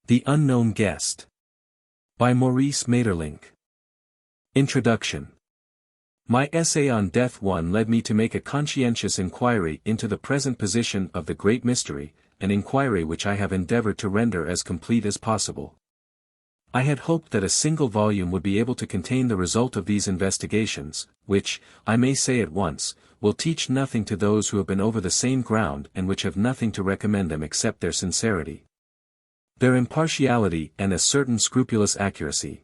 The Unknown Guest. By Maurice Maeterlinck. Introduction. My essay on Death 1 led me to make a conscientious inquiry into the present position of the great mystery, an inquiry which I have endeavored to render as complete as possible. I had hoped that a single volume would be able to contain the result of these investigations, which, I may say at once, will teach nothing to those who have been over the same ground and which have nothing to recommend them except their sincerity, their impartiality and a certain scrupulous accuracy.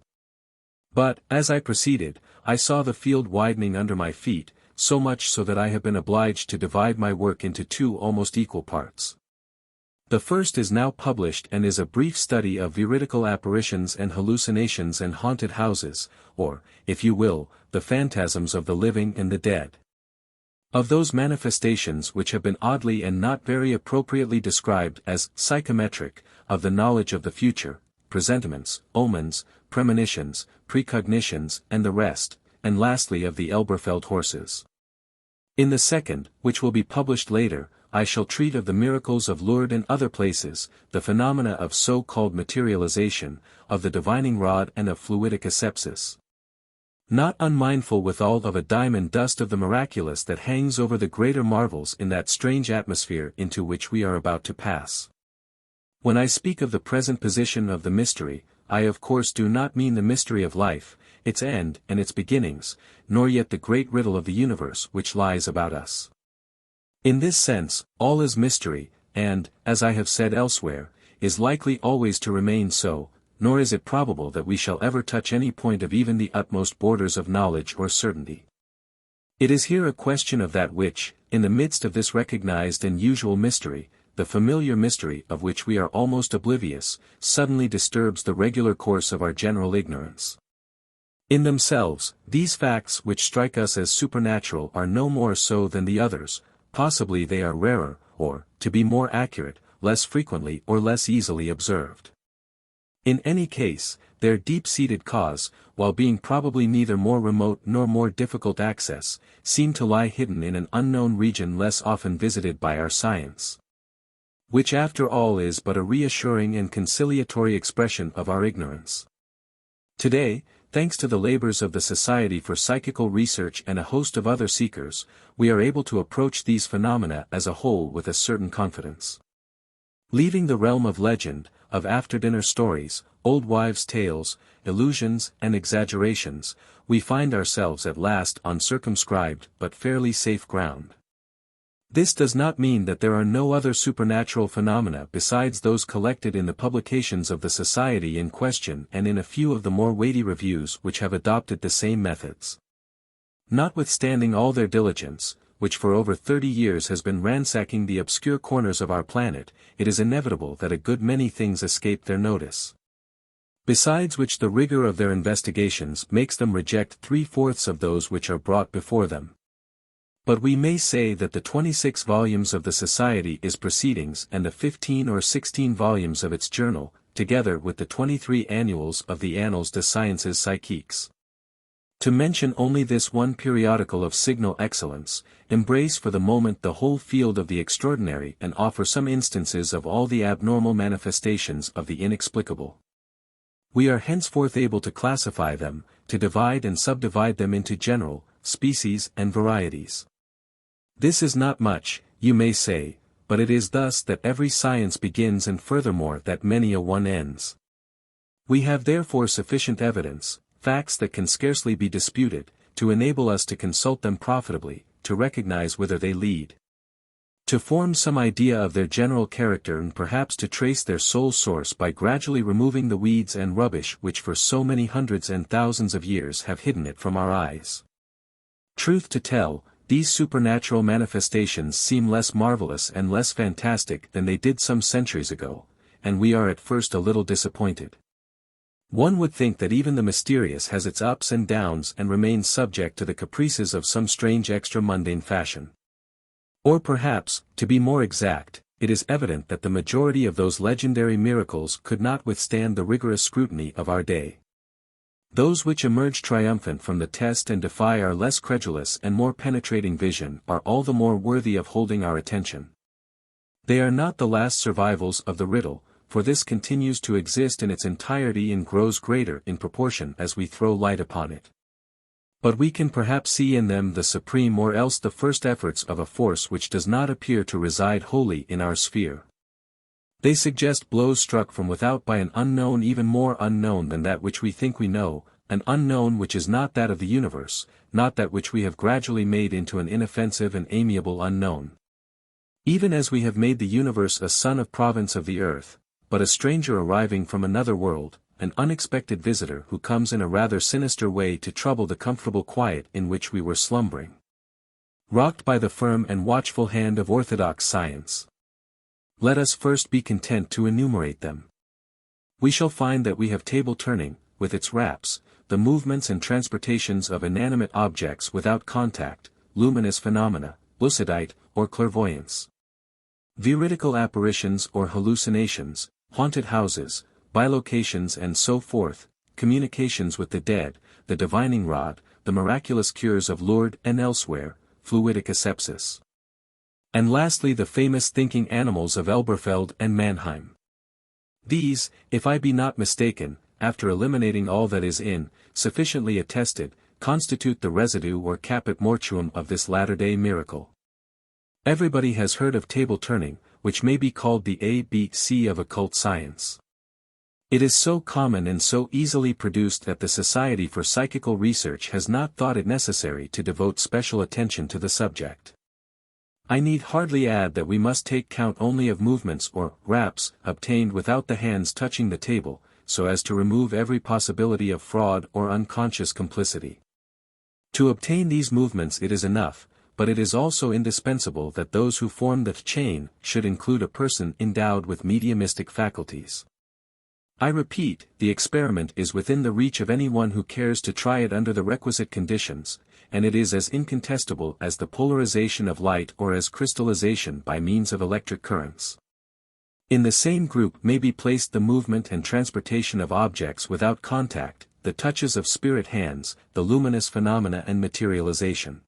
But, as I proceeded, I saw the field widening under my feet, so much so that I have been obliged to divide my work into two almost equal parts. The first is now published and is a brief study of veridical apparitions and hallucinations and haunted houses, or, if you will, the phantasms of the living and the dead. Of those manifestations which have been oddly and not very appropriately described as psychometric, of the knowledge of the future, presentiments, omens, premonitions, precognitions and the rest, and lastly of the Elberfeld horses. In the second, which will be published later, I shall treat of the miracles of Lourdes and other places, the phenomena of so-called materialization, of the divining rod and of fluidic asepsis. Not unmindful withal of a diamond dust of the miraculous that hangs over the greater marvels in that strange atmosphere into which we are about to pass. When I speak of the present position of the mystery, I of course do not mean the mystery of life, its end and its beginnings, nor yet the great riddle of the universe which lies about us. In this sense, all is mystery, and, as I have said elsewhere, is likely always to remain so, nor is it probable that we shall ever touch any point of even the utmost borders of knowledge or certainty. It is here a question of that which, in the midst of this recognized and usual mystery, the familiar mystery of which we are almost oblivious, suddenly disturbs the regular course of our general ignorance. In themselves, these facts which strike us as supernatural are no more so than the others, possibly they are rarer, or, to be more accurate, less frequently or less easily observed. In any case, their deep-seated cause, while being probably neither more remote nor more difficult access, seem to lie hidden in an unknown region less often visited by our science, which after all is but a reassuring and conciliatory expression of our ignorance. Today, thanks to the labors of the Society for Psychical Research and a host of other seekers, we are able to approach these phenomena as a whole with a certain confidence. Leaving the realm of legend, of after-dinner stories, old wives' tales, illusions and exaggerations, we find ourselves at last on circumscribed but fairly safe ground. This does not mean that there are no other supernatural phenomena besides those collected in the publications of the Society in question and in a few of the more weighty reviews which have adopted the same methods. Notwithstanding all their diligence, which for over 30 years has been ransacking the obscure corners of our planet, it is inevitable that a good many things escape their notice. Besides which the rigor of their investigations makes them reject 3/4 of those which are brought before them. But we may say that the 26 volumes of the Society's proceedings and the 15 or 16 volumes of its journal, together with the 23 annuals of the Annales des Sciences Psychiques, to mention only this one periodical of signal excellence, embrace for the moment the whole field of the extraordinary and offer some instances of all the abnormal manifestations of the inexplicable. We are henceforth able to classify them, to divide and subdivide them into general, species and varieties. This is not much, you may say, but it is thus that every science begins and furthermore that many a one ends. We have therefore sufficient evidence, facts that can scarcely be disputed, to enable us to consult them profitably, to recognize whither they lead, to form some idea of their general character and perhaps to trace their sole source by gradually removing the weeds and rubbish which for so many hundreds and thousands of years have hidden it from our eyes. Truth to tell, these supernatural manifestations seem less marvelous and less fantastic than they did some centuries ago, and we are at first a little disappointed. One would think that even the mysterious has its ups and downs and remains subject to the caprices of some strange extra-mundane fashion. Or perhaps, to be more exact, it is evident that the majority of those legendary miracles could not withstand the rigorous scrutiny of our day. Those which emerge triumphant from the test and defy our less credulous and more penetrating vision are all the more worthy of holding our attention. They are not the last survivals of the riddle, for this continues to exist in its entirety and grows greater in proportion as we throw light upon it. But we can perhaps see in them the supreme or else the first efforts of a force which does not appear to reside wholly in our sphere. They suggest blows struck from without by an unknown even more unknown than that which we think we know, an unknown which is not that of the universe, not that which we have gradually made into an inoffensive and amiable unknown. Even as we have made the universe a son of province of the earth, but a stranger arriving from another world, an unexpected visitor who comes in a rather sinister way to trouble the comfortable quiet in which we were slumbering. Rocked by the firm and watchful hand of orthodox science. Let us first be content to enumerate them. We shall find that we have table turning, with its raps, the movements and transportations of inanimate objects without contact, luminous phenomena, lucidite, or clairvoyance. Veridical apparitions or hallucinations, haunted houses, bilocations and so forth, communications with the dead, the divining rod, the miraculous cures of Lourdes and elsewhere, fluidic asepsis. And lastly the famous thinking animals of Elberfeld and Mannheim. These, if I be not mistaken, after eliminating all that is sufficiently attested, constitute the residue or caput mortuum of this latter-day miracle. Everybody has heard of table turning, which may be called the ABC of occult science. It is so common and so easily produced that the Society for Psychical Research has not thought it necessary to devote special attention to the subject. I need hardly add that we must take count only of movements or raps obtained without the hands touching the table, so as to remove every possibility of fraud or unconscious complicity. To obtain these movements it is enough, but it is also indispensable that those who form the chain should include a person endowed with mediumistic faculties. I repeat, the experiment is within the reach of anyone who cares to try it under the requisite conditions, and it is as incontestable as the polarization of light or as crystallization by means of electric currents. In the same group may be placed the movement and transportation of objects without contact, the touches of spirit hands, the luminous phenomena and materialization.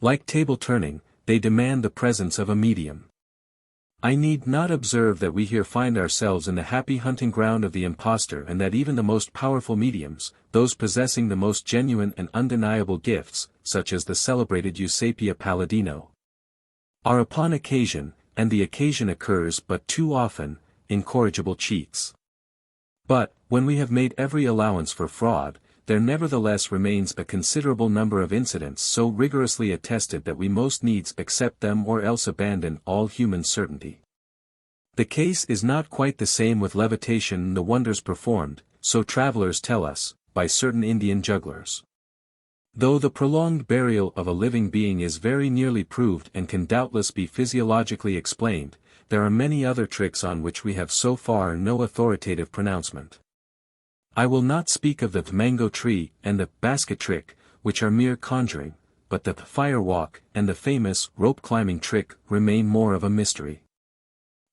Like table turning, they demand the presence of a medium. I need not observe that we here find ourselves in the happy hunting ground of the impostor and that even the most powerful mediums, those possessing the most genuine and undeniable gifts, such as the celebrated Eusapia Palladino, are upon occasion, and the occasion occurs but too often, incorrigible cheats. But, when we have made every allowance for fraud, there nevertheless remains a considerable number of incidents so rigorously attested that we most needs accept them or else abandon all human certainty. The case is not quite the same with levitation and the wonders performed, so travelers tell us, by certain Indian jugglers. Though the prolonged burial of a living being is very nearly proved and can doubtless be physiologically explained, there are many other tricks on which we have so far no authoritative pronouncement. I will not speak of the mango tree and the basket trick, which are mere conjuring, but the fire walk and the famous rope climbing trick remain more of a mystery.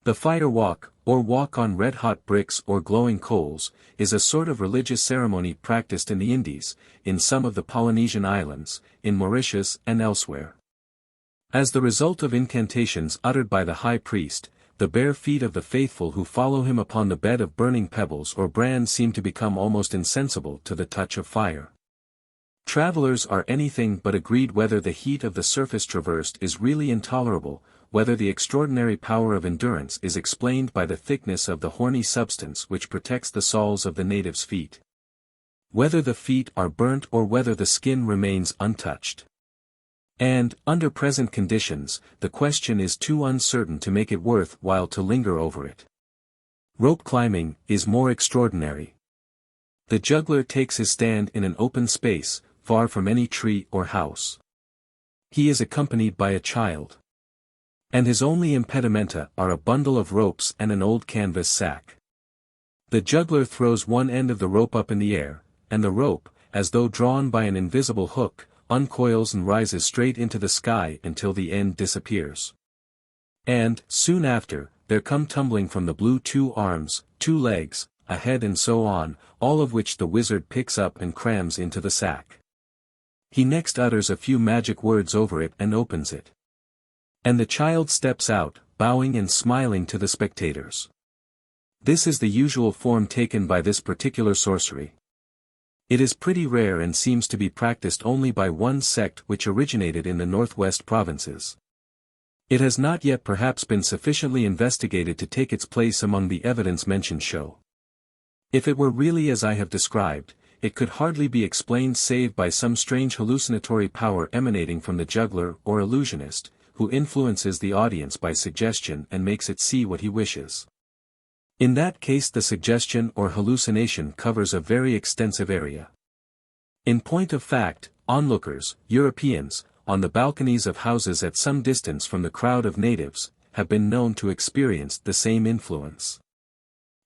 The fire walk, or walk on red-hot bricks or glowing coals, is a sort of religious ceremony practiced in the Indies, in some of the Polynesian islands, in Mauritius and elsewhere. As the result of incantations uttered by the high priest, the bare feet of the faithful who follow him upon the bed of burning pebbles or bran seem to become almost insensible to the touch of fire. Travelers are anything but agreed whether the heat of the surface traversed is really intolerable, whether the extraordinary power of endurance is explained by the thickness of the horny substance which protects the soles of the natives' feet, whether the feet are burnt or whether the skin remains untouched. And, under present conditions, the question is too uncertain to make it worth while to linger over it. Rope climbing is more extraordinary. The juggler takes his stand in an open space, far from any tree or house. He is accompanied by a child. And his only impedimenta are a bundle of ropes and an old canvas sack. The juggler throws one end of the rope up in the air, and the rope, as though drawn by an invisible hook, uncoils and rises straight into the sky until the end disappears. And, soon after, there come tumbling from the blue 2 arms, 2 legs, a head and so on, all of which the wizard picks up and crams into the sack. He next utters a few magic words over it and opens it. And the child steps out, bowing and smiling to the spectators. This is the usual form taken by this particular sorcery. It is pretty rare and seems to be practiced only by one sect which originated in the northwest provinces. It has not yet perhaps been sufficiently investigated to take its place among the evidence mentioned show. If it were really as I have described, it could hardly be explained save by some strange hallucinatory power emanating from the juggler or illusionist, who influences the audience by suggestion and makes it see what he wishes. In that case the suggestion or hallucination covers a very extensive area. In point of fact, onlookers, Europeans, on the balconies of houses at some distance from the crowd of natives, have been known to experience the same influence.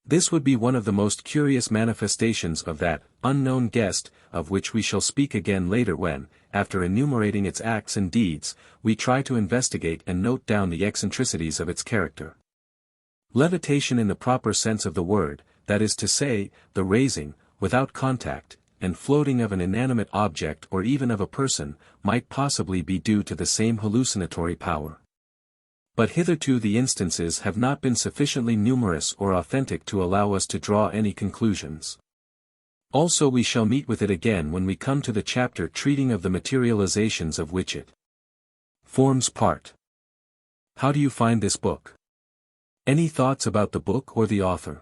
This would be one of the most curious manifestations of that unknown guest, of which we shall speak again later when, after enumerating its acts and deeds, we try to investigate and note down the eccentricities of its character. Levitation in the proper sense of the word, that is to say, the raising, without contact, and floating of an inanimate object or even of a person, might possibly be due to the same hallucinatory power. But hitherto the instances have not been sufficiently numerous or authentic to allow us to draw any conclusions. Also we shall meet with it again when we come to the chapter treating of the materializations of which it forms part. How do you find this book? Any thoughts about the book or the author?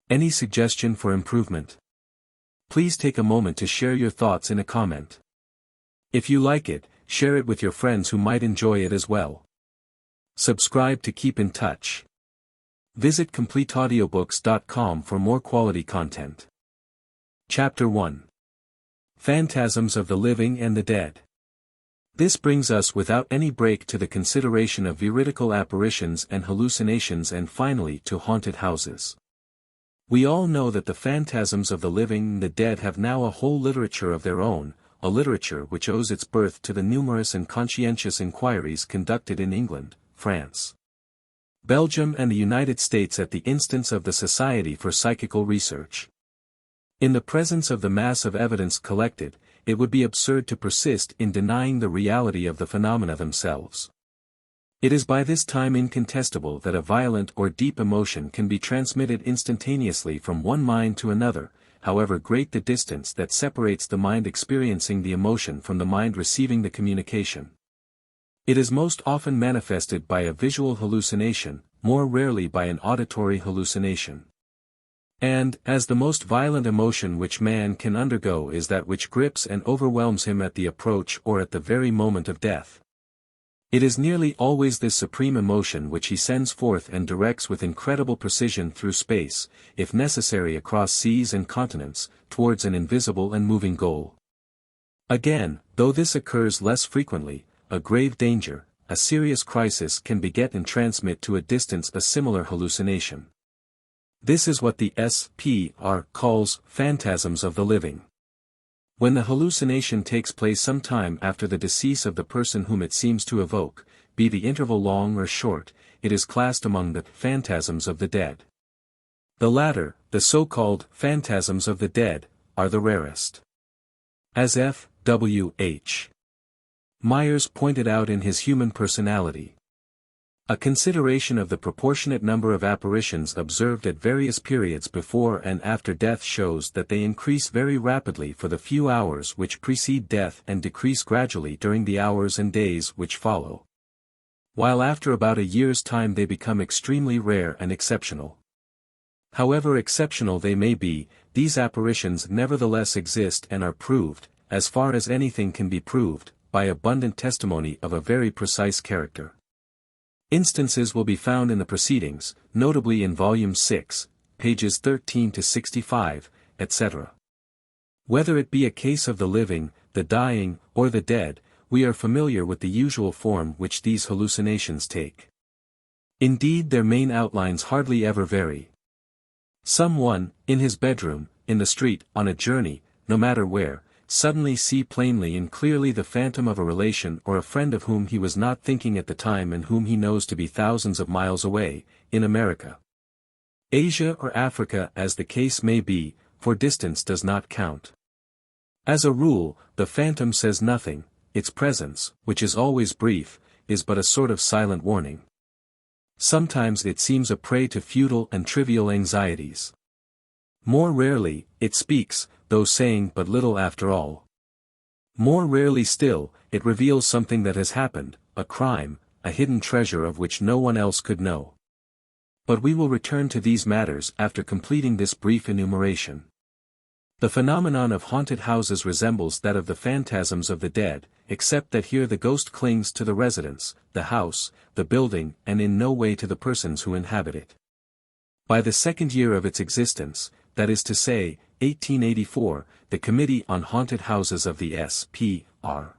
Any suggestion for improvement? Please take a moment to share your thoughts in a comment. If you like it, share it with your friends who might enjoy it as well. Subscribe to keep in touch. Visit completeaudiobooks.com for more quality content. Chapter 1. Phantasms of the Living and the Dead. This brings us without any break to the consideration of veridical apparitions and hallucinations and finally to haunted houses. We all know that the phantasms of the living and the dead have now a whole literature of their own, a literature which owes its birth to the numerous and conscientious inquiries conducted in England, France, Belgium and the United States at the instance of the Society for Psychical Research. In the presence of the mass of evidence collected, it would be absurd to persist in denying the reality of the phenomena themselves. It is by this time incontestable that a violent or deep emotion can be transmitted instantaneously from one mind to another, however great the distance that separates the mind experiencing the emotion from the mind receiving the communication. It is most often manifested by a visual hallucination, more rarely by an auditory hallucination. And, as the most violent emotion which man can undergo is that which grips and overwhelms him at the approach or at the very moment of death. It is nearly always this supreme emotion which he sends forth and directs with incredible precision through space, if necessary across seas and continents, towards an invisible and moving goal. Again, though this occurs less frequently, a grave danger, a serious crisis can beget and transmit to a distance a similar hallucination. This is what the S.P.R. calls phantasms of the living. When the hallucination takes place some time after the decease of the person whom it seems to evoke, be the interval long or short, it is classed among the phantasms of the dead. The latter, the so-called phantasms of the dead, are the rarest. As F. W. H. Myers pointed out in his Human Personality. A consideration of the proportionate number of apparitions observed at various periods before and after death shows that they increase very rapidly for the few hours which precede death and decrease gradually during the hours and days which follow, while after about a year's time they become extremely rare and exceptional. However exceptional they may be, these apparitions nevertheless exist and are proved, as far as anything can be proved, by abundant testimony of a very precise character. Instances will be found in the proceedings, notably in Volume 6, pages 13 to 65, etc. Whether it be a case of the living, the dying, or the dead, we are familiar with the usual form which these hallucinations take. Indeed, their main outlines hardly ever vary. Someone, in his bedroom, in the street, on a journey, no matter where, suddenly see plainly and clearly the phantom of a relation or a friend of whom he was not thinking at the time and whom he knows to be thousands of miles away, in America, Asia or Africa as the case may be, for distance does not count. As a rule, the phantom says nothing, its presence, which is always brief, is but a sort of silent warning. Sometimes it seems a prey to futile and trivial anxieties. More rarely, it speaks, though saying but little after all. More rarely still, it reveals something that has happened, a crime, a hidden treasure of which no one else could know. But we will return to these matters after completing this brief enumeration. The phenomenon of haunted houses resembles that of the phantasms of the dead, except that here the ghost clings to the residence, the house, the building, and in no way to the persons who inhabit it. By the second year of its existence, that is to say, 1884, the Committee on Haunted Houses of the S.P.R.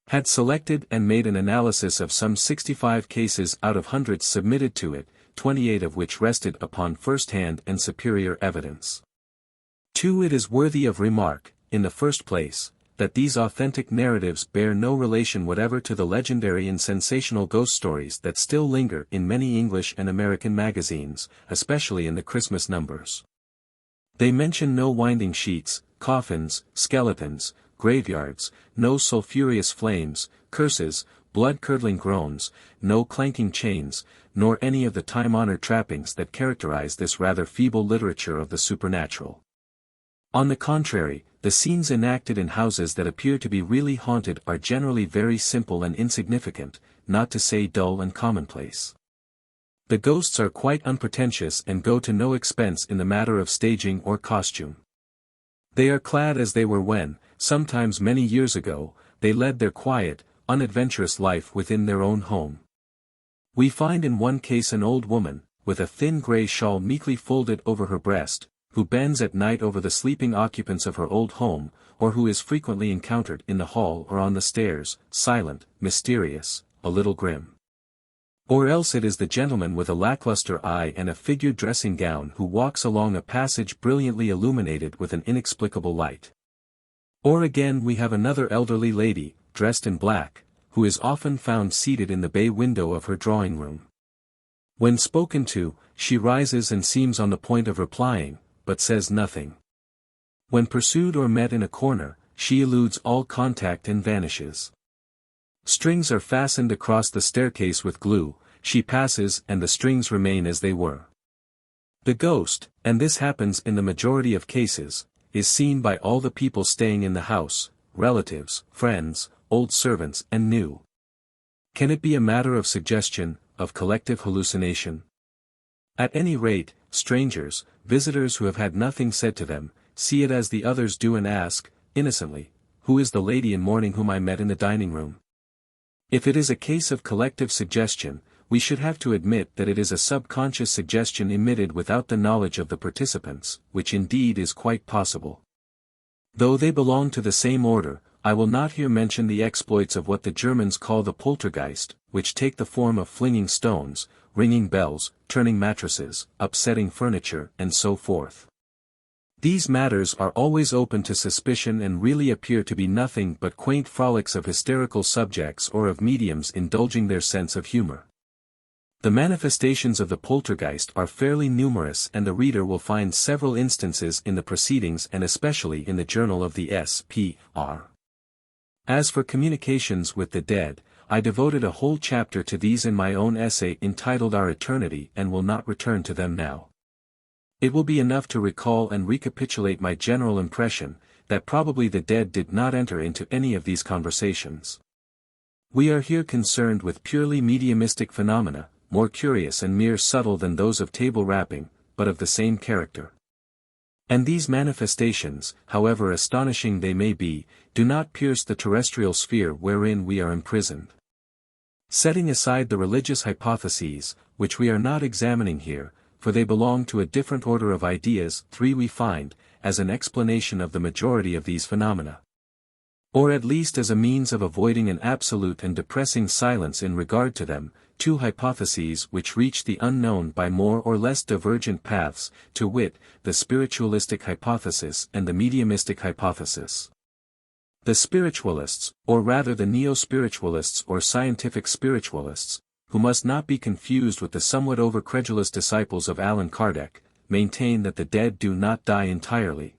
had selected and made an analysis of some 65 cases out of hundreds submitted to it, 28 of which rested upon first-hand and superior evidence. 2. It is worthy of remark, in the first place, that these authentic narratives bear no relation whatever to the legendary and sensational ghost stories that still linger in many English and American magazines, especially in the Christmas numbers. They mention no winding sheets, coffins, skeletons, graveyards, no sulphurous flames, curses, blood-curdling groans, no clanking chains, nor any of the time-honored trappings that characterize this rather feeble literature of the supernatural. On the contrary, the scenes enacted in houses that appear to be really haunted are generally very simple and insignificant, not to say dull and commonplace. The ghosts are quite unpretentious and go to no expense in the matter of staging or costume. They are clad as they were when, sometimes many years ago, they led their quiet, unadventurous life within their own home. We find in one case an old woman, with a thin grey shawl meekly folded over her breast, who bends at night over the sleeping occupants of her old home, or who is frequently encountered in the hall or on the stairs, silent, mysterious, a little grim. Or else it is the gentleman with a lackluster eye and a figured dressing gown who walks along a passage brilliantly illuminated with an inexplicable light. Or again we have another elderly lady, dressed in black, who is often found seated in the bay window of her drawing-room. When spoken to, she rises and seems on the point of replying, but says nothing. When pursued or met in a corner, she eludes all contact and vanishes. Strings are fastened across the staircase with glue, she passes and the strings remain as they were. The ghost, and this happens in the majority of cases, is seen by all the people staying in the house, relatives, friends, old servants and new. Can it be a matter of suggestion, of collective hallucination? At any rate, strangers, visitors who have had nothing said to them, see it as the others do and ask, innocently, who is the lady in mourning whom I met in the dining room? If it is a case of collective suggestion, we should have to admit that it is a subconscious suggestion emitted without the knowledge of the participants, which indeed is quite possible. Though they belong to the same order, I will not here mention the exploits of what the Germans call the poltergeist, which take the form of flinging stones, ringing bells, turning mattresses, upsetting furniture, and so forth. These matters are always open to suspicion and really appear to be nothing but quaint frolics of hysterical subjects or of mediums indulging their sense of humor. The manifestations of the poltergeist are fairly numerous and the reader will find several instances in the proceedings and especially in the journal of the S.P.R. As for communications with the dead, I devoted a whole chapter to these in my own essay entitled Our Eternity and will not return to them now. It will be enough to recall and recapitulate my general impression, that probably the dead did not enter into any of these conversations. We are here concerned with purely mediumistic phenomena, more curious and mere subtle than those of table rapping, but of the same character. And these manifestations, however astonishing they may be, do not pierce the terrestrial sphere wherein we are imprisoned. Setting aside the religious hypotheses, which we are not examining here, for they belong to a different order of ideas, 3 we find, as an explanation of the majority of these phenomena. Or at least as a means of avoiding an absolute and depressing silence in regard to them, 2 hypotheses which reach the unknown by more or less divergent paths, to wit, the spiritualistic hypothesis and the mediumistic hypothesis. The spiritualists, or rather the neo-spiritualists or scientific spiritualists, who must not be confused with the somewhat over-credulous disciples of Allan Kardec, maintain that the dead do not die entirely.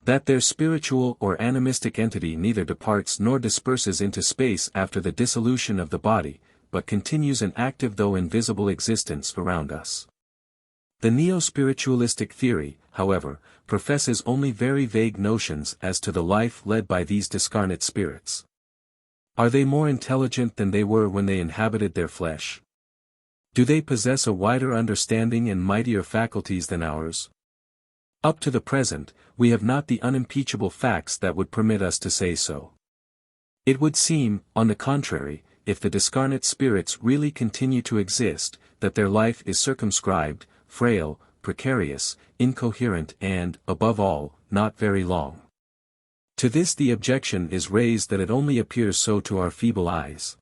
That their spiritual or animistic entity neither departs nor disperses into space after the dissolution of the body, but continues an active though invisible existence around us. The neo-spiritualistic theory, however, professes only very vague notions as to the life led by these discarnate spirits. Are they more intelligent than they were when they inhabited their flesh? Do they possess a wider understanding and mightier faculties than ours? Up to the present, we have not the unimpeachable facts that would permit us to say so. It would seem, on the contrary, if the discarnate spirits really continue to exist, that their life is circumscribed, frail, precarious, incoherent and, above all, not very long. To this the objection is raised that it only appears so to our feeble eyes.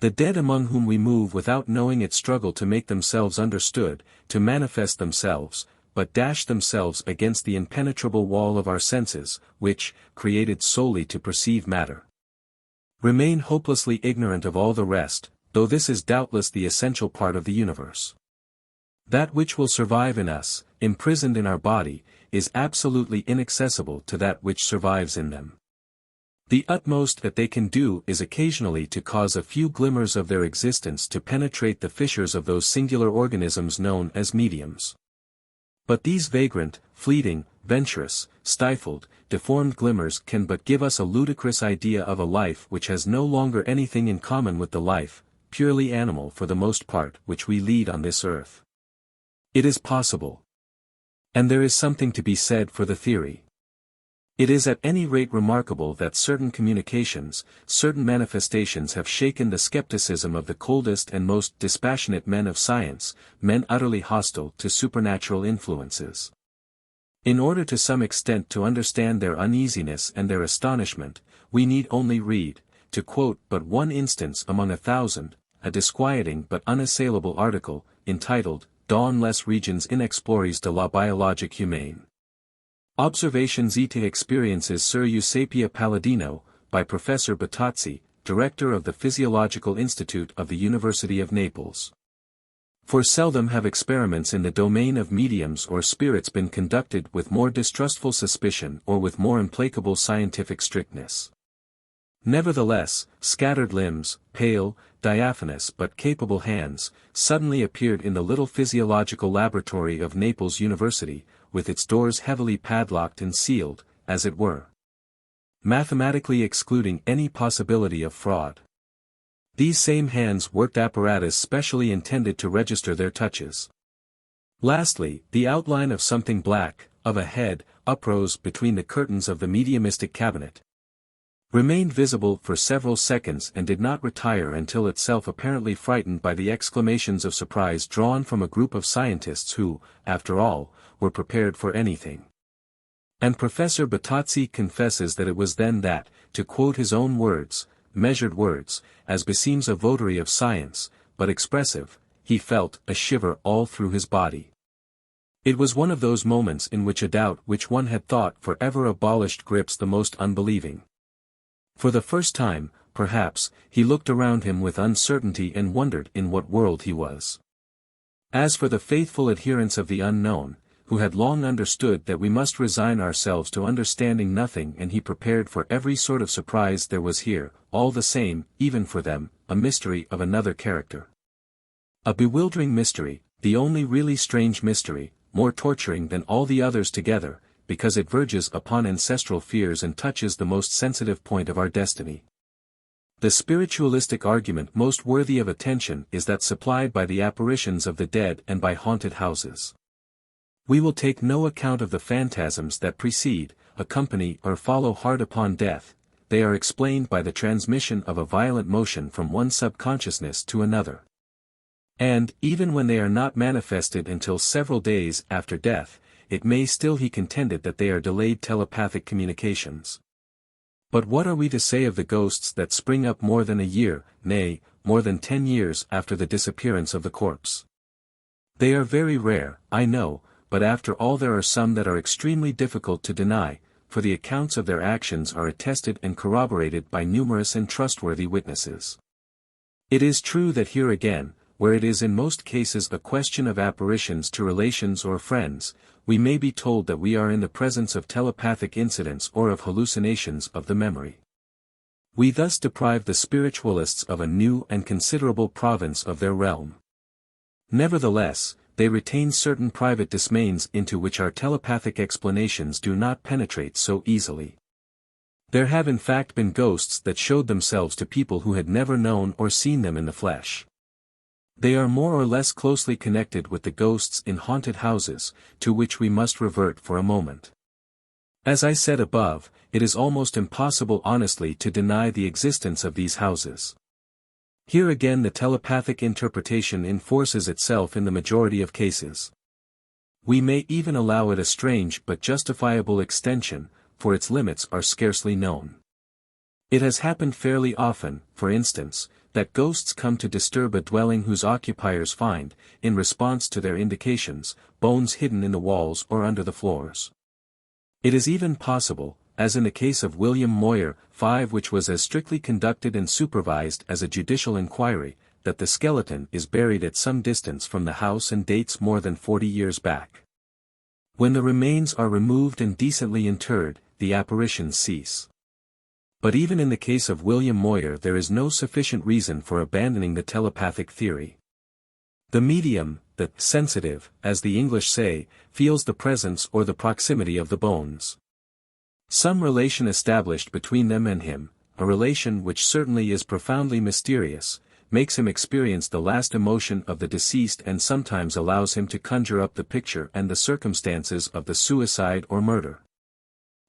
The dead among whom we move without knowing it struggle to make themselves understood, to manifest themselves, but dash themselves against the impenetrable wall of our senses, which, created solely to perceive matter, remain hopelessly ignorant of all the rest, though this is doubtless the essential part of the universe. That which will survive in us, imprisoned in our body, is absolutely inaccessible to that which survives in them. The utmost that they can do is occasionally to cause a few glimmers of their existence to penetrate the fissures of those singular organisms known as mediums. But these vagrant, fleeting, venturous, stifled, deformed glimmers can but give us a ludicrous idea of a life which has no longer anything in common with the life, purely animal for the most part, which we lead on this earth. It is possible. And there is something to be said for the theory. It is at any rate remarkable that certain communications, certain manifestations have shaken the skepticism of the coldest and most dispassionate men of science, men utterly hostile to supernatural influences. In order to some extent to understand their uneasiness and their astonishment, we need only read, to quote but one instance among 1,000, a disquieting but unassailable article, entitled, Dans les regions inexplorées de la biologique humaine. Observations et experiences sur Eusapia Palladino, by Professor Battazzi, Director of the Physiological Institute of the University of Naples. For seldom have experiments in the domain of mediums or spirits been conducted with more distrustful suspicion or with more implacable scientific strictness. Nevertheless, scattered limbs, pale, diaphanous but capable hands, suddenly appeared in the little physiological laboratory of Naples University, with its doors heavily padlocked and sealed, as it were, mathematically excluding any possibility of fraud. These same hands worked apparatus specially intended to register their touches. Lastly, the outline of something black, of a head, uprose between the curtains of the mediumistic cabinet, remained visible for several seconds and did not retire until itself apparently frightened by the exclamations of surprise drawn from a group of scientists who, after all, were prepared for anything. And Professor Battazzi confesses that it was then that, to quote his own words, measured words, as beseems a votary of science, but expressive, he felt a shiver all through his body. It was one of those moments in which a doubt which one had thought for ever abolished grips the most unbelieving. For the first time, perhaps, he looked around him with uncertainty and wondered in what world he was. As for the faithful adherents of the unknown, who had long understood that we must resign ourselves to understanding nothing, and he prepared for every sort of surprise there was here, all the same, even for them, a mystery of another character. A bewildering mystery, the only really strange mystery, more torturing than all the others together, because it verges upon ancestral fears and touches the most sensitive point of our destiny. The spiritualistic argument most worthy of attention is that supplied by the apparitions of the dead and by haunted houses. We will take no account of the phantasms that precede, accompany or follow hard upon death. They are explained by the transmission of a violent motion from one subconsciousness to another. And, even when they are not manifested until several days after death, it may still be contended that they are delayed telepathic communications. But what are we to say of the ghosts that spring up more than a year, nay, more than 10 years after the disappearance of the corpse? They are very rare, I know, but after all there are some that are extremely difficult to deny, for the accounts of their actions are attested and corroborated by numerous and trustworthy witnesses. It is true that here again, where it is in most cases a question of apparitions to relations or friends, we may be told that we are in the presence of telepathic incidents or of hallucinations of the memory. We thus deprive the spiritualists of a new and considerable province of their realm. Nevertheless, they retain certain private domains into which our telepathic explanations do not penetrate so easily. There have in fact been ghosts that showed themselves to people who had never known or seen them in the flesh. They are more or less closely connected with the ghosts in haunted houses, to which we must revert for a moment. As I said above, it is almost impossible honestly to deny the existence of these houses. Here again the telepathic interpretation enforces itself in the majority of cases. We may even allow it a strange but justifiable extension, for its limits are scarcely known. It has happened fairly often, for instance, that ghosts come to disturb a dwelling whose occupiers find, in response to their indications, bones hidden in the walls or under the floors. It is even possible, as in the case of William Moyer, 5, which was as strictly conducted and supervised as a judicial inquiry, that the skeleton is buried at some distance from the house and dates more than 40 years back. When the remains are removed and decently interred, the apparitions cease. But even in the case of William Moyer there is no sufficient reason for abandoning the telepathic theory. The medium, the sensitive, as the English say, feels the presence or the proximity of the bones. Some relation established between them and him, a relation which certainly is profoundly mysterious, makes him experience the last emotion of the deceased and sometimes allows him to conjure up the picture and the circumstances of the suicide or murder.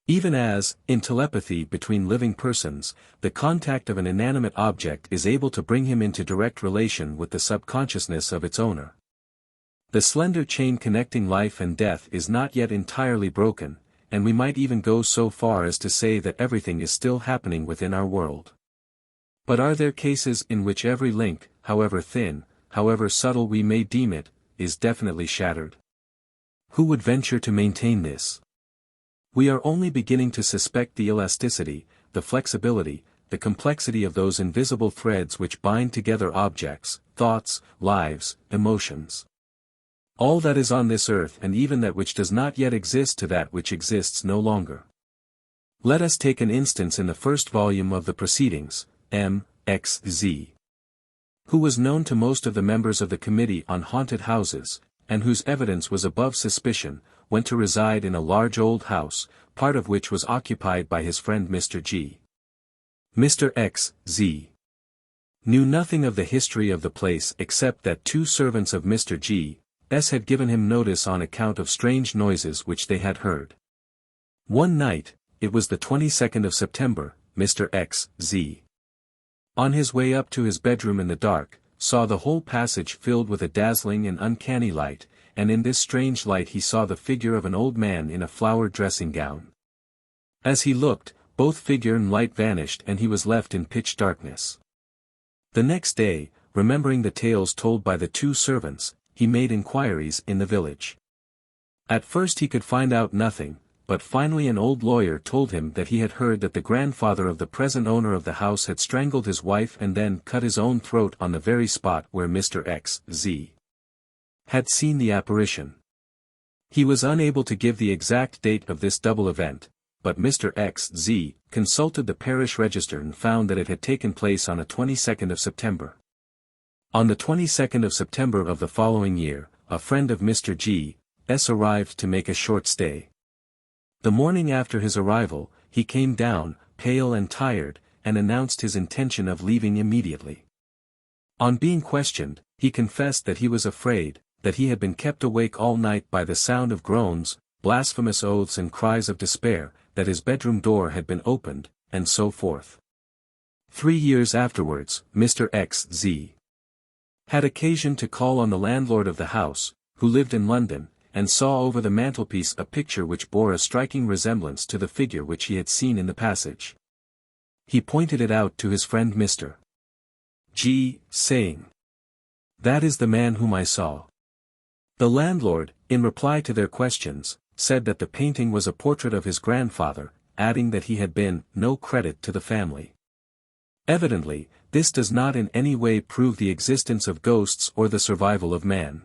Even as, in telepathy between living persons, the contact of an inanimate object is able to bring him into direct relation with the subconsciousness of its owner. The slender chain connecting life and death is not yet entirely broken, and we might even go so far as to say that everything is still happening within our world. But are there cases in which every link, however thin, however subtle we may deem it, is definitely shattered? Who would venture to maintain this? We are only beginning to suspect the elasticity, the flexibility, the complexity of those invisible threads which bind together objects, thoughts, lives, emotions. All that is on this earth and even that which does not yet exist to that which exists no longer. Let us take an instance in the first volume of the Proceedings, M.X.Z. who was known to most of the members of the Committee on Haunted Houses, and whose evidence was above suspicion, went to reside in a large old house, part of which was occupied by his friend Mr. G. Mr. X.Z. knew nothing of the history of the place except that 2 servants of Mr. G.'s had given him notice on account of strange noises which they had heard. One night, it was the 22nd of September, Mr. X.Z. on his way up to his bedroom in the dark, saw the whole passage filled with a dazzling and uncanny light, and in this strange light he saw the figure of an old man in a flowered dressing gown. As he looked, both figure and light vanished and he was left in pitch darkness. The next day, remembering the tales told by the 2 servants, he made inquiries in the village. At first he could find out nothing, but finally an old lawyer told him that he had heard that the grandfather of the present owner of the house had strangled his wife and then cut his own throat on the very spot where Mr. X.Z. had seen the apparition. He was unable to give the exact date of this double event, but Mr. X.Z. consulted the parish register and found that it had taken place on the 22nd of September. On the 22nd of September of the following year, a friend of Mr. G.'s arrived to make a short stay. The morning after his arrival, he came down, pale and tired, and announced his intention of leaving immediately. On being questioned, he confessed that he was afraid, that he had been kept awake all night by the sound of groans, blasphemous oaths and cries of despair, that his bedroom door had been opened, and so forth. 3 years afterwards, Mr. X.Z. had occasion to call on the landlord of the house, who lived in London, and saw over the mantelpiece a picture which bore a striking resemblance to the figure which he had seen in the passage. He pointed it out to his friend Mr. G., saying, "That is the man whom I saw." The landlord, in reply to their questions, said that the painting was a portrait of his grandfather, adding that he had been no credit to the family. Evidently, this does not in any way prove the existence of ghosts or the survival of man.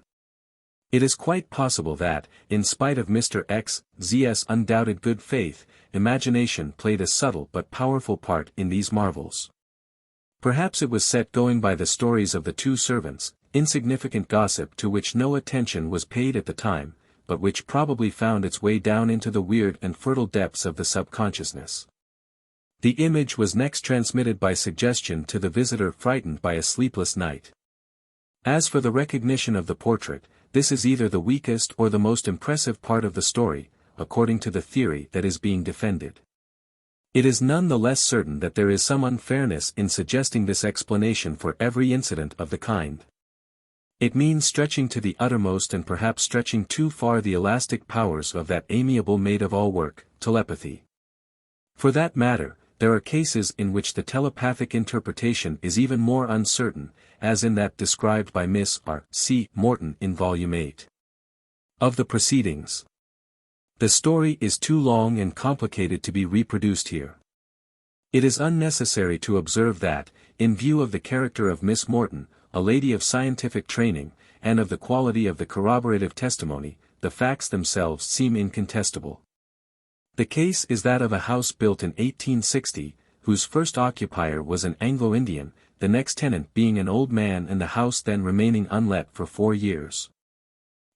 It is quite possible that, in spite of Mr. X's undoubted good faith, imagination played a subtle but powerful part in these marvels. Perhaps it was set going by the stories of the two servants, insignificant gossip to which no attention was paid at the time, but which probably found its way down into the weird and fertile depths of the subconsciousness. The image was next transmitted by suggestion to the visitor frightened by a sleepless night. As for the recognition of the portrait, this is either the weakest or the most impressive part of the story, according to the theory that is being defended. It is none the less certain that there is some unfairness in suggesting this explanation for every incident of the kind. It means stretching to the uttermost and perhaps stretching too far the elastic powers of that amiable maid of all work, telepathy. For that matter, there are cases in which the telepathic interpretation is even more uncertain, as in that described by Miss R. C. Morton in Volume 8 of the Proceedings. The story is too long and complicated to be reproduced here. It is unnecessary to observe that, in view of the character of Miss Morton, a lady of scientific training, and of the quality of the corroborative testimony, the facts themselves seem incontestable. The case is that of a house built in 1860, whose first occupier was an Anglo-Indian, the next tenant being an old man and the house then remaining unlet for 4 years.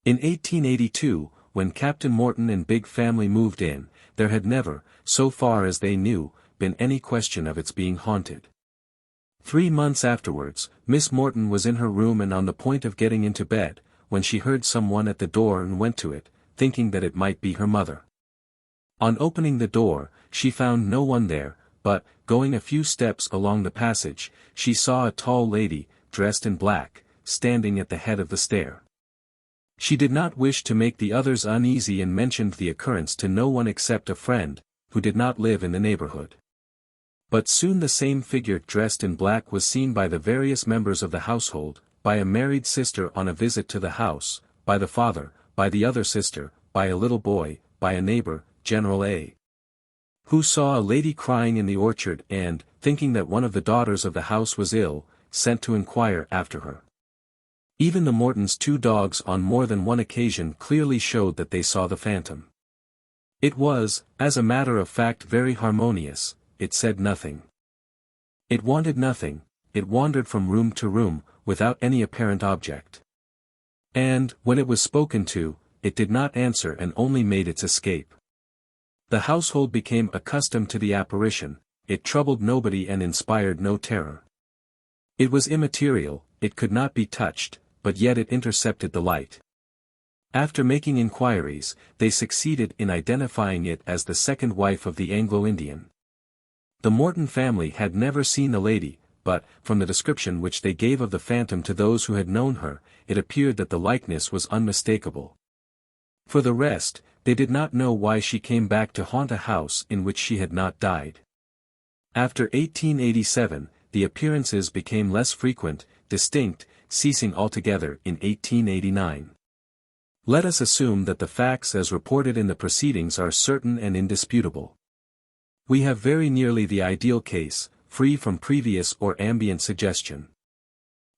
In 1882, when Captain Morton and big family moved in, there had never, so far as they knew, been any question of its being haunted. 3 months afterwards, Miss Morton was in her room and on the point of getting into bed, when she heard someone at the door and went to it, thinking that it might be her mother. On opening the door, she found no one there, but, going a few steps along the passage, she saw a tall lady, dressed in black, standing at the head of the stair. She did not wish to make the others uneasy and mentioned the occurrence to no one except a friend, who did not live in the neighborhood. But soon the same figure dressed in black was seen by the various members of the household, by a married sister on a visit to the house, by the father, by the other sister, by a little boy, by a neighbor, General A., who saw a lady crying in the orchard and, thinking that one of the daughters of the house was ill, sent to inquire after her. Even the Mortons' 2 dogs on more than one occasion clearly showed that they saw the phantom. It was, as a matter of fact, very harmonious. It said nothing. It wanted nothing, it wandered from room to room, without any apparent object. And, when it was spoken to, it did not answer and only made its escape. The household became accustomed to the apparition, it troubled nobody and inspired no terror. It was immaterial, it could not be touched, but yet it intercepted the light. After making inquiries, they succeeded in identifying it as the second wife of the Anglo-Indian. The Morton family had never seen the lady, but, from the description which they gave of the phantom to those who had known her, it appeared that the likeness was unmistakable. For the rest, they did not know why she came back to haunt a house in which she had not died. After 1887, the appearances became less frequent, distinct, ceasing altogether in 1889. Let us assume that the facts as reported in the proceedings are certain and indisputable. We have very nearly the ideal case, free from previous or ambient suggestion.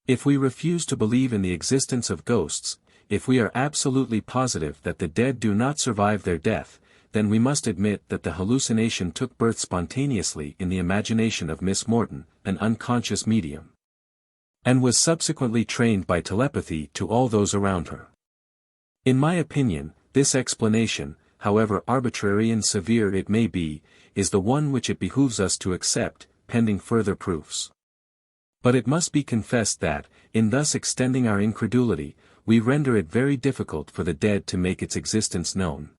If we refuse to believe in the existence of ghosts, if we are absolutely positive that the dead do not survive their death, then we must admit that the hallucination took birth spontaneously in the imagination of Miss Morton, an unconscious medium, and was subsequently trained by telepathy to all those around her. In my opinion, this explanation, however arbitrary and severe it may be, is the one which it behooves us to accept, pending further proofs. But it must be confessed that, in thus extending our incredulity, we render it very difficult for the dead to make its existence known.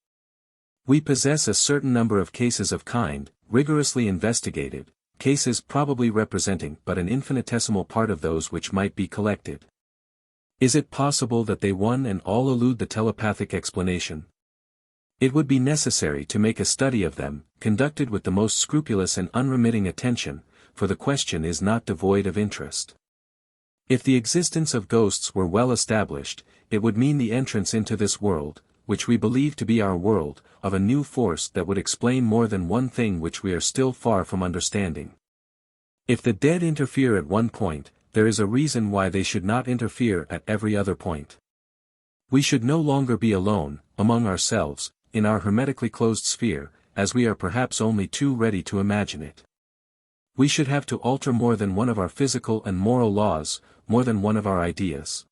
We possess a certain number of cases of kind, rigorously investigated, cases probably representing but an infinitesimal part of those which might be collected. Is it possible that they one and all elude the telepathic explanation? It would be necessary to make a study of them, conducted with the most scrupulous and unremitting attention, for the question is not devoid of interest. If the existence of ghosts were well established, it would mean the entrance into this world, which we believe to be our world, of a new force that would explain more than one thing which we are still far from understanding. If the dead interfere at one point, there is a reason why they should not interfere at every other point. We should no longer be alone, among ourselves, in our hermetically closed sphere, as we are perhaps only too ready to imagine it. We should have to alter more than one of our physical and moral laws, more than one of our ideas.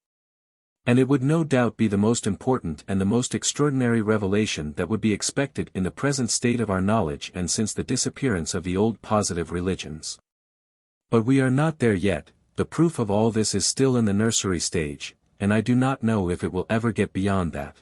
And it would no doubt be the most important and the most extraordinary revelation that would be expected in the present state of our knowledge and since the disappearance of the old positive religions. But we are not there yet. The proof of all this is still in the nursery stage, and I do not know if it will ever get beyond that.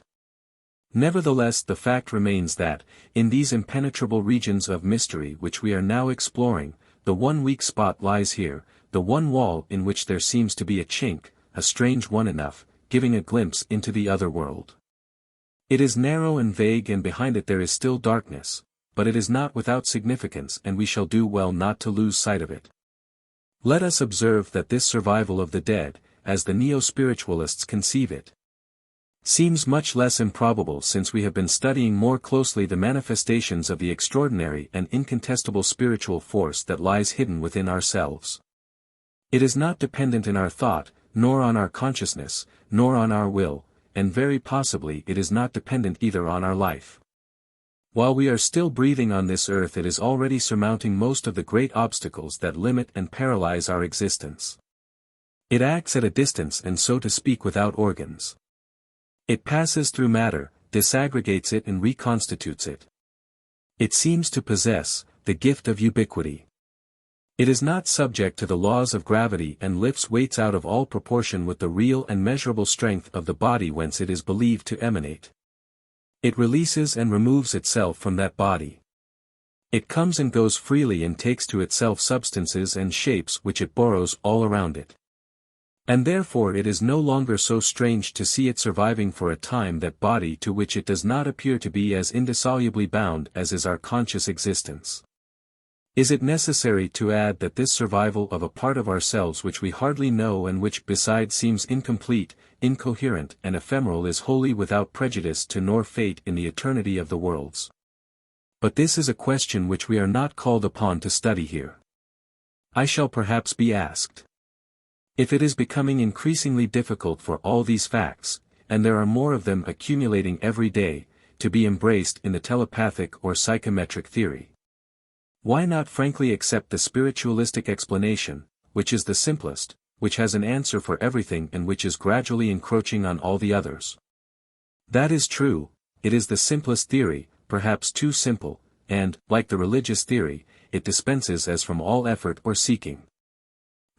Nevertheless, the fact remains that, in these impenetrable regions of mystery which we are now exploring, the one weak spot lies here, the one wall in which there seems to be a chink, a strange one enough, giving a glimpse into the other world. It is narrow and vague, and behind it there is still darkness, but it is not without significance, and we shall do well not to lose sight of it. Let us observe that this survival of the dead, as the neo-spiritualists conceive it, seems much less improbable since we have been studying more closely the manifestations of the extraordinary and incontestable spiritual force that lies hidden within ourselves. It is not dependent in our thought, nor on our consciousness, nor on our will, and very possibly it is not dependent either on our life. While we are still breathing on this earth, it is already surmounting most of the great obstacles that limit and paralyze our existence. It acts at a distance and, so to speak, without organs. It passes through matter, disaggregates it and reconstitutes it. It seems to possess the gift of ubiquity. It is not subject to the laws of gravity and lifts weights out of all proportion with the real and measurable strength of the body whence it is believed to emanate. It releases and removes itself from that body. It comes and goes freely and takes to itself substances and shapes which it borrows all around it. And therefore it is no longer so strange to see it surviving for a time that body to which it does not appear to be as indissolubly bound as is our conscious existence. Is it necessary to add that this survival of a part of ourselves which we hardly know and which besides seems incomplete, incoherent and ephemeral is wholly without prejudice to nor fate in the eternity of the worlds? But this is a question which we are not called upon to study here. I shall perhaps be asked, if it is becoming increasingly difficult for all these facts, and there are more of them accumulating every day, to be embraced in the telepathic or psychometric theory, why not frankly accept the spiritualistic explanation, which is the simplest, which has an answer for everything and which is gradually encroaching on all the others? That is true, it is the simplest theory, perhaps too simple, and, like the religious theory, it dispenses as from all effort or seeking.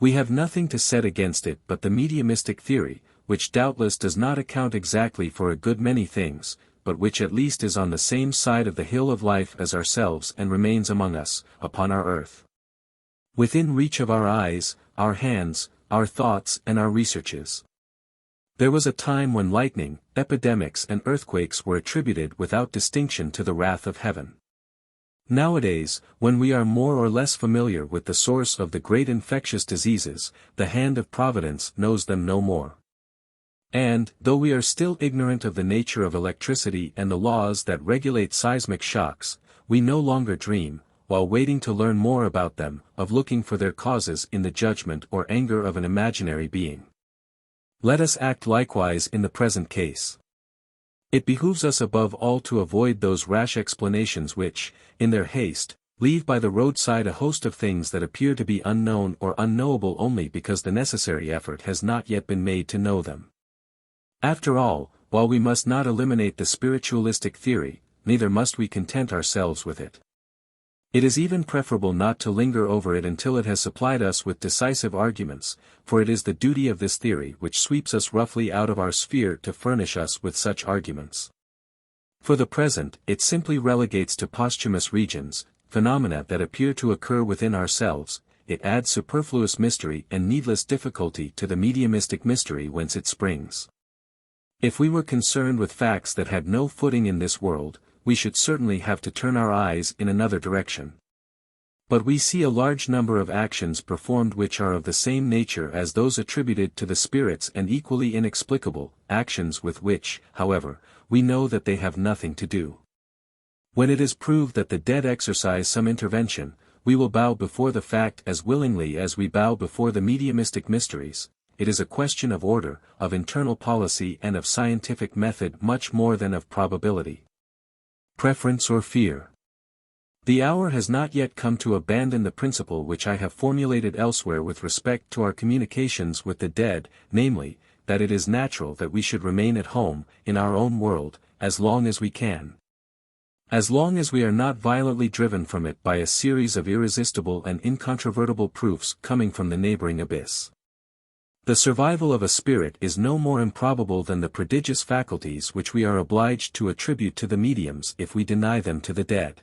We have nothing to set against it but the mediumistic theory, which doubtless does not account exactly for a good many things, but which at least is on the same side of the hill of life as ourselves and remains among us, upon our earth. Within reach of our eyes, our hands, our thoughts and our researches. There was a time when lightning, epidemics and earthquakes were attributed without distinction to the wrath of heaven. Nowadays, when we are more or less familiar with the source of the great infectious diseases, the hand of Providence knows them no more. And, though we are still ignorant of the nature of electricity and the laws that regulate seismic shocks, we no longer dream, while waiting to learn more about them, of looking for their causes in the judgment or anger of an imaginary being. Let us act likewise in the present case. It behooves us above all to avoid those rash explanations which, in their haste, leave by the roadside a host of things that appear to be unknown or unknowable only because the necessary effort has not yet been made to know them. After all, while we must not eliminate the spiritualistic theory, neither must we content ourselves with it. It is even preferable not to linger over it until it has supplied us with decisive arguments, for it is the duty of this theory which sweeps us roughly out of our sphere to furnish us with such arguments. For the present, it simply relegates to posthumous regions, phenomena that appear to occur within ourselves. It adds superfluous mystery and needless difficulty to the mediumistic mystery whence it springs. If we were concerned with facts that had no footing in this world, we should certainly have to turn our eyes in another direction. But we see a large number of actions performed which are of the same nature as those attributed to the spirits and equally inexplicable, actions with which, however, we know that they have nothing to do. When it is proved that the dead exercise some intervention, we will bow before the fact as willingly as we bow before the mediumistic mysteries, it is a question of order, of internal policy and of scientific method much more than of probability. Preference or fear. The hour has not yet come to abandon the principle which I have formulated elsewhere with respect to our communications with the dead, namely, that it is natural that we should remain at home, in our own world, as long as we can. As long as we are not violently driven from it by a series of irresistible and incontrovertible proofs coming from the neighboring abyss. The survival of a spirit is no more improbable than the prodigious faculties which we are obliged to attribute to the mediums if we deny them to the dead.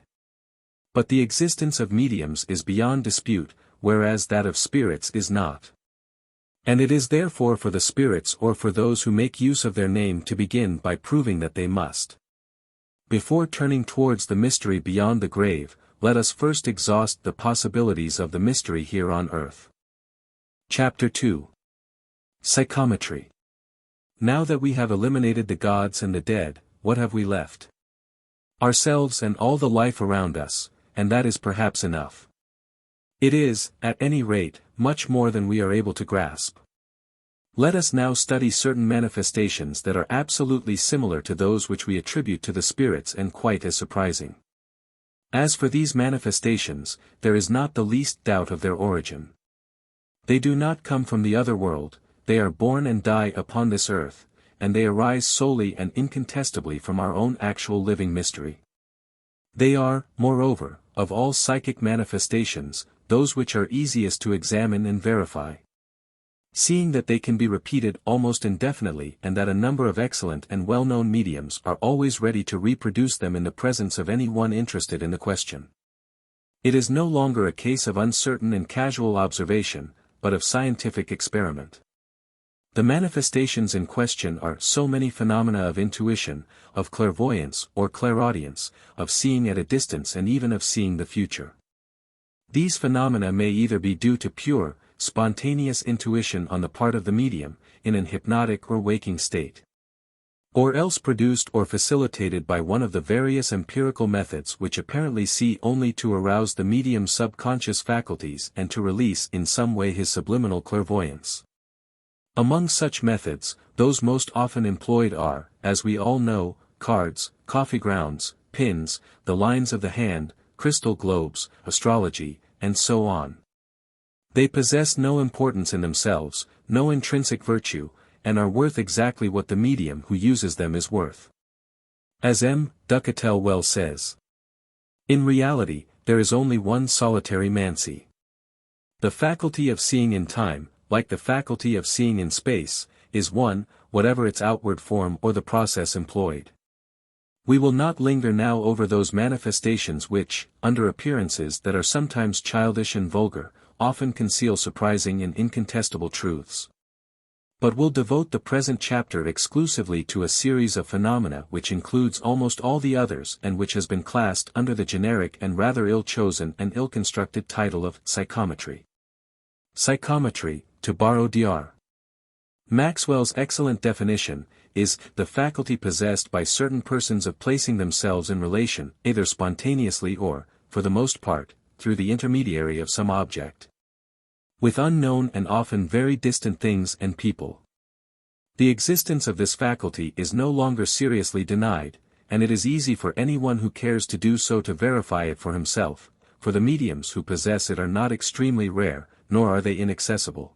But the existence of mediums is beyond dispute, whereas that of spirits is not. And it is therefore for the spirits or for those who make use of their name to begin by proving that they must. Before turning towards the mystery beyond the grave, let us first exhaust the possibilities of the mystery here on earth. Chapter 2. Psychometry. Now that we have eliminated the gods and the dead, what have we left? Ourselves and all the life around us, and that is perhaps enough. It is, at any rate, much more than we are able to grasp. Let us now study certain manifestations that are absolutely similar to those which we attribute to the spirits and quite as surprising. As for these manifestations, there is not the least doubt of their origin. They do not come from the other world, they are born and die upon this earth, and they arise solely and incontestably from our own actual living mystery. They are, moreover, of all psychic manifestations, those which are easiest to examine and verify. Seeing that they can be repeated almost indefinitely and that a number of excellent and well-known mediums are always ready to reproduce them in the presence of any one interested in the question. It is no longer a case of uncertain and casual observation, but of scientific experiment. The manifestations in question are so many phenomena of intuition, of clairvoyance or clairaudience, of seeing at a distance and even of seeing the future. These phenomena may either be due to pure, spontaneous intuition on the part of the medium, in an hypnotic or waking state, or else produced or facilitated by one of the various empirical methods which apparently see only to arouse the medium's subconscious faculties and to release in some way his subliminal clairvoyance. Among such methods, those most often employed are, as we all know, cards, coffee grounds, pins, the lines of the hand, crystal globes, astrology, and so on. They possess no importance in themselves, no intrinsic virtue, and are worth exactly what the medium who uses them is worth. As M. Ducatel well says, in reality, there is only one solitary mancy. The faculty of seeing in time, like the faculty of seeing in space, is one, whatever its outward form or the process employed. We will not linger now over those manifestations which, under appearances that are sometimes childish and vulgar, often conceal surprising and incontestable truths. But will devote the present chapter exclusively to a series of phenomena which includes almost all the others and which has been classed under the generic and rather ill-chosen and ill-constructed title of psychometry. Psychometry, to borrow Dr. Maxwell's excellent definition, is the faculty possessed by certain persons of placing themselves in relation, either spontaneously or, for the most part, through the intermediary of some object, with unknown and often very distant things and people. The existence of this faculty is no longer seriously denied, and it is easy for anyone who cares to do so to verify it for himself, for the mediums who possess it are not extremely rare, nor are they inaccessible.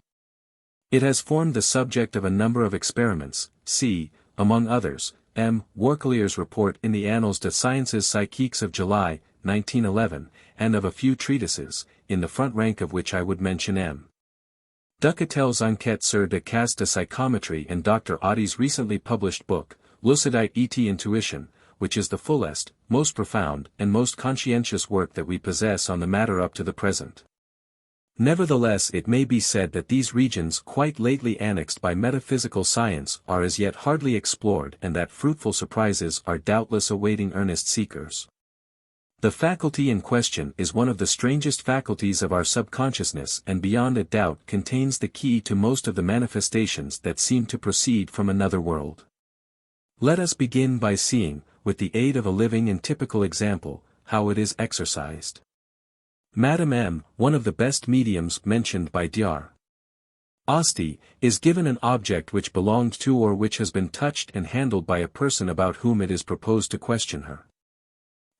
It has formed the subject of a number of experiments, see, among others, M. Workelier's report in the Annales des Sciences Psychiques of July, 1911, and of a few treatises, in the front rank of which I would mention M. Ducatel's Enquête sur des cas de psychometry and Dr. Audi's recently published book, Lucidite et Intuition, which is the fullest, most profound, and most conscientious work that we possess on the matter up to the present. Nevertheless, it may be said that these regions quite lately annexed by metaphysical science are as yet hardly explored and that fruitful surprises are doubtless awaiting earnest seekers. The faculty in question is one of the strangest faculties of our subconsciousness and beyond a doubt contains the key to most of the manifestations that seem to proceed from another world. Let us begin by seeing, with the aid of a living and typical example, how it is exercised. Madame M., one of the best mediums mentioned by Dr. Asti, is given an object which belonged to or which has been touched and handled by a person about whom it is proposed to question her.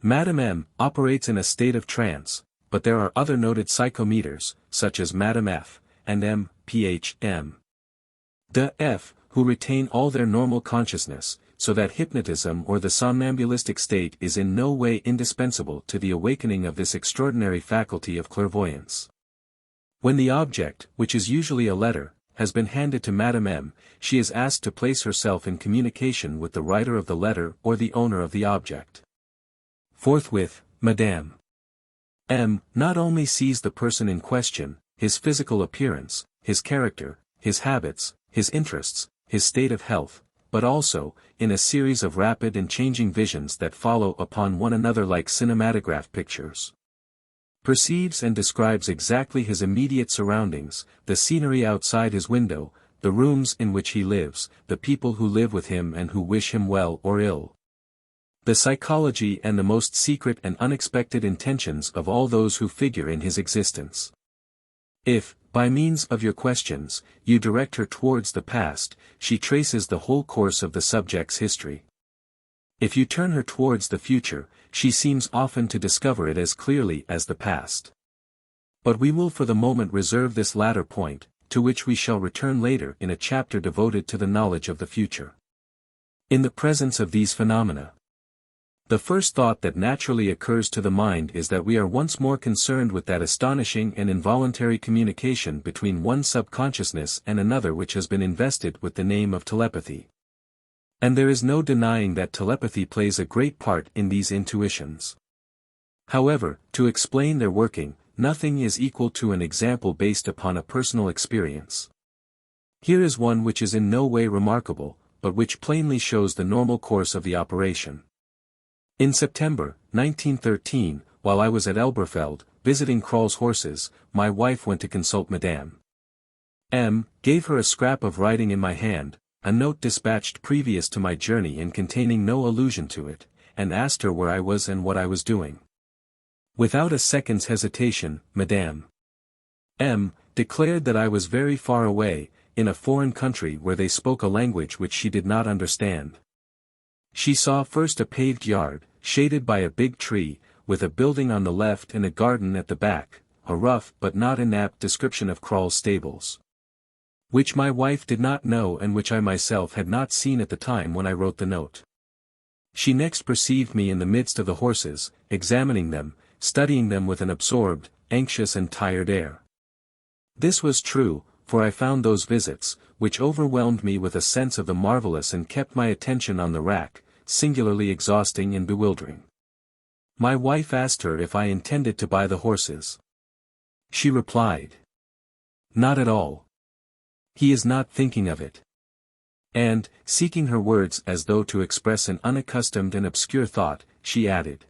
Madame M operates in a state of trance, but there are other noted psychometers, such as Madame F, and M, Ph, M. D, F, who retain all their normal consciousness, so that hypnotism or the somnambulistic state is in no way indispensable to the awakening of this extraordinary faculty of clairvoyance. When the object, which is usually a letter, has been handed to Madame M, she is asked to place herself in communication with the writer of the letter or the owner of the object. Forthwith, Madame M not only sees the person in question, his physical appearance, his character, his habits, his interests, his state of health, but also, in a series of rapid and changing visions that follow upon one another like cinematograph pictures, perceives and describes exactly his immediate surroundings, the scenery outside his window, the rooms in which he lives, the people who live with him and who wish him well or ill, the psychology and the most secret and unexpected intentions of all those who figure in his existence. If, by means of your questions, you direct her towards the past, she traces the whole course of the subject's history. If you turn her towards the future, she seems often to discover it as clearly as the past. But we will for the moment reserve this latter point, to which we shall return later in a chapter devoted to the knowledge of the future. In the presence of these phenomena, the first thought that naturally occurs to the mind is that we are once more concerned with that astonishing and involuntary communication between one subconsciousness and another which has been invested with the name of telepathy. And there is no denying that telepathy plays a great part in these intuitions. However, to explain their working, nothing is equal to an example based upon a personal experience. Here is one which is in no way remarkable, but which plainly shows the normal course of the operation. In September, 1913, while I was at Elberfeld, visiting Kroll's horses, my wife went to consult Madame M, gave her a scrap of writing in my hand, a note dispatched previous to my journey and containing no allusion to it, and asked her where I was and what I was doing. Without a second's hesitation, Madame M declared that I was very far away, in a foreign country where they spoke a language which she did not understand. She saw first a paved yard, shaded by a big tree, with a building on the left and a garden at the back, a rough but not inapt description of Kroll's stables, which my wife did not know and which I myself had not seen at the time when I wrote the note. She next perceived me in the midst of the horses, examining them, studying them with an absorbed, anxious and tired air. This was true, for I found those visits, which overwhelmed me with a sense of the marvelous and kept my attention on the rack, singularly exhausting and bewildering. My wife asked her if I intended to buy the horses. She replied, "Not at all. He is not thinking of it." And, seeking her words as though to express an unaccustomed and obscure thought, she added,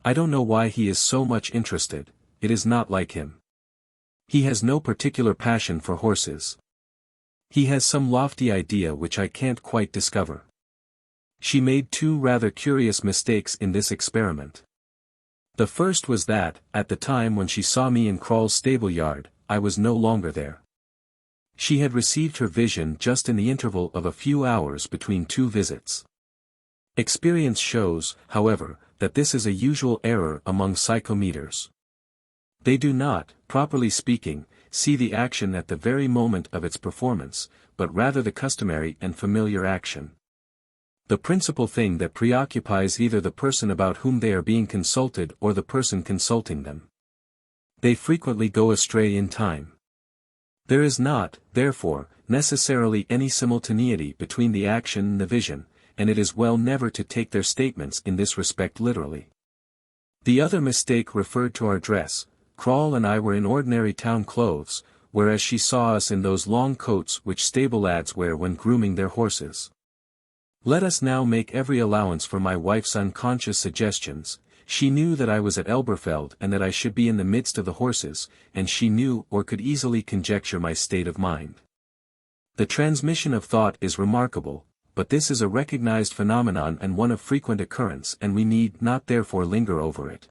"I don't know why he is so much interested, it is not like him. He has no particular passion for horses. He has some lofty idea which I can't quite discover." She made two rather curious mistakes in this experiment. The first was that, at the time when she saw me in Kroll's stable yard, I was no longer there. She had received her vision just in the interval of a few hours between two visits. Experience shows, however, that this is a usual error among psychometers. They do not, properly speaking, see the action at the very moment of its performance, but rather the customary and familiar action. The principal thing that preoccupies either the person about whom they are being consulted or the person consulting them. They frequently go astray in time. There is not, therefore, necessarily any simultaneity between the action and the vision, and it is well never to take their statements in this respect literally. The other mistake referred to our dress. Kroll and I were in ordinary town clothes, whereas she saw us in those long coats which stable lads wear when grooming their horses. Let us now make every allowance for my wife's unconscious suggestions. She knew that I was at Elberfeld and that I should be in the midst of the horses, and she knew or could easily conjecture my state of mind. The transmission of thought is remarkable, but this is a recognized phenomenon and one of frequent occurrence, and we need not therefore linger over it.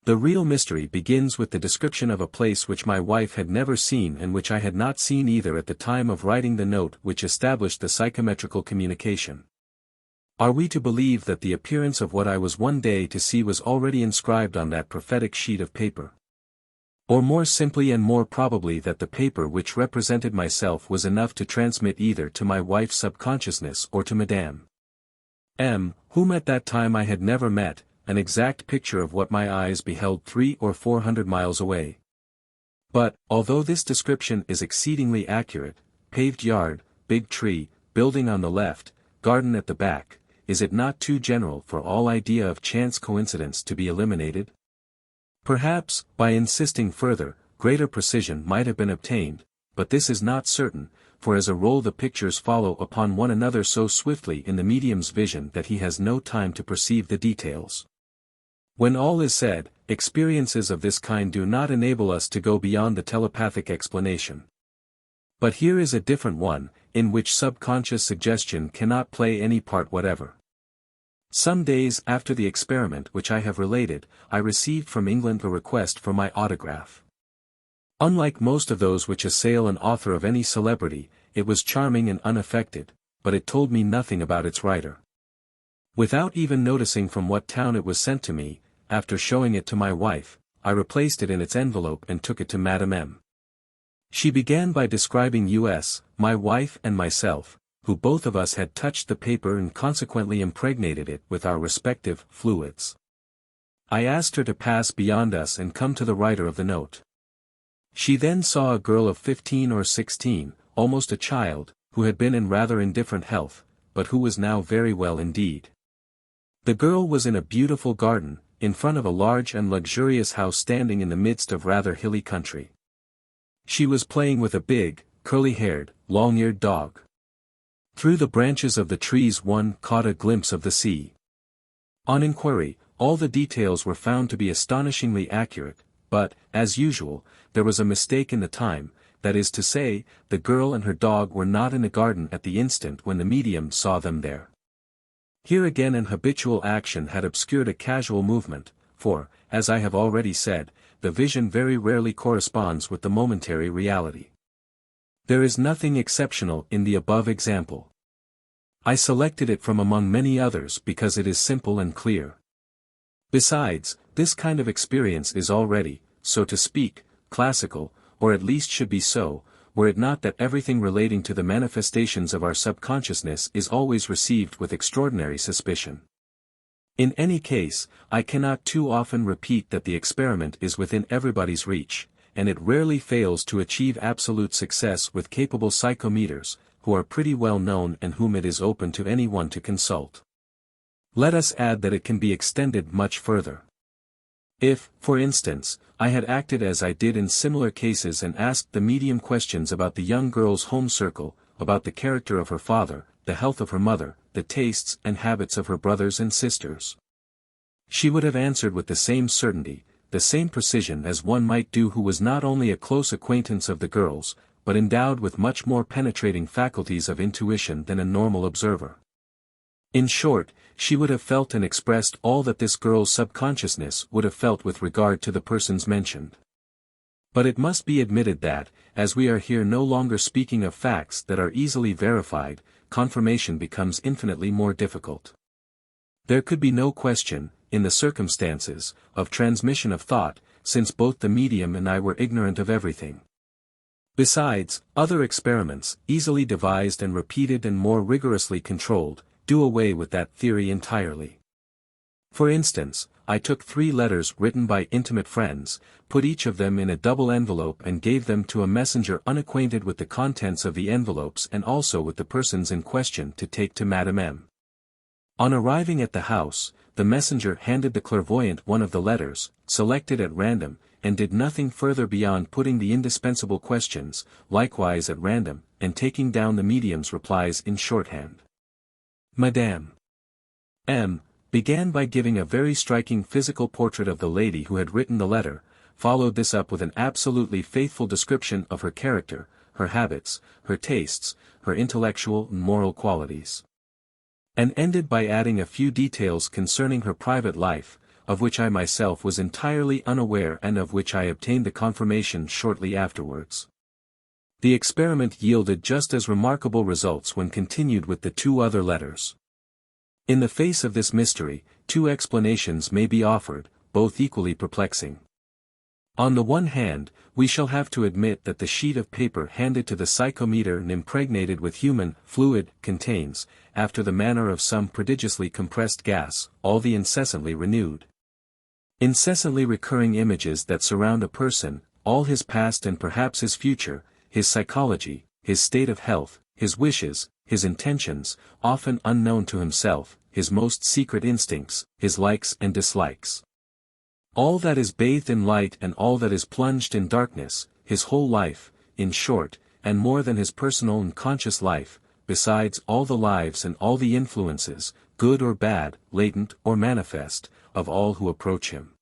The real mystery begins with the description of a place which my wife had never seen and which I had not seen either at the time of writing the note which established the psychometrical communication. Are we to believe that the appearance of what I was one day to see was already inscribed on that prophetic sheet of paper? Or more simply and more probably that the paper which represented myself was enough to transmit either to my wife's subconsciousness or to Madame M., whom at that time I had never met, an exact picture of what my eyes beheld 300 or 400 miles away. But, although this description is exceedingly accurate, paved yard, big tree, building on the left, garden at the back, is it not too general for all idea of chance coincidence to be eliminated? Perhaps, by insisting further, greater precision might have been obtained, but this is not certain, for as a rule the pictures follow upon one another so swiftly in the medium's vision that he has no time to perceive the details. When all is said, experiences of this kind do not enable us to go beyond the telepathic explanation. But here is a different one, in which subconscious suggestion cannot play any part whatever. Some days after the experiment which I have related, I received from England a request for my autograph. Unlike most of those which assail an author of any celebrity, it was charming and unaffected, but it told me nothing about its writer. Without even noticing from what town it was sent to me, after showing it to my wife, I replaced it in its envelope and took it to Madame M. She began by describing us, my wife and myself, who both of us had touched the paper and consequently impregnated it with our respective fluids. I asked her to pass beyond us and come to the writer of the note. She then saw a girl of 15 or 16, almost a child, who had been in rather indifferent health, but who was now very well indeed. The girl was in a beautiful garden, in front of a large and luxurious house standing in the midst of rather hilly country. She was playing with a big, curly-haired, long-eared dog. Through the branches of the trees one caught a glimpse of the sea. On inquiry, all the details were found to be astonishingly accurate, but, as usual, there was a mistake in the time, that is to say, the girl and her dog were not in the garden at the instant when the medium saw them there. Here again an habitual action had obscured a casual movement, for, as I have already said, the vision very rarely corresponds with the momentary reality. There is nothing exceptional in the above example. I selected it from among many others because it is simple and clear. Besides, this kind of experience is already, so to speak, classical, or at least should be so, were it not that everything relating to the manifestations of our subconsciousness is always received with extraordinary suspicion. In any case, I cannot too often repeat that the experiment is within everybody's reach, and it rarely fails to achieve absolute success with capable psychometers, who are pretty well known and whom it is open to anyone to consult. Let us add that it can be extended much further. If, for instance, I had acted as I did in similar cases and asked the medium questions about the young girl's home circle, about the character of her father, the health of her mother, the tastes and habits of her brothers and sisters, she would have answered with the same certainty, the same precision as one might do who was not only a close acquaintance of the girl's, but endowed with much more penetrating faculties of intuition than a normal observer. In short, she would have felt and expressed all that this girl's subconsciousness would have felt with regard to the persons mentioned. But it must be admitted that, as we are here no longer speaking of facts that are easily verified, confirmation becomes infinitely more difficult. There could be no question, in the circumstances, of transmission of thought, since both the medium and I were ignorant of everything. Besides, other experiments, easily devised and repeated and more rigorously controlled, do away with that theory entirely. For instance, I took 3 letters written by intimate friends, put each of them in a double envelope and gave them to a messenger unacquainted with the contents of the envelopes and also with the persons in question to take to Madame M. On arriving at the house, the messenger handed the clairvoyant one of the letters, selected at random, and did nothing further beyond putting the indispensable questions, likewise at random, and taking down the medium's replies in shorthand. Madame M. began by giving a very striking physical portrait of the lady who had written the letter, followed this up with an absolutely faithful description of her character, her habits, her tastes, her intellectual and moral qualities, and ended by adding a few details concerning her private life, of which I myself was entirely unaware and of which I obtained the confirmation shortly afterwards. The experiment yielded just as remarkable results when continued with the 2 other letters. In the face of this mystery, 2 explanations may be offered, both equally perplexing. On the one hand, we shall have to admit that the sheet of paper handed to the psychometer and impregnated with human fluid contains, after the manner of some prodigiously compressed gas, all the incessantly recurring images that surround a person, all his past and perhaps his future, his psychology, his state of health, his wishes, his intentions, often unknown to himself, his most secret instincts, his likes and dislikes. All that is bathed in light and all that is plunged in darkness, his whole life, in short, and more than his personal and conscious life, besides all the lives and all the influences, good or bad, latent or manifest, of all who approach him.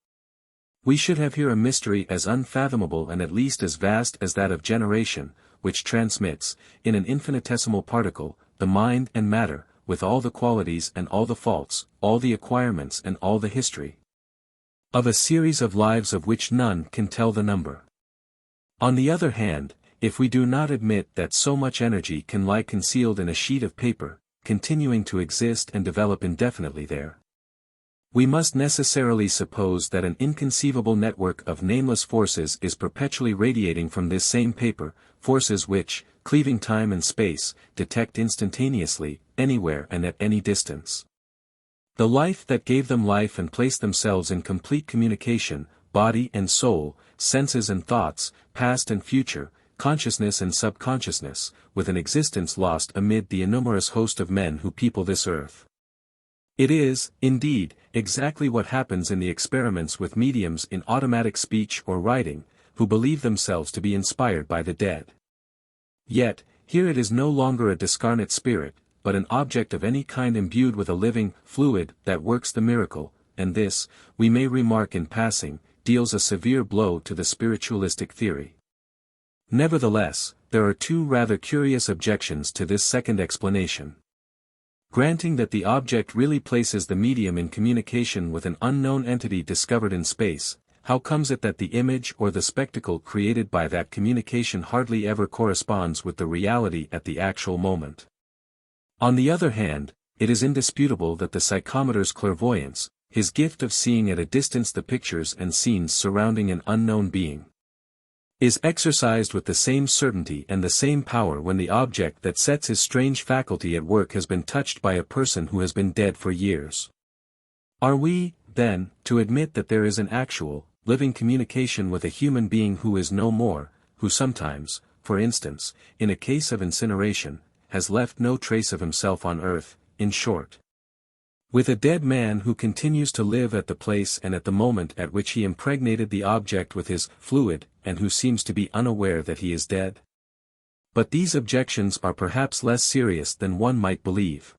We should have here a mystery as unfathomable and at least as vast as that of generation, which transmits, in an infinitesimal particle, the mind and matter, with all the qualities and all the faults, all the acquirements and all the history of a series of lives of which none can tell the number. On the other hand, if we do not admit that so much energy can lie concealed in a sheet of paper, continuing to exist and develop indefinitely there, we must necessarily suppose that an inconceivable network of nameless forces is perpetually radiating from this same paper, forces which, cleaving time and space, detect instantaneously, anywhere and at any distance the life that gave them life and placed themselves in complete communication, body and soul, senses and thoughts, past and future, consciousness and subconsciousness, with an existence lost amid the innumerous host of men who people this earth. It is, indeed, exactly what happens in the experiments with mediums in automatic speech or writing, who believe themselves to be inspired by the dead. Yet, here it is no longer a discarnate spirit, but an object of any kind imbued with a living fluid that works the miracle, and this, we may remark in passing, deals a severe blow to the spiritualistic theory. Nevertheless, there are 2 rather curious objections to this second explanation. Granting that the object really places the medium in communication with an unknown entity discovered in space, how comes it that the image or the spectacle created by that communication hardly ever corresponds with the reality at the actual moment? On the other hand, it is indisputable that the psychometer's clairvoyance, his gift of seeing at a distance the pictures and scenes surrounding an unknown being, is exercised with the same certainty and the same power when the object that sets his strange faculty at work has been touched by a person who has been dead for years. Are we, then, to admit that there is an actual, living communication with a human being who is no more, who sometimes, for instance, in a case of incineration, has left no trace of himself on earth, in short, with a dead man who continues to live at the place and at the moment at which he impregnated the object with his fluid, and who seems to be unaware that he is dead? But these objections are perhaps less serious than one might believe.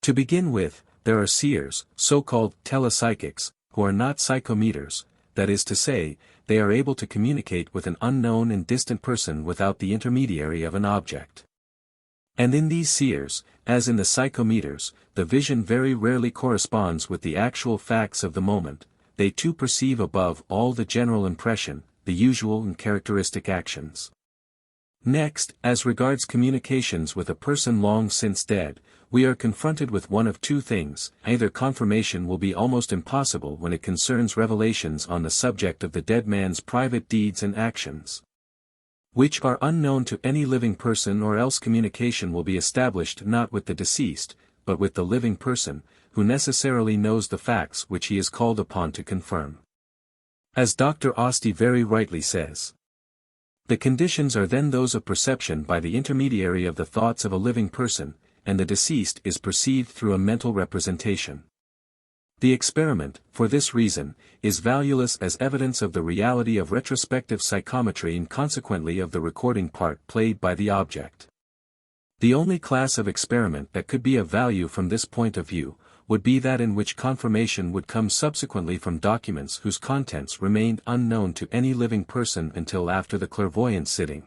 To begin with, there are seers, so-called telepsychics, who are not psychometers, that is to say, they are able to communicate with an unknown and distant person without the intermediary of an object. And in these seers, as in the psychometers, the vision very rarely corresponds with the actual facts of the moment, they too perceive above all the general impression, the usual and characteristic actions. Next, as regards communications with a person long since dead, we are confronted with one of 2 things: either confirmation will be almost impossible when it concerns revelations on the subject of the dead man's private deeds and actions, which are unknown to any living person, or else communication will be established not with the deceased, but with the living person, who necessarily knows the facts which he is called upon to confirm. As Dr. Osti very rightly says, the conditions are then those of perception by the intermediary of the thoughts of a living person, and the deceased is perceived through a mental representation. The experiment, for this reason, is valueless as evidence of the reality of retrospective psychometry and consequently of the recording part played by the object. The only class of experiment that could be of value from this point of view, would be that in which confirmation would come subsequently from documents whose contents remained unknown to any living person until after the clairvoyant sitting.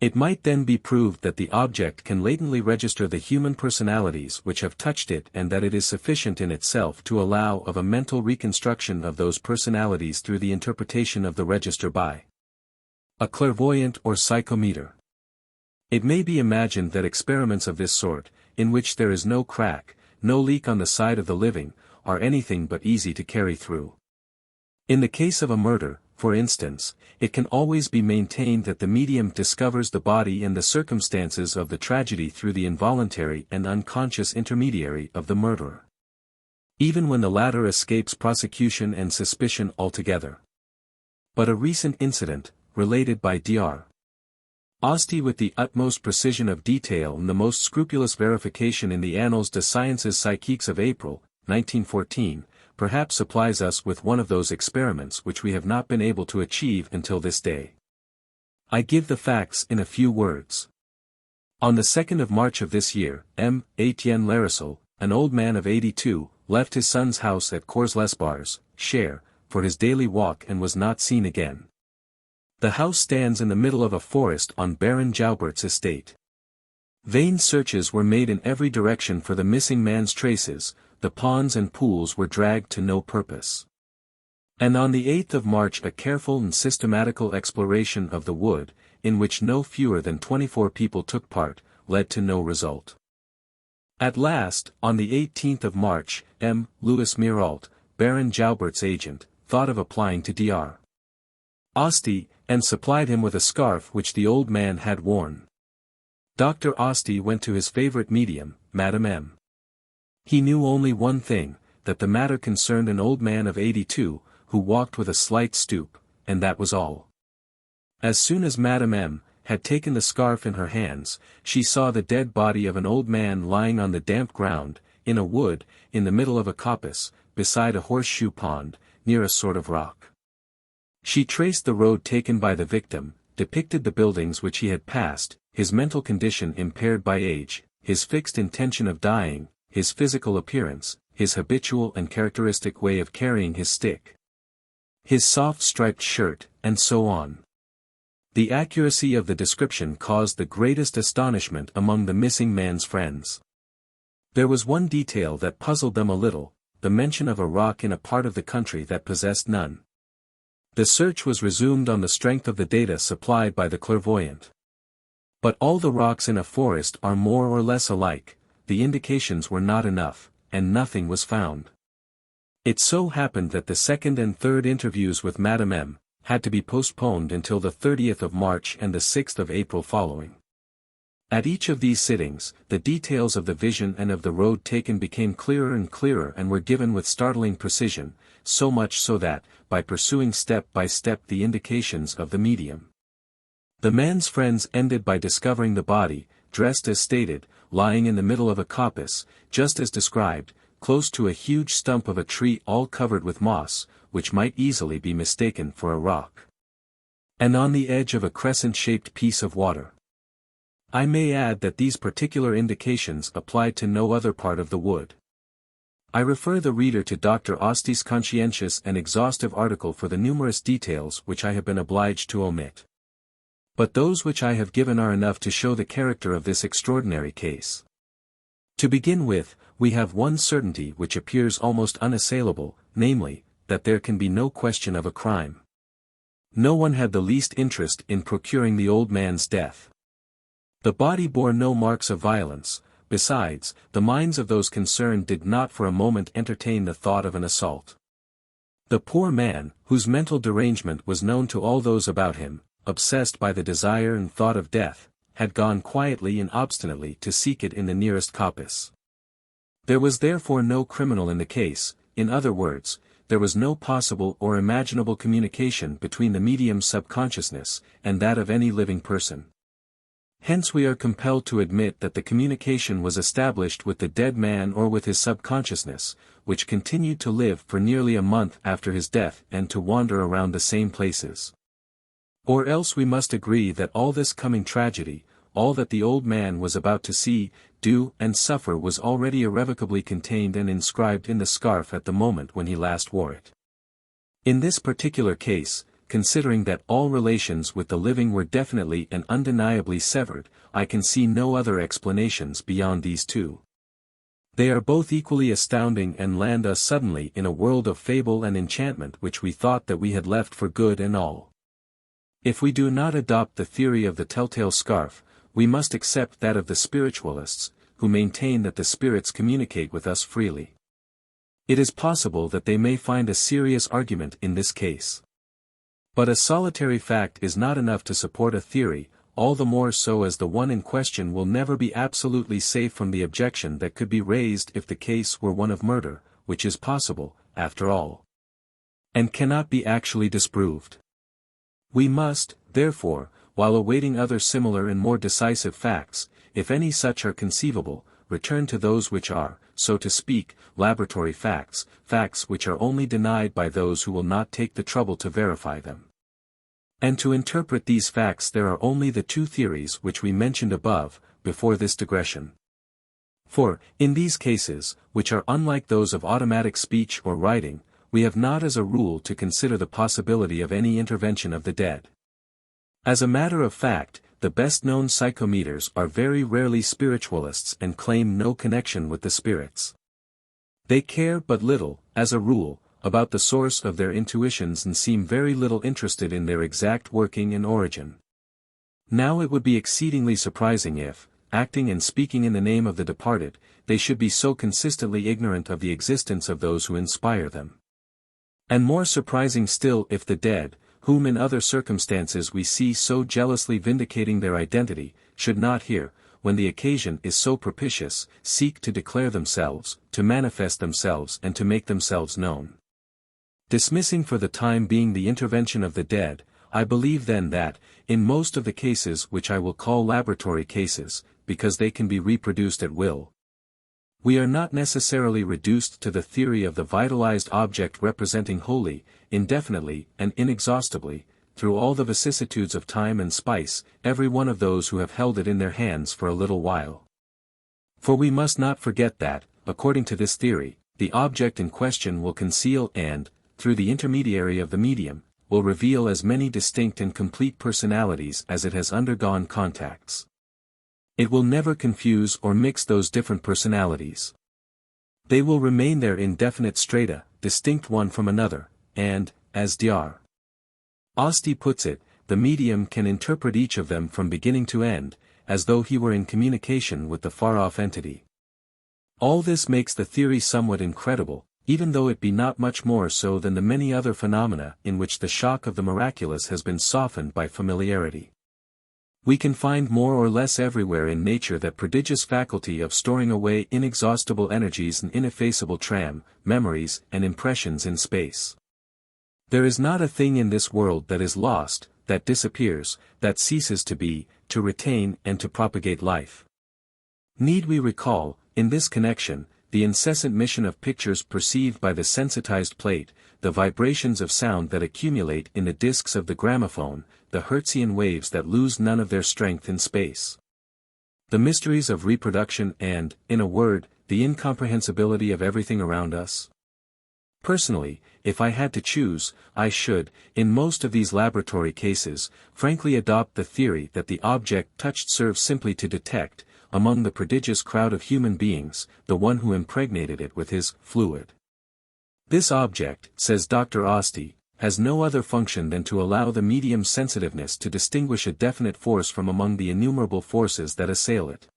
It might then be proved that the object can latently register the human personalities which have touched it and that it is sufficient in itself to allow of a mental reconstruction of those personalities through the interpretation of the register by a clairvoyant or psychometer. It may be imagined that experiments of this sort, in which there is no crack, no leak on the side of the living, are anything but easy to carry through. In the case of a murder, for instance, it can always be maintained that the medium discovers the body and the circumstances of the tragedy through the involuntary and unconscious intermediary of the murderer, even when the latter escapes prosecution and suspicion altogether. But a recent incident, related by Dr. Asti with the utmost precision of detail and the most scrupulous verification in the Annales des Sciences Psychiques of April, 1914, perhaps supplies us with one of those experiments which we have not been able to achieve until this day. I give the facts in a few words. On the 2nd of March of this year, M. Etienne Larissel, an old man of 82, left his son's house at Cours-les-Bars, Cher, for his daily walk and was not seen again. The house stands in the middle of a forest on Baron Joubert's estate. Vain searches were made in every direction for the missing man's traces, the ponds and pools were dragged to no purpose. And on the 8th of March a careful and systematical exploration of the wood, in which no fewer than 24 people took part, led to no result. At last, on the 18th of March, M. Louis Mirault, Baron Joubert's agent, thought of applying to Dr. Asti, and supplied him with a scarf which the old man had worn. Dr. Asti went to his favorite medium, Madame M. He knew only one thing, that the matter concerned an old man of 82, who walked with a slight stoop, and that was all. As soon as Madame M. had taken the scarf in her hands, she saw the dead body of an old man lying on the damp ground, in a wood, in the middle of a coppice, beside a horseshoe pond, near a sort of rock. She traced the road taken by the victim, depicted the buildings which he had passed, his mental condition impaired by age, his fixed intention of dying, his physical appearance, his habitual and characteristic way of carrying his stick, his soft striped shirt, and so on. The accuracy of the description caused the greatest astonishment among the missing man's friends. There was one detail that puzzled them a little, the mention of a rock in a part of the country that possessed none. The search was resumed on the strength of the data supplied by the clairvoyant. But all the rocks in a forest are more or less alike, the indications were not enough, and nothing was found. It so happened that the second and third interviews with Madame M. had to be postponed until the 30th of March and the 6th of April following. At each of these sittings, the details of the vision and of the road taken became clearer and were given with startling precision, so much so that, by pursuing step by step the indications of the medium, the man's friends ended by discovering the body, dressed as stated, lying in the middle of a coppice, just as described, close to a huge stump of a tree all covered with moss, which might easily be mistaken for a rock, and on the edge of a crescent-shaped piece of water. I may add that these particular indications applied to no other part of the wood. I refer the reader to Dr. Asti's conscientious and exhaustive article for the numerous details which I have been obliged to omit. But those which I have given are enough to show the character of this extraordinary case. To begin with, we have one certainty which appears almost unassailable, namely, that there can be no question of a crime. No one had the least interest in procuring the old man's death. The body bore no marks of violence. Besides, the minds of those concerned did not for a moment entertain the thought of an assault. The poor man, whose mental derangement was known to all those about him, obsessed by the desire and thought of death, had gone quietly and obstinately to seek it in the nearest coppice. There was therefore no criminal in the case, in other words, there was no possible or imaginable communication between the medium's subconsciousness and that of any living person. Hence we are compelled to admit that the communication was established with the dead man or with his subconsciousness, which continued to live for nearly a month after his death and to wander around the same places. Or else we must agree that all this coming tragedy, all that the old man was about to see, do, and suffer was already irrevocably contained and inscribed in the scarf at the moment when he last wore it. In this particular case, considering that all relations with the living were definitely and undeniably severed, I can see no other explanations beyond these two. They are both equally astounding and land us suddenly in a world of fable and enchantment which we thought that we had left for good and all. If we do not adopt the theory of the telltale scarf, we must accept that of the spiritualists, who maintain that the spirits communicate with us freely. It is possible that they may find a serious argument in this case. But a solitary fact is not enough to support a theory, all the more so as the one in question will never be absolutely safe from the objection that could be raised if the case were one of murder, which is possible, after all, and cannot be actually disproved. We must, therefore, while awaiting other similar and more decisive facts, if any such are conceivable, return to those which are, so to speak, laboratory facts, facts which are only denied by those who will not take the trouble to verify them. And to interpret these facts there are only the two theories which we mentioned above, before this digression. For, in these cases, which are unlike those of automatic speech or writing, we have not as a rule to consider the possibility of any intervention of the dead. As a matter of fact, the best-known psychometers are very rarely spiritualists and claim no connection with the spirits. They care but little, as a rule, about the source of their intuitions and seem very little interested in their exact working and origin. Now it would be exceedingly surprising if, acting and speaking in the name of the departed, they should be so consistently ignorant of the existence of those who inspire them. And more surprising still if the dead, whom in other circumstances we see so jealously vindicating their identity, should not here, when the occasion is so propitious, seek to declare themselves, to manifest themselves and to make themselves known. Dismissing for the time being the intervention of the dead, I believe then that, in most of the cases which I will call laboratory cases, because they can be reproduced at will, we are not necessarily reduced to the theory of the vitalized object representing wholly, indefinitely and inexhaustibly, through all the vicissitudes of time and space, every one of those who have held it in their hands for a little while. For we must not forget that, according to this theory, the object in question will conceal and, through the intermediary of the medium, will reveal as many distinct and complete personalities as it has undergone contacts. It will never confuse or mix those different personalities. They will remain there in definite strata, distinct one from another, and, as Dr. Asti puts it, the medium can interpret each of them from beginning to end, as though he were in communication with the far-off entity. All this makes the theory somewhat incredible, even though it be not much more so than the many other phenomena in which the shock of the miraculous has been softened by familiarity. We can find more or less everywhere in nature that prodigious faculty of storing away inexhaustible energies and ineffaceable memories and impressions in space. There is not a thing in this world that is lost, that disappears, that ceases to be, to retain and to propagate life. Need we recall, in this connection, the incessant mission of pictures perceived by the sensitized plate, the vibrations of sound that accumulate in the discs of the gramophone, the Hertzian waves that lose none of their strength in space. The mysteries of reproduction and, in a word, the incomprehensibility of everything around us? Personally, if I had to choose, I should, in most of these laboratory cases, frankly adopt the theory that the object touched serves simply to detect, among the prodigious crowd of human beings, the one who impregnated it with his fluid. This object, says Dr. Asti, has no other function than to allow the medium's sensitiveness to distinguish a definite force from among the innumerable forces that assail it.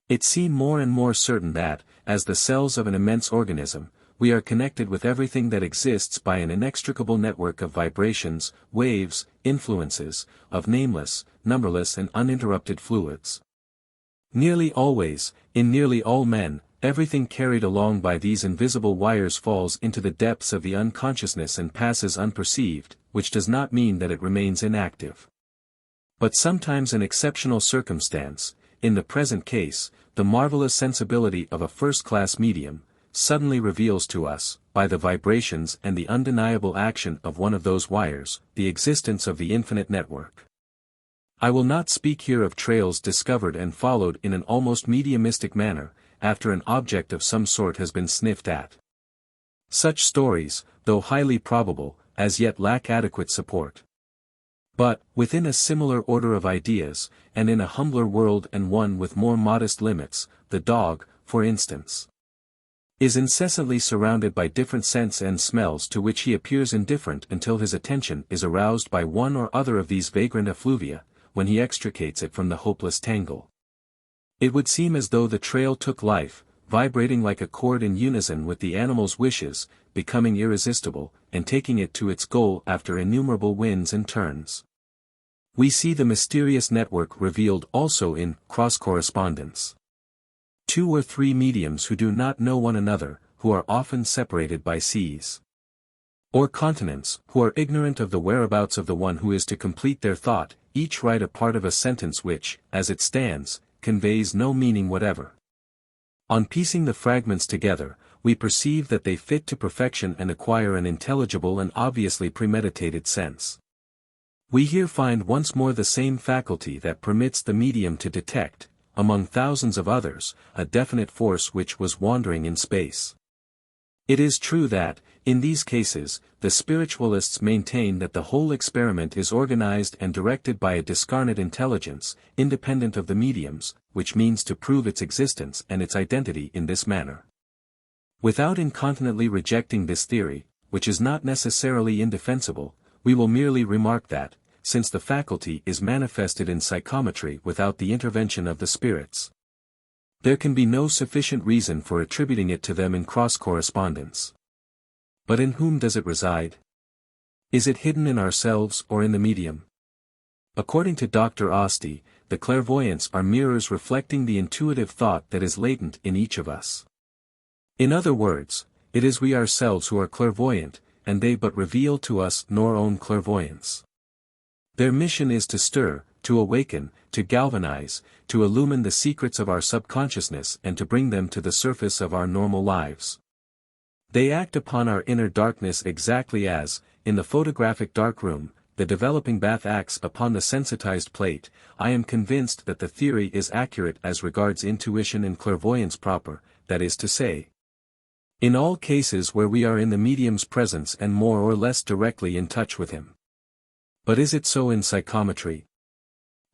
It seems more and more certain that, as the cells of an immense organism, we are connected with everything that exists by an inextricable network of vibrations, waves, influences, of nameless, numberless and uninterrupted fluids. Nearly always, in nearly all men, everything carried along by these invisible wires falls into the depths of the unconsciousness and passes unperceived, which does not mean that it remains inactive. But sometimes an exceptional circumstance, in the present case, the marvelous sensibility of a first-class medium, suddenly reveals to us, by the vibrations and the undeniable action of one of those wires, the existence of the infinite network. I will not speak here of trails discovered and followed in an almost mediumistic manner, after an object of some sort has been sniffed at. Such stories, though highly probable, as yet lack adequate support. But, within a similar order of ideas, and in a humbler world and one with more modest limits, the dog, for instance, is incessantly surrounded by different scents and smells to which he appears indifferent until his attention is aroused by one or other of these vagrant effluvia, when he extricates it from the hopeless tangle. It would seem as though the trail took life, vibrating like a chord in unison with the animal's wishes, becoming irresistible, and taking it to its goal after innumerable winds and turns. We see the mysterious network revealed also in cross-correspondence. 2 or 3 mediums who do not know one another, who are often separated by seas or continents, who are ignorant of the whereabouts of the one who is to complete their thought, each write a part of a sentence which, as it stands, conveys no meaning whatever. On piecing the fragments together, we perceive that they fit to perfection and acquire an intelligible and obviously premeditated sense. We here find once more the same faculty that permits the medium to detect, among thousands of others, a definite force which was wandering in space. It is true that, in these cases, the spiritualists maintain that the whole experiment is organized and directed by a discarnate intelligence, independent of the mediums, which means to prove its existence and its identity in this manner. Without incontinently rejecting this theory, which is not necessarily indefensible, we will merely remark that, since the faculty is manifested in psychometry without the intervention of the spirits, there can be no sufficient reason for attributing it to them in cross-correspondence. But in whom does it reside? Is it hidden in ourselves or in the medium? According to Dr. Osti, the clairvoyants are mirrors reflecting the intuitive thought that is latent in each of us. In other words, it is we ourselves who are clairvoyant, and they but reveal to us our own clairvoyance. Their mission is to stir, to awaken, to galvanize, to illumine the secrets of our subconsciousness and to bring them to the surface of our normal lives. They act upon our inner darkness exactly as, in the photographic darkroom, the developing bath acts upon the sensitized plate. I am convinced that the theory is accurate as regards intuition and clairvoyance proper, that is to say, in all cases where we are in the medium's presence and more or less directly in touch with him. But is it so in psychometry?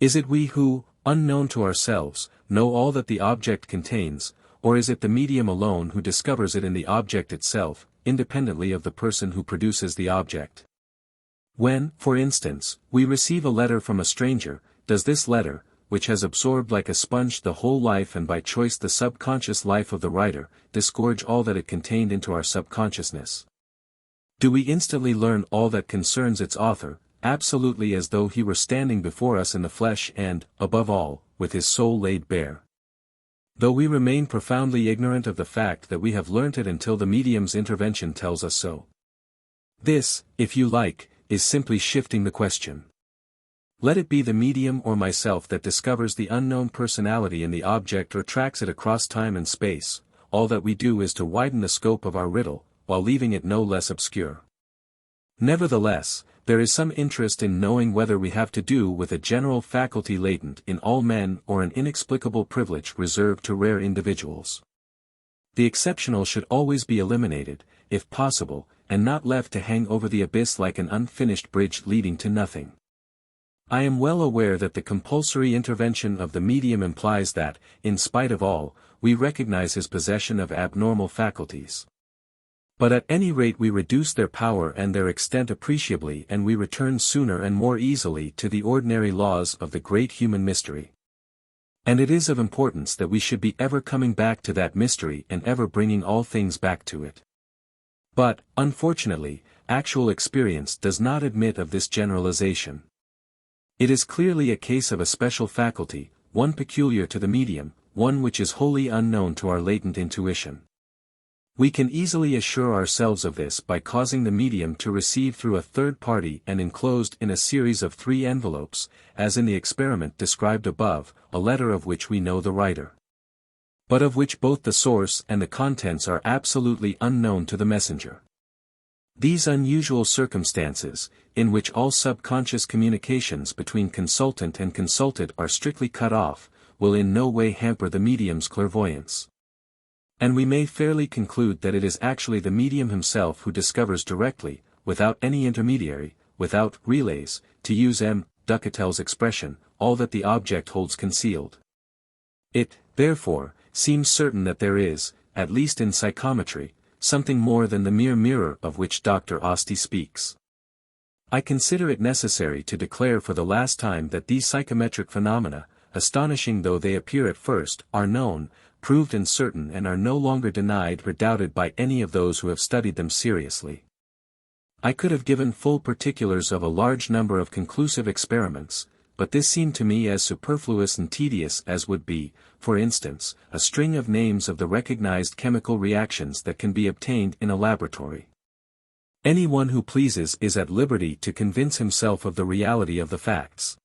Is it we who, unknown to ourselves, know all that the object contains, or is it the medium alone who discovers it in the object itself, independently of the person who produces the object? When, for instance, we receive a letter from a stranger, does this letter, which has absorbed like a sponge the whole life and by choice the subconscious life of the writer, disgorge all that it contained into our subconsciousness? Do we instantly learn all that concerns its author, absolutely as though he were standing before us in the flesh and, above all, with his soul laid bare? Though we remain profoundly ignorant of the fact that we have learnt it until the medium's intervention tells us so. This, if you like, is simply shifting the question. Let it be the medium or myself that discovers the unknown personality in the object or tracks it across time and space, all that we do is to widen the scope of our riddle, while leaving it no less obscure. Nevertheless, there is some interest in knowing whether we have to do with a general faculty latent in all men or an inexplicable privilege reserved to rare individuals. The exceptional should always be eliminated, if possible, and not left to hang over the abyss like an unfinished bridge leading to nothing. I am well aware that the compulsory intervention of the medium implies that, in spite of all, we recognize his possession of abnormal faculties. But at any rate we reduce their power and their extent appreciably, and we return sooner and more easily to the ordinary laws of the great human mystery. And it is of importance that we should be ever coming back to that mystery and ever bringing all things back to it. But, unfortunately, actual experience does not admit of this generalization. It is clearly a case of a special faculty, one peculiar to the medium, one which is wholly unknown to our latent intuition. We can easily assure ourselves of this by causing the medium to receive through a third party and enclosed in a series of 3 envelopes, as in the experiment described above, a letter of which we know the writer, but of which both the source and the contents are absolutely unknown to the messenger. These unusual circumstances, in which all subconscious communications between consultant and consulted are strictly cut off, will in no way hamper the medium's clairvoyance. And we may fairly conclude that it is actually the medium himself who discovers directly, without any intermediary, without relays, to use M. Ducatel's expression, all that the object holds concealed. It, therefore, seems certain that there is, at least in psychometry, something more than the mere mirror of which Dr. Asti speaks. I consider it necessary to declare for the last time that these psychometric phenomena, astonishing though they appear at first, are known, proved and certain, and are no longer denied or doubted by any of those who have studied them seriously. I could have given full particulars of a large number of conclusive experiments, but this seemed to me as superfluous and tedious as would be, for instance, a string of names of the recognized chemical reactions that can be obtained in a laboratory. Any one who pleases is at liberty to convince himself of the reality of the facts,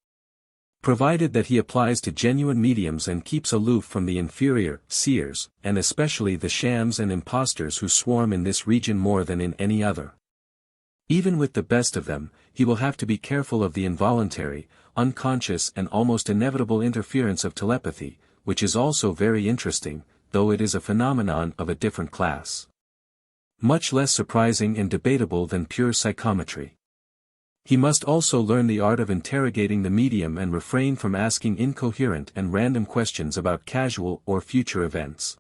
provided that he applies to genuine mediums and keeps aloof from the inferior seers, and especially the shams and impostors who swarm in this region more than in any other. Even with the best of them, he will have to be careful of the involuntary, unconscious and almost inevitable interference of telepathy, which is also very interesting, though it is a phenomenon of a different class. Much less surprising and debatable than pure psychometry. He must also learn the art of interrogating the medium and refrain from asking incoherent and random questions about casual or future events.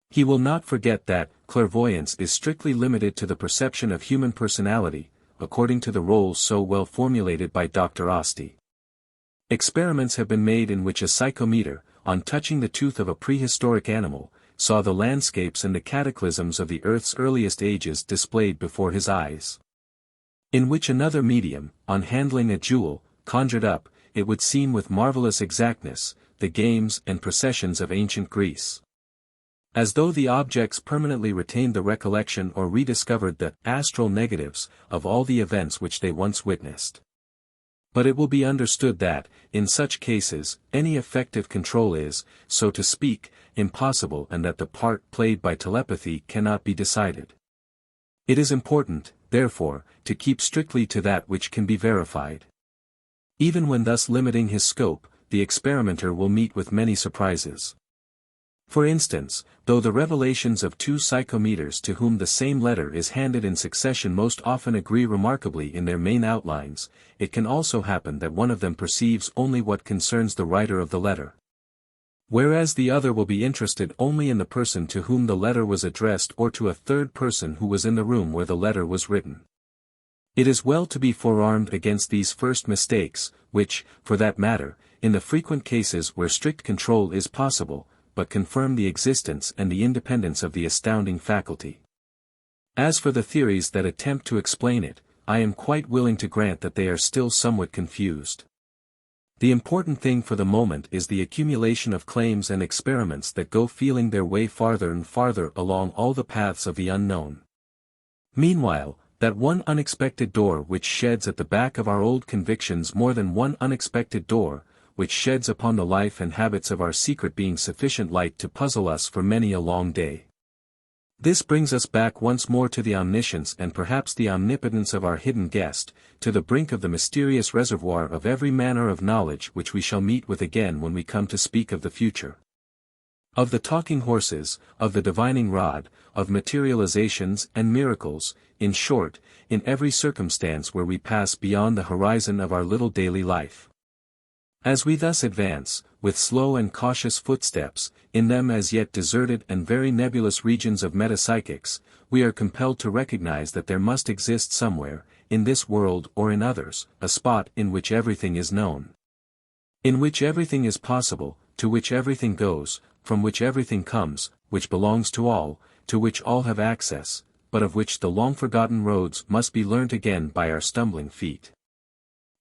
He will not forget that clairvoyance is strictly limited to the perception of human personality, according to the roles so well formulated by Dr. Asti. Experiments have been made in which a psychometer, on touching the tooth of a prehistoric animal, saw the landscapes and the cataclysms of the Earth's earliest ages displayed before his eyes. In which another medium, on handling a jewel, conjured up, it would seem with marvelous exactness, the games and processions of ancient Greece. As though the objects permanently retained the recollection or rediscovered the astral negatives of all the events which they once witnessed. But it will be understood that, in such cases, any effective control is, so to speak, impossible, and that the part played by telepathy cannot be decided. It is important, therefore, to keep strictly to that which can be verified. Even when thus limiting his scope, the experimenter will meet with many surprises. For instance, though the revelations of two psychometers to whom the same letter is handed in succession most often agree remarkably in their main outlines, it can also happen that one of them perceives only what concerns the writer of the letter, whereas the other will be interested only in the person to whom the letter was addressed or to a third person who was in the room where the letter was written. It is well to be forearmed against these first mistakes, which, for that matter, in the frequent cases where strict control is possible, but confirm the existence and the independence of the astounding faculty. As for the theories that attempt to explain it, I am quite willing to grant that they are still somewhat confused. The important thing for the moment is the accumulation of claims and experiments that go feeling their way farther and farther along all the paths of the unknown. Meanwhile, that one unexpected door which sheds at the back of our old convictions more than one unexpected door, which sheds upon the life and habits of our secret being sufficient light to puzzle us for many a long day. This brings us back once more to the omniscience and perhaps the omnipotence of our hidden guest, to the brink of the mysterious reservoir of every manner of knowledge which we shall meet with again when we come to speak of the future. Of the talking horses, of the divining rod, of materializations and miracles, in short, in every circumstance where we pass beyond the horizon of our little daily life. As we thus advance, with slow and cautious footsteps, in them as yet deserted and very nebulous regions of metapsychics, we are compelled to recognize that there must exist somewhere, in this world or in others, a spot in which everything is known, in which everything is possible, to which everything goes, from which everything comes, which belongs to which all have access, but of which the long-forgotten roads must be learnt again by our stumbling feet.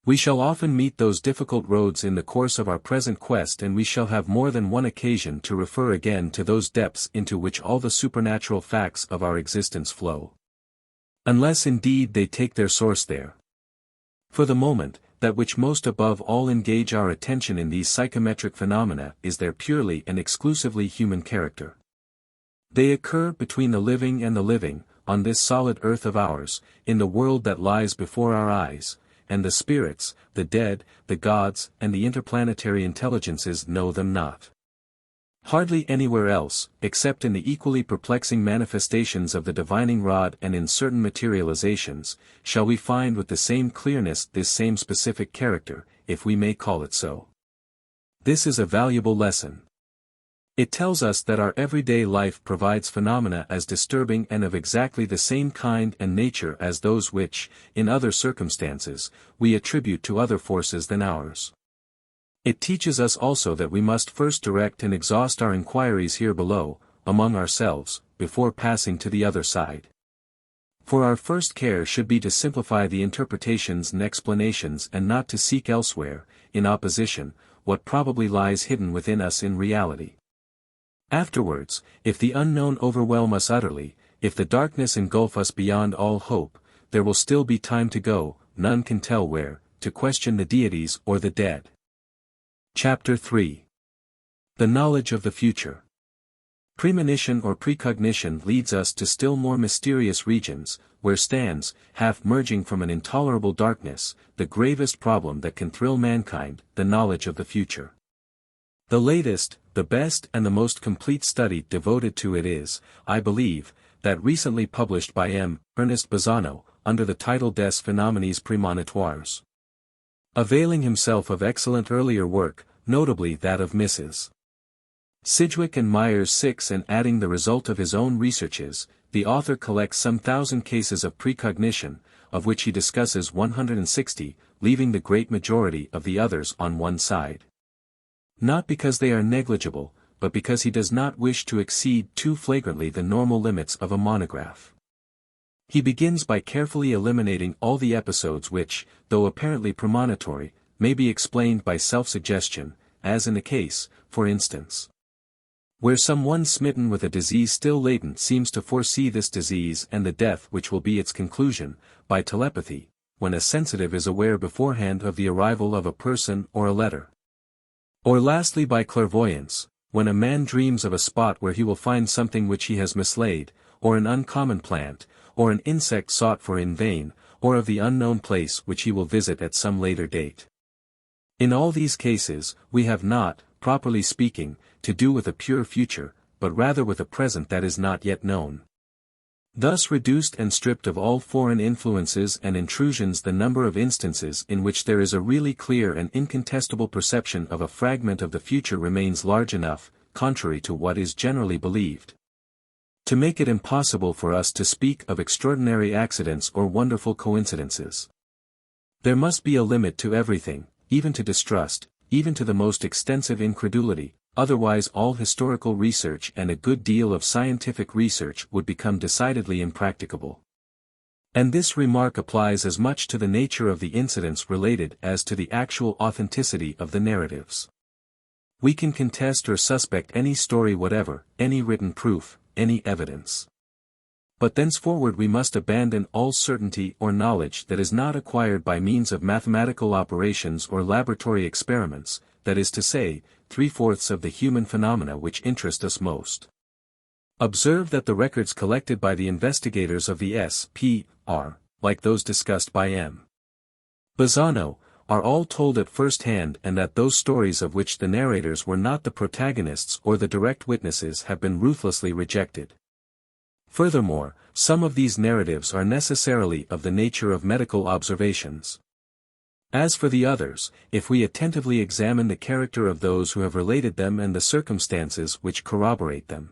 We shall often meet those difficult roads in the course of our present quest, and we shall have more than one occasion to refer again to those depths into which all the supernatural facts of our existence flow. Unless indeed they take their source there. For the moment, that which most above all engage our attention in these psychometric phenomena is their purely and exclusively human character. They occur between the living and the living, on this solid earth of ours, in the world that lies before our eyes, and the spirits, the dead, the gods, and the interplanetary intelligences know them not. Hardly anywhere else, except in the equally perplexing manifestations of the divining rod and in certain materializations, shall we find with the same clearness this same specific character, if we may call it so. This is a valuable lesson. It tells us that our everyday life provides phenomena as disturbing and of exactly the same kind and nature as those which, in other circumstances, we attribute to other forces than ours. It teaches us also that we must first direct and exhaust our inquiries here below, among ourselves, before passing to the other side. For our first care should be to simplify the interpretations and explanations and not to seek elsewhere, in opposition, what probably lies hidden within us in reality. Afterwards, if the unknown overwhelm us utterly, if the darkness engulf us beyond all hope, there will still be time to go, none can tell where, to question the deities or the dead. Chapter 3. The knowledge of the future. Premonition or precognition leads us to still more mysterious regions, where stands, half merging from an intolerable darkness, the gravest problem that can thrill mankind, the knowledge of the future. The latest, the best and the most complete study devoted to it is, I believe, that recently published by M. Ernest Bazzano, under the title Des Phénomènes Prémonitoires. Availing himself of excellent earlier work, notably that of Mrs. Sidgwick and Myers 6 and adding the result of his own researches, the author collects some 1,000 cases of precognition, of which he discusses 160, leaving the great majority of the others on one side. Not because they are negligible, but because he does not wish to exceed too flagrantly the normal limits of a monograph. He begins by carefully eliminating all the episodes which, though apparently premonitory, may be explained by self-suggestion, as in the case, for instance, where some one smitten with a disease still latent seems to foresee this disease and the death which will be its conclusion, by telepathy, when a sensitive is aware beforehand of the arrival of a person or a letter. Or lastly by clairvoyance, when a man dreams of a spot where he will find something which he has mislaid, or an uncommon plant, or an insect sought for in vain, or of the unknown place which he will visit at some later date. In all these cases, we have not, properly speaking, to do with a pure future, but rather with a present that is not yet known. Thus reduced and stripped of all foreign influences and intrusions, the number of instances in which there is a really clear and incontestable perception of a fragment of the future remains large enough, contrary to what is generally believed, to make it impossible for us to speak of extraordinary accidents or wonderful coincidences. There must be a limit to everything, even to distrust, even to the most extensive incredulity, otherwise all historical research and a good deal of scientific research would become decidedly impracticable. And this remark applies as much to the nature of the incidents related as to the actual authenticity of the narratives. We can contest or suspect any story whatever, any written proof, any evidence. But thenceforward we must abandon all certainty or knowledge that is not acquired by means of mathematical operations or laboratory experiments, that is to say, 3/4 of the human phenomena which interest us most. Observe that the records collected by the investigators of the S.P.R., like those discussed by M. Bazzano, are all told at first hand, and that those stories of which the narrators were not the protagonists or the direct witnesses have been ruthlessly rejected. Furthermore, some of these narratives are necessarily of the nature of medical observations. As for the others, if we attentively examine the character of those who have related them and the circumstances which corroborate them,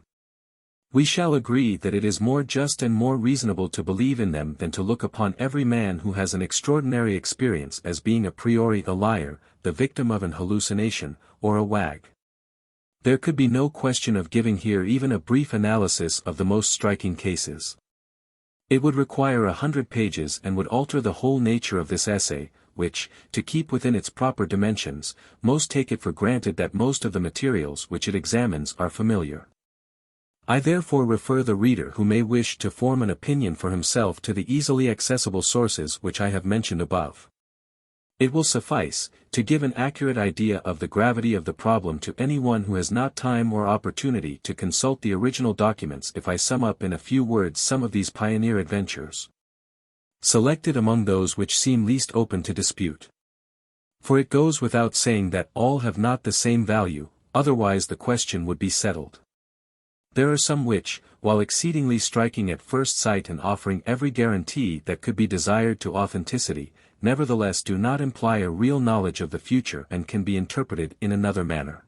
we shall agree that it is more just and more reasonable to believe in them than to look upon every man who has an extraordinary experience as being a priori a liar, the victim of an hallucination, or a wag. There could be no question of giving here even a brief analysis of the most striking cases. It would require 100 pages and would alter the whole nature of this essay, which, to keep within its proper dimensions, most take it for granted that most of the materials which it examines are familiar. I therefore refer the reader who may wish to form an opinion for himself to the easily accessible sources which I have mentioned above. It will suffice, to give an accurate idea of the gravity of the problem to anyone who has not time or opportunity to consult the original documents if I sum up in a few words some of these pioneer adventures, selected among those which seem least open to dispute. For it goes without saying that all have not the same value, otherwise the question would be settled. There are some which, while exceedingly striking at first sight and offering every guarantee that could be desired to authenticity, nevertheless do not imply a real knowledge of the future and can be interpreted in another manner.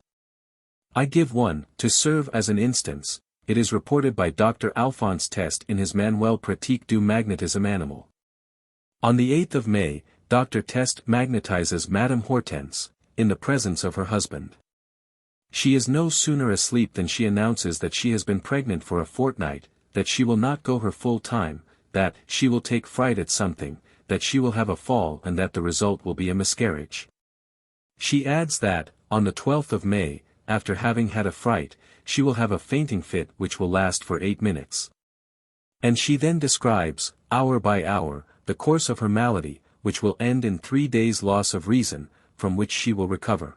I give one, to serve as an instance. It is reported by Dr. Alphonse Teste in his Manuel pratique du magnétisme animal. On the 8th of May, Dr. Teste magnetizes Madame Hortense, in the presence of her husband. She is no sooner asleep than she announces that she has been pregnant for a fortnight, that she will not go her full time, that she will take fright at something, that she will have a fall and that the result will be a miscarriage. She adds that, on the 12th of May, after having had a fright, she will have a fainting fit which will last for 8 minutes. And she then describes, hour by hour, the course of her malady, which will end in 3 days' loss of reason, from which she will recover.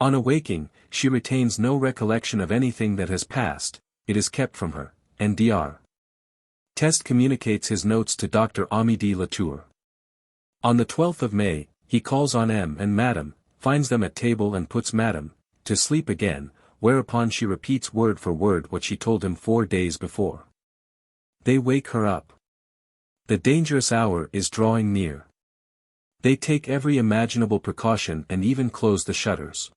On awaking, she retains no recollection of anything that has passed, it is kept from her, and Dr. Teste communicates his notes to Dr. Amédée Latour. On the 12th of May, he calls on M and Madame, finds them at table and puts Madame to sleep again, whereupon she repeats word for word what she told him 4 days before. They wake her up. The dangerous hour is drawing near. They take every imaginable precaution and even close the shutters.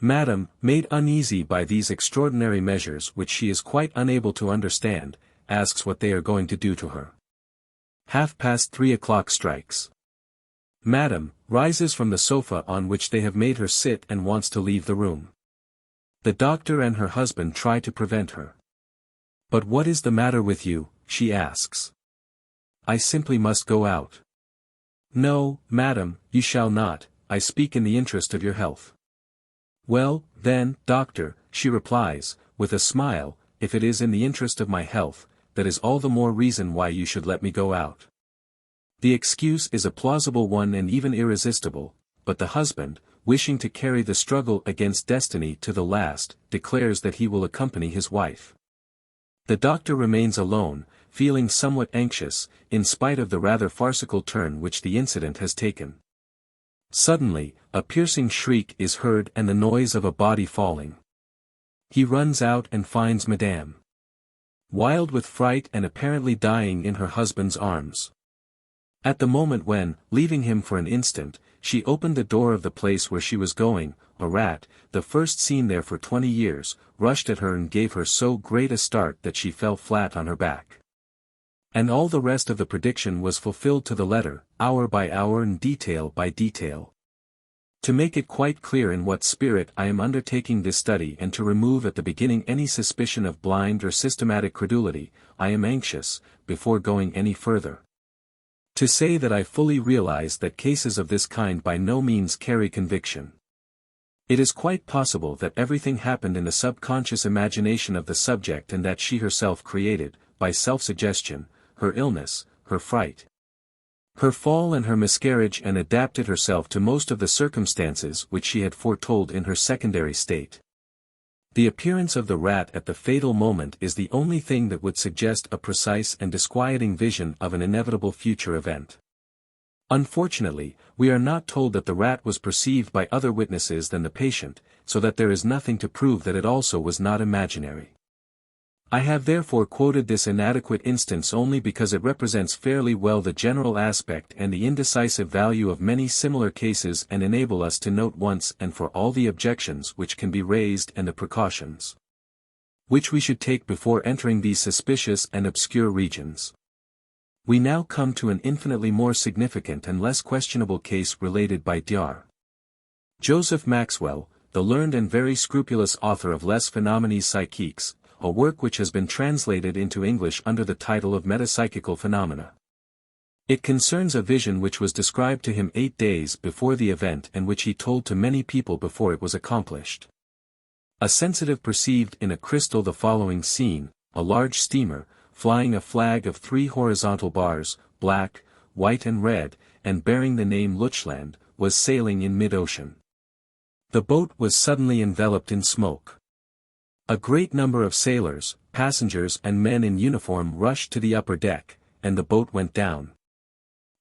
Madame, made uneasy by these extraordinary measures which she is quite unable to understand, asks what they are going to do to her. 3:30 strikes. Madame rises from the sofa on which they have made her sit and wants to leave the room. The doctor and her husband try to prevent her. "But what is the matter with you?" she asks. "I simply must go out." "No, madame, you shall not, I speak in the interest of your health." "Well, then, doctor," she replies, with a smile, "if it is in the interest of my health, that is all the more reason why you should let me go out." The excuse is a plausible one and even irresistible, but the husband, wishing to carry the struggle against destiny to the last, declares that he will accompany his wife. The doctor remains alone, feeling somewhat anxious, in spite of the rather farcical turn which the incident has taken. Suddenly, a piercing shriek is heard and the noise of a body falling. He runs out and finds Madame, wild with fright and apparently dying in her husband's arms. At the moment when, leaving him for an instant, she opened the door of the place where she was going, a rat, the first seen there for 20 years, rushed at her and gave her so great a start that she fell flat on her back. And all the rest of the prediction was fulfilled to the letter, hour by hour and detail by detail. To make it quite clear in what spirit I am undertaking this study and to remove at the beginning any suspicion of blind or systematic credulity, I am anxious, before going any further, to say that I fully realize that cases of this kind by no means carry conviction. It is quite possible that everything happened in the subconscious imagination of the subject and that she herself created, by self-suggestion, her illness, her fright, her fall and her miscarriage and adapted herself to most of the circumstances which she had foretold in her secondary state. The appearance of the rat at the fatal moment is the only thing that would suggest a precise and disquieting vision of an inevitable future event. Unfortunately, we are not told that the rat was perceived by other witnesses than the patient, so that there is nothing to prove that it also was not imaginary. I have therefore quoted this inadequate instance only because it represents fairly well the general aspect and the indecisive value of many similar cases and enable us to note once and for all the objections which can be raised and the precautions which we should take before entering these suspicious and obscure regions. We now come to an infinitely more significant and less questionable case related by Dr. Joseph Maxwell, the learned and very scrupulous author of Les Phénomènes Psychiques, a work which has been translated into English under the title of Metapsychical Phenomena. It concerns a vision which was described to him 8 days before the event and which he told to many people before it was accomplished. A sensitive perceived in a crystal the following scene: a large steamer, flying a flag of 3 horizontal bars, black, white and red, and bearing the name Lutschland, was sailing in mid-ocean. The boat was suddenly enveloped in smoke. A great number of sailors, passengers and men in uniform rushed to the upper deck, and the boat went down.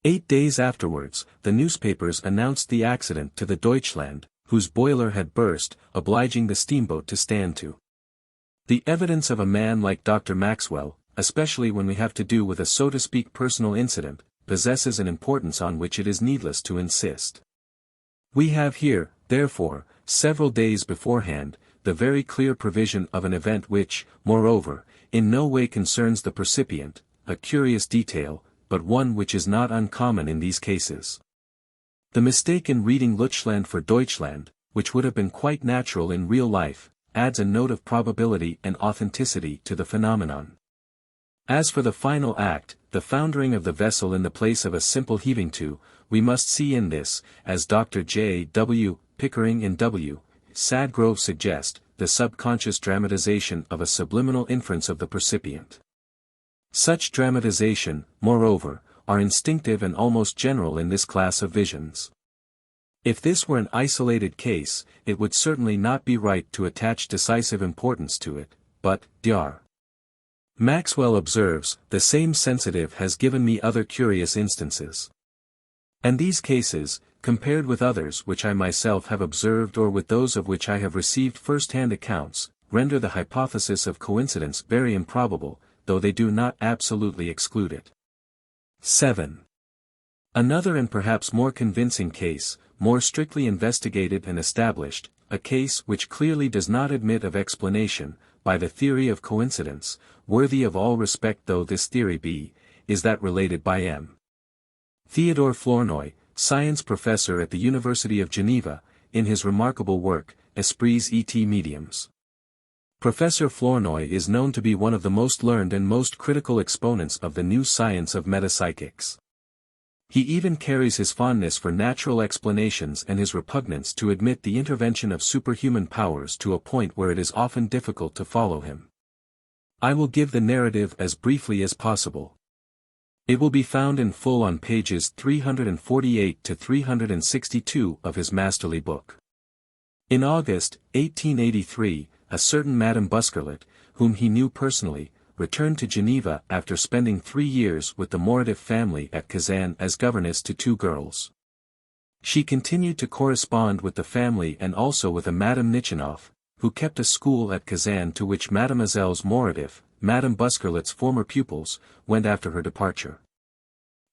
8 days afterwards, the newspapers announced the accident to the Deutschland, whose boiler had burst, obliging the steamboat to stand to. The evidence of a man like Dr. Maxwell, especially when we have to do with a so to speak personal incident, possesses an importance on which it is needless to insist. We have here, therefore, several days beforehand, the very clear provision of an event which, moreover, in no way concerns the percipient, a curious detail, but one which is not uncommon in these cases. The mistake in reading Lutschland for Deutschland, which would have been quite natural in real life, adds a note of probability and authenticity to the phenomenon. As for the final act, the foundering of the vessel in the place of a simple heaving to, we must see in this, as Dr. J. W. Pickering and W. Sadgrove suggest, the subconscious dramatization of a subliminal inference of the percipient. Such dramatization, moreover, are instinctive and almost general in this class of visions. If this were an isolated case, it would certainly not be right to attach decisive importance to it, but, Dr. Maxwell observes, the same sensitive has given me other curious instances. And these cases, compared with others which I myself have observed or with those of which I have received first-hand accounts, render the hypothesis of coincidence very improbable, though they do not absolutely exclude it. 7. Another and perhaps more convincing case, more strictly investigated and established, a case which clearly does not admit of explanation, by the theory of coincidence, worthy of all respect though this theory be, is that related by M. Theodore Flournoy, science professor at the University of Geneva, in his remarkable work, Esprits et Mediums. Professor Flournoy is known to be one of the most learned and most critical exponents of the new science of metapsychics. He even carries his fondness for natural explanations and his repugnance to admit the intervention of superhuman powers to a point where it is often difficult to follow him. I will give the narrative as briefly as possible. It will be found in full on pages 348 to 362 of his masterly book. In August, 1883, a certain Madame Buskerlet, whom he knew personally, returned to Geneva after spending 3 years with the Mouratif family at Kazan as governess to 2 girls. She continued to correspond with the family and also with a Madame Nichanoff, who kept a school at Kazan to which Mademoiselles Mouratif, Madame Buskerlet's former pupils, went after her departure.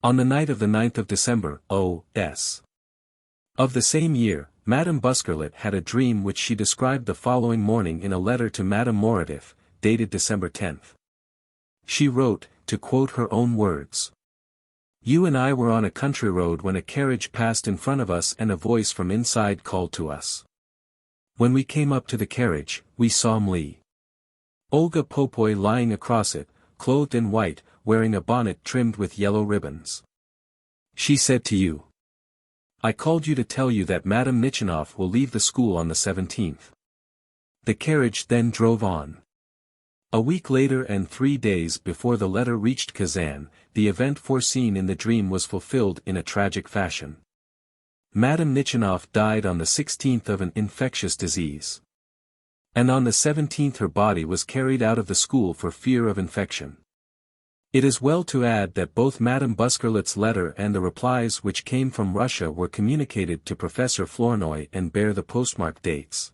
On the night of the 9th of December, O.S. of the same year, Madame Buskerlet had a dream which she described the following morning in a letter to Madame Mouratif, dated December 10th. She wrote, to quote her own words. You and I were on a country road when a carriage passed in front of us and a voice from inside called to us. When we came up to the carriage, we saw Olga Popoy lying across it, clothed in white, wearing a bonnet trimmed with yellow ribbons. She said to you, I called you to tell you that Madame Nichanoff will leave the school on the 17th. The carriage then drove on. A week later and 3 days before the letter reached Kazan, the event foreseen in the dream was fulfilled in a tragic fashion. Madame Nichanoff died on the 16th of an infectious disease. And on the 17th her body was carried out of the school for fear of infection. It is well to add that both Madame Buskerlet's letter and the replies which came from Russia were communicated to Professor Flournoy and bear the postmark dates.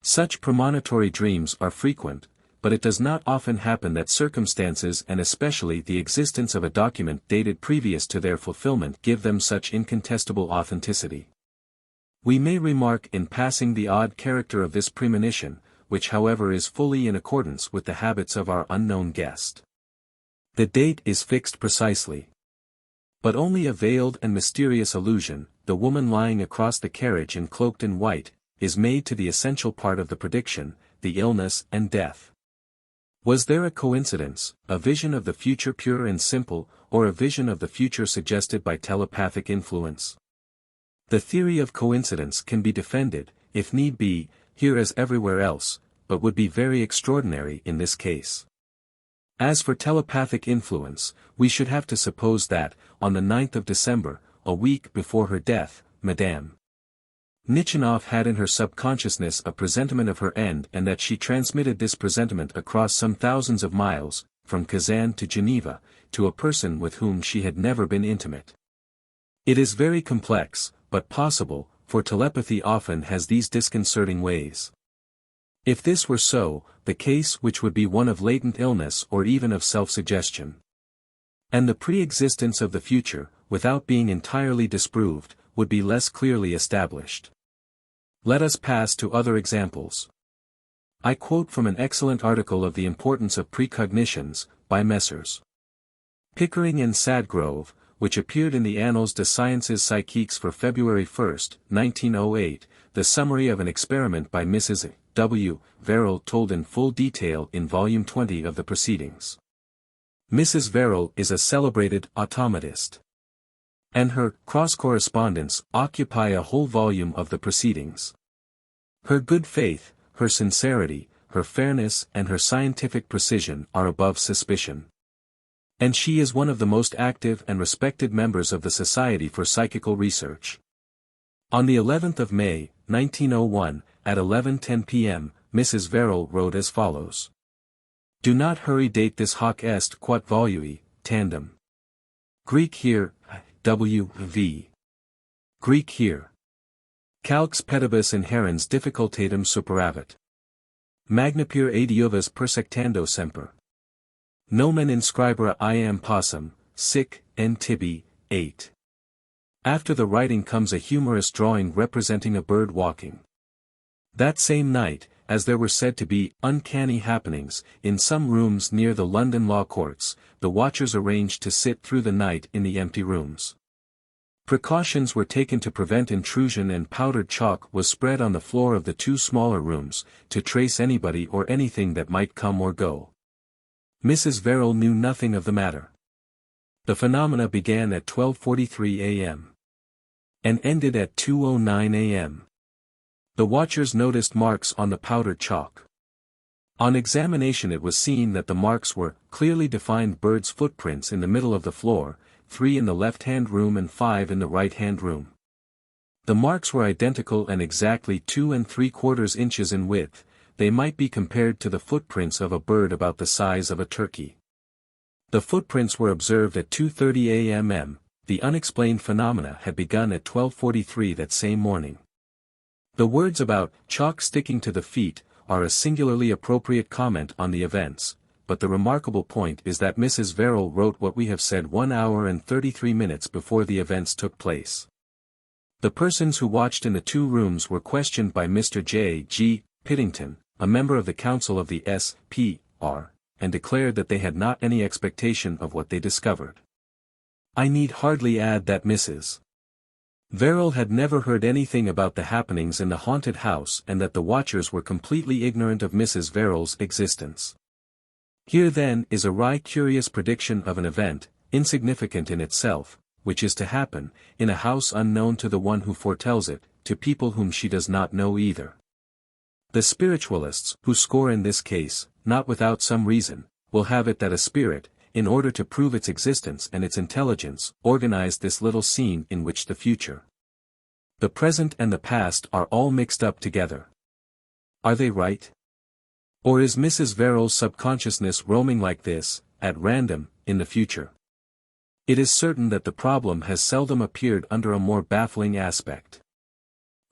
Such premonitory dreams are frequent, but it does not often happen that circumstances and especially the existence of a document dated previous to their fulfillment give them such incontestable authenticity. We may remark in passing the odd character of this premonition, which however is fully in accordance with the habits of our unknown guest. The date is fixed precisely. But only a veiled and mysterious allusion, the woman lying across the carriage and cloaked in white, is made to the essential part of the prediction, the illness and death. Was there a coincidence, a vision of the future pure and simple, or a vision of the future suggested by telepathic influence? The theory of coincidence can be defended, if need be, here as everywhere else, but would be very extraordinary in this case. As for telepathic influence, we should have to suppose that, on the 9th of December, a week before her death, Madame Nichanoff had in her subconsciousness a presentiment of her end and that she transmitted this presentiment across some thousands of miles, from Kazan to Geneva, to a person with whom she had never been intimate. It is very complex, but possible, for telepathy often has these disconcerting ways. If this were so, the case which would be one of latent illness or even of self-suggestion. And the pre-existence of the future, without being entirely disproved, would be less clearly established. Let us pass to other examples. I quote from an excellent article of The Importance of Precognitions, by Messrs. Pickering and Sadgrove, which appeared in the Annales des Sciences Psychiques for February 1, 1908, the summary of an experiment by Mrs. W. Verrill told in full detail in Volume 20 of the Proceedings. Mrs. Verrill is a celebrated automatist, and her cross-correspondence occupy a whole volume of the Proceedings. Her good faith, her sincerity, her fairness and her scientific precision are above suspicion. And she is one of the most active and respected members of the Society for Psychical Research. On the 11th of May, 1901, at 11:10 p.m., Mrs. Verrill wrote as follows. Do not hurry date this hoc est quod volui, tandem. Greek here, W.V. Greek here. Calx pedibus inherens difficultatem superavit. Magnapure adiuvas persectando semper. Nomen inscribere iam possum, sic, n tibi, 8. After the writing comes a humorous drawing representing a bird walking. That same night, as there were said to be uncanny happenings in some rooms near the London law courts, the watchers arranged to sit through the night in the empty rooms. Precautions were taken to prevent intrusion and powdered chalk was spread on the floor of the two smaller rooms, to trace anybody or anything that might come or go. Mrs. Verrill knew nothing of the matter. The phenomena began at 12:43 a.m. and ended at 2:09 a.m. The watchers noticed marks on the powdered chalk. On examination it was seen that the marks were clearly defined birds' footprints in the middle of the floor, 3 in the left-hand room and 5 in the right-hand room. The marks were identical and exactly 2 3/4 inches in width. They might be compared to the footprints of a bird about the size of a turkey. The footprints were observed at 2:30 a.m. The unexplained phenomena had begun at 12:43 that same morning. The words about chalk sticking to the feet are a singularly appropriate comment on the events, but the remarkable point is that Mrs. Verrill wrote what we have said 1 hour and 33 minutes before the events took place. The persons who watched in the two rooms were questioned by Mr. J. G. Piddington, a member of the Council of the S.P.R., and declared that they had not any expectation of what they discovered. I need hardly add that Mrs. Verrill had never heard anything about the happenings in the haunted house and that the watchers were completely ignorant of Mrs. Verrill's existence. Here then is a wry curious prediction of an event, insignificant in itself, which is to happen, in a house unknown to the one who foretells it, to people whom she does not know either. The spiritualists, who score in this case, not without some reason, will have it that a spirit, in order to prove its existence and its intelligence, organized this little scene in which the future, the present and the past are all mixed up together. Are they right? Or is Mrs. Verrill's subconsciousness roaming like this, at random, in the future? It is certain that the problem has seldom appeared under a more baffling aspect.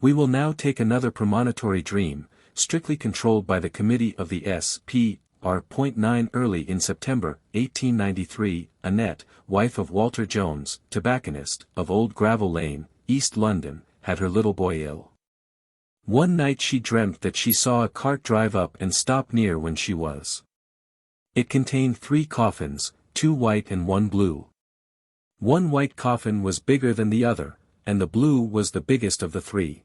We will now take another premonitory dream, strictly controlled by the Committee of the S.P. R.9 Early in September, 1893, Annette, wife of Walter Jones, tobacconist, of Old Gravel Lane, East London, had her little boy ill. One night she dreamt that she saw a cart drive up and stop near when she was. It contained 3 coffins, 2 white and 1 blue. One white coffin was bigger than the other, and the blue was the biggest of the 3.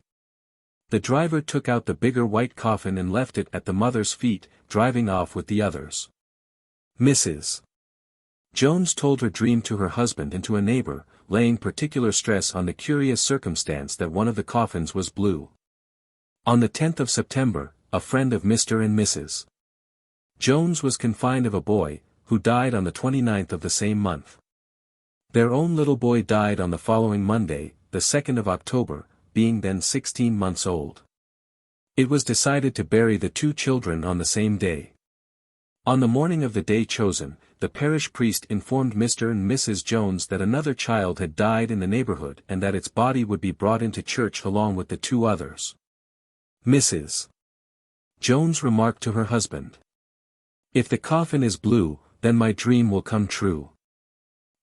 The driver took out the bigger white coffin and left it at the mother's feet, driving off with the others. Mrs. Jones told her dream to her husband and to a neighbor, laying particular stress on the curious circumstance that one of the coffins was blue. On the 10th of September, a friend of Mr. and Mrs. Jones was confined of a boy, who died on the 29th of the same month. Their own little boy died on the following Monday, the 2nd of October, being then 16 months old. It was decided to bury the 2 children on the same day. On the morning of the day chosen, the parish priest informed Mr. and Mrs. Jones that another child had died in the neighborhood and that its body would be brought into church along with the two others. Mrs. Jones remarked to her husband, "If the coffin is blue, then my dream will come true."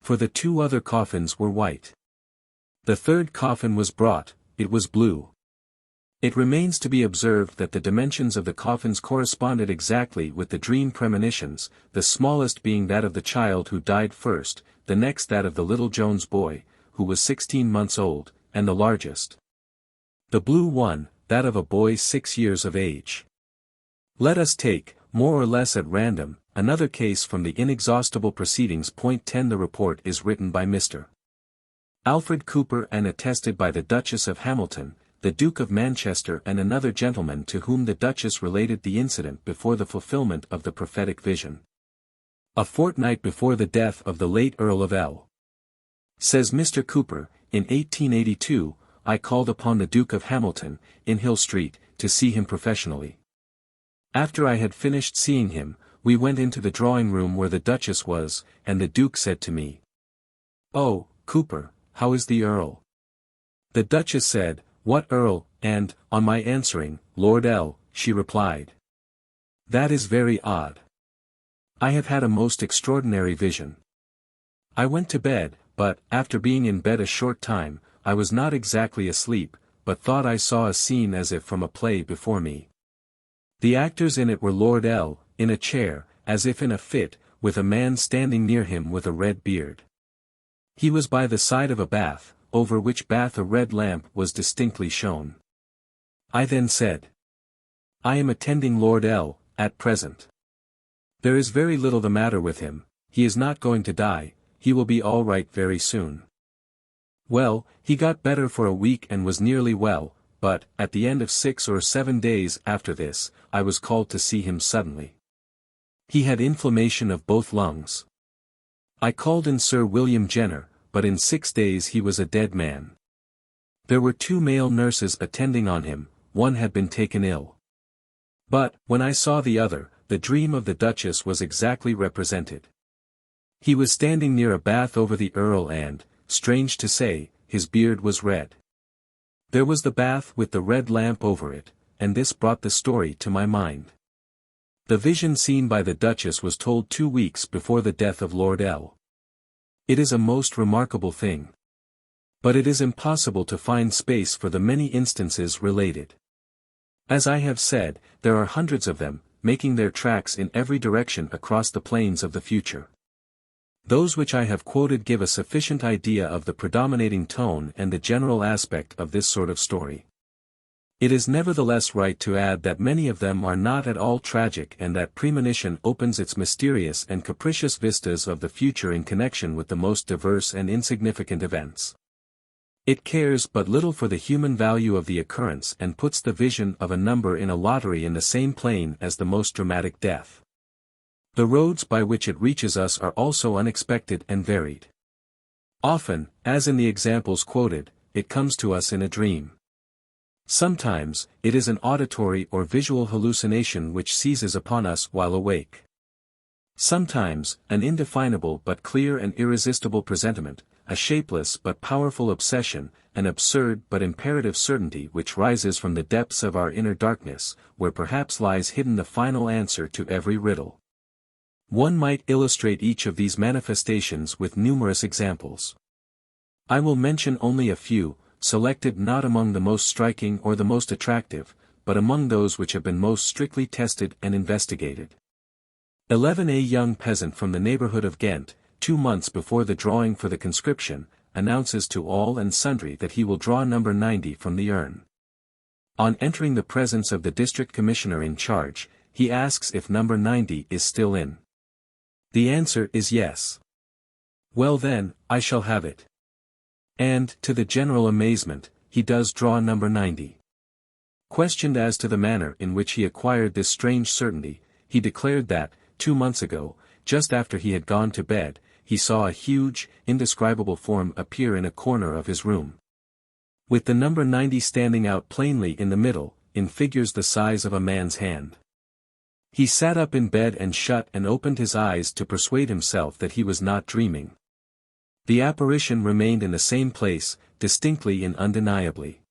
For the two other coffins were white. The third coffin was brought, it was blue. It remains to be observed that the dimensions of the coffins corresponded exactly with the dream premonitions, the smallest being that of the child who died first, the next that of the little Jones boy, who was 16 months old, and the largest, the blue one, that of a boy 6 years of age. Let us take, more or less at random, another case from the inexhaustible proceedings. Point 10. The report is written by Mr. Alfred Cooper and attested by the Duchess of Hamilton, the Duke of Manchester and another gentleman to whom the Duchess related the incident before the fulfillment of the prophetic vision. A fortnight before the death of the late Earl of L. Says Mr. Cooper, in 1882, I called upon the Duke of Hamilton, in Hill Street, to see him professionally. After I had finished seeing him, we went into the drawing-room where the Duchess was, and the Duke said to me, "Oh, Cooper, how is the Earl?" The Duchess said, "What Earl?" and, on my answering, "Lord L.," she replied, "That is very odd. I have had a most extraordinary vision. I went to bed, but, after being in bed a short time, I was not exactly asleep, but thought I saw a scene as if from a play before me. The actors in it were Lord L., in a chair, as if in a fit, with a man standing near him with a red beard. He was by the side of a bath, over which bath a red lamp was distinctly shown. I then said, I am attending Lord L., at present. There is very little the matter with him, he is not going to die, he will be all right very soon. Well, he got better for a week and was nearly well, but, at the end of 6 or 7 days after this, I was called to see him suddenly. He had inflammation of both lungs. I called in Sir William Jenner, but in 6 days he was a dead man. There were 2 male nurses attending on him, one had been taken ill. But, when I saw the other, the dream of the Duchess was exactly represented. He was standing near a bath over the Earl and, strange to say, his beard was red. There was the bath with the red lamp over it, and this brought the story to my mind. The vision seen by the Duchess was told 2 weeks before the death of Lord L. It is a most remarkable thing. But it is impossible to find space for the many instances related. As I have said, there are hundreds of them, making their tracks in every direction across the plains of the future. Those which I have quoted give a sufficient idea of the predominating tone and the general aspect of this sort of story. It is nevertheless right to add that many of them are not at all tragic and that premonition opens its mysterious and capricious vistas of the future in connection with the most diverse and insignificant events. It cares but little for the human value of the occurrence and puts the vision of a number in a lottery in the same plane as the most dramatic death. The roads by which it reaches us are also unexpected and varied. Often, as in the examples quoted, it comes to us in a dream. Sometimes, it is an auditory or visual hallucination which seizes upon us while awake. Sometimes, an indefinable but clear and irresistible presentiment, a shapeless but powerful obsession, an absurd but imperative certainty which rises from the depths of our inner darkness, where perhaps lies hidden the final answer to every riddle. One might illustrate each of these manifestations with numerous examples. I will mention only a few, selected not among the most striking or the most attractive, but among those which have been most strictly tested and investigated. 11. A young peasant from the neighborhood of Ghent, 2 months before the drawing for the conscription, announces to all and sundry that he will draw number 90 from the urn. On entering the presence of the district commissioner in charge, he asks if number 90 is still in. The answer is yes. Well then, I shall have it. And, to the general amazement, he does draw number 90. Questioned as to the manner in which he acquired this strange certainty, he declared that, 2 months ago, just after he had gone to bed, he saw a huge, indescribable form appear in a corner of his room. With the number 90 standing out plainly in the middle, in figures the size of a man's hand. He sat up in bed and shut and opened his eyes to persuade himself that he was not dreaming. The apparition remained in the same place, distinctly and undeniably.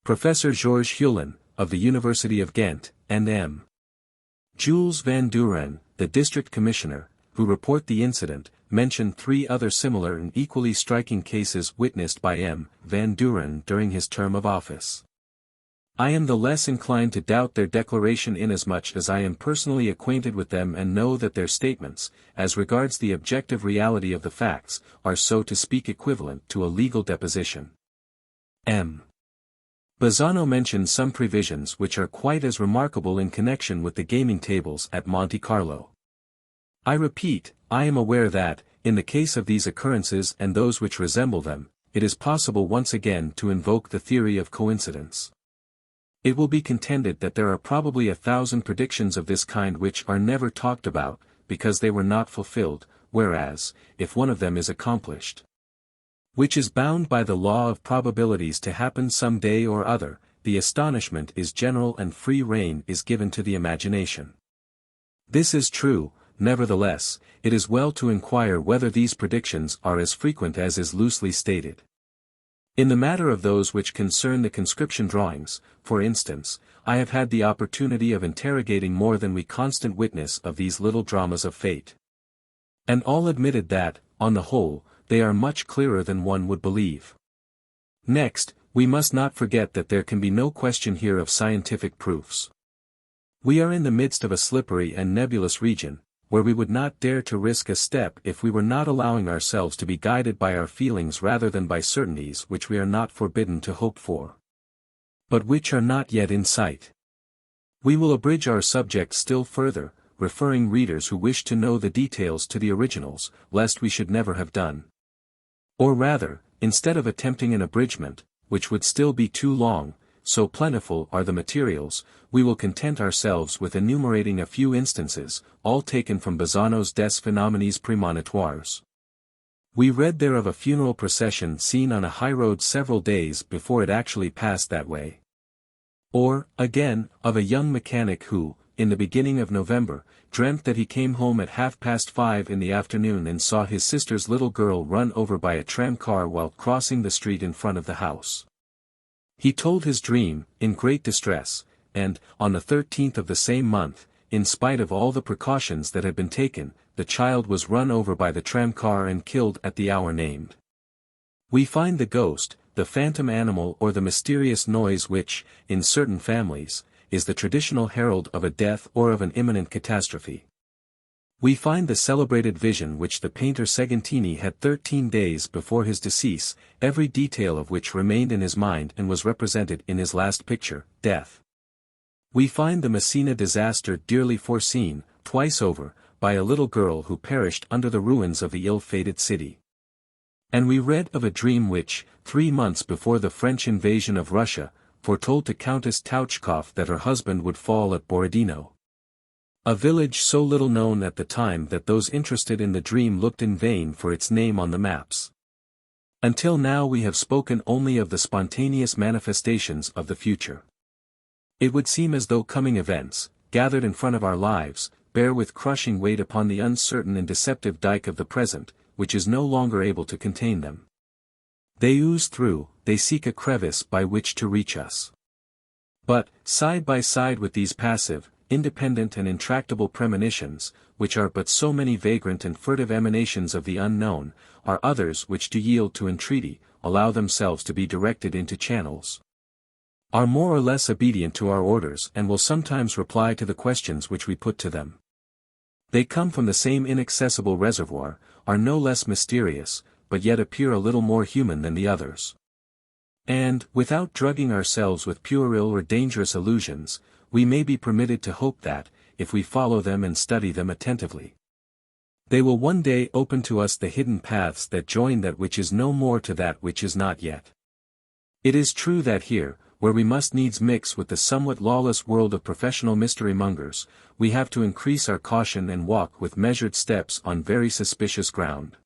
Professor Georges Hulin, of the University of Ghent, and M. Jules van Duren, the district commissioner, who report the incident, mention 3 other similar and equally striking cases witnessed by M. van Duren during his term of office. I am the less inclined to doubt their declaration inasmuch as I am personally acquainted with them and know that their statements, as regards the objective reality of the facts, are so to speak equivalent to a legal deposition. M. Bazzano mentions some previsions which are quite as remarkable in connection with the gaming tables at Monte Carlo. I repeat, I am aware that, in the case of these occurrences and those which resemble them, it is possible once again to invoke the theory of coincidence. It will be contended that there are probably 1,000 predictions of this kind which are never talked about, because they were not fulfilled, whereas, if one of them is accomplished, which is bound by the law of probabilities to happen some day or other, the astonishment is general and free rein is given to the imagination. This is true, nevertheless, it is well to inquire whether these predictions are as frequent as is loosely stated. In the matter of those which concern the conscription drawings, for instance, I have had the opportunity of interrogating more than we constant witness of these little dramas of fate. And all admitted that, on the whole, they are much clearer than one would believe. Next, we must not forget that there can be no question here of scientific proofs. We are in the midst of a slippery and nebulous region, where we would not dare to risk a step if we were not allowing ourselves to be guided by our feelings rather than by certainties which we are not forbidden to hope for, but which are not yet in sight. We will abridge our subject still further, referring readers who wish to know the details to the originals, lest we should never have done. Or rather, instead of attempting an abridgment, which would still be too long, so plentiful are the materials, we will content ourselves with enumerating a few instances, all taken from Bazzano's Des Phénomènes Prémonitoires. We read there of a funeral procession seen on a highroad several days before it actually passed that way. Or, again, of a young mechanic who, in the beginning of November, dreamt that he came home at 5:30 in the afternoon and saw his sister's little girl run over by a tram-car while crossing the street in front of the house. He told his dream, in great distress, and, on the 13th of the same month, in spite of all the precautions that had been taken, the child was run over by the tram-car and killed at the hour named. We find the ghost, the phantom animal or the mysterious noise which, in certain families, is the traditional herald of a death or of an imminent catastrophe. We find the celebrated vision which the painter Segantini had 13 days before his decease, every detail of which remained in his mind and was represented in his last picture, Death. We find the Messina disaster dearly foreseen, twice over, by a little girl who perished under the ruins of the ill-fated city. And we read of a dream which, 3 months before the French invasion of Russia, foretold to Countess Tauchkov that her husband would fall at Borodino, a village so little known at the time that those interested in the dream looked in vain for its name on the maps. Until now we have spoken only of the spontaneous manifestations of the future. It would seem as though coming events, gathered in front of our lives, bear with crushing weight upon the uncertain and deceptive dike of the present, which is no longer able to contain them. They ooze through, they seek a crevice by which to reach us. But, side by side with these passive, independent and intractable premonitions, which are but so many vagrant and furtive emanations of the unknown, are others which do yield to entreaty, allow themselves to be directed into channels, are more or less obedient to our orders and will sometimes reply to the questions which we put to them. They come from the same inaccessible reservoir, are no less mysterious, but yet appear a little more human than the others. And, without drugging ourselves with puerile or dangerous illusions, we may be permitted to hope that, if we follow them and study them attentively, they will one day open to us the hidden paths that join that which is no more to that which is not yet. It is true that here, where we must needs mix with the somewhat lawless world of professional mystery-mongers, we have to increase our caution and walk with measured steps on very suspicious ground.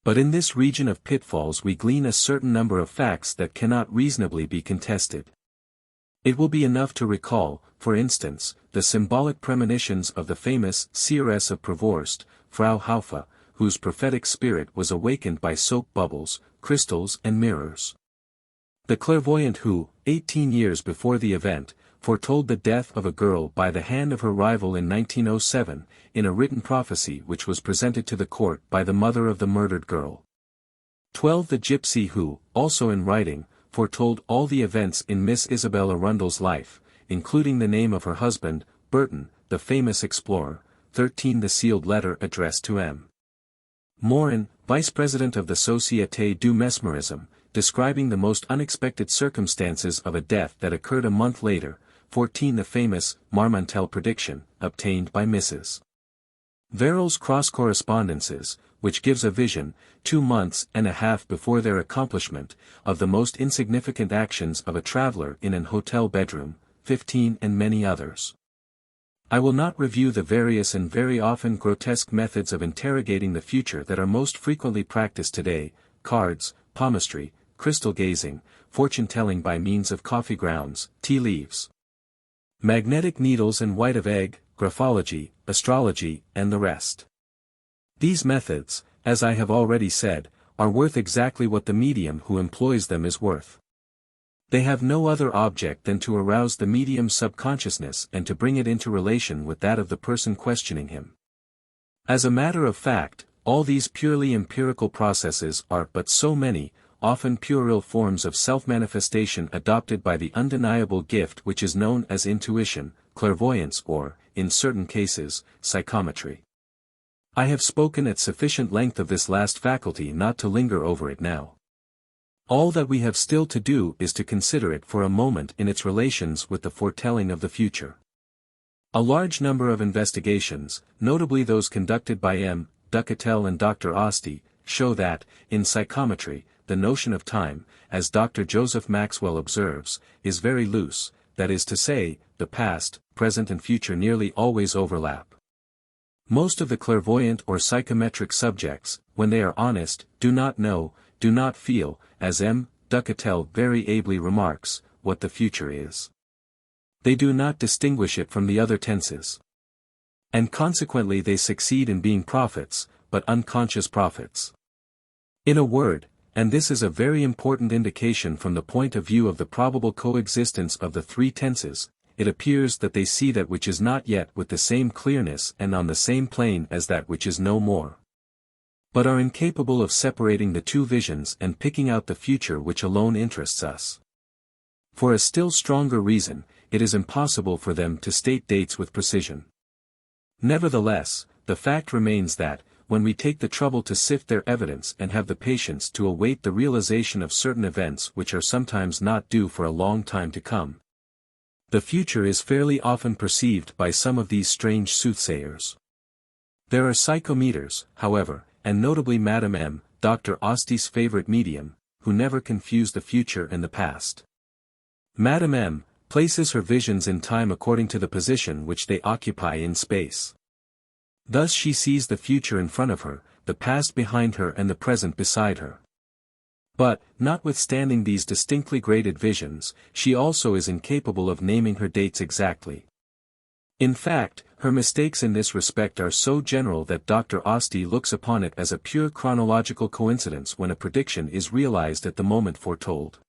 But in this region of pitfalls we glean a certain number of facts that cannot reasonably be contested. It will be enough to recall, for instance, the symbolic premonitions of the famous seeress of Prevorst, Frau Haufe, whose prophetic spirit was awakened by soap bubbles, crystals and mirrors. The clairvoyant who, 18 years before the event, foretold the death of a girl by the hand of her rival in 1907, in a written prophecy which was presented to the court by the mother of the murdered girl. 12. The gypsy who, also in writing, foretold all the events in Miss Isabel Arundel's life, including the name of her husband, Burton, the famous explorer. 13. The sealed letter addressed to M. Morin, vice president of the Société du Mesmerisme, describing the most unexpected circumstances of a death that occurred a month later. 14. The famous Marmontel prediction, obtained by Mrs. Verrill's cross correspondences, which gives a vision, 2 months and a half before their accomplishment, of the most insignificant actions of a traveler in an hotel bedroom. 15. And many others. I will not review the various and very often grotesque methods of interrogating the future that are most frequently practiced today: cards, palmistry, crystal gazing, fortune-telling by means of coffee grounds, tea leaves, magnetic needles and white of egg, graphology, astrology, and the rest. These methods, as I have already said, are worth exactly what the medium who employs them is worth. They have no other object than to arouse the medium's subconsciousness and to bring it into relation with that of the person questioning him. As a matter of fact, all these purely empirical processes are but so many, often puerile forms of self-manifestation adopted by the undeniable gift which is known as intuition, clairvoyance or, in certain cases, psychometry. I have spoken at sufficient length of this last faculty not to linger over it now. All that we have still to do is to consider it for a moment in its relations with the foretelling of the future. A large number of investigations, notably those conducted by M. Ducatel and Dr. Osti, show that, in psychometry, the notion of time, as Dr. Joseph Maxwell observes, is very loose, that is to say, the past, present and future nearly always overlap. Most of the clairvoyant or psychometric subjects, when they are honest, do not know, do not feel, as M. Ducatel very ably remarks, what the future is. They do not distinguish it from the other tenses. And consequently they succeed in being prophets, but unconscious prophets. In a word, and this is a very important indication from the point of view of the probable coexistence of the three tenses, it appears that they see that which is not yet with the same clearness and on the same plane as that which is no more, but are incapable of separating the two visions and picking out the future which alone interests us. For a still stronger reason, it is impossible for them to state dates with precision. Nevertheless, the fact remains that, when we take the trouble to sift their evidence and have the patience to await the realization of certain events which are sometimes not due for a long time to come, the future is fairly often perceived by some of these strange soothsayers. There are psychometers, however, and notably Madame M., Dr. Osti's favorite medium, who never confuse the future and the past. Madame M. places her visions in time according to the position which they occupy in space. Thus she sees the future in front of her, the past behind her and the present beside her. But, notwithstanding these distinctly graded visions, she also is incapable of naming her dates exactly. In fact, her mistakes in this respect are so general that Dr. Osti looks upon it as a pure chronological coincidence when a prediction is realized at the moment foretold.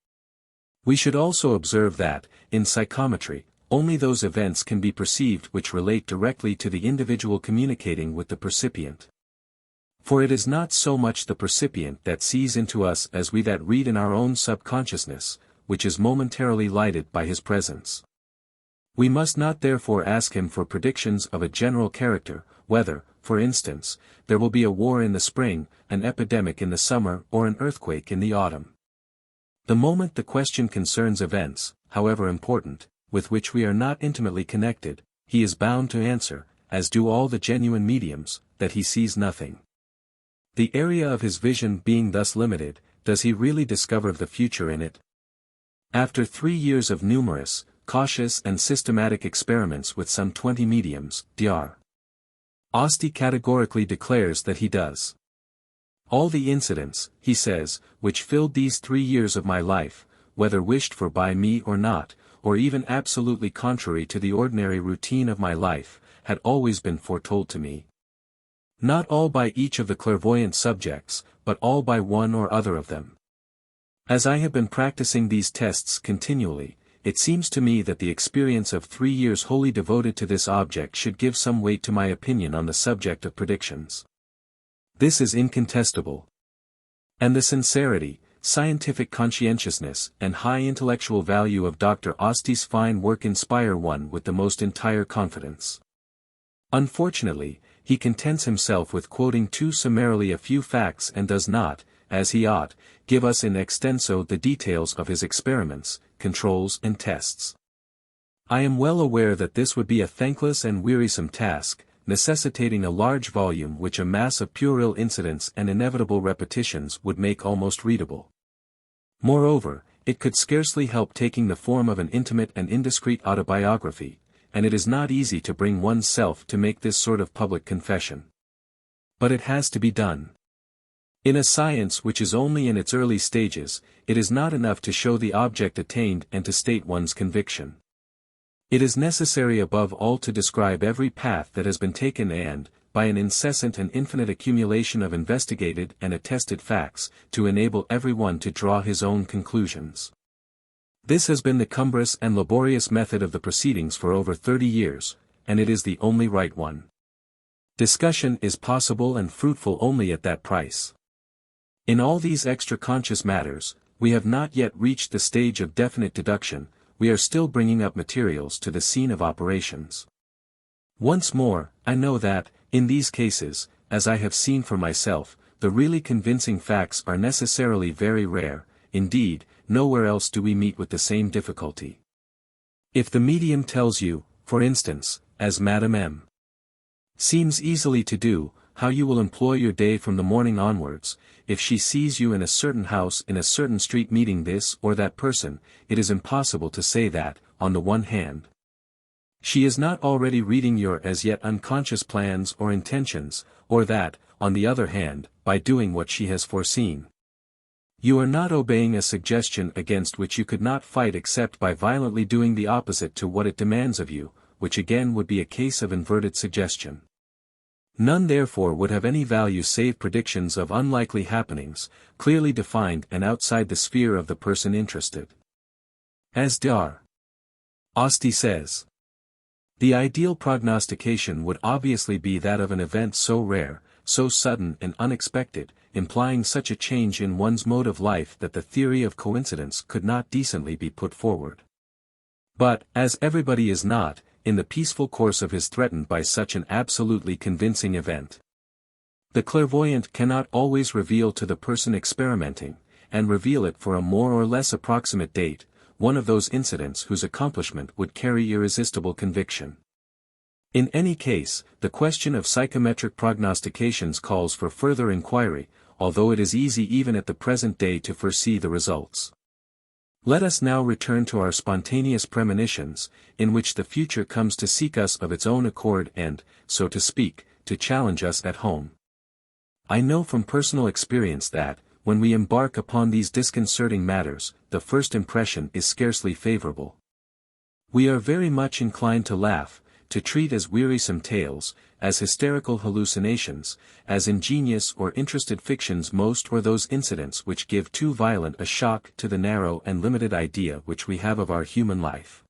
We should also observe that, in psychometry, only those events can be perceived which relate directly to the individual communicating with the percipient. For it is not so much the percipient that sees into us as we that read in our own subconsciousness, which is momentarily lighted by his presence. We must not therefore ask him for predictions of a general character, whether, for instance, there will be a war in the spring, an epidemic in the summer or an earthquake in the autumn. The moment the question concerns events, however important, with which we are not intimately connected, he is bound to answer, as do all the genuine mediums, that he sees nothing. The area of his vision being thus limited, does he really discover the future in it? After 3 years of numerous, cautious and systematic experiments with some 20 mediums, Dr. Osti categorically declares that he does. All the incidents, he says, which filled these 3 years of my life, whether wished for by me or not, or even absolutely contrary to the ordinary routine of my life, had always been foretold to me. Not all by each of the clairvoyant subjects, but all by one or other of them. As I have been practicing these tests continually, it seems to me that the experience of 3 years wholly devoted to this object should give some weight to my opinion on the subject of predictions. This is incontestable. And the sincerity, scientific conscientiousness, and high intellectual value of Dr. Osti's fine work inspire one with the most entire confidence. Unfortunately, he contents himself with quoting too summarily a few facts and does not, as he ought, give us in extenso the details of his experiments, controls and tests. I am well aware that this would be a thankless and wearisome task, necessitating a large volume which a mass of puerile incidents and inevitable repetitions would make almost readable. Moreover, it could scarcely help taking the form of an intimate and indiscreet autobiography, and it is not easy to bring one's self to make this sort of public confession. But it has to be done. In a science which is only in its early stages, it is not enough to show the object attained and to state one's conviction. It is necessary above all to describe every path that has been taken and, by an incessant and infinite accumulation of investigated and attested facts, to enable everyone to draw his own conclusions. This has been the cumbrous and laborious method of the proceedings for over 30 years, and it is the only right one. Discussion is possible and fruitful only at that price. In all these extra-conscious matters, we have not yet reached the stage of definite deduction, we are still bringing up materials to the scene of operations. Once more, I know that, in these cases, as I have seen for myself, the really convincing facts are necessarily very rare, indeed, nowhere else do we meet with the same difficulty. If the medium tells you, for instance, as Madame M. seems easily to do, how you will employ your day from the morning onwards, if she sees you in a certain house in a certain street meeting this or that person, it is impossible to say that, on the one hand, she is not already reading your as yet unconscious plans or intentions, or that, on the other hand, by doing what she has foreseen, you are not obeying a suggestion against which you could not fight except by violently doing the opposite to what it demands of you, which again would be a case of inverted suggestion. None therefore would have any value save predictions of unlikely happenings, clearly defined and outside the sphere of the person interested. As Dr. Osti says, the ideal prognostication would obviously be that of an event so rare, so sudden and unexpected, implying such a change in one's mode of life that the theory of coincidence could not decently be put forward. But, as everybody is not, in the peaceful course of his threatened by such an absolutely convincing event, the clairvoyant cannot always reveal to the person experimenting, and reveal it for a more or less approximate date, one of those incidents whose accomplishment would carry irresistible conviction. In any case, the question of psychometric prognostications calls for further inquiry, although it is easy even at the present day to foresee the results. Let us now return to our spontaneous premonitions, in which the future comes to seek us of its own accord and, so to speak, to challenge us at home. I know from personal experience that, when we embark upon these disconcerting matters, the first impression is scarcely favorable. We are very much inclined to laugh, to treat as wearisome tales, as hysterical hallucinations, as ingenious or interested fictions most or those incidents which give too violent a shock to the narrow and limited idea which we have of our human life.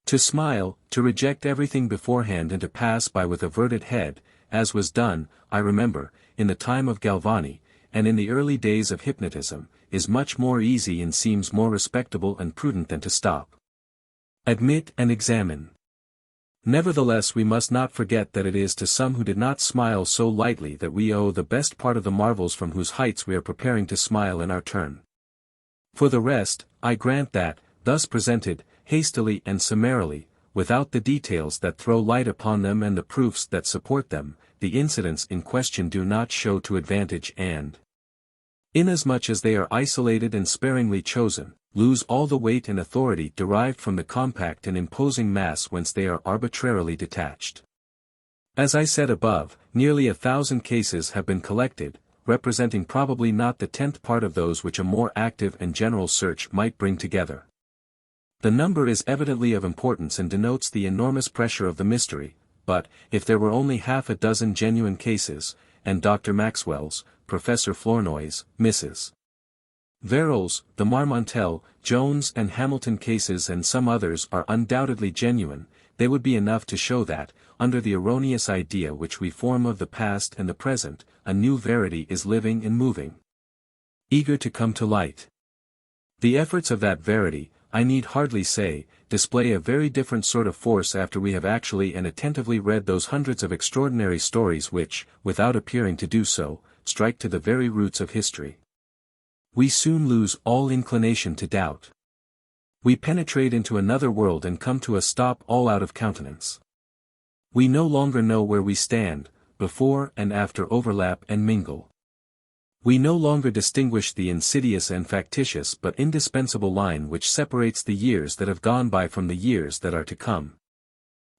To smile, to reject everything beforehand and to pass by with averted head, as was done, I remember, in the time of Galvani, and in the early days of hypnotism, is much more easy and seems more respectable and prudent than to stop, admit and examine. Nevertheless we must not forget that it is to some who did not smile so lightly that we owe the best part of the marvels from whose heights we are preparing to smile in our turn. For the rest, I grant that, thus presented, hastily and summarily, without the details that throw light upon them and the proofs that support them, the incidents in question do not show to advantage and, inasmuch as they are isolated and sparingly chosen, lose all the weight and authority derived from the compact and imposing mass whence they are arbitrarily detached. As I said above, nearly 1,000 cases have been collected, representing probably not the 10th part of those which a more active and general search might bring together. The number is evidently of importance and denotes the enormous pressure of the mystery, but, if there were only half a dozen genuine cases, and Dr. Maxwell's, Professor Flournoy's, Mrs. Verrill's, the Marmontel, Jones and Hamilton cases and some others are undoubtedly genuine, they would be enough to show that, under the erroneous idea which we form of the past and the present, a new verity is living and moving, eager to come to light. The efforts of that verity, I need hardly say, display a very different sort of force after we have actually and attentively read those hundreds of extraordinary stories which, without appearing to do so, strike to the very roots of history. We soon lose all inclination to doubt. We penetrate into another world and come to a stop all out of countenance. We no longer know where we stand, before and after overlap and mingle. We no longer distinguish the insidious and factitious but indispensable line which separates the years that have gone by from the years that are to come.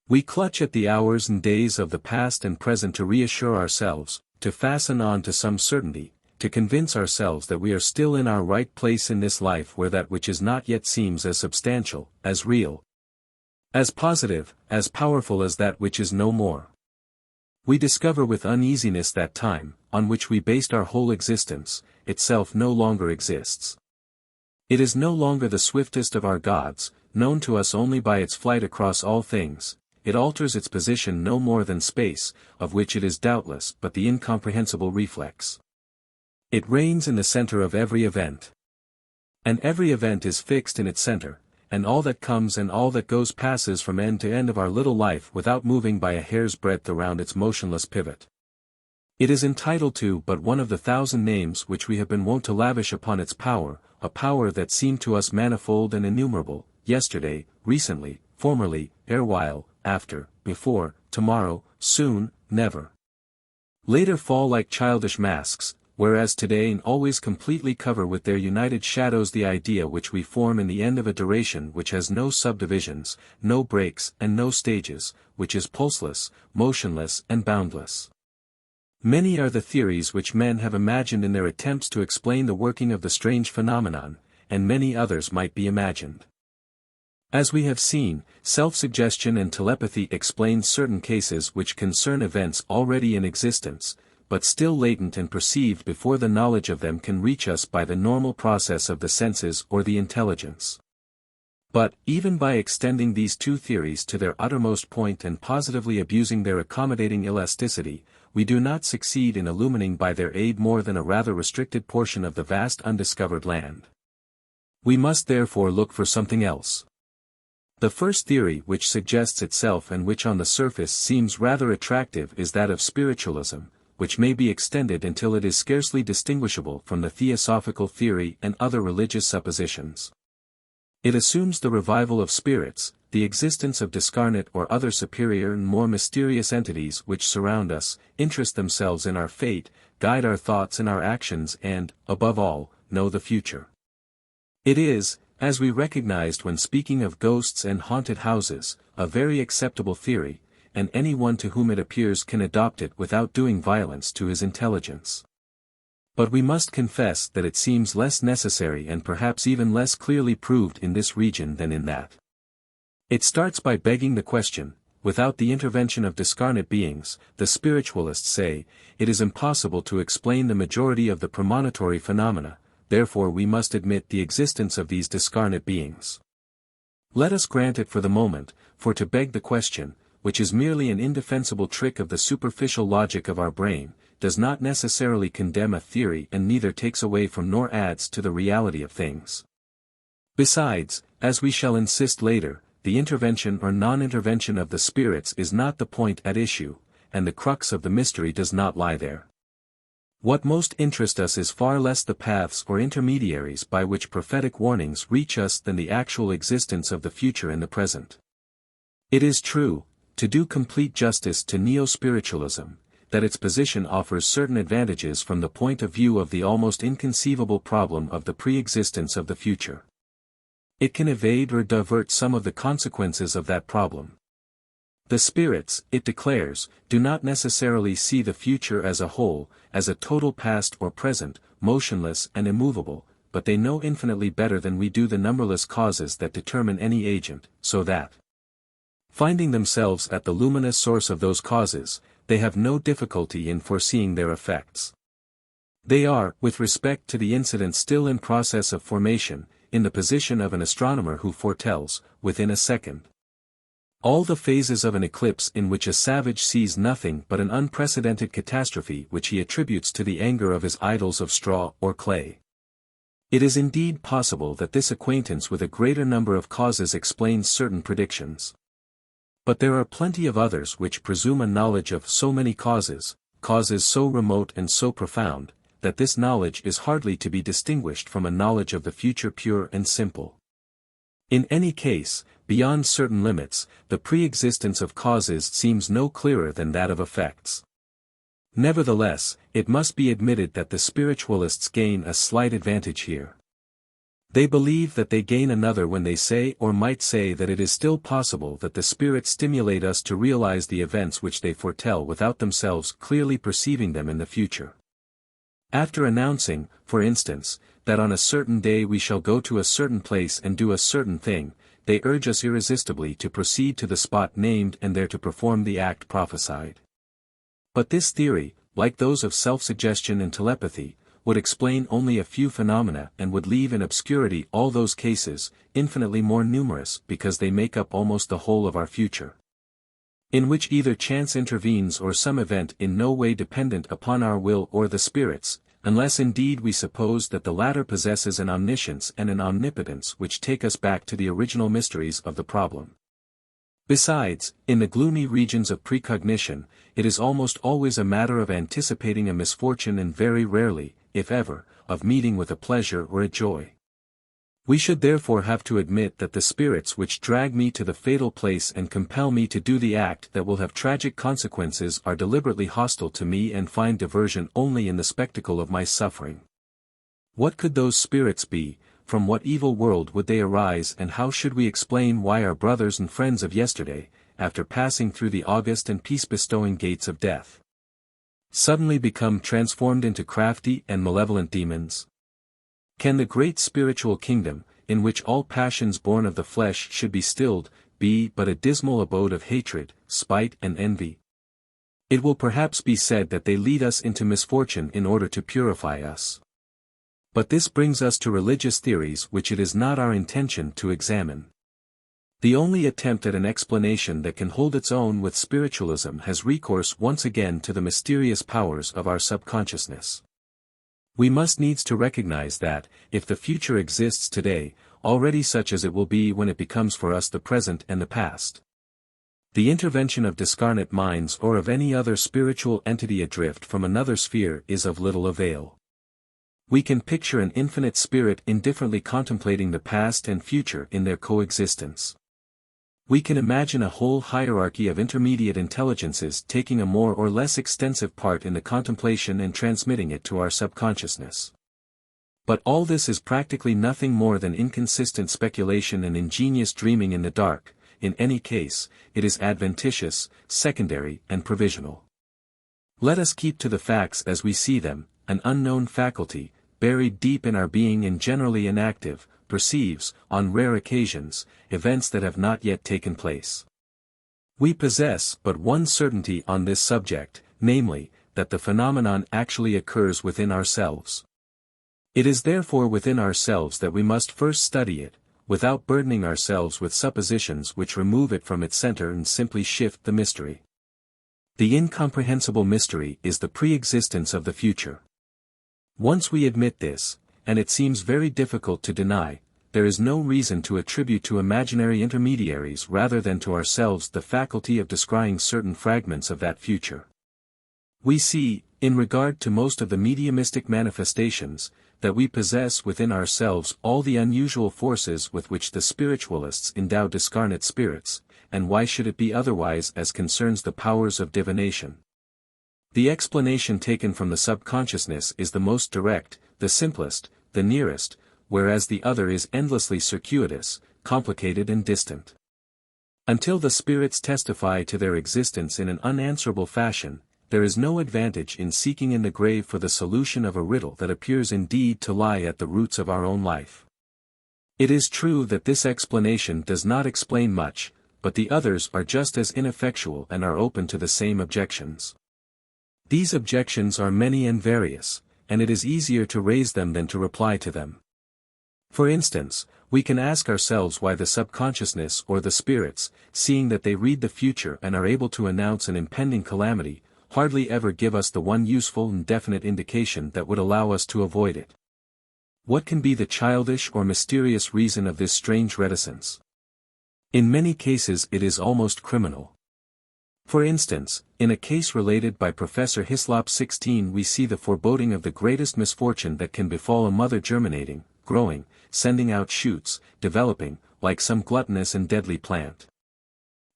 We clutch at the hours and days of the past and present to reassure ourselves, to fasten on to some certainty, to convince ourselves that we are still in our right place in this life where that which is not yet seems as substantial, as real, as positive, as powerful as that which is no more. We discover with uneasiness that time, on which we based our whole existence, itself no longer exists. It is no longer the swiftest of our gods, known to us only by its flight across all things, it alters its position no more than space, of which it is doubtless but the incomprehensible reflex. It reigns in the center of every event. And every event is fixed in its center, and all that comes and all that goes passes from end to end of our little life without moving by a hair's breadth around its motionless pivot. It is entitled to but one of the 1,000 names which we have been wont to lavish upon its power, a power that seemed to us manifold and innumerable, yesterday, recently, formerly, erewhile, after, before, tomorrow, soon, never. Later fall like childish masks, whereas today and always completely cover with their united shadows the idea which we form in the end of a duration which has no subdivisions, no breaks and no stages, which is pulseless, motionless and boundless. Many are the theories which men have imagined in their attempts to explain the working of the strange phenomenon, and many others might be imagined. As we have seen, self-suggestion and telepathy explain certain cases which concern events already in existence, but still latent and perceived before the knowledge of them can reach us by the normal process of the senses or the intelligence. But, even by extending these two theories to their uttermost point and positively abusing their accommodating elasticity, we do not succeed in illumining by their aid more than a rather restricted portion of the vast undiscovered land. We must therefore look for something else. The first theory which suggests itself and which on the surface seems rather attractive is that of spiritualism, which may be extended until it is scarcely distinguishable from the theosophical theory and other religious suppositions. It assumes the revival of spirits, the existence of discarnate or other superior and more mysterious entities which surround us, interest themselves in our fate, guide our thoughts and our actions and, above all, know the future. It is, as we recognized when speaking of ghosts and haunted houses, a very acceptable theory, and anyone to whom it appears can adopt it without doing violence to his intelligence. But we must confess that it seems less necessary and perhaps even less clearly proved in this region than in that. It starts by begging the question, without the intervention of discarnate beings, the spiritualists say, it is impossible to explain the majority of the premonitory phenomena, therefore we must admit the existence of these discarnate beings. Let us grant it for the moment, for to beg the question, which is merely an indefensible trick of the superficial logic of our brain, does not necessarily condemn a theory and neither takes away from nor adds to the reality of things. Besides, as we shall insist later, the intervention or non-intervention of the spirits is not the point at issue, and the crux of the mystery does not lie there. What most interests us is far less the paths or intermediaries by which prophetic warnings reach us than the actual existence of the future in the present. It is true, to do complete justice to neo-spiritualism, that its position offers certain advantages from the point of view of the almost inconceivable problem of the pre-existence of the future. It can evade or divert some of the consequences of that problem. The spirits, it declares, do not necessarily see the future as a whole, as a total past or present, motionless and immovable, but they know infinitely better than we do the numberless causes that determine any agent, so that, finding themselves at the luminous source of those causes, they have no difficulty in foreseeing their effects. They are, with respect to the incident still in process of formation, in the position of an astronomer who foretells, within a second, all the phases of an eclipse in which a savage sees nothing but an unprecedented catastrophe which he attributes to the anger of his idols of straw or clay. It is indeed possible that this acquaintance with a greater number of causes explains certain predictions. But there are plenty of others which presume a knowledge of so many causes, causes so remote and so profound, that this knowledge is hardly to be distinguished from a knowledge of the future pure and simple. In any case, beyond certain limits, the pre-existence of causes seems no clearer than that of effects. Nevertheless, it must be admitted that the spiritualists gain a slight advantage here. They believe that they gain another when they say or might say that it is still possible that the spirits stimulate us to realize the events which they foretell without themselves clearly perceiving them in the future. After announcing, for instance, that on a certain day we shall go to a certain place and do a certain thing, they urge us irresistibly to proceed to the spot named and there to perform the act prophesied. But this theory, like those of self-suggestion and telepathy, would explain only a few phenomena and would leave in obscurity all those cases, infinitely more numerous because they make up almost the whole of our future, in which either chance intervenes or some event in no way dependent upon our will or the spirits, unless indeed we suppose that the latter possesses an omniscience and an omnipotence which take us back to the original mysteries of the problem. Besides, in the gloomy regions of precognition, it is almost always a matter of anticipating a misfortune and very rarely, if ever, of meeting with a pleasure or a joy. We should therefore have to admit that the spirits which drag me to the fatal place and compel me to do the act that will have tragic consequences are deliberately hostile to me and find diversion only in the spectacle of my suffering. What could those spirits be, from what evil world would they arise, and how should we explain why our brothers and friends of yesterday, after passing through the august and peace-bestowing gates of death, suddenly become transformed into crafty and malevolent demons? Can the great spiritual kingdom, in which all passions born of the flesh should be stilled, be but a dismal abode of hatred, spite and envy? It will perhaps be said that they lead us into misfortune in order to purify us. But this brings us to religious theories which it is not our intention to examine. The only attempt at an explanation that can hold its own with spiritualism has recourse once again to the mysterious powers of our subconsciousness. We must needs to recognize that, if the future exists today, already such as it will be when it becomes for us the present and the past, the intervention of discarnate minds or of any other spiritual entity adrift from another sphere is of little avail. We can picture an infinite spirit indifferently contemplating the past and future in their coexistence. We can imagine a whole hierarchy of intermediate intelligences taking a more or less extensive part in the contemplation and transmitting it to our subconsciousness. But all this is practically nothing more than inconsistent speculation and ingenious dreaming in the dark. In any case, it is adventitious, secondary, and provisional. Let us keep to the facts as we see them. An unknown faculty, buried deep in our being and generally inactive, perceives, on rare occasions, events that have not yet taken place. We possess but one certainty on this subject, namely, that the phenomenon actually occurs within ourselves. It is therefore within ourselves that we must first study it, without burdening ourselves with suppositions which remove it from its center and simply shift the mystery. The incomprehensible mystery is the pre-existence of the future. Once we admit this, and it seems very difficult to deny, there is no reason to attribute to imaginary intermediaries rather than to ourselves the faculty of descrying certain fragments of that future. We see, in regard to most of the mediumistic manifestations, that we possess within ourselves all the unusual forces with which the spiritualists endow discarnate spirits, and why should it be otherwise as concerns the powers of divination? The explanation taken from the subconsciousness is the most direct, the simplest, the nearest, whereas the other is endlessly circuitous, complicated and distant. Until the spirits testify to their existence in an unanswerable fashion, there is no advantage in seeking in the grave for the solution of a riddle that appears indeed to lie at the roots of our own life. It is true that this explanation does not explain much, but the others are just as ineffectual and are open to the same objections. These objections are many and various, and it is easier to raise them than to reply to them. For instance, we can ask ourselves why the subconsciousness or the spirits, seeing that they read the future and are able to announce an impending calamity, hardly ever give us the one useful and definite indication that would allow us to avoid it. What can be the childish or mysterious reason of this strange reticence? In many cases it is almost criminal. For instance, in a case related by Professor Hislop 16 we see the foreboding of the greatest misfortune that can befall a mother germinating, growing, sending out shoots, developing, like some gluttonous and deadly plant.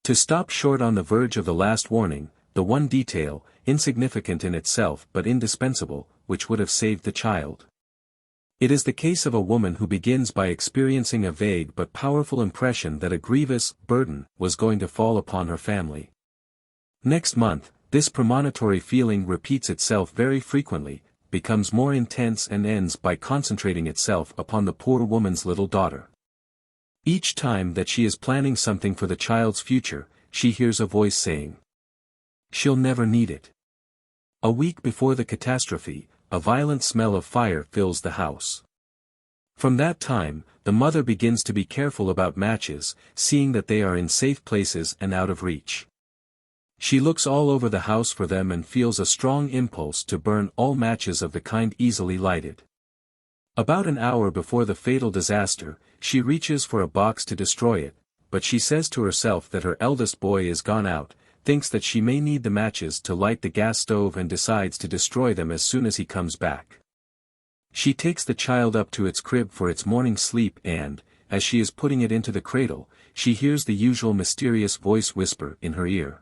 To stop short on the verge of the last warning, the one detail, insignificant in itself but indispensable, which would have saved the child. It is the case of a woman who begins by experiencing a vague but powerful impression that a grievous burden was going to fall upon her family. Next month, this premonitory feeling repeats itself very frequently, becomes more intense and ends by concentrating itself upon the poor woman's little daughter. Each time that she is planning something for the child's future, she hears a voice saying, "She'll never need it." A week before the catastrophe, a violent smell of fire fills the house. From that time, the mother begins to be careful about matches, seeing that they are in safe places and out of reach. She looks all over the house for them and feels a strong impulse to burn all matches of the kind easily lighted. About an hour before the fatal disaster, she reaches for a box to destroy it, but she says to herself that her eldest boy is gone out, thinks that she may need the matches to light the gas stove and decides to destroy them as soon as he comes back. She takes the child up to its crib for its morning sleep and, as she is putting it into the cradle, she hears the usual mysterious voice whisper in her ear,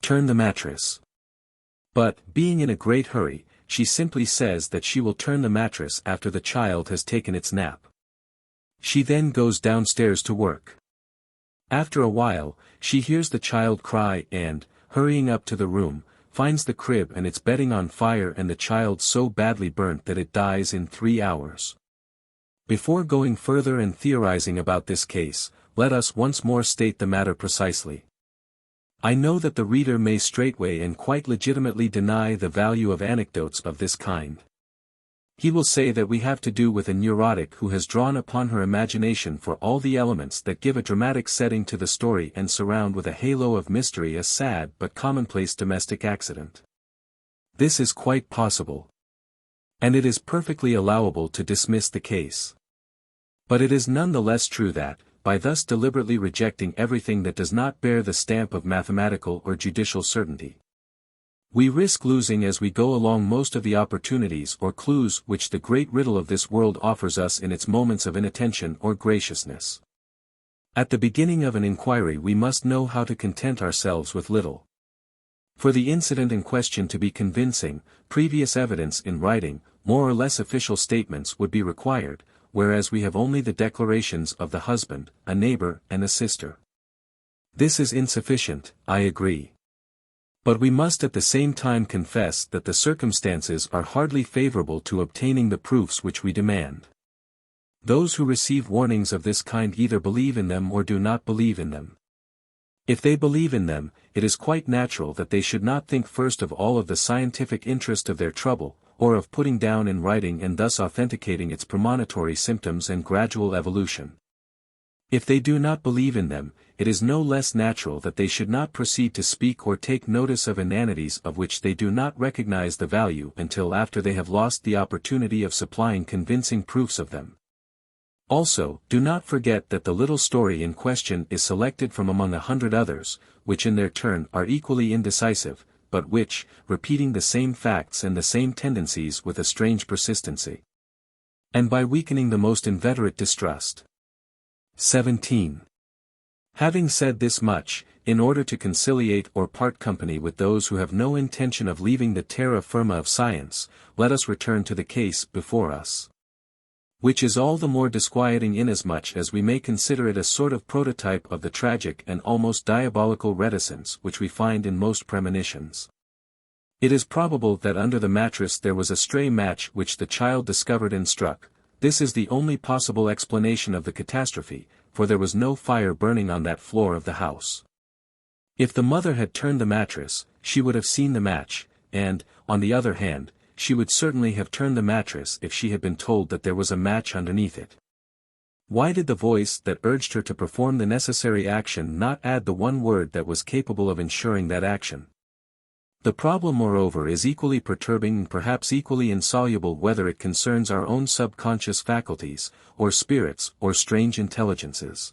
"Turn the mattress." But, being in a great hurry, she simply says that she will turn the mattress after the child has taken its nap. She then goes downstairs to work. After a while, she hears the child cry and, hurrying up to the room, finds the crib and its bedding on fire and the child so badly burnt that it dies in 3 hours. Before going further and theorizing about this case, let us once more state the matter precisely. I know that the reader may straightway and quite legitimately deny the value of anecdotes of this kind. He will say that we have to do with a neurotic who has drawn upon her imagination for all the elements that give a dramatic setting to the story and surround with a halo of mystery a sad but commonplace domestic accident. This is quite possible. And it is perfectly allowable to dismiss the case. But it is none the less true that, by thus deliberately rejecting everything that does not bear the stamp of mathematical or judicial certainty, we risk losing as we go along most of the opportunities or clues which the great riddle of this world offers us in its moments of inattention or graciousness. At the beginning of an inquiry we must know how to content ourselves with little. For the incident in question to be convincing, previous evidence in writing, more or less official statements would be required, whereas we have only the declarations of the husband, a neighbor and a sister. This is insufficient, I agree. But we must at the same time confess that the circumstances are hardly favorable to obtaining the proofs which we demand. Those who receive warnings of this kind either believe in them or do not believe in them. If they believe in them, it is quite natural that they should not think first of all of the scientific interest of their trouble, or of putting down in writing and thus authenticating its premonitory symptoms and gradual evolution. If they do not believe in them, it is no less natural that they should not proceed to speak or take notice of inanities of which they do not recognize the value until after they have lost the opportunity of supplying convincing proofs of them. Also, do not forget that the little story in question is selected from among 100 others, which in their turn are equally indecisive, but which, repeating the same facts and the same tendencies with a strange persistency, and by weakening the most inveterate distrust. 17. Having said this much, in order to conciliate or part company with those who have no intention of leaving the terra firma of science, let us return to the case before us. Which is all the more disquieting inasmuch as we may consider it a sort of prototype of the tragic and almost diabolical reticence which we find in most premonitions. It is probable that under the mattress there was a stray match which the child discovered and struck. This is the only possible explanation of the catastrophe, for there was no fire burning on that floor of the house. If the mother had turned the mattress, she would have seen the match, and, on the other hand, she would certainly have turned the mattress if she had been told that there was a match underneath it. Why did the voice that urged her to perform the necessary action not add the one word that was capable of ensuring that action? The problem moreover is equally perturbing and perhaps equally insoluble whether it concerns our own subconscious faculties, or spirits, or strange intelligences.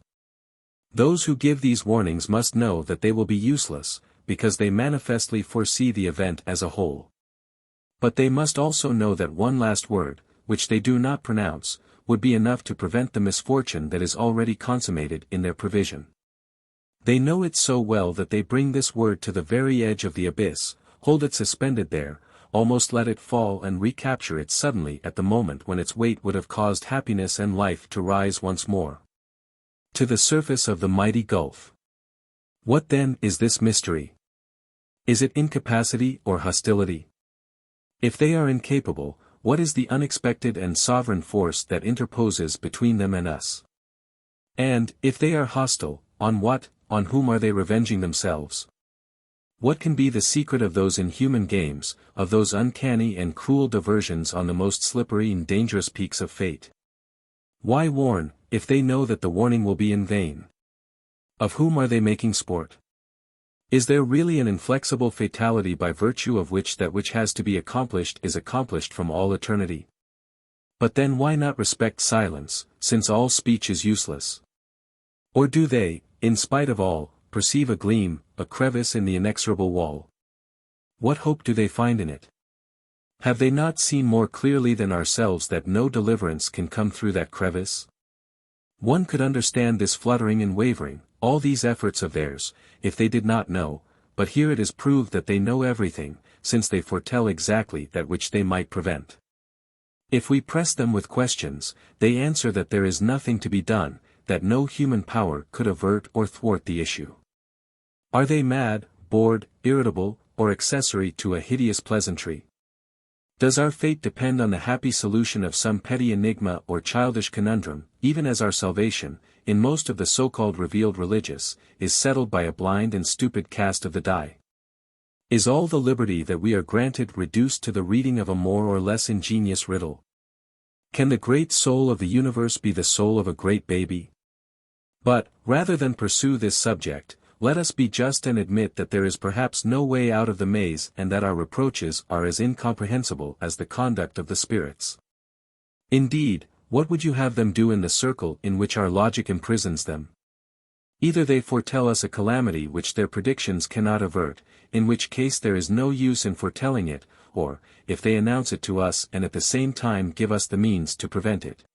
Those who give these warnings must know that they will be useless, because they manifestly foresee the event as a whole. But they must also know that one last word, which they do not pronounce, would be enough to prevent the misfortune that is already consummated in their prevision. They know it so well that they bring this word to the very edge of the abyss, hold it suspended there, almost let it fall and recapture it suddenly at the moment when its weight would have caused happiness and life to rise once more to the surface of the mighty gulf. What then is this mystery? Is it incapacity or hostility? If they are incapable, what is the unexpected and sovereign force that interposes between them and us? And, if they are hostile, on whom are they revenging themselves? What can be the secret of those inhuman games, of those uncanny and cruel diversions on the most slippery and dangerous peaks of fate? Why warn, if they know that the warning will be in vain? Of whom are they making sport? Is there really an inflexible fatality by virtue of which that which has to be accomplished is accomplished from all eternity? But then why not respect silence, since all speech is useless? Or do they, in spite of all, perceive a gleam, a crevice in the inexorable wall? What hope do they find in it? Have they not seen more clearly than ourselves that no deliverance can come through that crevice? One could understand this fluttering and wavering, all these efforts of theirs, if they did not know, but here it is proved that they know everything, since they foretell exactly that which they might prevent. If we press them with questions, they answer that there is nothing to be done, that no human power could avert or thwart the issue. Are they mad, bored, irritable, or accessory to a hideous pleasantry? Does our fate depend on the happy solution of some petty enigma or childish conundrum, even as our salvation, in most of the so-called revealed religious, is settled by a blind and stupid cast of the die? Is all the liberty that we are granted reduced to the reading of a more or less ingenious riddle? Can the great soul of the universe be the soul of a great baby? But, rather than pursue this subject, let us be just and admit that there is perhaps no way out of the maze and that our reproaches are as incomprehensible as the conduct of the spirits. Indeed, what would you have them do in the circle in which our logic imprisons them? Either they foretell us a calamity which their predictions cannot avert, in which case there is no use in foretelling it, or, if they announce it to us and at the same time give us the means to prevent it.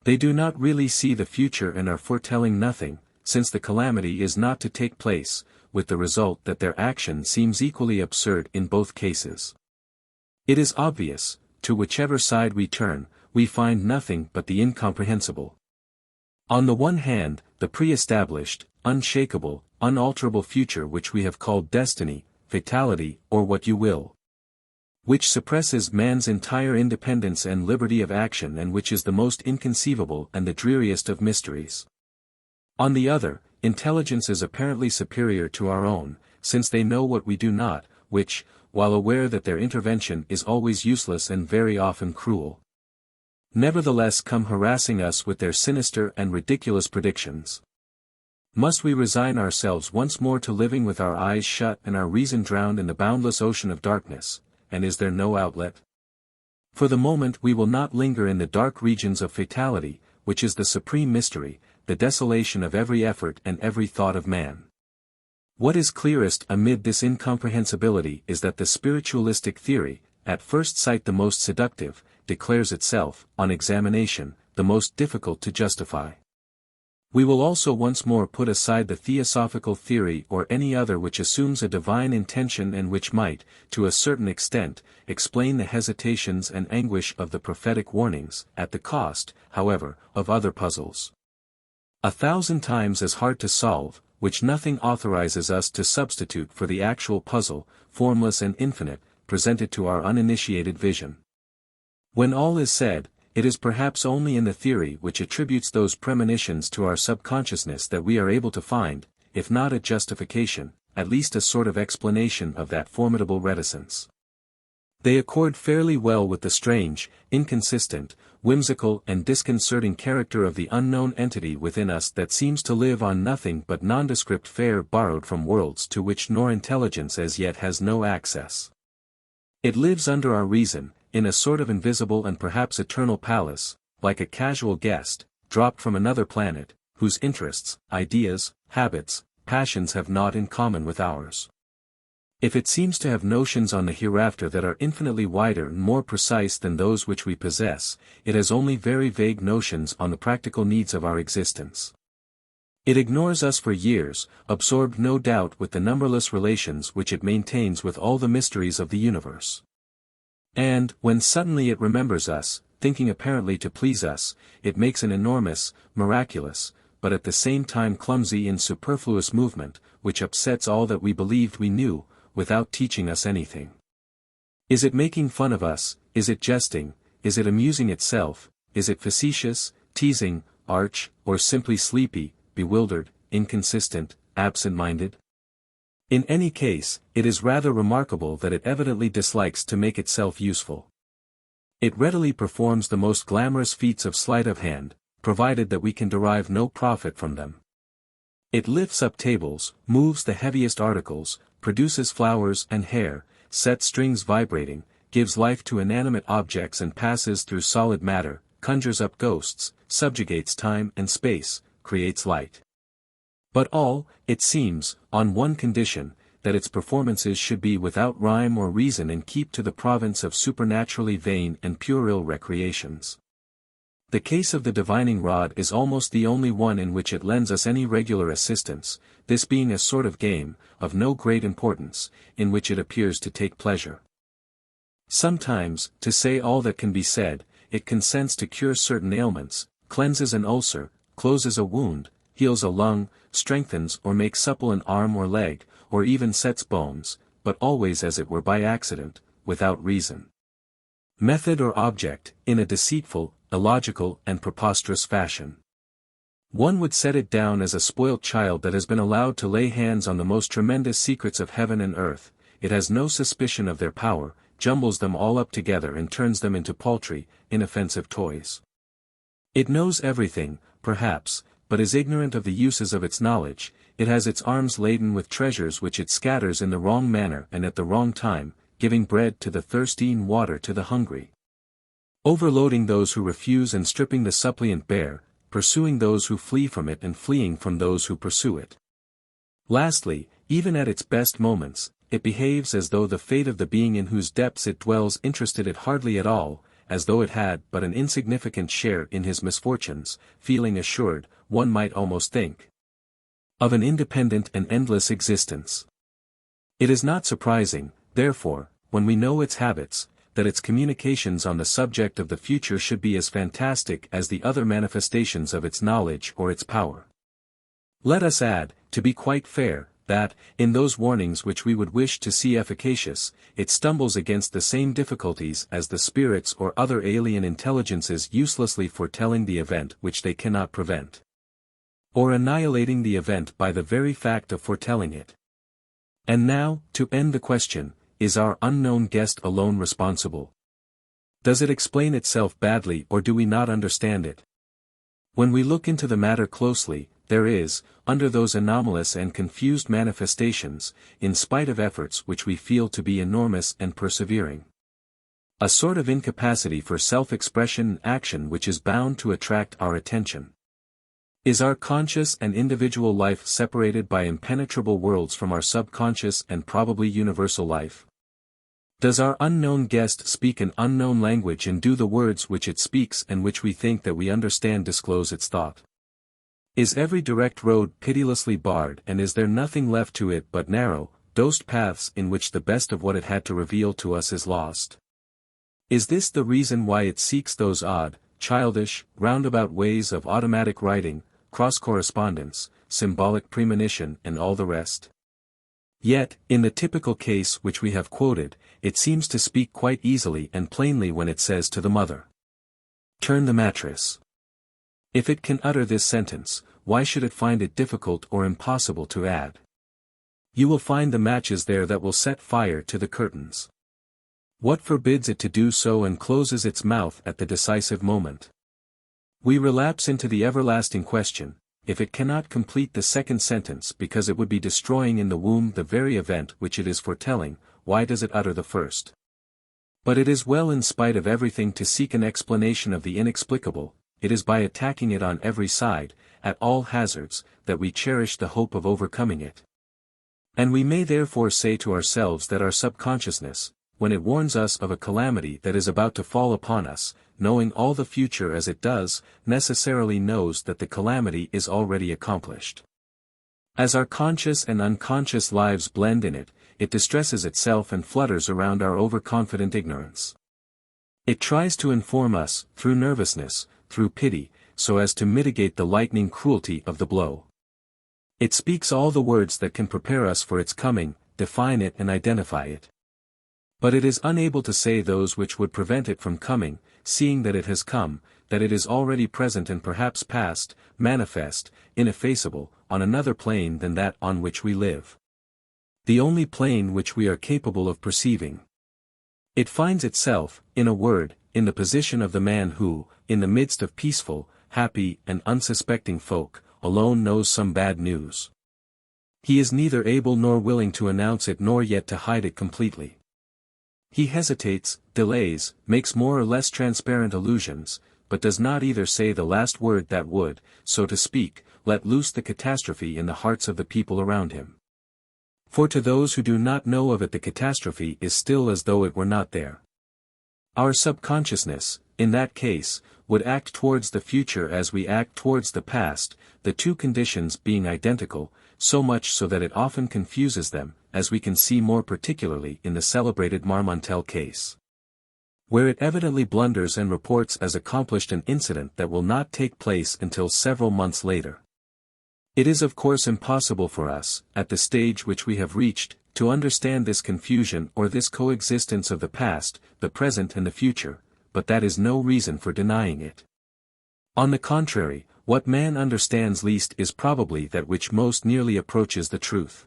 They do not really see the future and are foretelling nothing, since the calamity is not to take place, with the result that their action seems equally absurd in both cases. It is obvious, to whichever side we turn, we find nothing but the incomprehensible. On the one hand, the pre-established, unshakable, unalterable future which we have called destiny, fatality, or what you will, which suppresses man's entire independence and liberty of action and which is the most inconceivable and the dreariest of mysteries. On the other, intelligences apparently superior to our own, since they know what we do not, which, while aware that their intervention is always useless and very often cruel, nevertheless come harassing us with their sinister and ridiculous predictions. Must we resign ourselves once more to living with our eyes shut and our reason drowned in the boundless ocean of darkness, and is there no outlet? For the moment we will not linger in the dark regions of fatality, which is the supreme mystery, the desolation of every effort and every thought of man. What is clearest amid this incomprehensibility is that the spiritualistic theory, at first sight the most seductive, declares itself, on examination, the most difficult to justify. We will also once more put aside the theosophical theory or any other which assumes a divine intention and which might, to a certain extent, explain the hesitations and anguish of the prophetic warnings, at the cost, however, of other puzzles 1,000 times as hard to solve, which nothing authorizes us to substitute for the actual puzzle, formless and infinite, presented to our uninitiated vision. When all is said, it is perhaps only in the theory which attributes those premonitions to our subconsciousness that we are able to find, if not a justification, at least a sort of explanation of that formidable reticence. They accord fairly well with the strange, inconsistent, whimsical and disconcerting character of the unknown entity within us that seems to live on nothing but nondescript fare borrowed from worlds to which nor intelligence as yet has no access. It lives under our reason, in a sort of invisible and perhaps eternal palace, like a casual guest, dropped from another planet, whose interests, ideas, habits, passions have naught in common with ours. If it seems to have notions on the hereafter that are infinitely wider and more precise than those which we possess, it has only very vague notions on the practical needs of our existence. It ignores us for years, absorbed no doubt with the numberless relations which it maintains with all the mysteries of the universe. And, when suddenly it remembers us, thinking apparently to please us, it makes an enormous, miraculous, but at the same time clumsy and superfluous movement, which upsets all that we believed we knew, without teaching us anything. Is it making fun of us? Is it jesting? Is it amusing itself? Is it facetious, teasing, arch, or simply sleepy, bewildered, inconsistent, absent-minded? In any case, it is rather remarkable that it evidently dislikes to make itself useful. It readily performs the most glamorous feats of sleight of hand, provided that we can derive no profit from them. It lifts up tables, moves the heaviest articles, produces flowers and hair, sets strings vibrating, gives life to inanimate objects and passes through solid matter, conjures up ghosts, subjugates time and space, creates light. But all, it seems, on one condition, that its performances should be without rhyme or reason and keep to the province of supernaturally vain and puerile recreations. The case of the divining rod is almost the only one in which it lends us any regular assistance, this being a sort of game, of no great importance, in which it appears to take pleasure. Sometimes, to say all that can be said, it consents to cure certain ailments, cleanses an ulcer, closes a wound, heals a lung, strengthens or makes supple an arm or leg, or even sets bones, but always as it were by accident, without reason, method or object, in a deceitful, illogical and preposterous fashion. One would set it down as a spoilt child that has been allowed to lay hands on the most tremendous secrets of heaven and earth. It has no suspicion of their power, jumbles them all up together and turns them into paltry, inoffensive toys. It knows everything, perhaps, but is ignorant of the uses of its knowledge. It has its arms laden with treasures which it scatters in the wrong manner and at the wrong time, giving bread to the thirsty and water to the hungry, overloading those who refuse and stripping the suppliant bare, pursuing those who flee from it and fleeing from those who pursue it. Lastly, even at its best moments, it behaves as though the fate of the being in whose depths it dwells interested it hardly at all, as though it had but an insignificant share in his misfortunes, feeling assured, one might almost think, of an independent and endless existence. It is not surprising, therefore, when we know its habits, that its communications on the subject of the future should be as fantastic as the other manifestations of its knowledge or its power. Let us add, to be quite fair, that, in those warnings which we would wish to see efficacious, it stumbles against the same difficulties as the spirits or other alien intelligences uselessly foretelling the event which they cannot prevent, or annihilating the event by the very fact of foretelling it. And now, to end the question, is our unknown guest alone responsible? Does it explain itself badly or do we not understand it? When we look into the matter closely, there is, under those anomalous and confused manifestations, in spite of efforts which we feel to be enormous and persevering, a sort of incapacity for self-expression and action which is bound to attract our attention. Is our conscious and individual life separated by impenetrable worlds from our subconscious and probably universal life? Does our unknown guest speak an unknown language and do the words which it speaks and which we think that we understand disclose its thought? Is every direct road pitilessly barred and is there nothing left to it but narrow, dosed paths in which the best of what it had to reveal to us is lost? Is this the reason why it seeks those odd, childish, roundabout ways of automatic writing, cross-correspondence, symbolic premonition and all the rest? Yet, in the typical case which we have quoted, it seems to speak quite easily and plainly when it says to the mother, "Turn the mattress." If it can utter this sentence, why should it find it difficult or impossible to add, "You will find the matches there that will set fire to the curtains"? What forbids it to do so and closes its mouth at the decisive moment? We relapse into the everlasting question, if it cannot complete the second sentence because it would be destroying in the womb the very event which it is foretelling, why does it utter the first? But it is well in spite of everything to seek an explanation of the inexplicable. It is by attacking it on every side, at all hazards, that we cherish the hope of overcoming it. And we may therefore say to ourselves that our subconsciousness, when it warns us of a calamity that is about to fall upon us, knowing all the future as it does, necessarily knows that the calamity is already accomplished. As our conscious and unconscious lives blend in it, it distresses itself and flutters around our overconfident ignorance. It tries to inform us, through nervousness, through pity, so as to mitigate the lightning cruelty of the blow. It speaks all the words that can prepare us for its coming, define it and identify it. But it is unable to say those which would prevent it from coming, seeing that it has come, that it is already present and perhaps past, manifest, ineffaceable, on another plane than that on which we live. The only plane which we are capable of perceiving. It finds itself, in a word, in the position of the man who, in the midst of peaceful, happy and unsuspecting folk, alone knows some bad news. He is neither able nor willing to announce it nor yet to hide it completely. He hesitates, delays, makes more or less transparent allusions, but does not either say the last word that would, so to speak, let loose the catastrophe in the hearts of the people around him. For to those who do not know of it the catastrophe is still as though it were not there. Our subconsciousness, in that case, would act towards the future as we act towards the past, the two conditions being identical, so much so that it often confuses them, as we can see more particularly in the celebrated Marmontel case, where it evidently blunders and reports as accomplished an incident that will not take place until several months later. It is of course impossible for us, at the stage which we have reached, to understand this confusion or this coexistence of the past, the present and the future, but that is no reason for denying it. On the contrary, what man understands least is probably that which most nearly approaches the truth.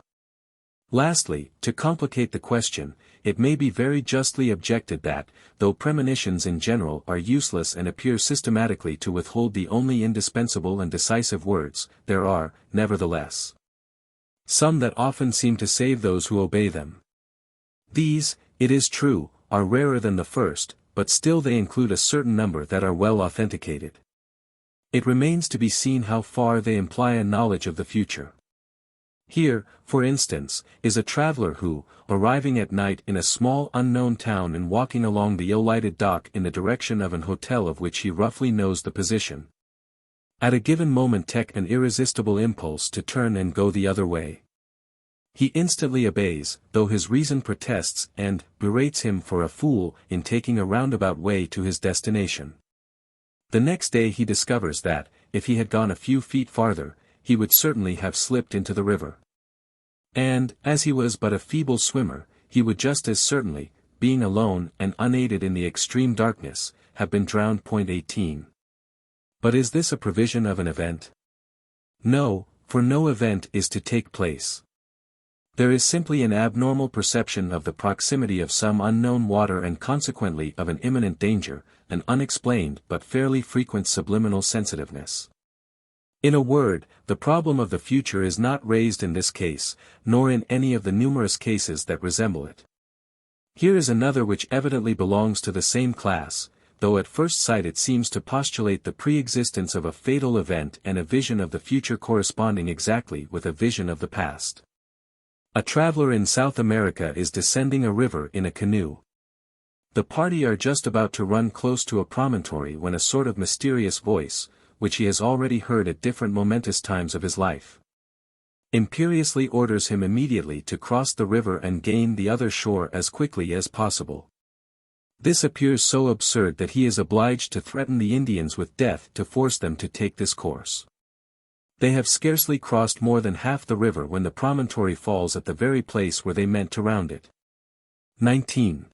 Lastly, to complicate the question, it may be very justly objected that, though premonitions in general are useless and appear systematically to withhold the only indispensable and decisive words, there are, nevertheless, some that often seem to save those who obey them. These, it is true, are rarer than the first, but still they include a certain number that are well authenticated. It remains to be seen how far they imply a knowledge of the future. Here, for instance, is a traveler who, arriving at night in a small unknown town and walking along the ill-lighted dock in the direction of an hotel of which he roughly knows the position, at a given moment takes an irresistible impulse to turn and go the other way. He instantly obeys, though his reason protests and berates him for a fool in taking a roundabout way to his destination. The next day he discovers that, if he had gone a few feet farther, he would certainly have slipped into the river. And, as he was but a feeble swimmer, he would just as certainly, being alone and unaided in the extreme darkness, have been drowned. 18. But is this a provision of an event? No, for no event is to take place. There is simply an abnormal perception of the proximity of some unknown water and consequently of an imminent danger, an unexplained but fairly frequent subliminal sensitiveness. In a word, the problem of the future is not raised in this case, nor in any of the numerous cases that resemble it. Here is another which evidently belongs to the same class, though at first sight it seems to postulate the pre-existence of a fatal event and a vision of the future corresponding exactly with a vision of the past. A traveler in South America is descending a river in a canoe. The party are just about to run close to a promontory when a sort of mysterious voice, which he has already heard at different momentous times of his life, imperiously orders him immediately to cross the river and gain the other shore as quickly as possible. This appears so absurd that he is obliged to threaten the Indians with death to force them to take this course. They have scarcely crossed more than half the river when the promontory falls at the very place where they meant to round it. 19.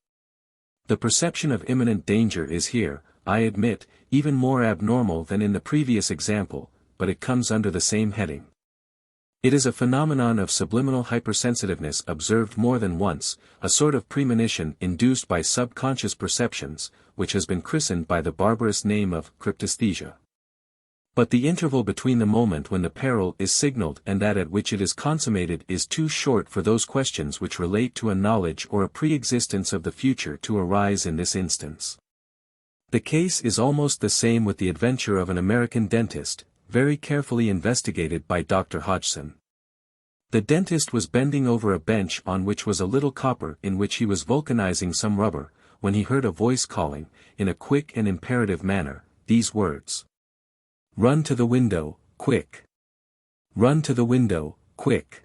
The perception of imminent danger is here, I admit, even more abnormal than in the previous example, but it comes under the same heading. It is a phenomenon of subliminal hypersensitiveness observed more than once, a sort of premonition induced by subconscious perceptions, which has been christened by the barbarous name of cryptesthesia. But the interval between the moment when the peril is signaled and that at which it is consummated is too short for those questions which relate to a knowledge or a pre-existence of the future to arise in this instance. The case is almost the same with the adventure of an American dentist, very carefully investigated by Dr. Hodgson. The dentist was bending over a bench on which was a little copper in which he was vulcanizing some rubber, when he heard a voice calling, in a quick and imperative manner, these words. "Run to the window, quick! Run to the window, quick!"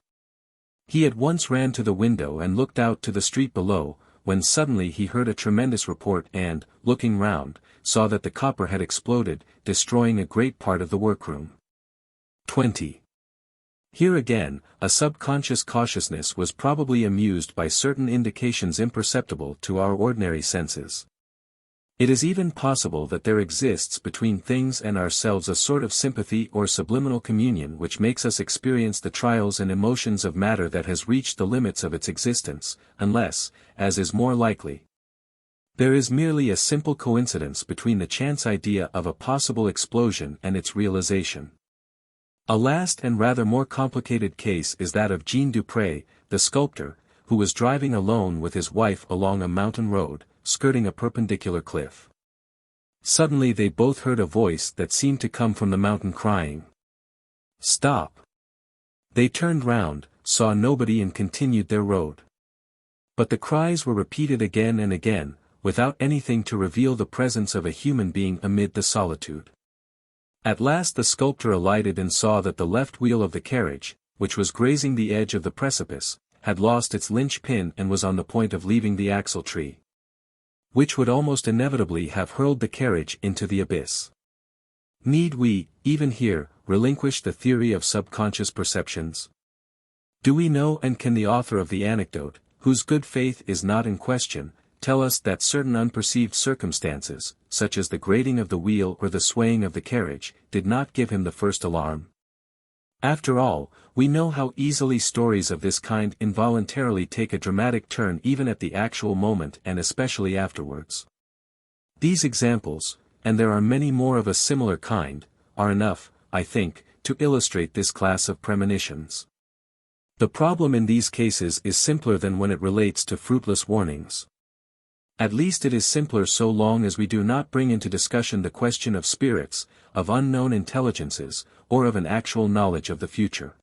He at once ran to the window and looked out to the street below, when suddenly he heard a tremendous report and, looking round, saw that the copper had exploded, destroying a great part of the workroom. 20. Here again, a subconscious cautiousness was probably amused by certain indications imperceptible to our ordinary senses. It is even possible that there exists between things and ourselves a sort of sympathy or subliminal communion which makes us experience the trials and emotions of matter that has reached the limits of its existence, unless, as is more likely, there is merely a simple coincidence between the chance idea of a possible explosion and its realization. A last and rather more complicated case is that of Jean Dupré, the sculptor, who was driving alone with his wife along a mountain road, skirting a perpendicular cliff. Suddenly they both heard a voice that seemed to come from the mountain crying, "Stop!" They turned round, saw nobody and continued their road. But the cries were repeated again and again, without anything to reveal the presence of a human being amid the solitude. At last the sculptor alighted and saw that the left wheel of the carriage, which was grazing the edge of the precipice, had lost its linch-pin and was on the point of leaving the axle-tree, which would almost inevitably have hurled the carriage into the abyss. Need we, even here, relinquish the theory of subconscious perceptions? Do we know and can the author of the anecdote, whose good faith is not in question, tell us that certain unperceived circumstances, such as the grating of the wheel or the swaying of the carriage, did not give him the first alarm? After all, we know how easily stories of this kind involuntarily take a dramatic turn even at the actual moment and especially afterwards. These examples, and there are many more of a similar kind, are enough, I think, to illustrate this class of premonitions. The problem in these cases is simpler than when it relates to fruitless warnings. At least it is simpler so long as we do not bring into discussion the question of spirits, of unknown intelligences, or of an actual knowledge of the future.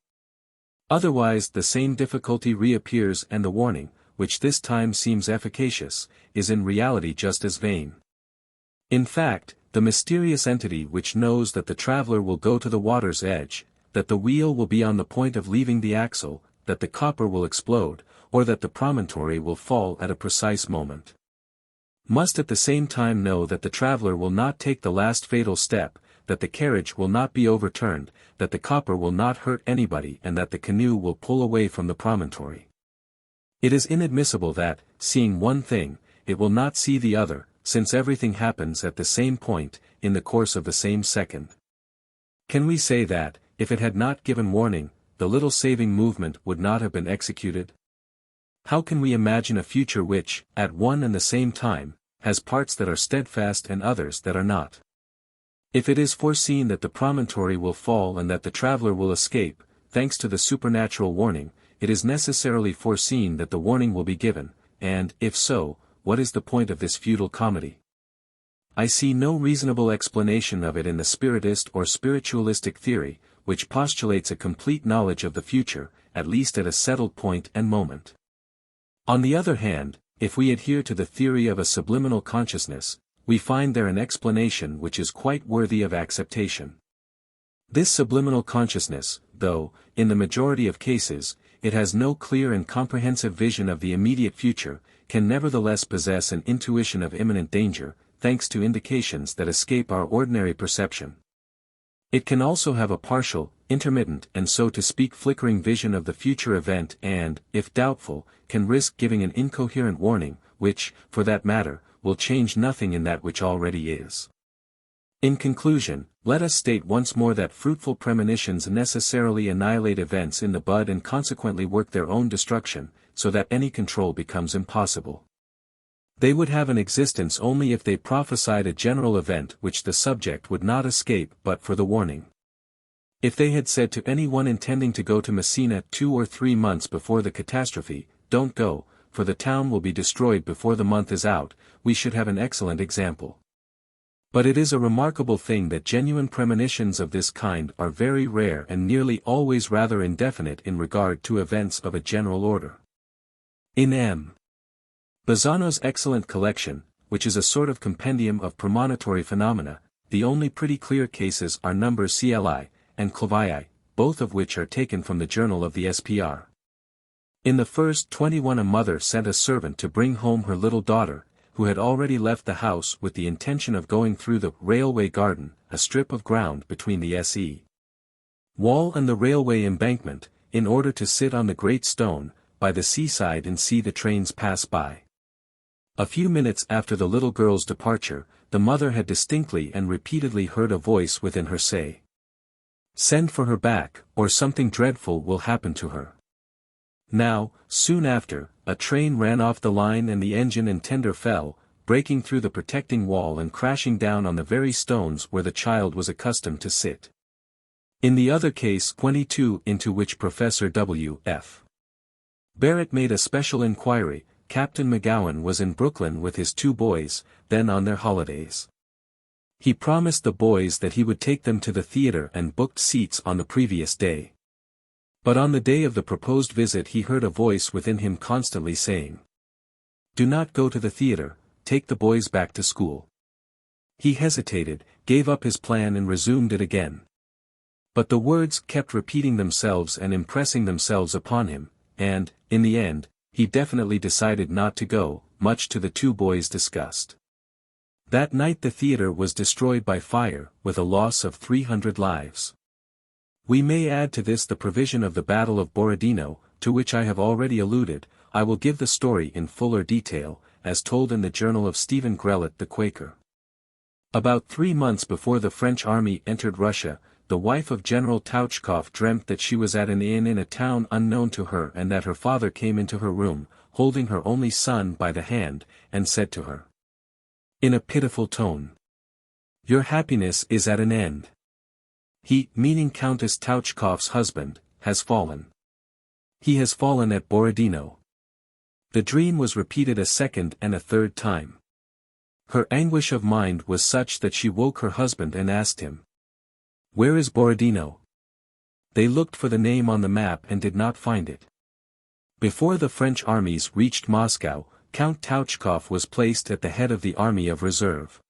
Otherwise the same difficulty reappears and the warning, which this time seems efficacious, is in reality just as vain. In fact, the mysterious entity which knows that the traveler will go to the water's edge, that the wheel will be on the point of leaving the axle, that the copper will explode, or that the promontory will fall at a precise moment, must at the same time know that the traveler will not take the last fatal step, that the carriage will not be overturned, that the copper will not hurt anybody and that the canoe will pull away from the promontory. It is inadmissible that, seeing one thing, it will not see the other, since everything happens at the same point, in the course of the same second. Can we say that, if it had not given warning, the little saving movement would not have been executed? How can we imagine a future which, at one and the same time, has parts that are steadfast and others that are not? If it is foreseen that the promontory will fall and that the traveler will escape, thanks to the supernatural warning, it is necessarily foreseen that the warning will be given, and, if so, what is the point of this futile comedy? I see no reasonable explanation of it in the spiritist or spiritualistic theory, which postulates a complete knowledge of the future, at least at a settled point and moment. On the other hand, if we adhere to the theory of a subliminal consciousness, we find there an explanation which is quite worthy of acceptation. This subliminal consciousness, though, in the majority of cases, it has no clear and comprehensive vision of the immediate future, can nevertheless possess an intuition of imminent danger, thanks to indications that escape our ordinary perception. It can also have a partial, intermittent and so to speak flickering vision of the future event and, if doubtful, can risk giving an incoherent warning, which, for that matter, will change nothing in that which already is. In conclusion, let us state once more that fruitful premonitions necessarily annihilate events in the bud and consequently work their own destruction, so that any control becomes impossible. They would have an existence only if they prophesied a general event which the subject would not escape but for the warning. If they had said to anyone intending to go to Messina 2 or 3 months before the catastrophe, "Don't go, for the town will be destroyed before the month is out," we should have an excellent example. But it is a remarkable thing that genuine premonitions of this kind are very rare and nearly always rather indefinite in regard to events of a general order. In M. Bazzano's excellent collection, which is a sort of compendium of premonitory phenomena, the only pretty clear cases are numbers CLI and Clavii, both of which are taken from the journal of the SPR. In the first 21 a mother sent a servant to bring home her little daughter, who had already left the house with the intention of going through the railway garden, a strip of ground between the S.E. wall and the railway embankment, in order to sit on the great stone, by the seaside and see the trains pass by. A few minutes after the little girl's departure, the mother had distinctly and repeatedly heard a voice within her say, "Send for her back, or something dreadful will happen to her." Now, soon after, a train ran off the line and the engine and tender fell, breaking through the protecting wall and crashing down on the very stones where the child was accustomed to sit. In the other case 22 into which Professor W.F. Barrett made a special inquiry, Captain McGowan was in Brooklyn with his 2 boys, then on their holidays. He promised the boys that he would take them to the theater and booked seats on the previous day. But on the day of the proposed visit he heard a voice within him constantly saying, "Do not go to the theater, take the boys back to school." He hesitated, gave up his plan and resumed it again. But the words kept repeating themselves and impressing themselves upon him, and, in the end, he definitely decided not to go, much to the 2 boys' disgust. That night the theater was destroyed by fire, with a loss of 300 lives. We may add to this the provision of the Battle of Borodino, to which I have already alluded. I will give the story in fuller detail, as told in the journal of Stephen Grellet the Quaker. About 3 months before the French army entered Russia, the wife of General Touchkoff dreamt that she was at an inn in a town unknown to her and that her father came into her room, holding her only son by the hand, and said to her, in a pitiful tone, "Your happiness is at an end. He," meaning Countess Touchkoff's husband, "has fallen. He has fallen at Borodino." The dream was repeated a second and a third time. Her anguish of mind was such that she woke her husband and asked him, "Where is Borodino?" They looked for the name on the map and did not find it. Before the French armies reached Moscow, Count Touchkoff was placed at the head of the army of reserve.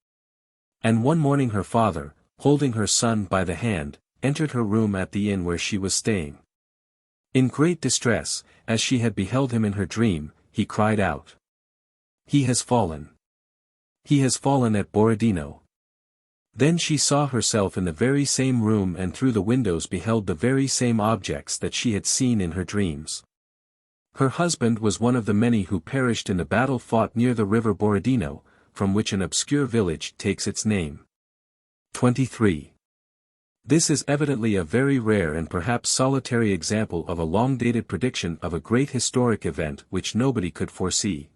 And one morning her father, holding her son by the hand, entered her room at the inn where she was staying. In great distress, as she had beheld him in her dream, he cried out, "He has fallen. He has fallen at Borodino." Then she saw herself in the very same room and through the windows beheld the very same objects that she had seen in her dreams. Her husband was one of the many who perished in the battle fought near the river Borodino, from which an obscure village takes its name. 23. This is evidently a very rare and perhaps solitary example of a long-dated prediction of a great historic event which nobody could foresee.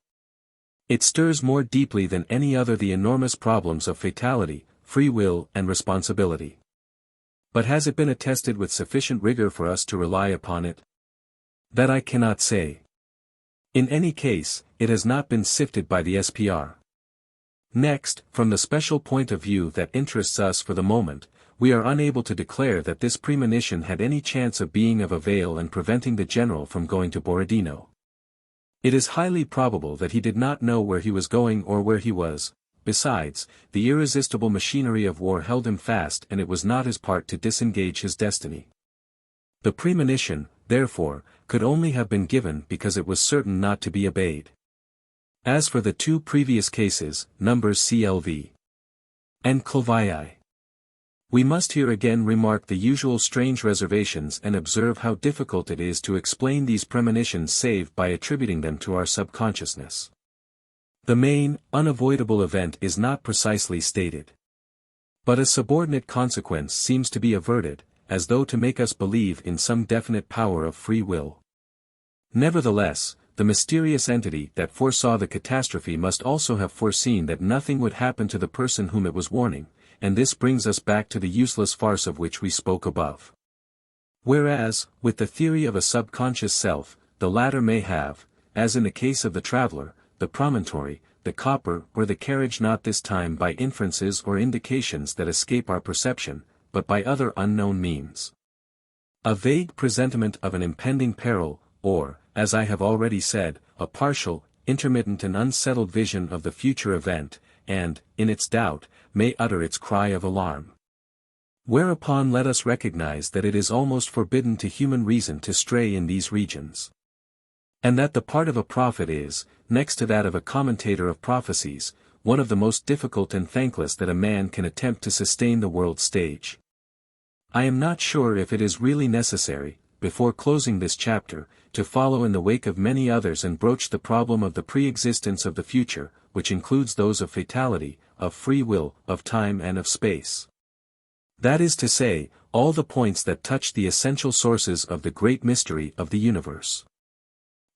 It stirs more deeply than any other the enormous problems of fatality, free will and responsibility. But has it been attested with sufficient rigor for us to rely upon it? That I cannot say. In any case, it has not been sifted by the SPR. Next, from the special point of view that interests us for the moment, we are unable to declare that this premonition had any chance of being of avail and preventing the general from going to Borodino. It is highly probable that he did not know where he was going or where he was. Besides, the irresistible machinery of war held him fast and it was not his part to disengage his destiny. The premonition, therefore, could only have been given because it was certain not to be obeyed. As for the 2 previous cases, numbers CLV and Clavii, We must here again remark the usual strange reservations and observe how difficult it is to explain these premonitions save by attributing them to our subconsciousness. The main, unavoidable event is not precisely stated. But a subordinate consequence seems to be averted, as though to make us believe in some definite power of free will. Nevertheless, the mysterious entity that foresaw the catastrophe must also have foreseen that nothing would happen to the person whom it was warning, and this brings us back to the useless farce of which we spoke above. Whereas, with the theory of a subconscious self, the latter may have, as in the case of the traveler, the promontory, the copper or the carriage not this time by inferences or indications that escape our perception, but by other unknown means. A vague presentiment of an impending peril, or, as I have already said, a partial, intermittent and unsettled vision of the future event, and, in its doubt, may utter its cry of alarm. Whereupon let us recognize that it is almost forbidden to human reason to stray in these regions. And that the part of a prophet is, next to that of a commentator of prophecies, one of the most difficult and thankless that a man can attempt to sustain the world stage. I am not sure if it is really necessary, before closing this chapter, to follow in the wake of many others and broach the problem of the pre-existence of the future, which includes those of fatality, of free will, of time and of space. That is to say, all the points that touch the essential sources of the great mystery of the universe.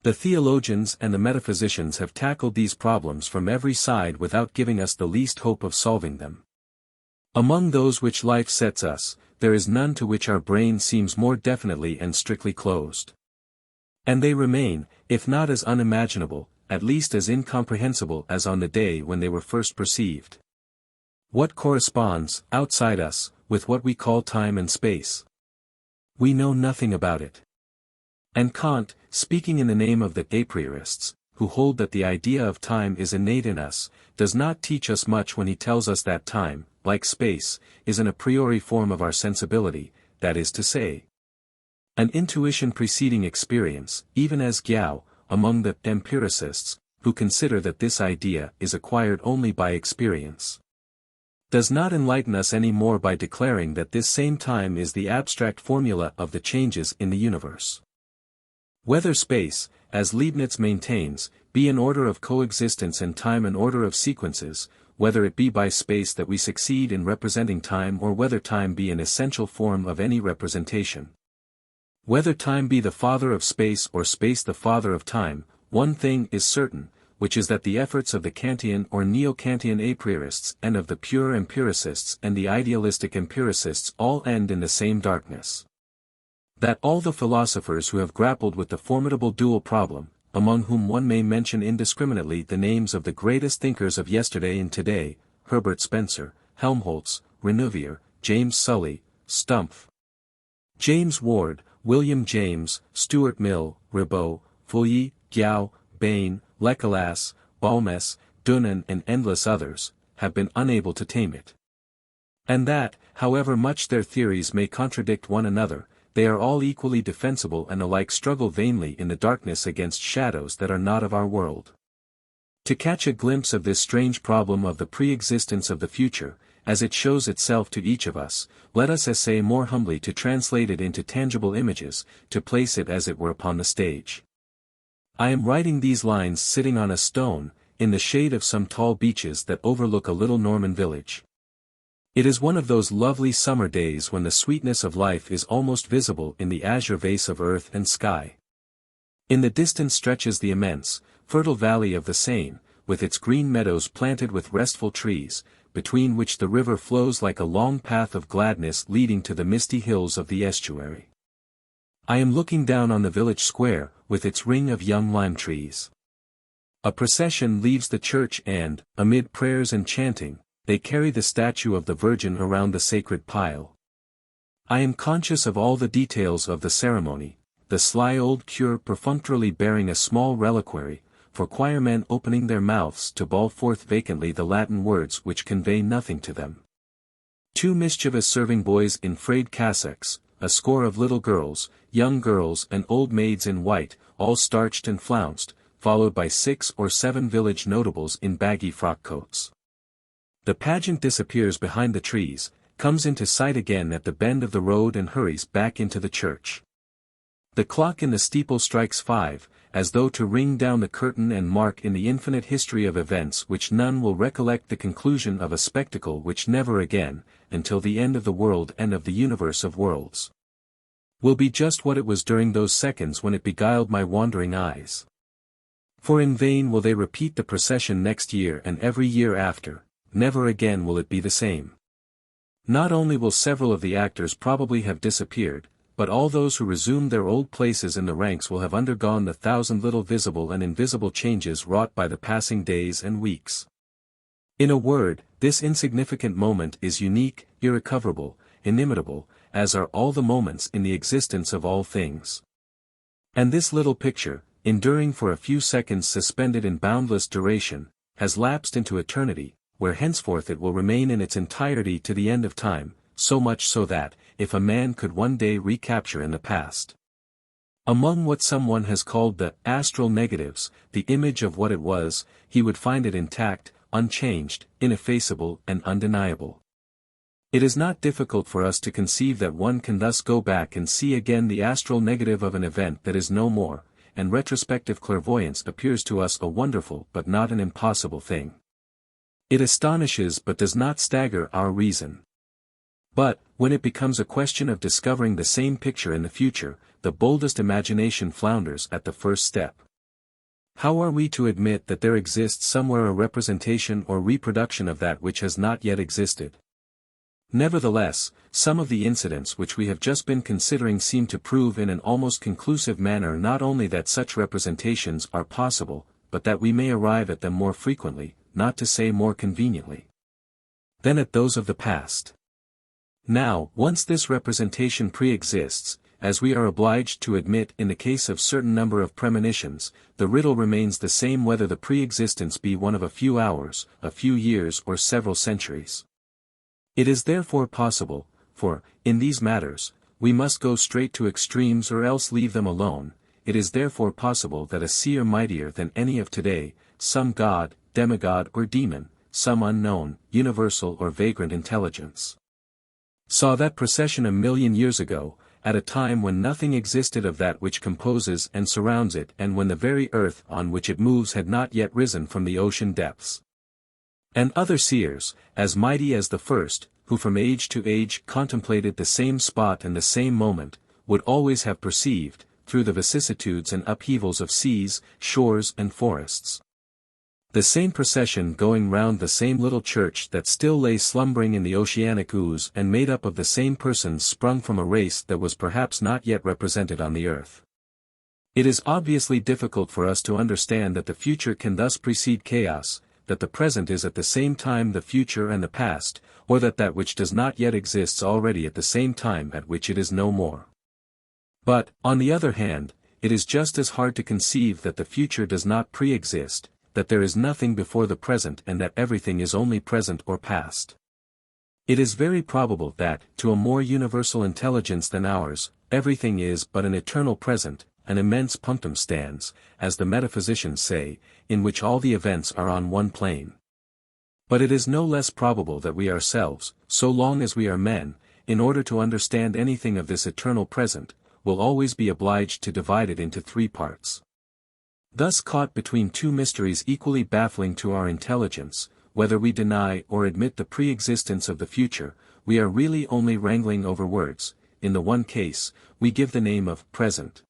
The theologians and the metaphysicians have tackled these problems from every side without giving us the least hope of solving them. Among those which life sets us, there is none to which our brain seems more definitely and strictly closed. And they remain, if not as unimaginable, at least as incomprehensible as on the day when they were first perceived. What corresponds, outside us, with what we call time and space? We know nothing about it. And Kant, speaking in the name of the a priorists, who hold that the idea of time is innate in us, does not teach us much when he tells us that time, like space, is an a priori form of our sensibility, that is to say, an intuition preceding experience, even as Giao, among the empiricists, who consider that this idea is acquired only by experience, does not enlighten us any more by declaring that this same time is the abstract formula of the changes in the universe. Whether space, as Leibniz maintains, be an order of coexistence and time an order of sequences, whether it be by space that we succeed in representing time or whether time be an essential form of any representation. Whether time be the father of space or space the father of time, one thing is certain, which is that the efforts of the Kantian or neo-Kantian a priorists and of the pure empiricists and the idealistic empiricists all end in the same darkness. That all the philosophers who have grappled with the formidable dual problem, among whom one may mention indiscriminately the names of the greatest thinkers of yesterday and today, Herbert Spencer, Helmholtz, Renouvier, James Sully, Stumpf, James Ward, William James, Stuart Mill, Ribot, Fouilly, Giao, Bain, Lecolas, Balmes, Dunan and endless others, have been unable to tame it. And that, however much their theories may contradict one another, they are all equally defensible and alike struggle vainly in the darkness against shadows that are not of our world. To catch a glimpse of this strange problem of the pre-existence of the future, as it shows itself to each of us, let us essay more humbly to translate it into tangible images, to place it as it were upon the stage. I am writing these lines sitting on a stone, in the shade of some tall beeches that overlook a little Norman village. It is one of those lovely summer days when the sweetness of life is almost visible in the azure vase of earth and sky. In the distance stretches the immense, fertile valley of the Seine, with its green meadows planted with restful trees, between which the river flows like a long path of gladness leading to the misty hills of the estuary. I am looking down on the village square, with its ring of young lime trees. A procession leaves the church and, amid prayers and chanting, they carry the statue of the Virgin around the sacred pile. I am conscious of all the details of the ceremony, the sly old cure perfunctorily bearing a small reliquary, for choirmen opening their mouths to bawl forth vacantly the Latin words which convey nothing to them. 2 mischievous serving boys in frayed cassocks, a score of little girls, young girls and old maids in white, all starched and flounced, followed by 6 or 7 village notables in baggy frock coats. The pageant disappears behind the trees, comes into sight again at the bend of the road and hurries back into the church. The clock in the steeple strikes 5, as though to ring down the curtain and mark in the infinite history of events which none will recollect the conclusion of a spectacle which never again, until the end of the world and of the universe of worlds, will be just what it was during those seconds when it beguiled my wandering eyes. For in vain will they repeat the procession next year and every year after, never again will it be the same. Not only will several of the actors probably have disappeared, but all those who resumed their old places in the ranks will have undergone the 1,000 little visible and invisible changes wrought by the passing days and weeks. In a word, this insignificant moment is unique, irrecoverable, inimitable, as are all the moments in the existence of all things. And this little picture, enduring for a few seconds suspended in boundless duration, has lapsed into eternity, where henceforth it will remain in its entirety to the end of time, so much so that, if a man could one day recapture in the past, among what someone has called the astral negatives, the image of what it was, he would find it intact, unchanged, ineffaceable and undeniable. It is not difficult for us to conceive that one can thus go back and see again the astral negative of an event that is no more, and retrospective clairvoyance appears to us a wonderful but not an impossible thing. It astonishes but does not stagger our reason. But, when it becomes a question of discovering the same picture in the future, the boldest imagination flounders at the first step. How are we to admit that there exists somewhere a representation or reproduction of that which has not yet existed? Nevertheless, some of the incidents which we have just been considering seem to prove in an almost conclusive manner not only that such representations are possible, but that we may arrive at them more frequently, not to say more conveniently, than at those of the past. Now, once this representation pre-exists, as we are obliged to admit in the case of certain number of premonitions, the riddle remains the same whether the pre-existence be one of a few hours, a few years or several centuries. It is therefore possible, for, in these matters, we must go straight to extremes or else leave them alone, it is therefore possible that a seer mightier than any of today, some god, demigod or demon, some unknown, universal or vagrant intelligence, saw that procession 1,000,000 years ago, at a time when nothing existed of that which composes and surrounds it and when the very earth on which it moves had not yet risen from the ocean depths. And other seers, as mighty as the first, who from age to age contemplated the same spot and the same moment, would always have perceived, through the vicissitudes and upheavals of seas, shores and forests, the same procession going round the same little church that still lay slumbering in the oceanic ooze and made up of the same persons sprung from a race that was perhaps not yet represented on the earth. It is obviously difficult for us to understand that the future can thus precede chaos, that the present is at the same time the future and the past, or that that which does not yet exists already at the same time at which it is no more. But, on the other hand, it is just as hard to conceive that the future does not pre-exist, that there is nothing before the present and that everything is only present or past. It is very probable that, to a more universal intelligence than ours, everything is but an eternal present, an immense punctum stands, as the metaphysicians say, in which all the events are on one plane. But it is no less probable that we ourselves, so long as we are men, in order to understand anything of this eternal present, will always be obliged to divide it into 3 parts. Thus caught between 2 mysteries equally baffling to our intelligence, whether we deny or admit the pre-existence of the future, we are really only wrangling over words. In the one case, we give the name of present,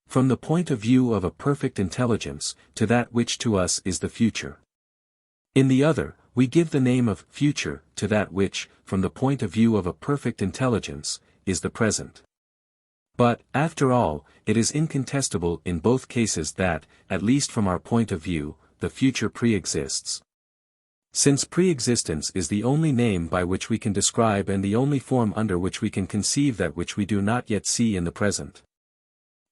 from the point of view of a perfect intelligence, to that which to us is the future. In the other, we give the name of future to that which, from the point of view of a perfect intelligence, is the present. But, after all, it is incontestable in both cases that, at least from our point of view, the future pre-exists. Since pre-existence is the only name by which we can describe and the only form under which we can conceive that which we do not yet see in the present.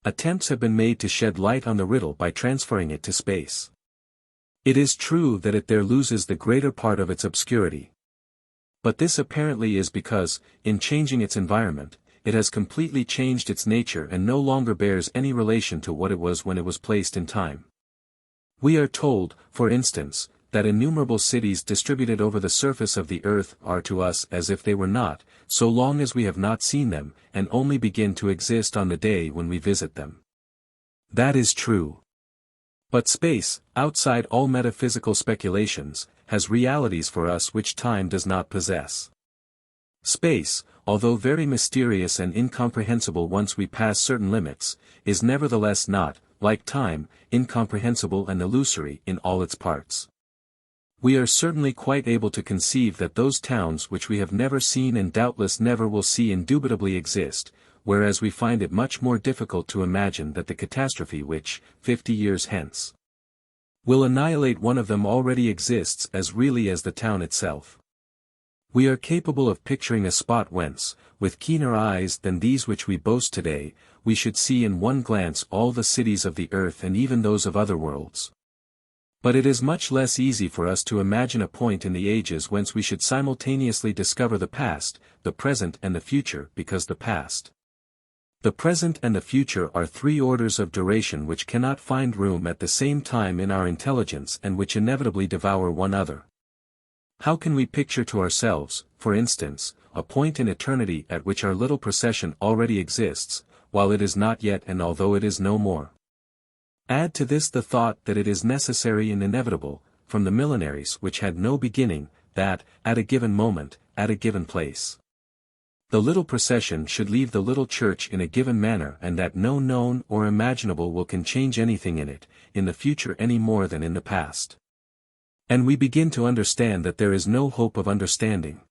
Attempts have been made to shed light on the riddle by transferring it to space. It is true that it there loses the greater part of its obscurity. But this apparently is because, in changing its environment, it has completely changed its nature and no longer bears any relation to what it was when it was placed in time. We are told, for instance, that innumerable cities distributed over the surface of the earth are to us as if they were not, so long as we have not seen them, and only begin to exist on the day when we visit them. That is true. But space, outside all metaphysical speculations, has realities for us which time does not possess. Space, although very mysterious and incomprehensible once we pass certain limits, is nevertheless not, like time, incomprehensible and illusory in all its parts. We are certainly quite able to conceive that those towns which we have never seen and doubtless never will see indubitably exist, whereas we find it much more difficult to imagine that the catastrophe which, 50 years hence, will annihilate one of them already exists as really as the town itself. We are capable of picturing a spot whence, with keener eyes than these which we boast today, we should see in one glance all the cities of the earth and even those of other worlds. But it is much less easy for us to imagine a point in the ages whence we should simultaneously discover the past, the present and the future, because the past, the present and the future are three orders of duration which cannot find room at the same time in our intelligence and which inevitably devour one another. How can we picture to ourselves, for instance, a point in eternity at which our little procession already exists, while it is not yet and although it is no more? Add to this the thought that it is necessary and inevitable, from the millenaries which had no beginning, that, at a given moment, at a given place, the little procession should leave the little church in a given manner and that no known or imaginable will can change anything in it, in the future any more than in the past. And we begin to understand that there is no hope of understanding.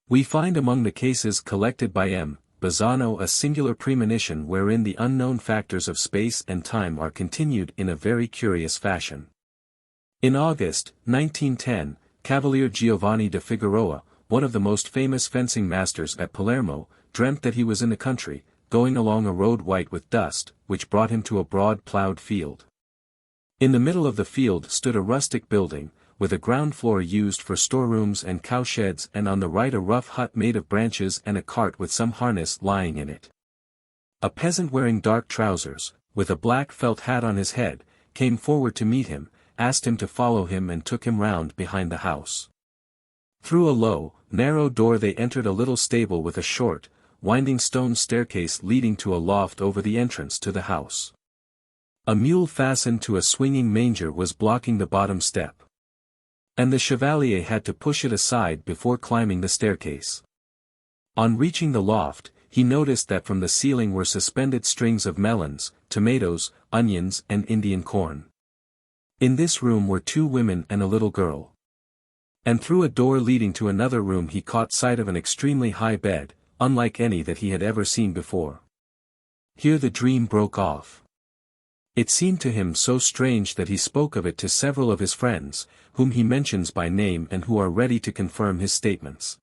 We find among the cases collected by M. Bazzano a singular premonition wherein the unknown factors of space and time are continued in a very curious fashion. In August, 1910, Cavalier Giovanni da Figueroa, one of the most famous fencing masters at Palermo, dreamt that he was in the country, going along a road white with dust, which brought him to a broad ploughed field. In the middle of the field stood a rustic building, with a ground floor used for storerooms and cowsheds and on the right a rough hut made of branches and a cart with some harness lying in it. A peasant wearing dark trousers, with a black felt hat on his head, came forward to meet him, asked him to follow him and took him round behind the house. Through a low, narrow door they entered a little stable with a short, winding stone staircase leading to a loft over the entrance to the house. A mule fastened to a swinging manger was blocking the bottom step, and the chevalier had to push it aside before climbing the staircase. On reaching the loft, he noticed that from the ceiling were suspended strings of melons, tomatoes, onions and Indian corn. In this room were two women and a little girl. And through a door leading to another room he caught sight of an extremely high bed, unlike any that he had ever seen before. Here the dream broke off. It seemed to him so strange that he spoke of it to several of his friends, whom he mentions by name and who are ready to confirm his statements.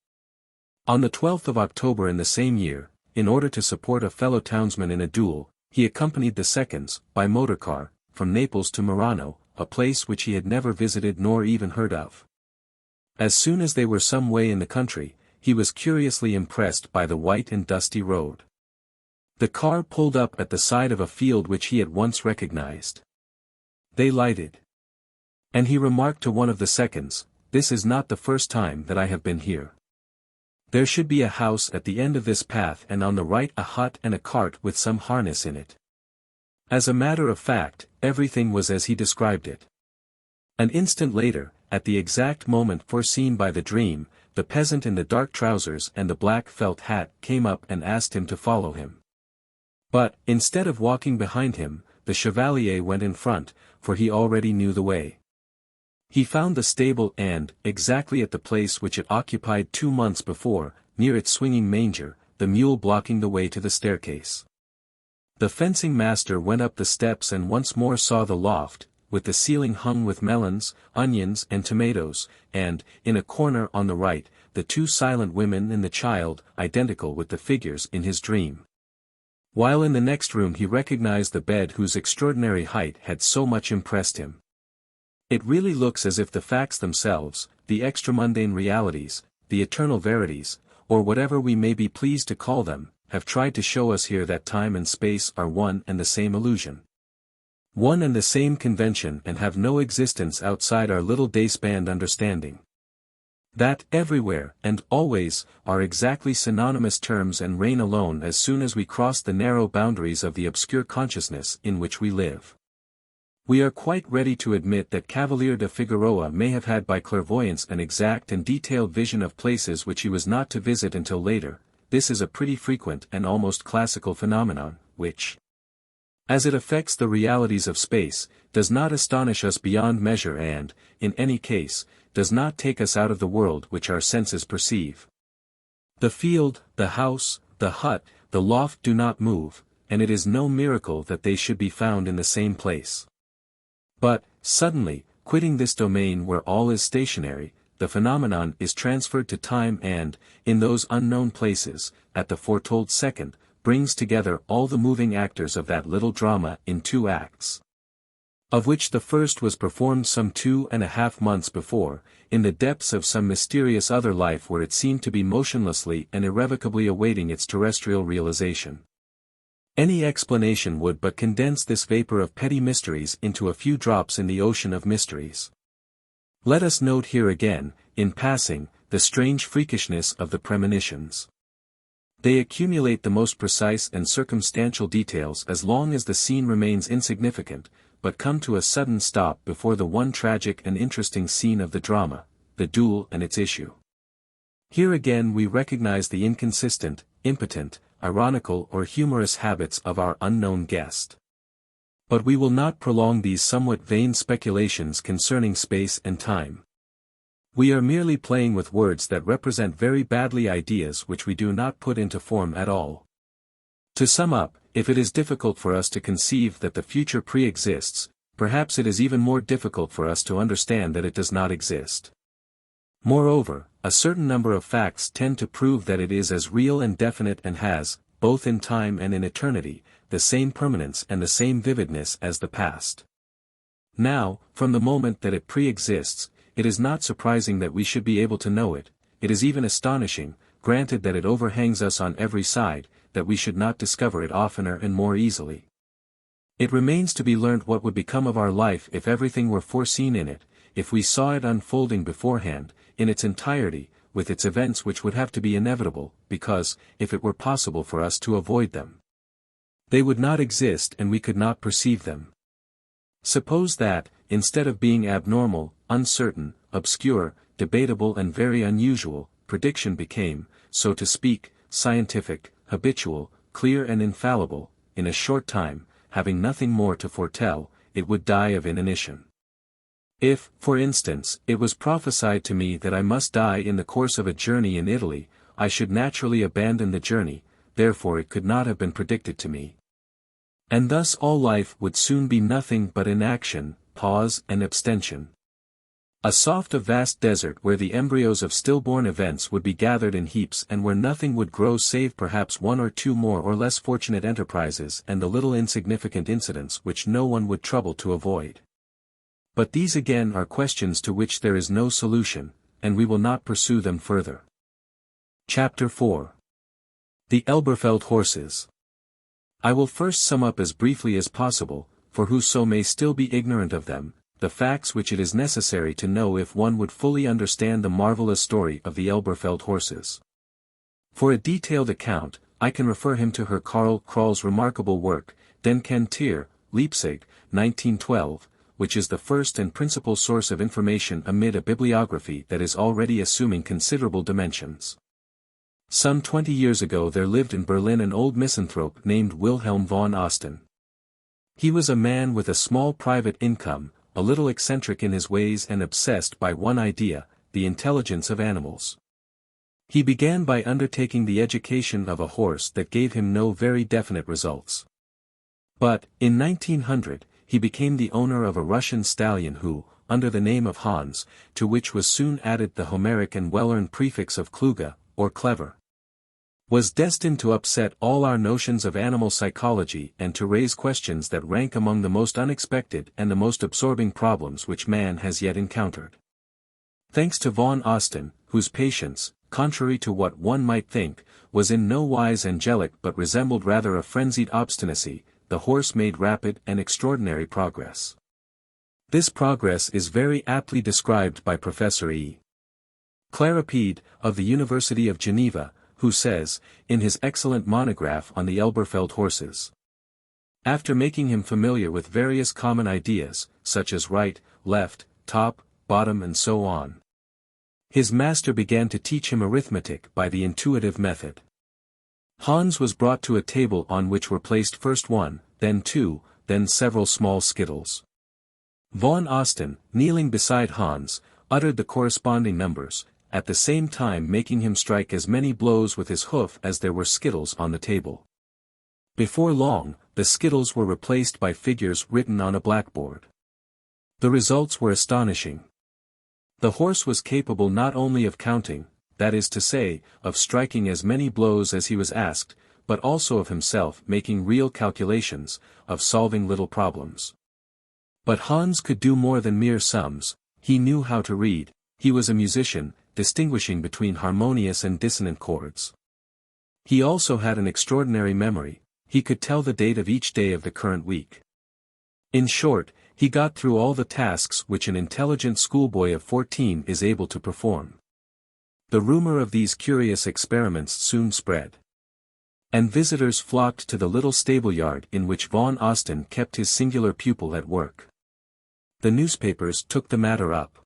On the 12th of October in the same year, in order to support a fellow townsman in a duel, he accompanied the seconds, by motor car, from Naples to Murano, a place which he had never visited nor even heard of. As soon as they were some way in the country, he was curiously impressed by the white and dusty road. The car pulled up at the side of a field which he at once recognized. They lighted. And he remarked to one of the seconds, "This is not the first time that I have been here. There should be a house at the end of this path and on the right a hut and a cart with some harness in it." As a matter of fact, everything was as he described it. An instant later, at the exact moment foreseen by the dream, the peasant in the dark trousers and the black felt hat came up and asked him to follow him. But, instead of walking behind him, the chevalier went in front, for he already knew the way. He found the stable and, exactly at the place which it occupied 2 months before, near its swinging manger, the mule blocking the way to the staircase. The fencing master went up the steps and once more saw the loft, with the ceiling hung with melons, onions and tomatoes, and, in a corner on the right, the two silent women and the child, identical with the figures in his dream. While in the next room he recognized the bed whose extraordinary height had so much impressed him. It really looks as if the facts themselves, the extramundane realities, the eternal verities, or whatever we may be pleased to call them, have tried to show us here that time and space are one and the same illusion. one and the same convention and have no existence outside our little day-spanned understanding. That everywhere and always are exactly synonymous terms and reign alone as soon as we cross the narrow boundaries of the obscure consciousness in which we live. We are quite ready to admit that Cavalier de Figueroa may have had by clairvoyance an exact and detailed vision of places which he was not to visit until later. This is a pretty frequent and almost classical phenomenon, which, as it affects the realities of space, does not astonish us beyond measure and, in any case, does not take us out of the world which our senses perceive. The field, the house, the hut, the loft do not move, and it is no miracle that they should be found in the same place. But, suddenly, quitting this domain where all is stationary, the phenomenon is transferred to time and, in those unknown places, at the foretold second, brings together all the moving actors of that little drama in 2 acts, of which the first was performed some 2.5 months before, in the depths of some mysterious other life where it seemed to be motionlessly and irrevocably awaiting its terrestrial realization. Any explanation would but condense this vapor of petty mysteries into a few drops in the ocean of mysteries. Let us note here again, in passing, the strange freakishness of the premonitions. They accumulate the most precise and circumstantial details as long as the scene remains insignificant, but come to a sudden stop before the one tragic and interesting scene of the drama, the duel and its issue. Here again we recognize the inconsistent, impotent, ironical or humorous habits of our unknown guest. But we will not prolong these somewhat vain speculations concerning space and time. We are merely playing with words that represent very badly ideas which we do not put into form at all. To sum up, if it is difficult for us to conceive that the future pre-exists, perhaps it is even more difficult for us to understand that it does not exist. Moreover, a certain number of facts tend to prove that it is as real and definite and has, both in time and in eternity, the same permanence and the same vividness as the past. Now, from the moment that it pre-exists, it is not surprising that we should be able to know it, it is even astonishing, granted that it overhangs us on every side, that we should not discover it oftener and more easily. It remains to be learnt what would become of our life if everything were foreseen in it, if we saw it unfolding beforehand, in its entirety, with its events which would have to be inevitable, because, if it were possible for us to avoid them, they would not exist and we could not perceive them. Suppose that, instead of being abnormal, uncertain, obscure, debatable and very unusual, prediction became, so to speak, scientific, habitual, clear and infallible, in a short time, having nothing more to foretell, it would die of inanition. If, for instance, it was prophesied to me that I must die in the course of a journey in Italy, I should naturally abandon the journey, therefore it could not have been predicted to me. And thus all life would soon be nothing but inaction, pause and abstention. A soft of vast desert where the embryos of stillborn events would be gathered in heaps and where nothing would grow save perhaps one or two more or less fortunate enterprises and the little insignificant incidents which no one would trouble to avoid. But these again are questions to which there is no solution, and we will not pursue them further. Chapter 4. The Elberfeld Horses. I will first sum up as briefly as possible, for whoso may still be ignorant of them, the facts which it is necessary to know if one would fully understand the marvelous story of the Elberfeld horses. For a detailed account, I can refer him to Herr Karl Kroll's remarkable work, Den Kantier, Leipzig, 1912, which is the first and principal source of information amid a bibliography that is already assuming considerable dimensions. Some 20 years ago there lived in Berlin an old misanthrope named Wilhelm von Osten. He was a man with a small private income, a little eccentric in his ways and obsessed by one idea, the intelligence of animals. He began by undertaking the education of a horse that gave him no very definite results. But, in 1900, he became the owner of a Russian stallion who, under the name of Hans, to which was soon added the Homeric and well-earned prefix of Kluge, or clever, was destined to upset all our notions of animal psychology and to raise questions that rank among the most unexpected and the most absorbing problems which man has yet encountered. Thanks to von Osten, whose patience, contrary to what one might think, was in no wise angelic but resembled rather a frenzied obstinacy, the horse made rapid and extraordinary progress. This progress is very aptly described by Professor E. Clarapide, of the University of Geneva, who says, in his excellent monograph on the Elberfeld horses, after making him familiar with various common ideas, such as right, left, top, bottom and so on, his master began to teach him arithmetic by the intuitive method. Hans was brought to a table on which were placed first one, then two, then several small skittles. Von Osten, kneeling beside Hans, uttered the corresponding numbers, at the same time making him strike as many blows with his hoof as there were skittles on the table. Before long, the skittles were replaced by figures written on a blackboard. The results were astonishing. The horse was capable not only of counting, that is to say, of striking as many blows as he was asked, but also of himself making real calculations, of solving little problems. But Hans could do more than mere sums, he knew how to read, he was a musician, distinguishing between harmonious and dissonant chords. He also had an extraordinary memory, he could tell the date of each day of the current week. In short, he got through all the tasks which an intelligent schoolboy of 14 is able to perform. The rumor of these curious experiments soon spread. And visitors flocked to the little stable-yard in which von Osten kept his singular pupil at work. The newspapers took the matter up.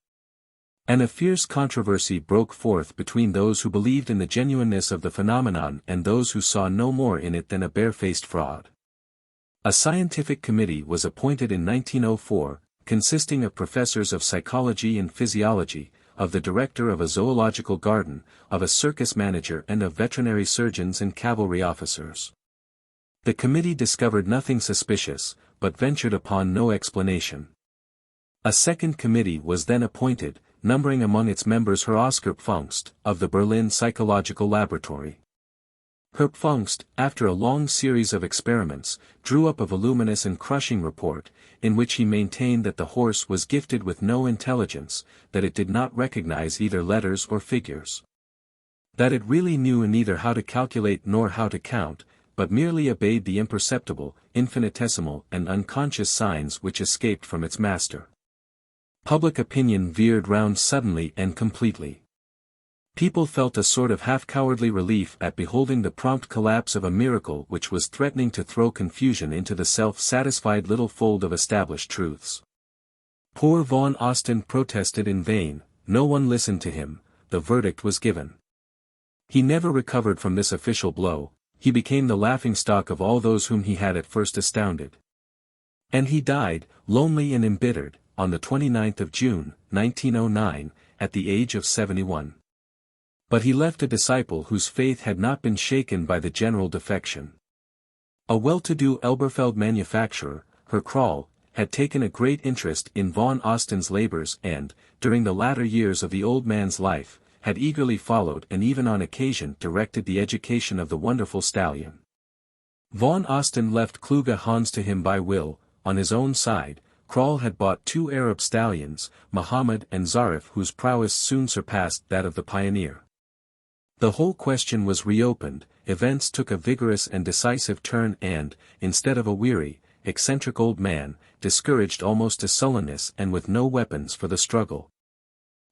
And a fierce controversy broke forth between those who believed in the genuineness of the phenomenon and those who saw no more in it than a barefaced fraud. A scientific committee was appointed in 1904, consisting of professors of psychology and physiology, of the director of a zoological garden, of a circus manager and of veterinary surgeons and cavalry officers. The committee discovered nothing suspicious, but ventured upon no explanation. A second committee was then appointed, numbering among its members Herr Oskar Pfungst, of the Berlin Psychological Laboratory. Herr Pfungst, after a long series of experiments, drew up a voluminous and crushing report, in which he maintained that the horse was gifted with no intelligence, that it did not recognize either letters or figures. That it really knew neither how to calculate nor how to count, but merely obeyed the imperceptible, infinitesimal and unconscious signs which escaped from its master. Public opinion veered round suddenly and completely. People felt a sort of half-cowardly relief at beholding the prompt collapse of a miracle which was threatening to throw confusion into the self-satisfied little fold of established truths. Poor von Osten protested in vain, no one listened to him, the verdict was given. He never recovered from this official blow, he became the laughingstock of all those whom he had at first astounded. And he died, lonely and embittered, on the 29th of June, 1909, at the age of 71. But he left a disciple whose faith had not been shaken by the general defection. A well-to-do Elberfeld manufacturer, Herr Kroll, had taken a great interest in von Osten's labors and, during the latter years of the old man's life, had eagerly followed and even on occasion directed the education of the wonderful stallion. Von Osten left Kluge Hans to him by will. On his own side, Kroll had bought 2 Arab stallions, Muhammad and Zarif, whose prowess soon surpassed that of the pioneer. The whole question was reopened, events took a vigorous and decisive turn and, instead of a weary, eccentric old man, discouraged almost to sullenness and with no weapons for the struggle,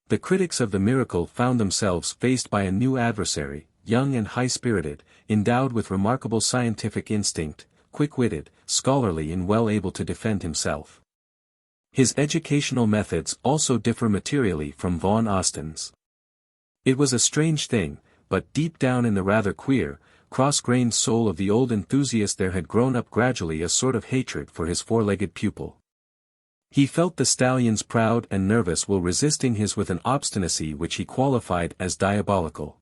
the critics of the miracle found themselves faced by a new adversary, young and high-spirited, endowed with remarkable scientific instinct, quick-witted, scholarly and well able to defend himself. His educational methods also differ materially from von Osten's. It was a strange thing, but deep down in the rather queer, cross-grained soul of the old enthusiast there had grown up gradually a sort of hatred for his four-legged pupil. He felt the stallions proud and nervous while resisting his with an obstinacy which he qualified as diabolical.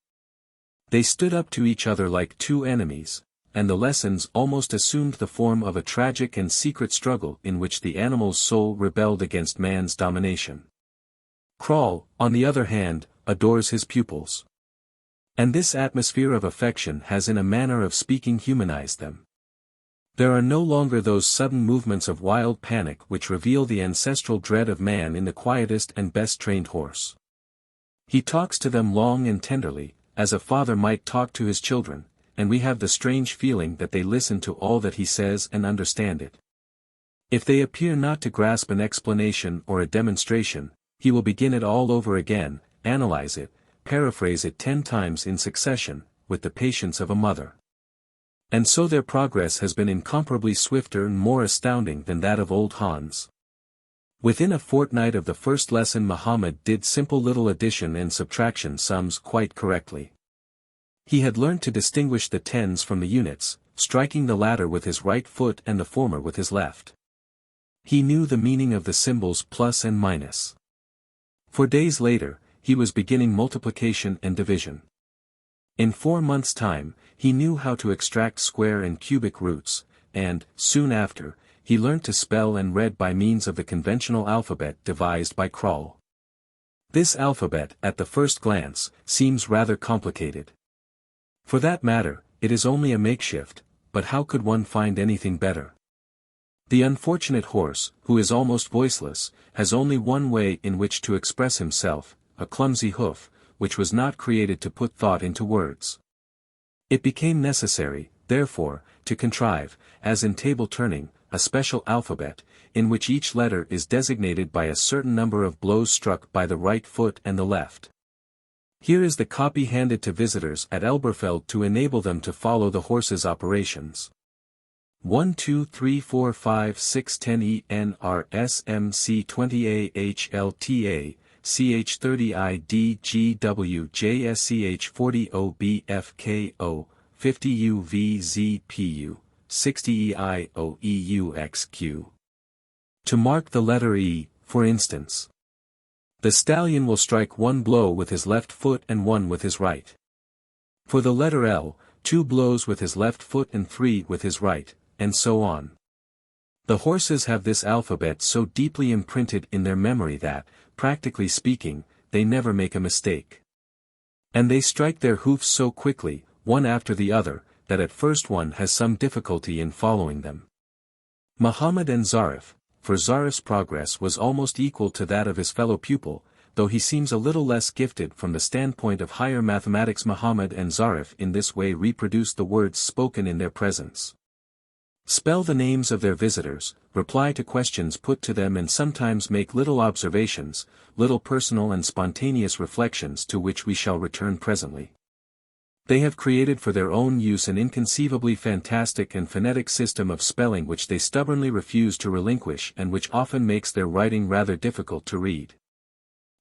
They stood up to each other like two enemies, and the lessons almost assumed the form of a tragic and secret struggle in which the animal's soul rebelled against man's domination. Kroll, on the other hand, adores his pupils. And this atmosphere of affection has in a manner of speaking humanized them. There are no longer those sudden movements of wild panic which reveal the ancestral dread of man in the quietest and best trained horse. He talks to them long and tenderly, as a father might talk to his children, and we have the strange feeling that they listen to all that he says and understand it. If they appear not to grasp an explanation or a demonstration, he will begin it all over again, analyze it, paraphrase it 10 times in succession, with the patience of a mother. And so their progress has been incomparably swifter and more astounding than that of old Hans. Within a fortnight of the first lesson Muhammad did simple little addition and subtraction sums quite correctly. He had learned to distinguish the tens from the units, striking the latter with his right foot and the former with his left. He knew the meaning of the symbols plus and minus. For days later, he was beginning multiplication and division. In 4 months' time, he knew how to extract square and cubic roots, and, soon after, he learnt to spell and read by means of the conventional alphabet devised by Kroll. This alphabet, at the first glance, seems rather complicated. For that matter, it is only a makeshift, but how could one find anything better? The unfortunate horse, who is almost voiceless, has only one way in which to express himself, a clumsy hoof, which was not created to put thought into words. It became necessary, therefore, to contrive, as in table turning, a special alphabet, in which each letter is designated by a certain number of blows struck by the right foot and the left. Here is the copy handed to visitors at Elberfeld to enable them to follow the horse's operations. 1 2 3 4 5 6 10 E N R S M C 20 A H L T A CH 30 I D G W J S C H 40 O B F K O 50 U V Z P U 60 E I O E U X Q. To mark the letter E, for instance, the stallion will strike 1 blow with his left foot and 1 with his right. For the letter L, 2 blows with his left foot and 3 with his right, and so on. The horses have this alphabet so deeply imprinted in their memory that, practically speaking, they never make a mistake. And they strike their hoofs so quickly, one after the other, that at first one has some difficulty in following them. Muhammad and Zarif, for Zarif's progress was almost equal to that of his fellow pupil, though he seems a little less gifted from the standpoint of higher mathematics. Muhammad and Zarif in this way reproduced the words spoken in their presence. Spell the names of their visitors, reply to questions put to them, and sometimes make little observations, little personal and spontaneous reflections to which we shall return presently. They have created for their own use an inconceivably fantastic and phonetic system of spelling which they stubbornly refuse to relinquish and which often makes their writing rather difficult to read.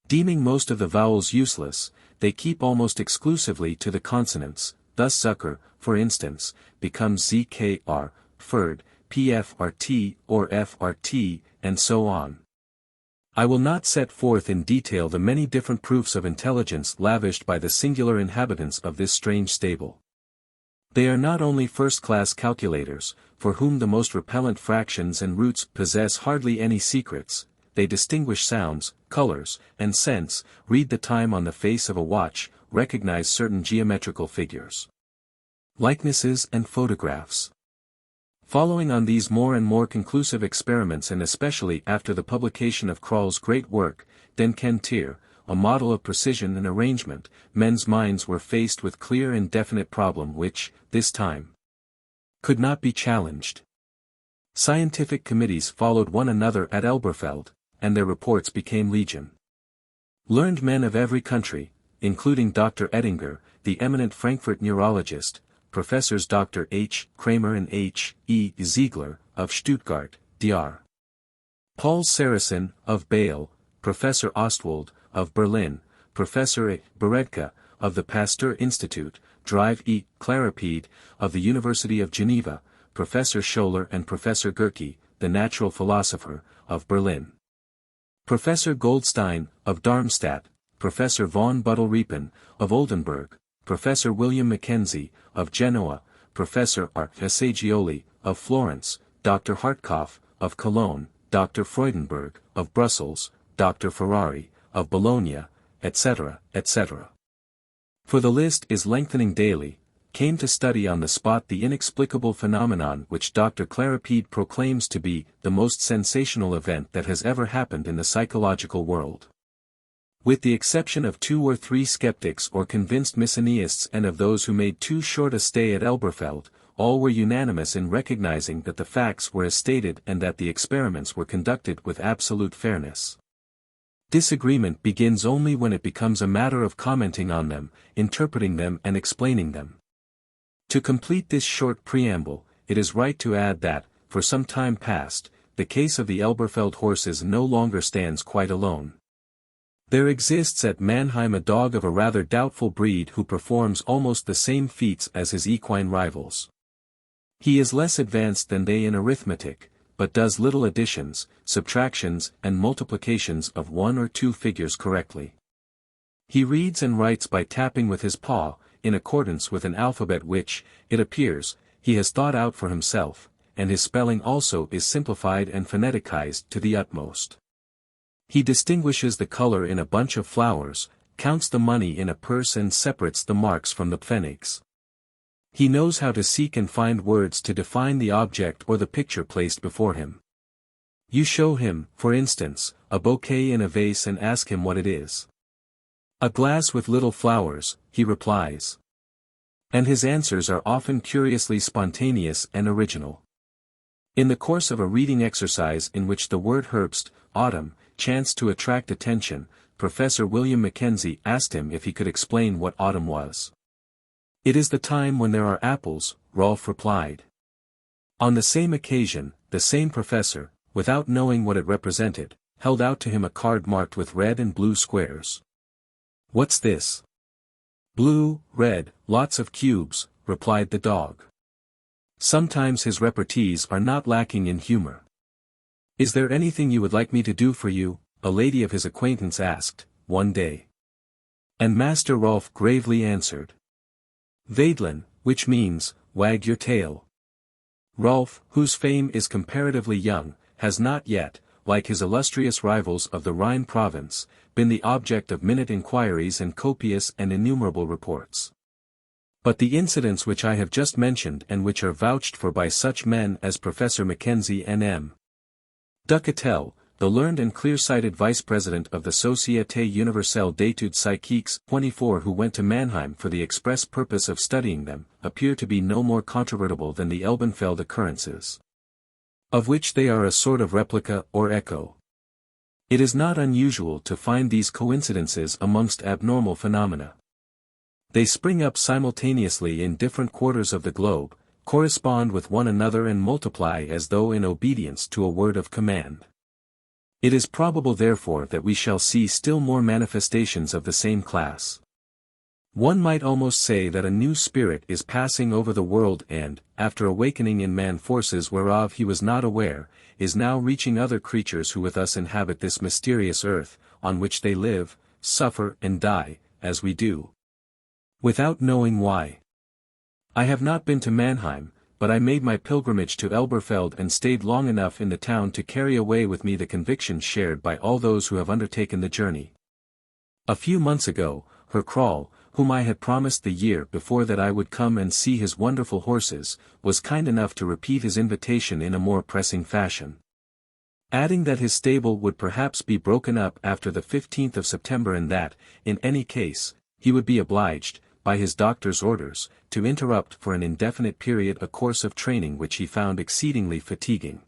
Deeming most of the vowels useless, they keep almost exclusively to the consonants, thus Zucker, for instance, becomes ZKR, Ferd, PFRT or FRT, and so on. I will not set forth in detail the many different proofs of intelligence lavished by the singular inhabitants of this strange stable. They are not only first-class calculators, for whom the most repellent fractions and roots possess hardly any secrets. They distinguish sounds, colors, and scents, read the time on the face of a watch, recognize certain geometrical figures, likenesses and photographs. Following on these more and more conclusive experiments, and especially after the publication of Kroll's great work, Den Kentir, a model of precision and arrangement, men's minds were faced with clear and definite problem which, this time, could not be challenged. Scientific committees followed one another at Elberfeld, and their reports became legion. Learned men of every country, including Dr. Ettinger, the eminent Frankfurt neurologist, Professors Dr. H. Kramer and H. E. Ziegler, of Stuttgart, Dr. Paul Saracen, of Bâle, Professor Ostwald, of Berlin, Professor E. Beredka, of the Pasteur Institute, Drive E. Clarapede, of the University of Geneva, Professor Scholler and Professor Gerke, the natural philosopher, of Berlin. Professor Goldstein, of Darmstadt, Professor von Buddelriepen, of Oldenburg, Professor William Mackenzie, of Genoa, Professor R. Fasagioli, of Florence, Dr. Hartkopf, of Cologne, Dr. Freudenberg, of Brussels, Dr. Ferrari, of Bologna, etc., etc. For the list is lengthening daily, came to study on the spot the inexplicable phenomenon which Dr. Clarapede proclaims to be the most sensational event that has ever happened in the psychological world. With the exception of 2 or 3 skeptics or convinced Mycenaists and of those who made too short a stay at Elberfeld, all were unanimous in recognizing that the facts were as stated and that the experiments were conducted with absolute fairness. Disagreement begins only when it becomes a matter of commenting on them, interpreting them and explaining them. To complete this short preamble, it is right to add that, for some time past, the case of the Elberfeld horses no longer stands quite alone. There exists at Mannheim a dog of a rather doubtful breed who performs almost the same feats as his equine rivals. He is less advanced than they in arithmetic, but does little additions, subtractions and multiplications of 1 or 2 figures correctly. He reads and writes by tapping with his paw, in accordance with an alphabet which, it appears, he has thought out for himself, and his spelling also is simplified and phoneticized to the utmost. He distinguishes the color in a bunch of flowers, counts the money in a purse and separates the marks from the pfennigs. He knows how to seek and find words to define the object or the picture placed before him. You show him, for instance, a bouquet in a vase and ask him what it is. A glass with little flowers, he replies. And his answers are often curiously spontaneous and original. In the course of a reading exercise in which the word Herbst, autumn, chanced to attract attention, Professor William Mackenzie asked him if he could explain what autumn was. "It is the time when there are apples," Rolf replied. On the same occasion, the same professor, without knowing what it represented, held out to him a card marked with red and blue squares. "What's this?" "Blue, red, lots of cubes," replied the dog. Sometimes his repartees are not lacking in humor. "Is there anything you would like me to do for you?" a lady of his acquaintance asked, one day. And Master Rolf gravely answered, "Wedeln," which means, wag your tail. Rolf, whose fame is comparatively young, has not yet, like his illustrious rivals of the Rhine province, been the object of minute inquiries and copious and innumerable reports. But the incidents which I have just mentioned and which are vouched for by such men as Professor Mackenzie and M. Ducatel, the learned and clear-sighted vice-president of the Société Universelle d'études psychiques, 24 who went to Mannheim for the express purpose of studying them, appear to be no more controvertible than the Elberfeld occurrences, of which they are a sort of replica or echo. It is not unusual to find these coincidences amongst abnormal phenomena. They spring up simultaneously in different quarters of the globe, correspond with one another and multiply as though in obedience to a word of command. It is probable therefore that we shall see still more manifestations of the same class. One might almost say that a new spirit is passing over the world and, after awakening in man forces whereof he was not aware, is now reaching other creatures who with us inhabit this mysterious earth, on which they live, suffer and die, as we do, without knowing why. I have not been to Mannheim, but I made my pilgrimage to Elberfeld and stayed long enough in the town to carry away with me the conviction shared by all those who have undertaken the journey. A few months ago, Herr Kroll, whom I had promised the year before that I would come and see his wonderful horses, was kind enough to repeat his invitation in a more pressing fashion, adding that his stable would perhaps be broken up after the 15th of September and that, in any case, he would be obliged, by his doctor's orders, to interrupt for an indefinite period a course of training which he found exceedingly fatiguing.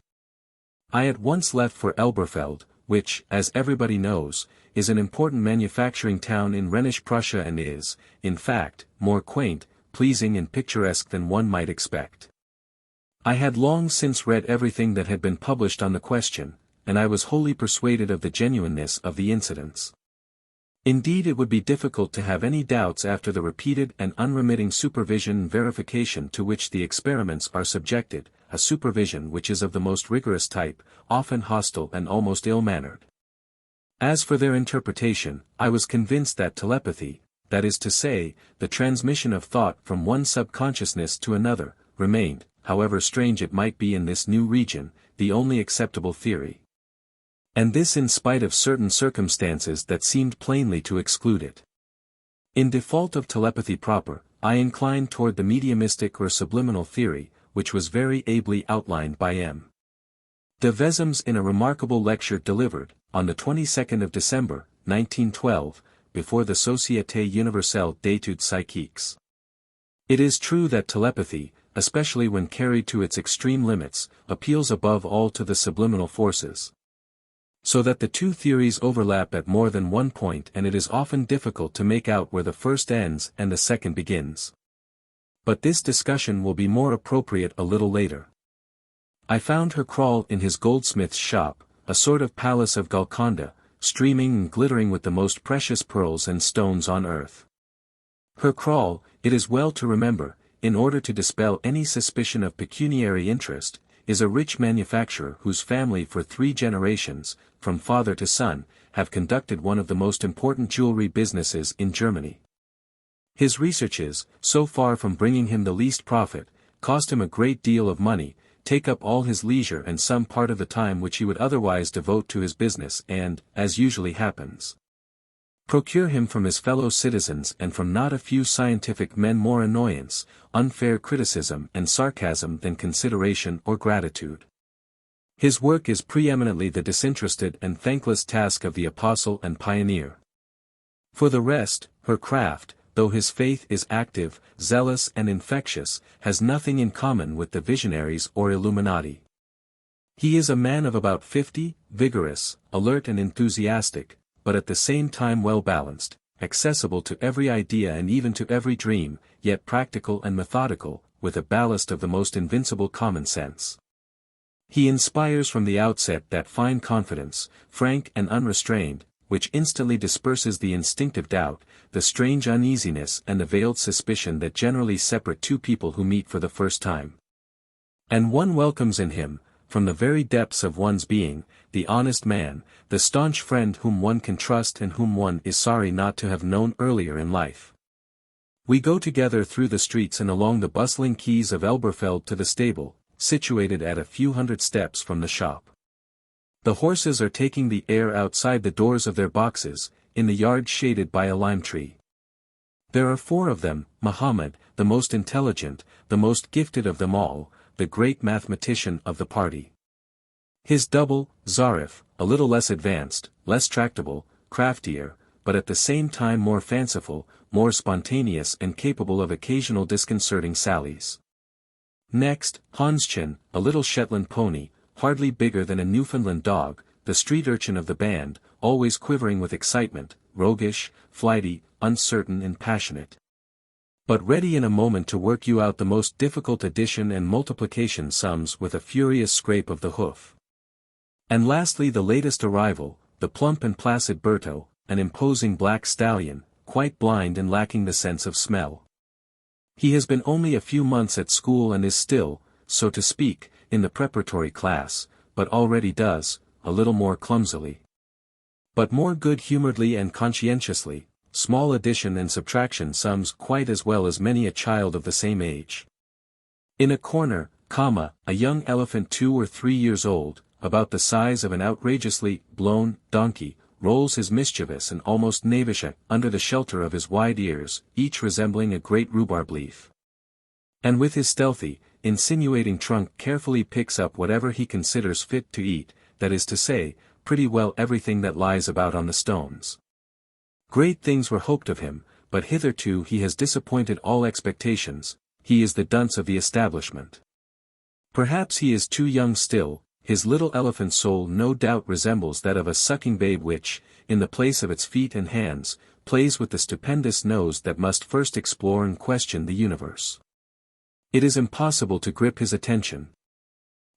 I at once left for Elberfeld, which, as everybody knows, is an important manufacturing town in Rhenish Prussia and is, in fact, more quaint, pleasing and picturesque than one might expect. I had long since read everything that had been published on the question, and I was wholly persuaded of the genuineness of the incidents. Indeed, it would be difficult to have any doubts after the repeated and unremitting supervision and verification to which the experiments are subjected, a supervision which is of the most rigorous type, often hostile and almost ill-mannered. As for their interpretation, I was convinced that telepathy, that is to say, the transmission of thought from one subconsciousness to another, remained, however strange it might be in this new region, the only acceptable theory. And this in spite of certain circumstances that seemed plainly to exclude it. In default of telepathy proper, I inclined toward the mediumistic or subliminal theory, which was very ably outlined by M. de Vezems in a remarkable lecture delivered, on the 22nd of December, 1912, before the Société Universelle d'Études Psychiques. It is true that telepathy, especially when carried to its extreme limits, appeals above all to the subliminal forces. So that the two theories overlap at more than one point, and it is often difficult to make out where the first ends and the second begins. But this discussion will be more appropriate a little later. I found her kraal in his goldsmith's shop, a sort of palace of Golconda, streaming and glittering with the most precious pearls and stones on earth. Her kraal, it is well to remember, in order to dispel any suspicion of pecuniary interest, is a rich manufacturer whose family for 3 generations, from father to son, have conducted one of the most important jewelry businesses in Germany. His researches, so far from bringing him the least profit, cost him a great deal of money, take up all his leisure and some part of the time which he would otherwise devote to his business and, as usually happens, procure him from his fellow citizens and from not a few scientific men more annoyance, unfair criticism and sarcasm than consideration or gratitude. His work is preeminently the disinterested and thankless task of the apostle and pioneer. For the rest, her craft, though his faith is active, zealous and infectious, has nothing in common with the visionaries or Illuminati. He is a man of about 50, vigorous, alert and enthusiastic, but at the same time well-balanced, accessible to every idea and even to every dream, yet practical and methodical, with a ballast of the most invincible common sense. He inspires from the outset that fine confidence, frank and unrestrained, which instantly disperses the instinctive doubt, the strange uneasiness and the veiled suspicion that generally separate two people who meet for the first time. And one welcomes in him, from the very depths of one's being, the honest man, the staunch friend whom one can trust and whom one is sorry not to have known earlier in life. We go together through the streets and along the bustling quays of Elberfeld to the stable, situated at a few hundred steps from the shop. The horses are taking the air outside the doors of their boxes, in the yard shaded by a lime tree. There are 4 of them, Muhammad, the most intelligent, the most gifted of them all, the great mathematician of the party. His double, Zarif, a little less advanced, less tractable, craftier, but at the same time more fanciful, more spontaneous and capable of occasional disconcerting sallies. Next, Hanschen, a little Shetland pony, hardly bigger than a Newfoundland dog, the street urchin of the band, always quivering with excitement, roguish, flighty, uncertain and passionate, but ready in a moment to work you out the most difficult addition and multiplication sums with a furious scrape of the hoof. And lastly the latest arrival, the plump and placid Berto, an imposing black stallion, quite blind and lacking the sense of smell. He has been only a few months at school and is still, so to speak, in the preparatory class, but already does, a little more clumsily, but more good-humoredly and conscientiously, small addition and subtraction sums quite as well as many a child of the same age. In a corner, a young elephant 2 or 3 years old, about the size of an outrageously blown donkey, rolls his mischievous and almost knavish under the shelter of his wide ears, each resembling a great rhubarb leaf. And with his stealthy, insinuating trunk carefully picks up whatever he considers fit to eat, that is to say, pretty well everything that lies about on the stones. Great things were hoped of him, but hitherto he has disappointed all expectations. He is the dunce of the establishment. Perhaps he is too young still. His little elephant soul no doubt resembles that of a sucking babe which, in the place of its feet and hands, plays with the stupendous nose that must first explore and question the universe. It is impossible to grip his attention.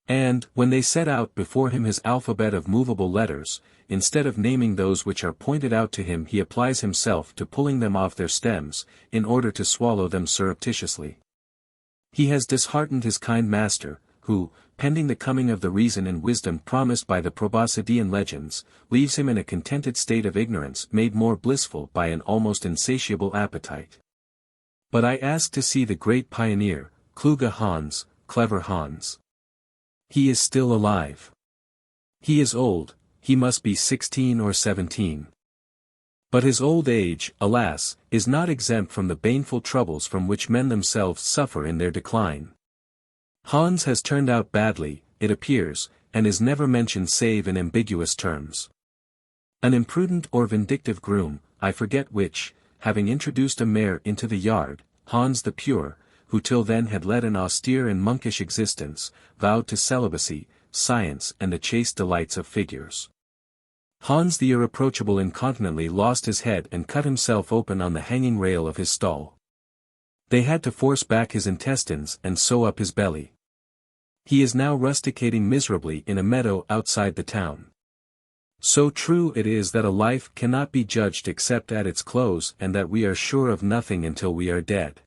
And, when they set out before him his alphabet of movable letters, instead of naming those which are pointed out to him he applies himself to pulling them off their stems, in order to swallow them surreptitiously. He has disheartened his kind master, who, pending the coming of the reason and wisdom promised by the Proboscidean legends, leaves him in a contented state of ignorance made more blissful by an almost insatiable appetite. But I ask to see the great pioneer, Kluge Hans, clever Hans. He is still alive. He is old, he must be 16 or 17. But his old age, alas, is not exempt from the baneful troubles from which men themselves suffer in their decline. Hans has turned out badly, it appears, and is never mentioned save in ambiguous terms. An imprudent or vindictive groom, I forget which, having introduced a mare into the yard, Hans the Pure, who till then had led an austere and monkish existence, vowed to celibacy, science and the chaste delights of figures. Hans the Irreproachable incontinently lost his head and cut himself open on the hanging rail of his stall. They had to force back his intestines and sew up his belly. He is now rusticating miserably in a meadow outside the town. So true it is that a life cannot be judged except at its close and that we are sure of nothing until we are dead.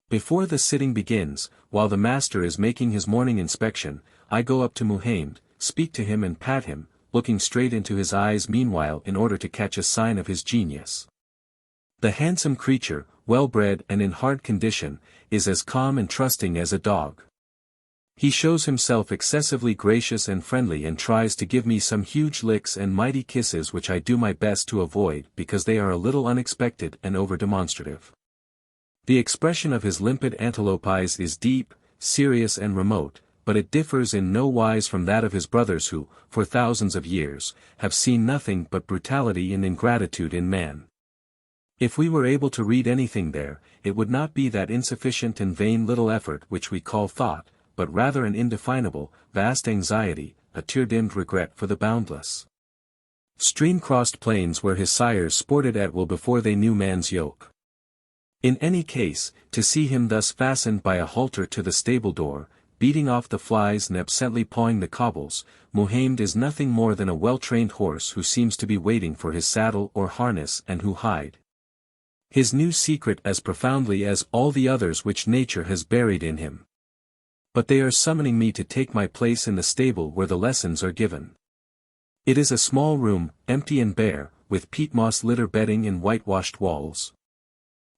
Before the sitting begins, while the master is making his morning inspection, I go up to Muhammad, speak to him and pat him, looking straight into his eyes meanwhile in order to catch a sign of his genius. The handsome creature, well-bred and in hard condition, is as calm and trusting as a dog. He shows himself excessively gracious and friendly and tries to give me some huge licks and mighty kisses which I do my best to avoid because they are a little unexpected and over-demonstrative. The expression of his limpid antelope eyes is deep, serious and remote, but it differs in no wise from that of his brothers who, for thousands of years, have seen nothing but brutality and ingratitude in man. If we were able to read anything there, it would not be that insufficient and vain little effort which we call thought, but rather an indefinable, vast anxiety, a tear-dimmed regret for the boundless, stream-crossed plains where his sires sported at will before they knew man's yoke. In any case, to see him thus fastened by a halter to the stable door, beating off the flies and absently pawing the cobbles, Muhammad is nothing more than a well-trained horse who seems to be waiting for his saddle or harness and who hide his new secret as profoundly as all the others which nature has buried in him. But they are summoning me to take my place in the stable where the lessons are given. It is a small room, empty and bare, with peat moss litter bedding and whitewashed walls.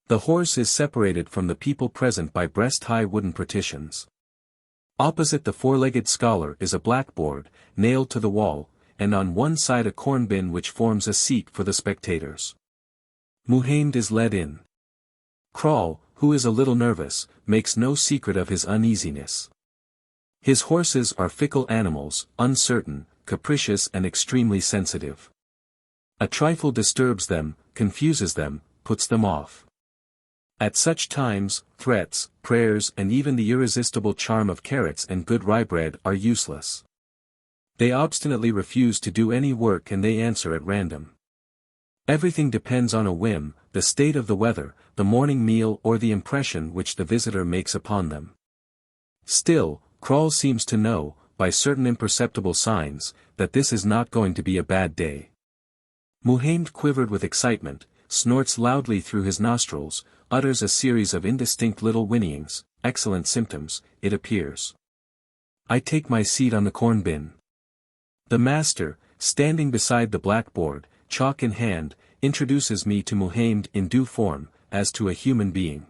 The horse is separated from the people present by breast-high wooden partitions. Opposite the four-legged scholar is a blackboard, nailed to the wall, and on one side a corn bin which forms a seat for the spectators. Muhammad is led in. Krall, who is a little nervous, makes no secret of his uneasiness. His horses are fickle animals, uncertain, capricious and extremely sensitive. A trifle disturbs them, confuses them, puts them off. At such times, threats, prayers and even the irresistible charm of carrots and good rye bread are useless. They obstinately refuse to do any work and they answer at random. Everything depends on a whim, the state of the weather, the morning meal or the impression which the visitor makes upon them. Still, Krall seems to know, by certain imperceptible signs, that this is not going to be a bad day. Muhammad quivered with excitement, snorts loudly through his nostrils, utters a series of indistinct little whinnyings, excellent symptoms, it appears. I take my seat on the corn bin. The master, standing beside the blackboard, chalk in hand, introduces me to Muhammad in due form, as to a human being.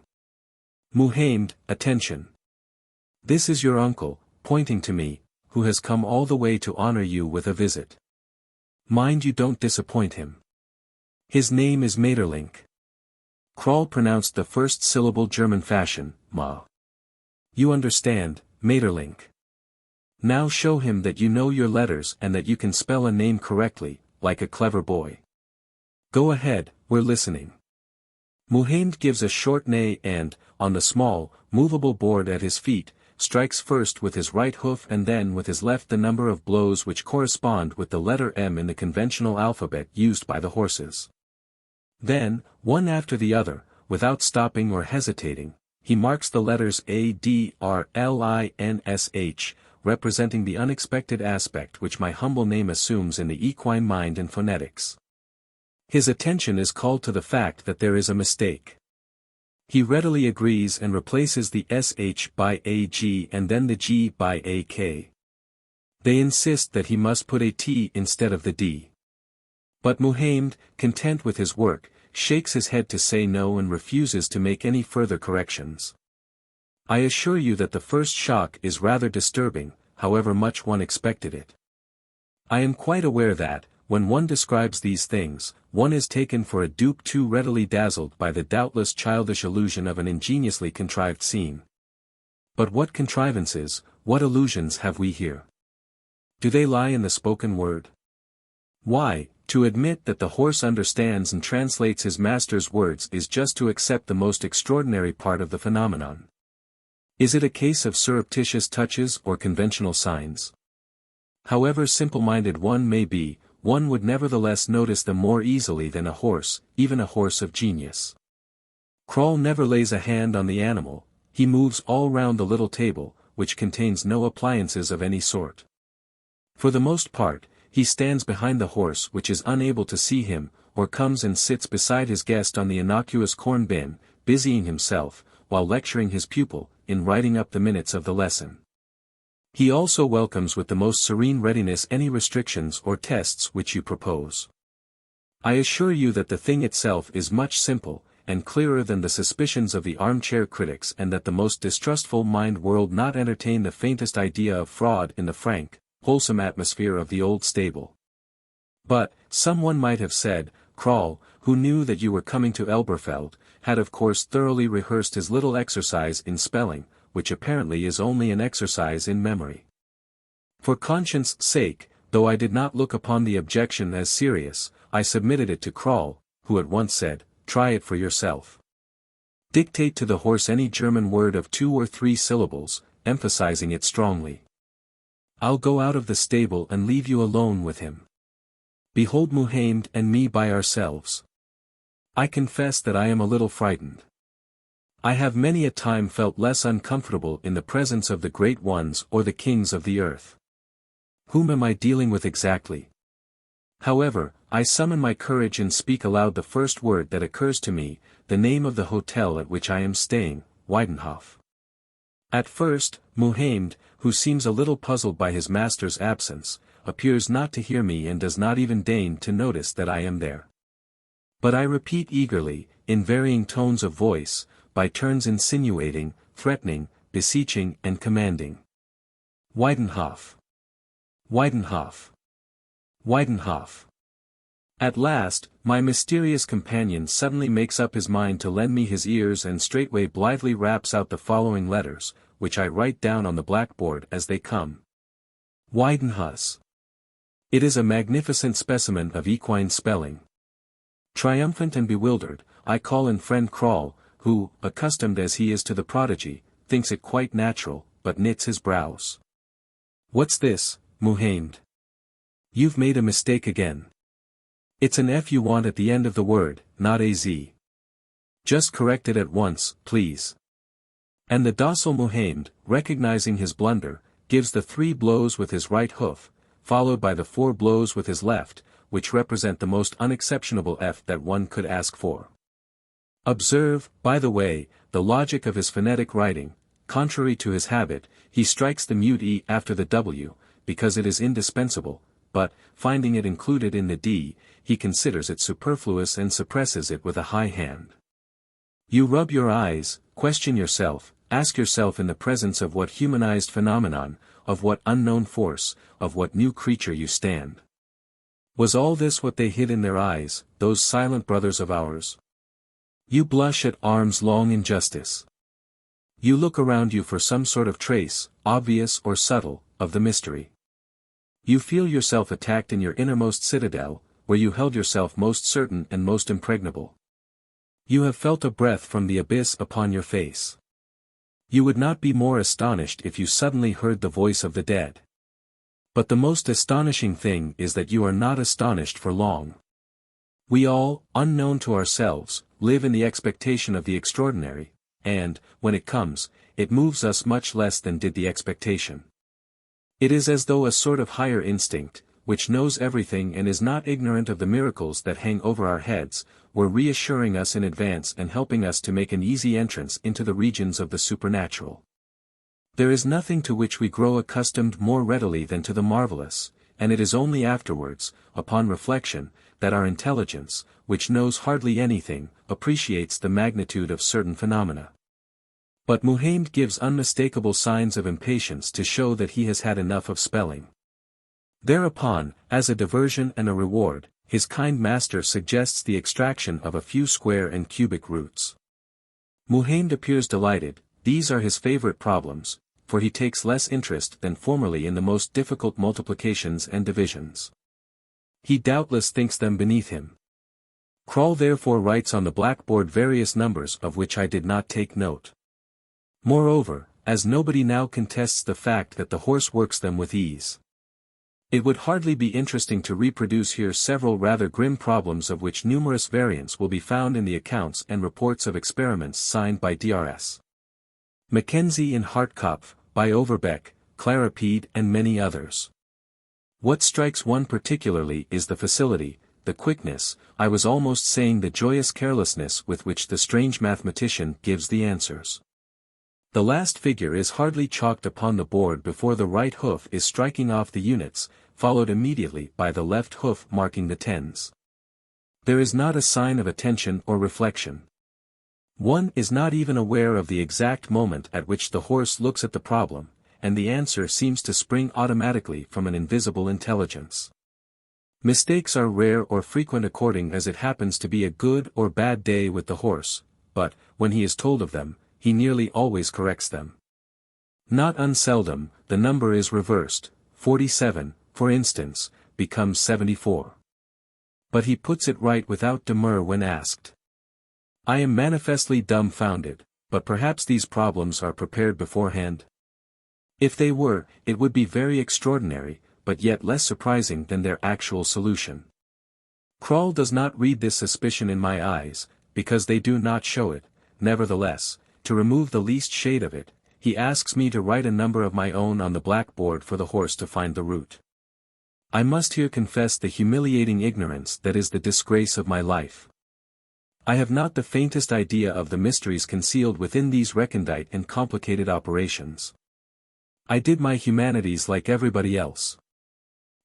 Muhammad, attention. This is your uncle, pointing to me, who has come all the way to honor you with a visit. Mind you don't disappoint him. His name is Maeterlinck. Krall pronounced the first syllable German fashion, ma. You understand, Maeterlinck. Now show him that you know your letters and that you can spell a name correctly, like a clever boy. Go ahead, we're listening. Muhammad gives a short neigh and, on the small, movable board at his feet, strikes first with his right hoof and then with his left the number of blows which correspond with the letter M in the conventional alphabet used by the horses. Then, one after the other, without stopping or hesitating, he marks the letters A, D, R, L, I, N, S, H, representing the unexpected aspect which my humble name assumes in the equine mind and phonetics. His attention is called to the fact that there is a mistake. He readily agrees and replaces the SH by AG and then the G by AK. They insist that he must put a T instead of the D. But Muhammad, content with his work, shakes his head to say no and refuses to make any further corrections. I assure you that the first shock is rather disturbing, however much one expected it. I am quite aware that, when one describes these things, one is taken for a dupe too readily dazzled by the doubtless childish illusion of an ingeniously contrived scene. But what contrivances, what illusions have we here? Do they lie in the spoken word? Why, to admit that the horse understands and translates his master's words is just to accept the most extraordinary part of the phenomenon. Is it a case of surreptitious touches or conventional signs? However simple-minded one may be, one would nevertheless notice them more easily than a horse, even a horse of genius. Kroll never lays a hand on the animal, he moves all round the little table, which contains no appliances of any sort. For the most part, he stands behind the horse which is unable to see him, or comes and sits beside his guest on the innocuous corn bin, busying himself, while lecturing his pupil, in writing up the minutes of the lesson. He also welcomes with the most serene readiness any restrictions or tests which you propose. I assure you that the thing itself is much simple, and clearer than the suspicions of the armchair critics, and that the most distrustful mind world not entertain the faintest idea of fraud in the frank, wholesome atmosphere of the old stable. But, someone might have said, Kroll, who knew that you were coming to Elberfeld, had of course thoroughly rehearsed his little exercise in spelling, which apparently is only an exercise in memory. For conscience' sake, though I did not look upon the objection as serious, I submitted it to Kroll, who at once said, try it for yourself. Dictate to the horse any German word of 2 or 3 syllables, emphasizing it strongly. I'll go out of the stable and leave you alone with him. Behold Muhammad and me by ourselves. I confess that I am a little frightened. I have many a time felt less uncomfortable in the presence of the great ones or the kings of the earth. Whom am I dealing with exactly? However, I summon my courage and speak aloud the first word that occurs to me, the name of the hotel at which I am staying, Weidenhof. At first, Muhammad, who seems a little puzzled by his master's absence, appears not to hear me and does not even deign to notice that I am there. But I repeat eagerly, in varying tones of voice, by turns insinuating, threatening, beseeching and commanding. Weidenhof. Weidenhof. Weidenhof. At last, my mysterious companion suddenly makes up his mind to lend me his ears and straightway blithely raps out the following letters, which I write down on the blackboard as they come. Weidenhus. It is a magnificent specimen of equine spelling. Triumphant and bewildered, I call in friend Kroll, who, accustomed as he is to the prodigy, thinks it quite natural, but knits his brows. What's this, Muhammad? You've made a mistake again. It's an F you want at the end of the word, not a Z. Just correct it at once, please. And the docile Muhammad, recognizing his blunder, gives the 3 blows with his right hoof, followed by the 4 blows with his left, which represent the most unexceptionable F that one could ask for. Observe, by the way, the logic of his phonetic writing. Contrary to his habit, he strikes the mute E after the W, because it is indispensable, but, finding it included in the D, he considers it superfluous and suppresses it with a high hand. You rub your eyes, question yourself, ask yourself in the presence of what humanized phenomenon, of what unknown force, of what new creature you stand. Was all this what they hid in their eyes, those silent brothers of ours? You blush at arms-long injustice. You look around you for some sort of trace, obvious or subtle, of the mystery. You feel yourself attacked in your innermost citadel, where you held yourself most certain and most impregnable. You have felt a breath from the abyss upon your face. You would not be more astonished if you suddenly heard the voice of the dead. But the most astonishing thing is that you are not astonished for long. We all, unknown to ourselves, live in the expectation of the extraordinary, and, when it comes, it moves us much less than did the expectation. It is as though a sort of higher instinct, which knows everything and is not ignorant of the miracles that hang over our heads, were reassuring us in advance and helping us to make an easy entrance into the regions of the supernatural. There is nothing to which we grow accustomed more readily than to the marvelous, and it is only afterwards, upon reflection, that our intelligence, which knows hardly anything, appreciates the magnitude of certain phenomena. But Muhammad gives unmistakable signs of impatience to show that he has had enough of spelling. Thereupon, as a diversion and a reward, his kind master suggests the extraction of a few square and cubic roots. Muhammad appears delighted. These are his favorite problems, for he takes less interest than formerly in the most difficult multiplications and divisions. He doubtless thinks them beneath him. Kroll therefore writes on the blackboard various numbers of which I did not take note. Moreover, as nobody now contests the fact that the horse works them with ease. It would hardly be interesting to reproduce here several rather grim problems of which numerous variants will be found in the accounts and reports of experiments signed by Drs. Mackenzie and Hartkopf, by Overbeck, Clara Peed and many others. What strikes one particularly is the facility, the quickness, I was almost saying the joyous carelessness with which the strange mathematician gives the answers. The last figure is hardly chalked upon the board before the right hoof is striking off the units, followed immediately by the left hoof marking the tens. There is not a sign of attention or reflection. One is not even aware of the exact moment at which the horse looks at the problem, and the answer seems to spring automatically from an invisible intelligence. Mistakes are rare or frequent according as it happens to be a good or bad day with the horse, but, when he is told of them, he nearly always corrects them. Not unseldom, the number is reversed, 47, for instance, becomes 74. But he puts it right without demur when asked. I am manifestly dumbfounded, but perhaps these problems are prepared beforehand? If they were, it would be very extraordinary, but yet less surprising than their actual solution. Kroll does not read this suspicion in my eyes, because they do not show it. Nevertheless, to remove the least shade of it, he asks me to write a number of my own on the blackboard for the horse to find the root. I must here confess the humiliating ignorance that is the disgrace of my life. I have not the faintest idea of the mysteries concealed within these recondite and complicated operations. I did my humanities like everybody else.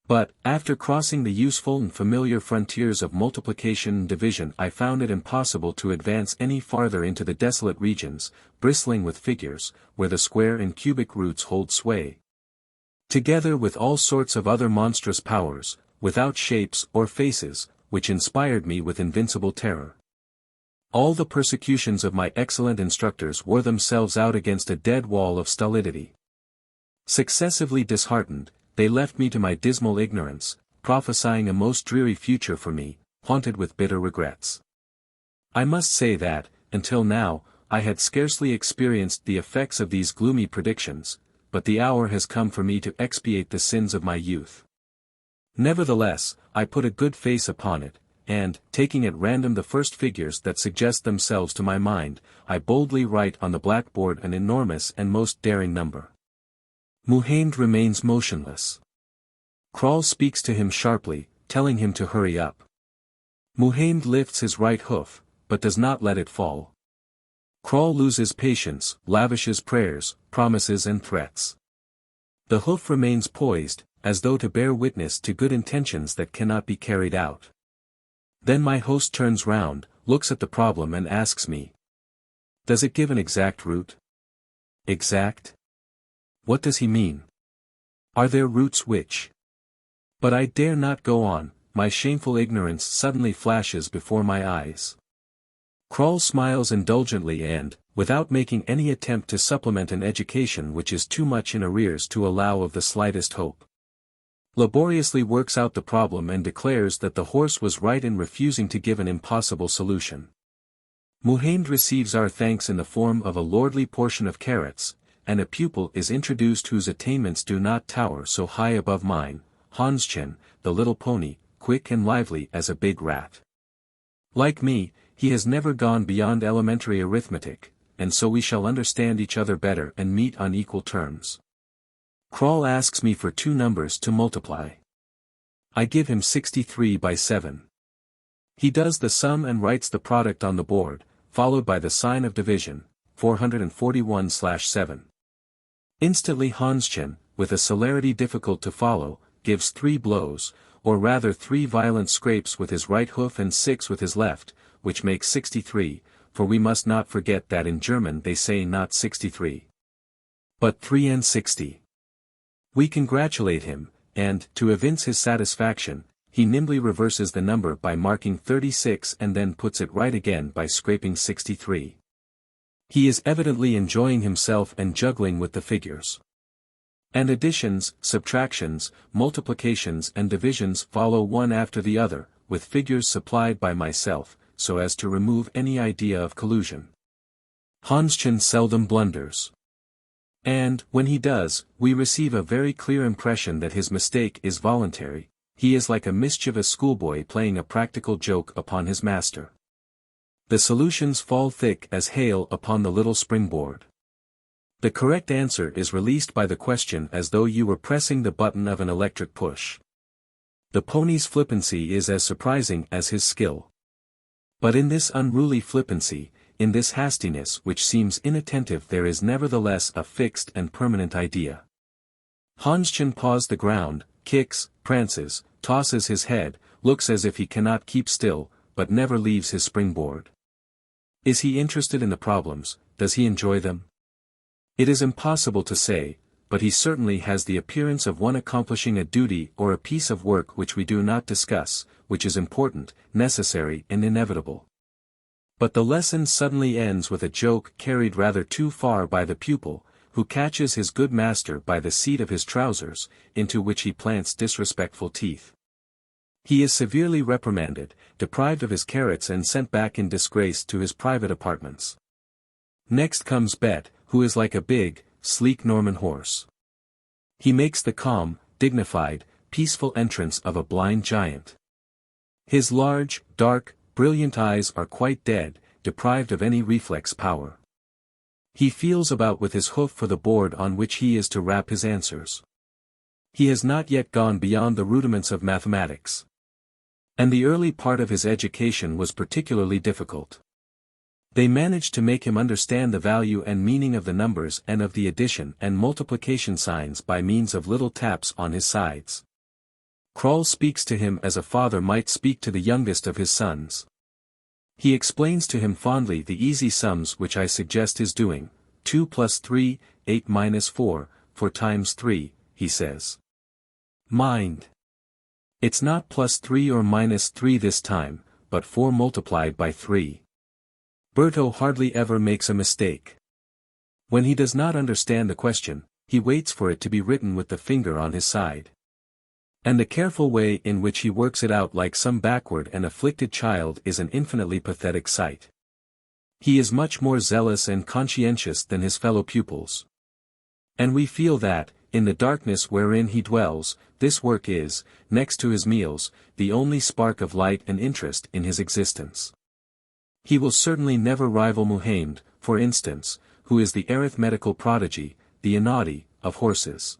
But, after crossing the useful and familiar frontiers of multiplication and division, I found it impossible to advance any farther into the desolate regions, bristling with figures, where the square and cubic roots hold sway. Together with all sorts of other monstrous powers, without shapes or faces, which inspired me with invincible terror. All the persecutions of my excellent instructors wore themselves out against a dead wall of stolidity. Successively disheartened, they left me to my dismal ignorance, prophesying a most dreary future for me, haunted with bitter regrets. I must say that, until now, I had scarcely experienced the effects of these gloomy predictions, but the hour has come for me to expiate the sins of my youth. Nevertheless, I put a good face upon it, and, taking at random the first figures that suggest themselves to my mind, I boldly write on the blackboard an enormous and most daring number. Muhaind remains motionless. Kroll speaks to him sharply, telling him to hurry up. Muhaind lifts his right hoof, but does not let it fall. Kroll loses patience, lavishes prayers, promises and threats. The hoof remains poised, as though to bear witness to good intentions that cannot be carried out. Then my host turns round, looks at the problem and asks me. Does it give an exact root? Exact? What does he mean? Are there roots which? But I dare not go on, my shameful ignorance suddenly flashes before my eyes. Kroll smiles indulgently and, without making any attempt to supplement an education which is too much in arrears to allow of the slightest hope, laboriously works out the problem and declares that the horse was right in refusing to give an impossible solution. Muhaind receives our thanks in the form of a lordly portion of carrots, and a pupil is introduced whose attainments do not tower so high above mine, Hanschen, the little pony, quick and lively as a big rat. Like me, he has never gone beyond elementary arithmetic, and so we shall understand each other better and meet on equal terms. Kroll asks me for two numbers to multiply. I give him 63 by 7. He does the sum and writes the product on the board, followed by the sign of division, 441/7. Instantly Hanschen, with a celerity difficult to follow, gives 3 blows, or rather 3 violent scrapes with his right hoof and 6 with his left, which makes 63, for we must not forget that in German they say not 63, but 63. We congratulate him, and, to evince his satisfaction, he nimbly reverses the number by marking 36 and then puts it right again by scraping 63. He is evidently enjoying himself and juggling with the figures. And additions, subtractions, multiplications and divisions follow one after the other, with figures supplied by myself, so as to remove any idea of collusion. Hanschen seldom blunders. And, when he does, we receive a very clear impression that his mistake is voluntary. He is like a mischievous schoolboy playing a practical joke upon his master. The solutions fall thick as hail upon the little springboard. The correct answer is released by the question as though you were pressing the button of an electric push. The pony's flippancy is as surprising as his skill. But in this unruly flippancy, in this hastiness which seems inattentive, there is nevertheless a fixed and permanent idea. Hanschen paws the ground, kicks, prances, tosses his head, looks as if he cannot keep still, but never leaves his springboard. Is he interested in the problems? Does he enjoy them? It is impossible to say, but he certainly has the appearance of one accomplishing a duty or a piece of work which we do not discuss, which is important, necessary and inevitable. But the lesson suddenly ends with a joke carried rather too far by the pupil, who catches his good master by the seat of his trousers, into which he plants disrespectful teeth. He is severely reprimanded, deprived of his carrots and sent back in disgrace to his private apartments. Next comes Bet, who is like a big, sleek Norman horse. He makes the calm, dignified, peaceful entrance of a blind giant. His large, dark, brilliant eyes are quite dead, deprived of any reflex power. He feels about with his hoof for the board on which he is to rap his answers. He has not yet gone beyond the rudiments of mathematics. And the early part of his education was particularly difficult. They managed to make him understand the value and meaning of the numbers and of the addition and multiplication signs by means of little taps on his sides. Kroll speaks to him as a father might speak to the youngest of his sons. He explains to him fondly the easy sums which I suggest his doing. 2 plus 3, 8 minus 4, 4 times 3, he says. Mind! It's not plus 3 or minus 3 this time, but 4 multiplied by 3. Berto hardly ever makes a mistake. When he does not understand the question, he waits for it to be written with the finger on his side. And the careful way in which he works it out like some backward and afflicted child is an infinitely pathetic sight. He is much more zealous and conscientious than his fellow pupils. And we feel that, in the darkness wherein he dwells, this work is, next to his meals, the only spark of light and interest in his existence. He will certainly never rival Muhammad, for instance, who is the arithmetical prodigy, the Anadi, of horses.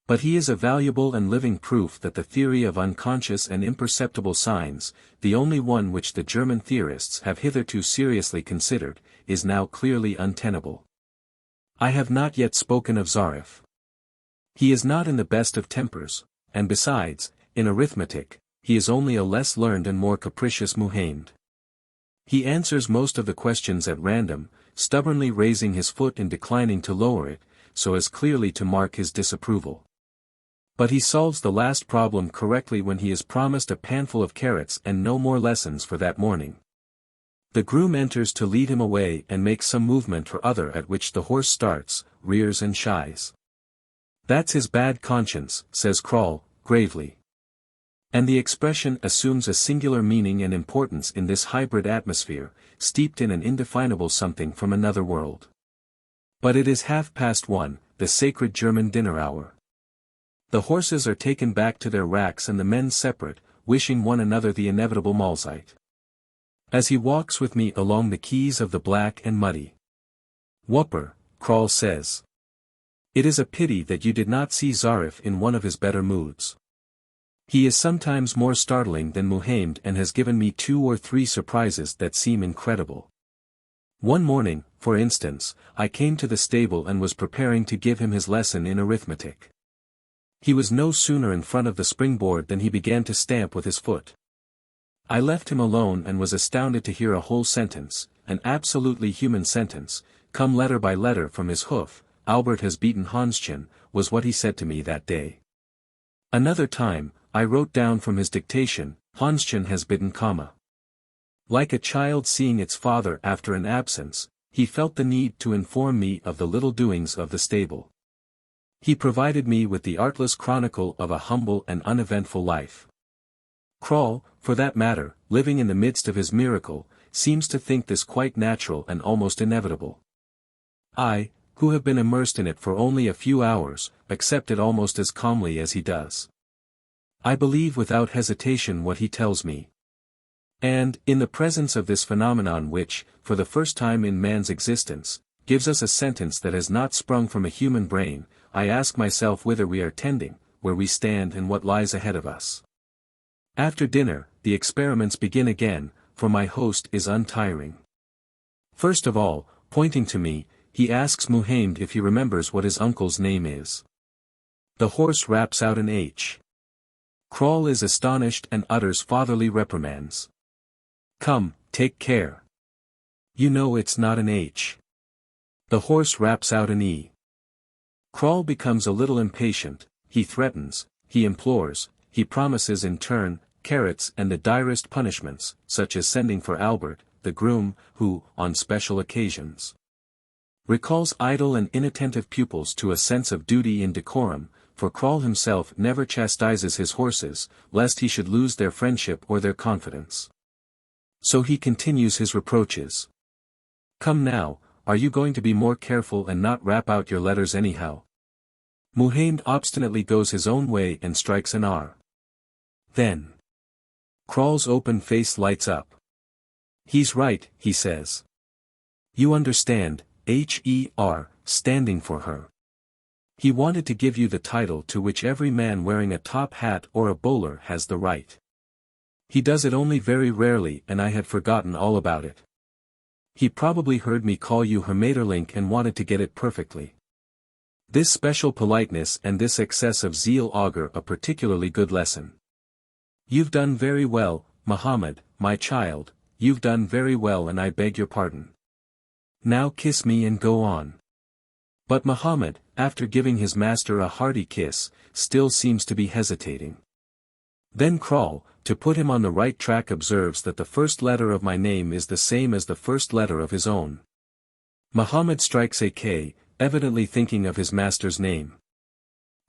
But he is a valuable and living proof that the theory of unconscious and imperceptible signs, the only one which the German theorists have hitherto seriously considered, is now clearly untenable. I have not yet spoken of Zarif. He is not in the best of tempers, and besides, in arithmetic, he is only a less learned and more capricious Muhammad. He answers most of the questions at random, stubbornly raising his foot and declining to lower it, so as clearly to mark his disapproval. But he solves the last problem correctly when he is promised a panful of carrots and no more lessons for that morning. The groom enters to lead him away and makes some movement or other at which the horse starts, rears and shies. That's his bad conscience, says Kroll, gravely. And the expression assumes a singular meaning and importance in this hybrid atmosphere, steeped in an indefinable something from another world. But it is 1:30, the sacred German dinner hour. The horses are taken back to their racks and the men separate, wishing one another the inevitable Mahlzeit. As he walks with me along the quays of the black and muddy Wupper, Kroll says, "It is a pity that you did not see Zarif in one of his better moods. He is sometimes more startling than Muhammad and has given me 2 or 3 surprises that seem incredible. One morning, for instance, I came to the stable and was preparing to give him his lesson in arithmetic. He was no sooner in front of the springboard than he began to stamp with his foot. I left him alone and was astounded to hear a whole sentence, an absolutely human sentence, come letter by letter from his hoof. Albert has beaten Hanschen, was what he said to me that day. Another time, I wrote down from his dictation, Hanschen has bitten comma. Like a child seeing its father after an absence, he felt the need to inform me of the little doings of the stable. He provided me with the artless chronicle of a humble and uneventful life. Kroll, for that matter, living in the midst of his miracle, seems to think this quite natural and almost inevitable. I, who have been immersed in it for only a few hours, accept it almost as calmly as he does. I believe without hesitation what he tells me. And, in the presence of this phenomenon which, for the first time in man's existence, gives us a sentence that has not sprung from a human brain, I ask myself whither we are tending, where we stand and what lies ahead of us. After dinner, the experiments begin again, for my host is untiring. First of all, pointing to me, he asks Muhammad if he remembers what his uncle's name is. The horse raps out an H. Kroll is astonished and utters fatherly reprimands. Come, take care. You know it's not an H. The horse raps out an E. Kroll becomes a little impatient, he threatens, he implores, he promises in turn, carrots and the direst punishments, such as sending for Albert, the groom, who, on special occasions, recalls idle and inattentive pupils to a sense of duty and decorum, for Kroll himself never chastises his horses, lest he should lose their friendship or their confidence. So he continues his reproaches. Come now, are you going to be more careful and not rap out your letters anyhow? Muhammad obstinately goes his own way and strikes an R. Then Kroll's open face lights up. He's right, he says. You understand, H-E-R, standing for her. He wanted to give you the title to which every man wearing a top hat or a bowler has the right. He does it only very rarely and I had forgotten all about it. He probably heard me call you Her Maeterlinck and wanted to get it perfectly. This special politeness and this excess of zeal augur a particularly good lesson. You've done very well, Muhammad, my child, you've done very well and I beg your pardon. Now kiss me and go on. But Muhammad, after giving his master a hearty kiss, still seems to be hesitating. Then Kroll, to put him on the right track, observes that the first letter of my name is the same as the first letter of his own. Muhammad strikes a K, evidently thinking of his master's name.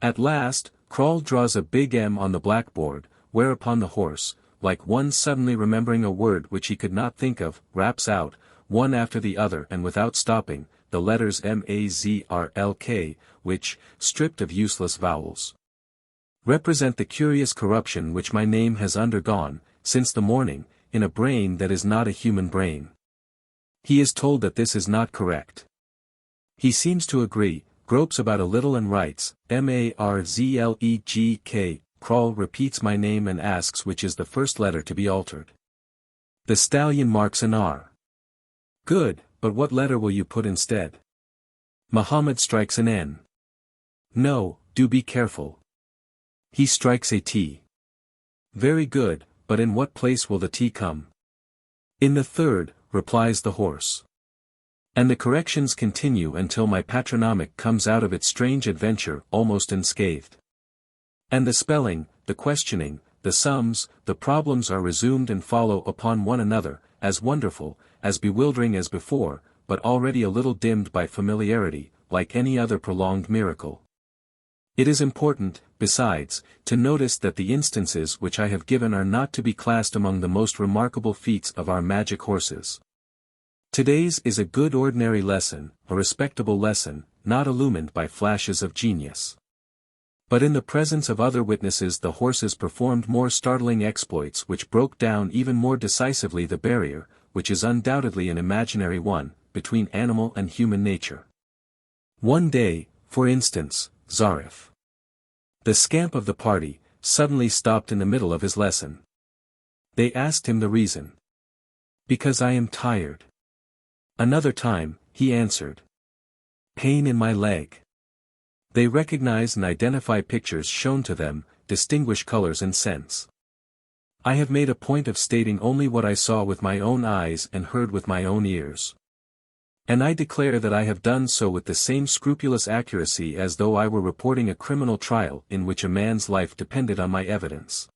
At last, Kroll draws a big M on the blackboard, whereupon the horse, like one suddenly remembering a word which he could not think of, raps out, one after the other and without stopping, the letters M-A-Z-R-L-K, which, stripped of useless vowels, represent the curious corruption which my name has undergone, since the morning, in a brain that is not a human brain. He is told that this is not correct. He seems to agree, gropes about a little and writes, M-A-R-Z-L-E-G-K, Kroll repeats my name and asks which is the first letter to be altered. The stallion marks an R. Good, but what letter will you put instead? Muhammad strikes an N. No, do be careful. He strikes a T. Very good, but in what place will the T come? In the third, replies the horse. And the corrections continue until my patronymic comes out of its strange adventure almost unscathed. And the spelling, the questioning, the sums, the problems are resumed and follow upon one another, as wonderful, as bewildering as before, but already a little dimmed by familiarity, like any other prolonged miracle. It is important, besides, to notice that the instances which I have given are not to be classed among the most remarkable feats of our magic horses. Today's is a good ordinary lesson, a respectable lesson, not illumined by flashes of genius. But in the presence of other witnesses the horses performed more startling exploits which broke down even more decisively the barrier, which is undoubtedly an imaginary one, between animal and human nature. One day, for instance, Zarif, the scamp of the party, suddenly stopped in the middle of his lesson. They asked him the reason. Because I am tired. Another time, he answered. Pain in my leg. They recognize and identify pictures shown to them, distinguish colors and scents. I have made a point of stating only what I saw with my own eyes and heard with my own ears. And I declare that I have done so with the same scrupulous accuracy as though I were reporting a criminal trial in which a man's life depended on my evidence.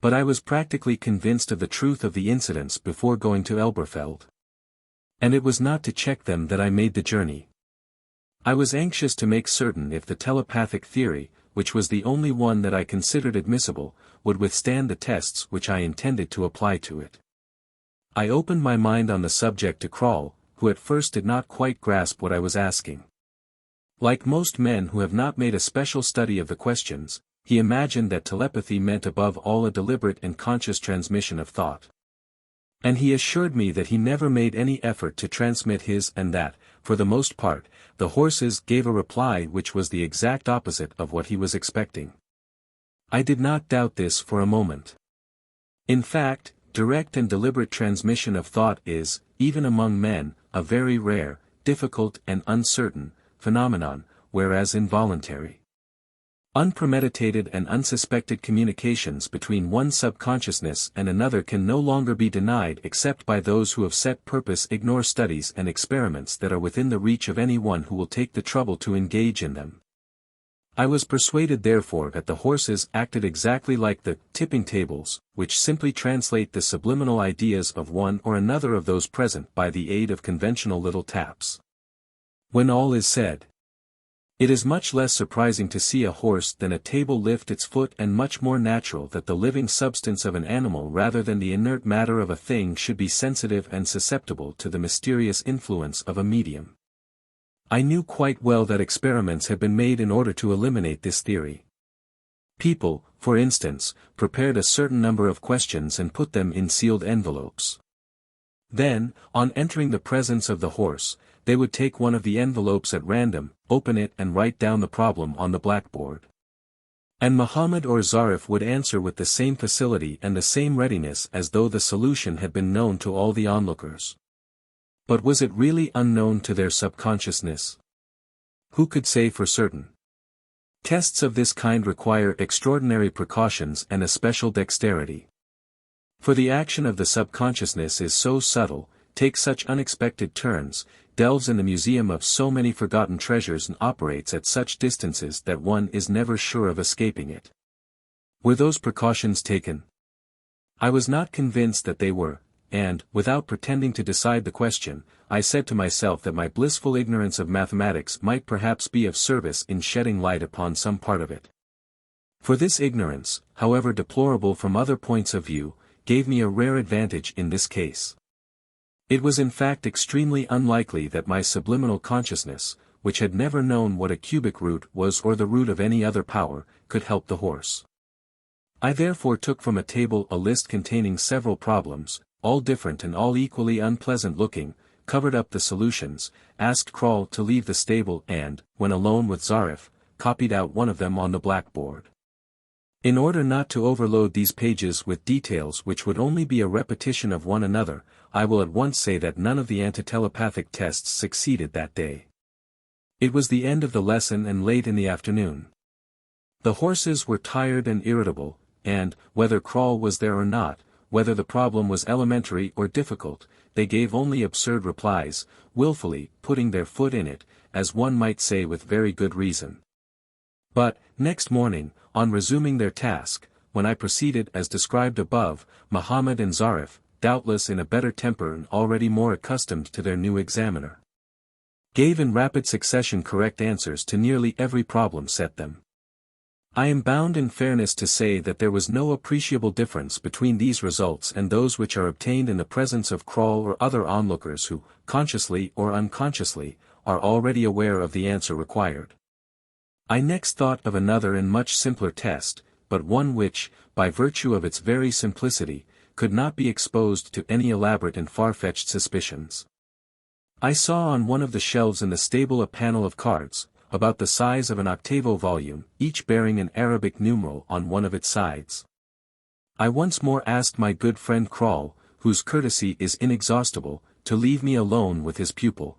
But I was practically convinced of the truth of the incidents before going to Elberfeld. And it was not to check them that I made the journey. I was anxious to make certain if the telepathic theory, which was the only one that I considered admissible, would withstand the tests which I intended to apply to it. I opened my mind on the subject to Kroll, who at first did not quite grasp what I was asking. Like most men who have not made a special study of the questions, he imagined that telepathy meant above all a deliberate and conscious transmission of thought. And he assured me that he never made any effort to transmit his and that, for the most part, the horses gave a reply which was the exact opposite of what he was expecting. I did not doubt this for a moment. In fact, direct and deliberate transmission of thought is, even among men, a very rare, difficult and uncertain phenomenon, whereas involuntary, unpremeditated and unsuspected communications between one subconsciousness and another can no longer be denied except by those who have set purpose ignore studies and experiments that are within the reach of anyone who will take the trouble to engage in them. I was persuaded therefore that the horses acted exactly like the tipping tables, which simply translate the subliminal ideas of one or another of those present by the aid of conventional little taps. When all is said, it is much less surprising to see a horse than a table lift its foot, and much more natural that the living substance of an animal rather than the inert matter of a thing should be sensitive and susceptible to the mysterious influence of a medium. I knew quite well that experiments had been made in order to eliminate this theory. People, for instance, prepared a certain number of questions and put them in sealed envelopes. Then, on entering the presence of the horse, they would take one of the envelopes at random, open it and write down the problem on the blackboard. And Muhammad or Zarif would answer with the same facility and the same readiness as though the solution had been known to all the onlookers. But was it really unknown to their subconsciousness? Who could say for certain? Tests of this kind require extraordinary precautions and a special dexterity. For the action of the subconsciousness is so subtle, takes such unexpected turns, delves in the museum of so many forgotten treasures and operates at such distances that one is never sure of escaping it. Were those precautions taken? I was not convinced that they were, and, without pretending to decide the question, I said to myself that my blissful ignorance of mathematics might perhaps be of service in shedding light upon some part of it. For this ignorance, however deplorable from other points of view, gave me a rare advantage in this case. It was in fact extremely unlikely that my subliminal consciousness, which had never known what a cubic root was or the root of any other power, could help the horse. I therefore took from a table a list containing several problems, all different and all equally unpleasant looking, covered up the solutions, asked Kroll to leave the stable and, when alone with Zarif, copied out one of them on the blackboard. In order not to overload these pages with details which would only be a repetition of one another, I will at once say that none of the antitelepathic tests succeeded that day. It was the end of the lesson and late in the afternoon. The horses were tired and irritable, and, whether Kroll was there or not, whether the problem was elementary or difficult, they gave only absurd replies, willfully putting their foot in it, as one might say with very good reason. But, next morning, on resuming their task, when I proceeded as described above, Muhammad and Zarif, doubtless in a better temper and already more accustomed to their new examiner, gave in rapid succession correct answers to nearly every problem set them. I am bound in fairness to say that there was no appreciable difference between these results and those which are obtained in the presence of Kroll or other onlookers who, consciously or unconsciously, are already aware of the answer required. I next thought of another and much simpler test, but one which, by virtue of its very simplicity, could not be exposed to any elaborate and far-fetched suspicions. I saw on one of the shelves in the stable a panel of cards, about the size of an octavo volume, each bearing an Arabic numeral on one of its sides. I once more asked my good friend Kroll, whose courtesy is inexhaustible, to leave me alone with his pupil.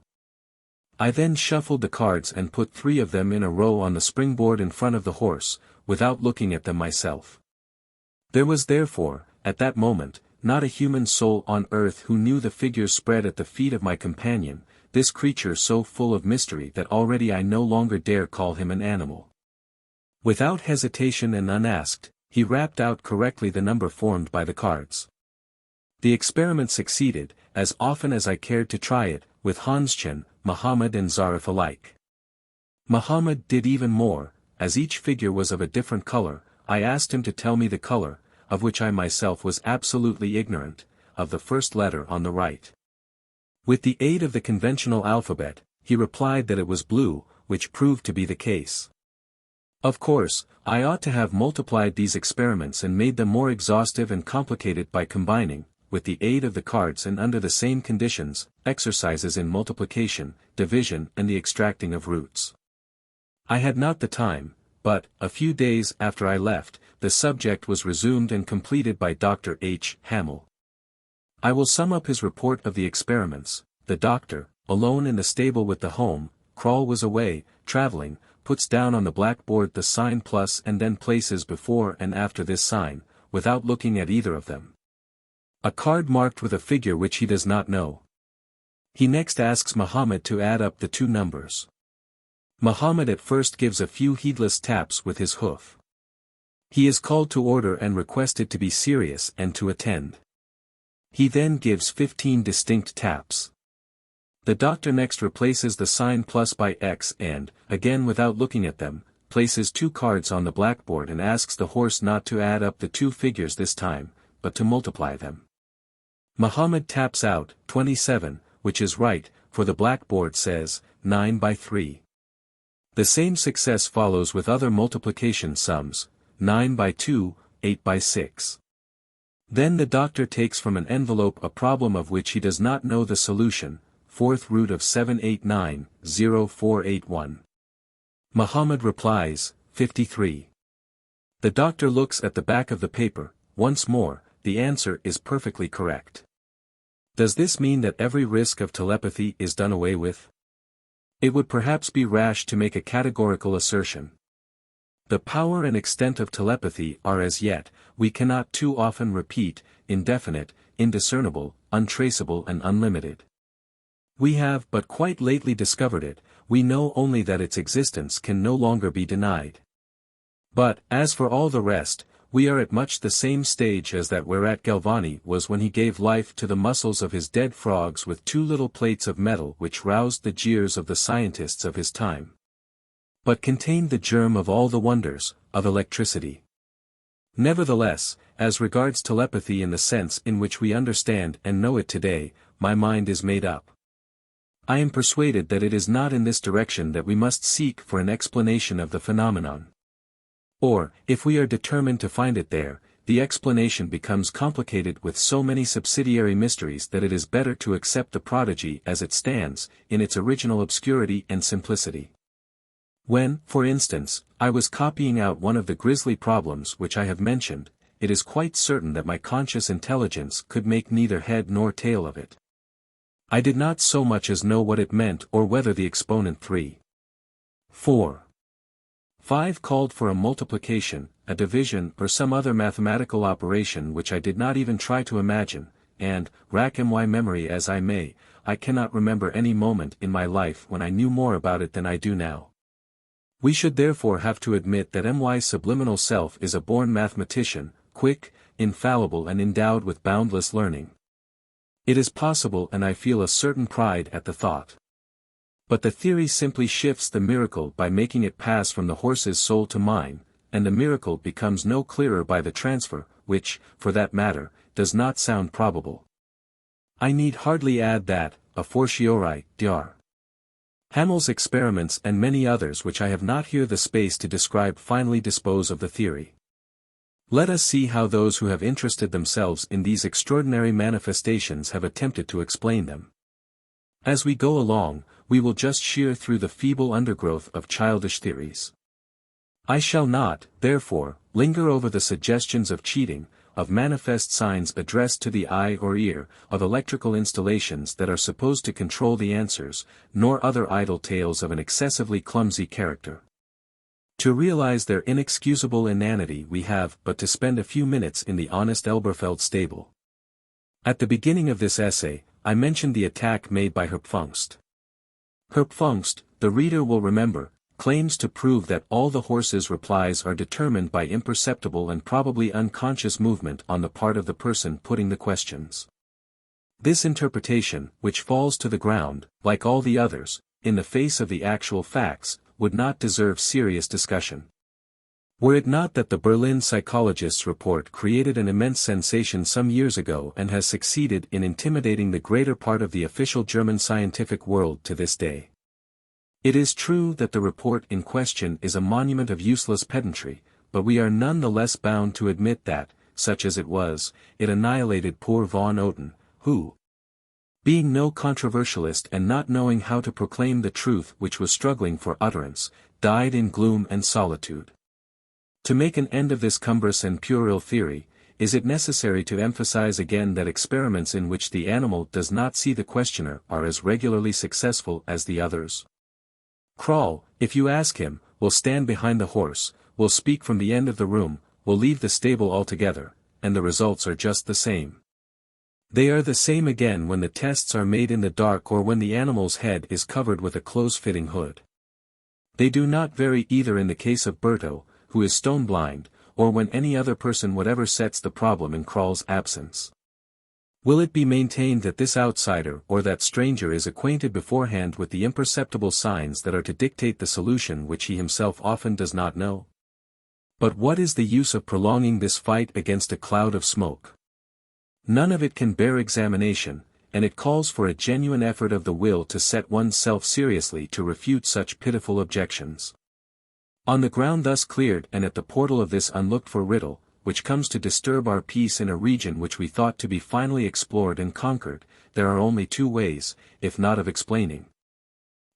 I then shuffled the cards and put 3 of them in a row on the springboard in front of the horse, without looking at them myself. There was therefore, at that moment, not a human soul on earth who knew the figures spread at the feet of my companion, this creature so full of mystery that already I no longer dare call him an animal. Without hesitation and unasked, he rapped out correctly the number formed by the cards. The experiment succeeded, as often as I cared to try it, with Hanschen, Muhammad and Zarif alike. Muhammad did even more. As each figure was of a different color, I asked him to tell me the color, of which I myself was absolutely ignorant, of the first letter on the right. With the aid of the conventional alphabet, he replied that it was blue, which proved to be the case. Of course, I ought to have multiplied these experiments and made them more exhaustive and complicated by combining, with the aid of the cards and under the same conditions, exercises in multiplication, division and the extracting of roots. I had not the time, but, a few days after I left, the subject was resumed and completed by Dr. H. Hamel. I will sum up his report of the experiments. The doctor, alone in the stable with the home, Kroll was away, traveling, puts down on the blackboard the sign plus and then places before and after this sign, without looking at either of them, a card marked with a figure which he does not know. He next asks Muhammad to add up the two numbers. Muhammad at first gives a few heedless taps with his hoof. He is called to order and requested to be serious and to attend. He then gives 15 distinct taps. The doctor next replaces the sign plus by X and, again without looking at them, places two cards on the blackboard and asks the horse not to add up the two figures this time, but to multiply them. Muhammad taps out 27, which is right, for the blackboard says 9 by 3. The same success follows with other multiplication sums, 9 by 2, 8 by 6. Then the doctor takes from an envelope a problem of which he does not know the solution, fourth root of 789, 0481. Muhammad replies, 53. The doctor looks at the back of the paper. Once more, the answer is perfectly correct. Does this mean that every risk of telepathy is done away with? It would perhaps be rash to make a categorical assertion. The power and extent of telepathy are as yet, we cannot too often repeat, indefinite, indiscernible, untraceable and unlimited. We have but quite lately discovered it, we know only that its existence can no longer be denied. But, as for all the rest, we are at much the same stage as that whereat Galvani was when he gave life to the muscles of his dead frogs with two little plates of metal which roused the jeers of the scientists of his time, but contained the germ of all the wonders, of electricity. Nevertheless, as regards telepathy in the sense in which we understand and know it today, my mind is made up. I am persuaded that it is not in this direction that we must seek for an explanation of the phenomenon. Or, if we are determined to find it there, the explanation becomes complicated with so many subsidiary mysteries that it is better to accept the prodigy as it stands, in its original obscurity and simplicity. When, for instance, I was copying out one of the grisly problems which I have mentioned, it is quite certain that my conscious intelligence could make neither head nor tail of it. I did not so much as know what it meant or whether the exponent 3, 4, 5 called for a multiplication, a division or some other mathematical operation which I did not even try to imagine, and, rack my memory as I may, I cannot remember any moment in my life when I knew more about it than I do now. We should therefore have to admit that MY's subliminal self is a born mathematician, quick, infallible and endowed with boundless learning. It is possible and I feel a certain pride at the thought. But the theory simply shifts the miracle by making it pass from the horse's soul to mine, and the miracle becomes no clearer by the transfer, which, for that matter, does not sound probable. I need hardly add that, a fortiori, Dr. Hamel's experiments and many others which I have not here the space to describe finally dispose of the theory. Let us see how those who have interested themselves in these extraordinary manifestations have attempted to explain them. As we go along, we will just shear through the feeble undergrowth of childish theories. I shall not, therefore, linger over the suggestions of cheating, of manifest signs addressed to the eye or ear, of electrical installations that are supposed to control the answers, nor other idle tales of an excessively clumsy character. To realize their inexcusable inanity we have but to spend a few minutes in the honest Elberfeld stable. At the beginning of this essay, I mentioned the attack made by Herpfungst. Herpfungst, the reader will remember, claims to prove that all the horse's replies are determined by imperceptible and probably unconscious movement on the part of the person putting the questions. This interpretation, which falls to the ground, like all the others, in the face of the actual facts, would not deserve serious discussion. Were it not that the Berlin psychologist's report created an immense sensation some years ago and has succeeded in intimidating the greater part of the official German scientific world to this day. It is true that the report in question is a monument of useless pedantry, but we are none the less bound to admit that, such as it was, it annihilated poor von Otten, who, being no controversialist and not knowing how to proclaim the truth which was struggling for utterance, died in gloom and solitude. To make an end of this cumbrous and puerile theory, is it necessary to emphasize again that experiments in which the animal does not see the questioner are as regularly successful as the others? Krall, if you ask him, will stand behind the horse, will speak from the end of the room, will leave the stable altogether, and the results are just the same. They are the same again when the tests are made in the dark or when the animal's head is covered with a close-fitting hood. They do not vary either in the case of Berto, who is stone-blind, or when any other person whatever sets the problem in Krall's absence. Will it be maintained that this outsider or that stranger is acquainted beforehand with the imperceptible signs that are to dictate the solution which he himself often does not know? But what is the use of prolonging this fight against a cloud of smoke? None of it can bear examination, and it calls for a genuine effort of the will to set one's self seriously to refute such pitiful objections. On the ground thus cleared and at the portal of this unlooked-for riddle, which comes to disturb our peace in a region which we thought to be finally explored and conquered, there are only two ways, if not of explaining,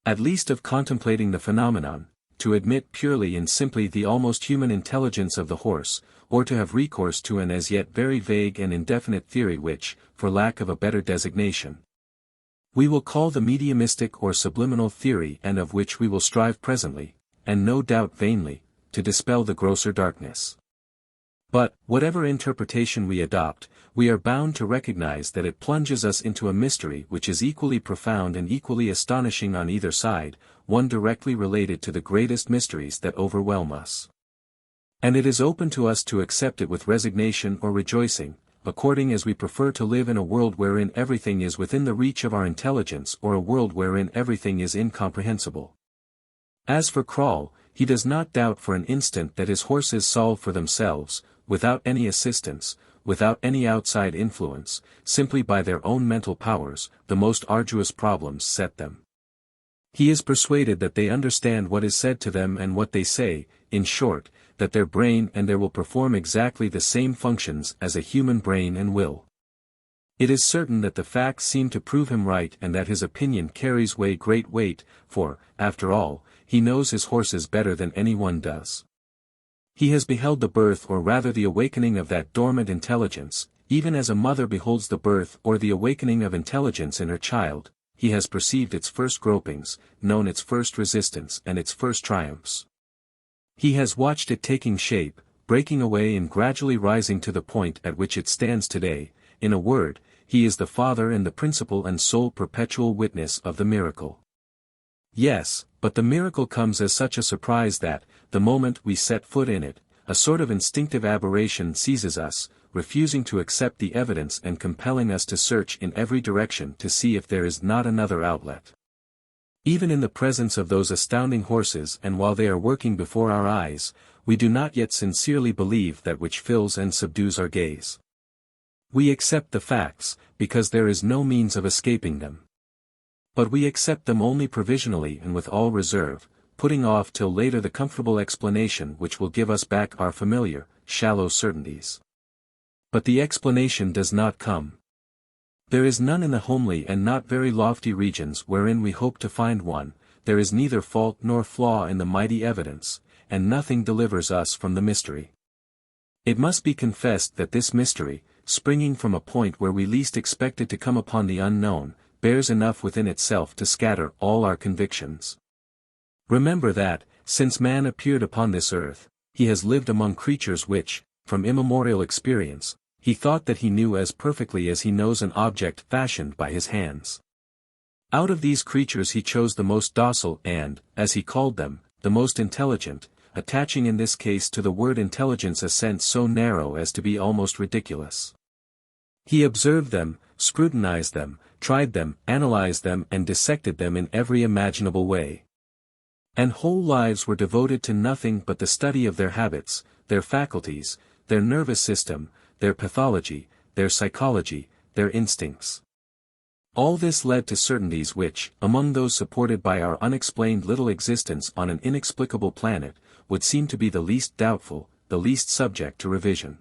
at least of contemplating the phenomenon: to admit purely and simply the almost human intelligence of the horse, or to have recourse to an as yet very vague and indefinite theory which, for lack of a better designation, we will call the mediumistic or subliminal theory, and of which we will strive presently, and no doubt vainly, to dispel the grosser darkness. But, whatever interpretation we adopt, we are bound to recognize that it plunges us into a mystery which is equally profound and equally astonishing on either side, one directly related to the greatest mysteries that overwhelm us. And it is open to us to accept it with resignation or rejoicing, according as we prefer to live in a world wherein everything is within the reach of our intelligence or a world wherein everything is incomprehensible. As for Krall, he does not doubt for an instant that his horses solve for themselves, without any assistance, without any outside influence, simply by their own mental powers, the most arduous problems set them. He is persuaded that they understand what is said to them and what they say, in short, that their brain and their will perform exactly the same functions as a human brain and will. It is certain that the facts seem to prove him right and that his opinion carries great weight, for, after all, he knows his horses better than anyone does. He has beheld the birth or rather the awakening of that dormant intelligence, even as a mother beholds the birth or the awakening of intelligence in her child. He has perceived its first gropings, known its first resistance and its first triumphs. He has watched it taking shape, breaking away and gradually rising to the point at which it stands today. In a word, he is the father and the principal and sole perpetual witness of the miracle. Yes, but the miracle comes as such a surprise that, the moment we set foot in it, a sort of instinctive aberration seizes us, refusing to accept the evidence and compelling us to search in every direction to see if there is not another outlet. Even in the presence of those astounding horses and while they are working before our eyes, we do not yet sincerely believe that which fills and subdues our gaze. We accept the facts, because there is no means of escaping them. But we accept them only provisionally and with all reserve, putting off till later the comfortable explanation which will give us back our familiar, shallow certainties. But the explanation does not come. There is none in the homely and not very lofty regions wherein we hope to find one. There is neither fault nor flaw in the mighty evidence, and nothing delivers us from the mystery. It must be confessed that this mystery, springing from a point where we least expected to come upon the unknown, bears enough within itself to scatter all our convictions. Remember that, since man appeared upon this earth, he has lived among creatures which, from immemorial experience, he thought that he knew as perfectly as he knows an object fashioned by his hands. Out of these creatures he chose the most docile and, as he called them, the most intelligent, attaching in this case to the word intelligence a sense so narrow as to be almost ridiculous. He observed them, scrutinized them, tried them, analyzed them and dissected them in every imaginable way. and whole lives were devoted to nothing but the study of their habits, their faculties, their nervous system, their pathology, their psychology, their instincts. All this led to certainties which, among those supported by our unexplained little existence on an inexplicable planet, would seem to be the least doubtful, the least subject to revision.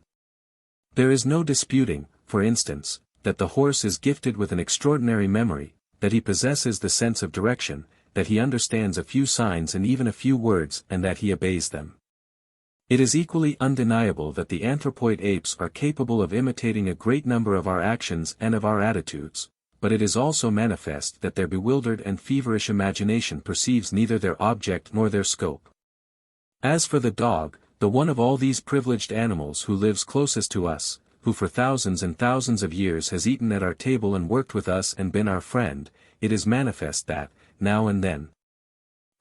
There is no disputing, for instance, that the horse is gifted with an extraordinary memory, that he possesses the sense of direction, that he understands a few signs and even a few words and that he obeys them. It is equally undeniable that the anthropoid apes are capable of imitating a great number of our actions and of our attitudes, but it is also manifest that their bewildered and feverish imagination perceives neither their object nor their scope. As for the dog, the one of all these privileged animals who lives closest to us, who for thousands and thousands of years has eaten at our table and worked with us and been our friend, it is manifest that, now and then,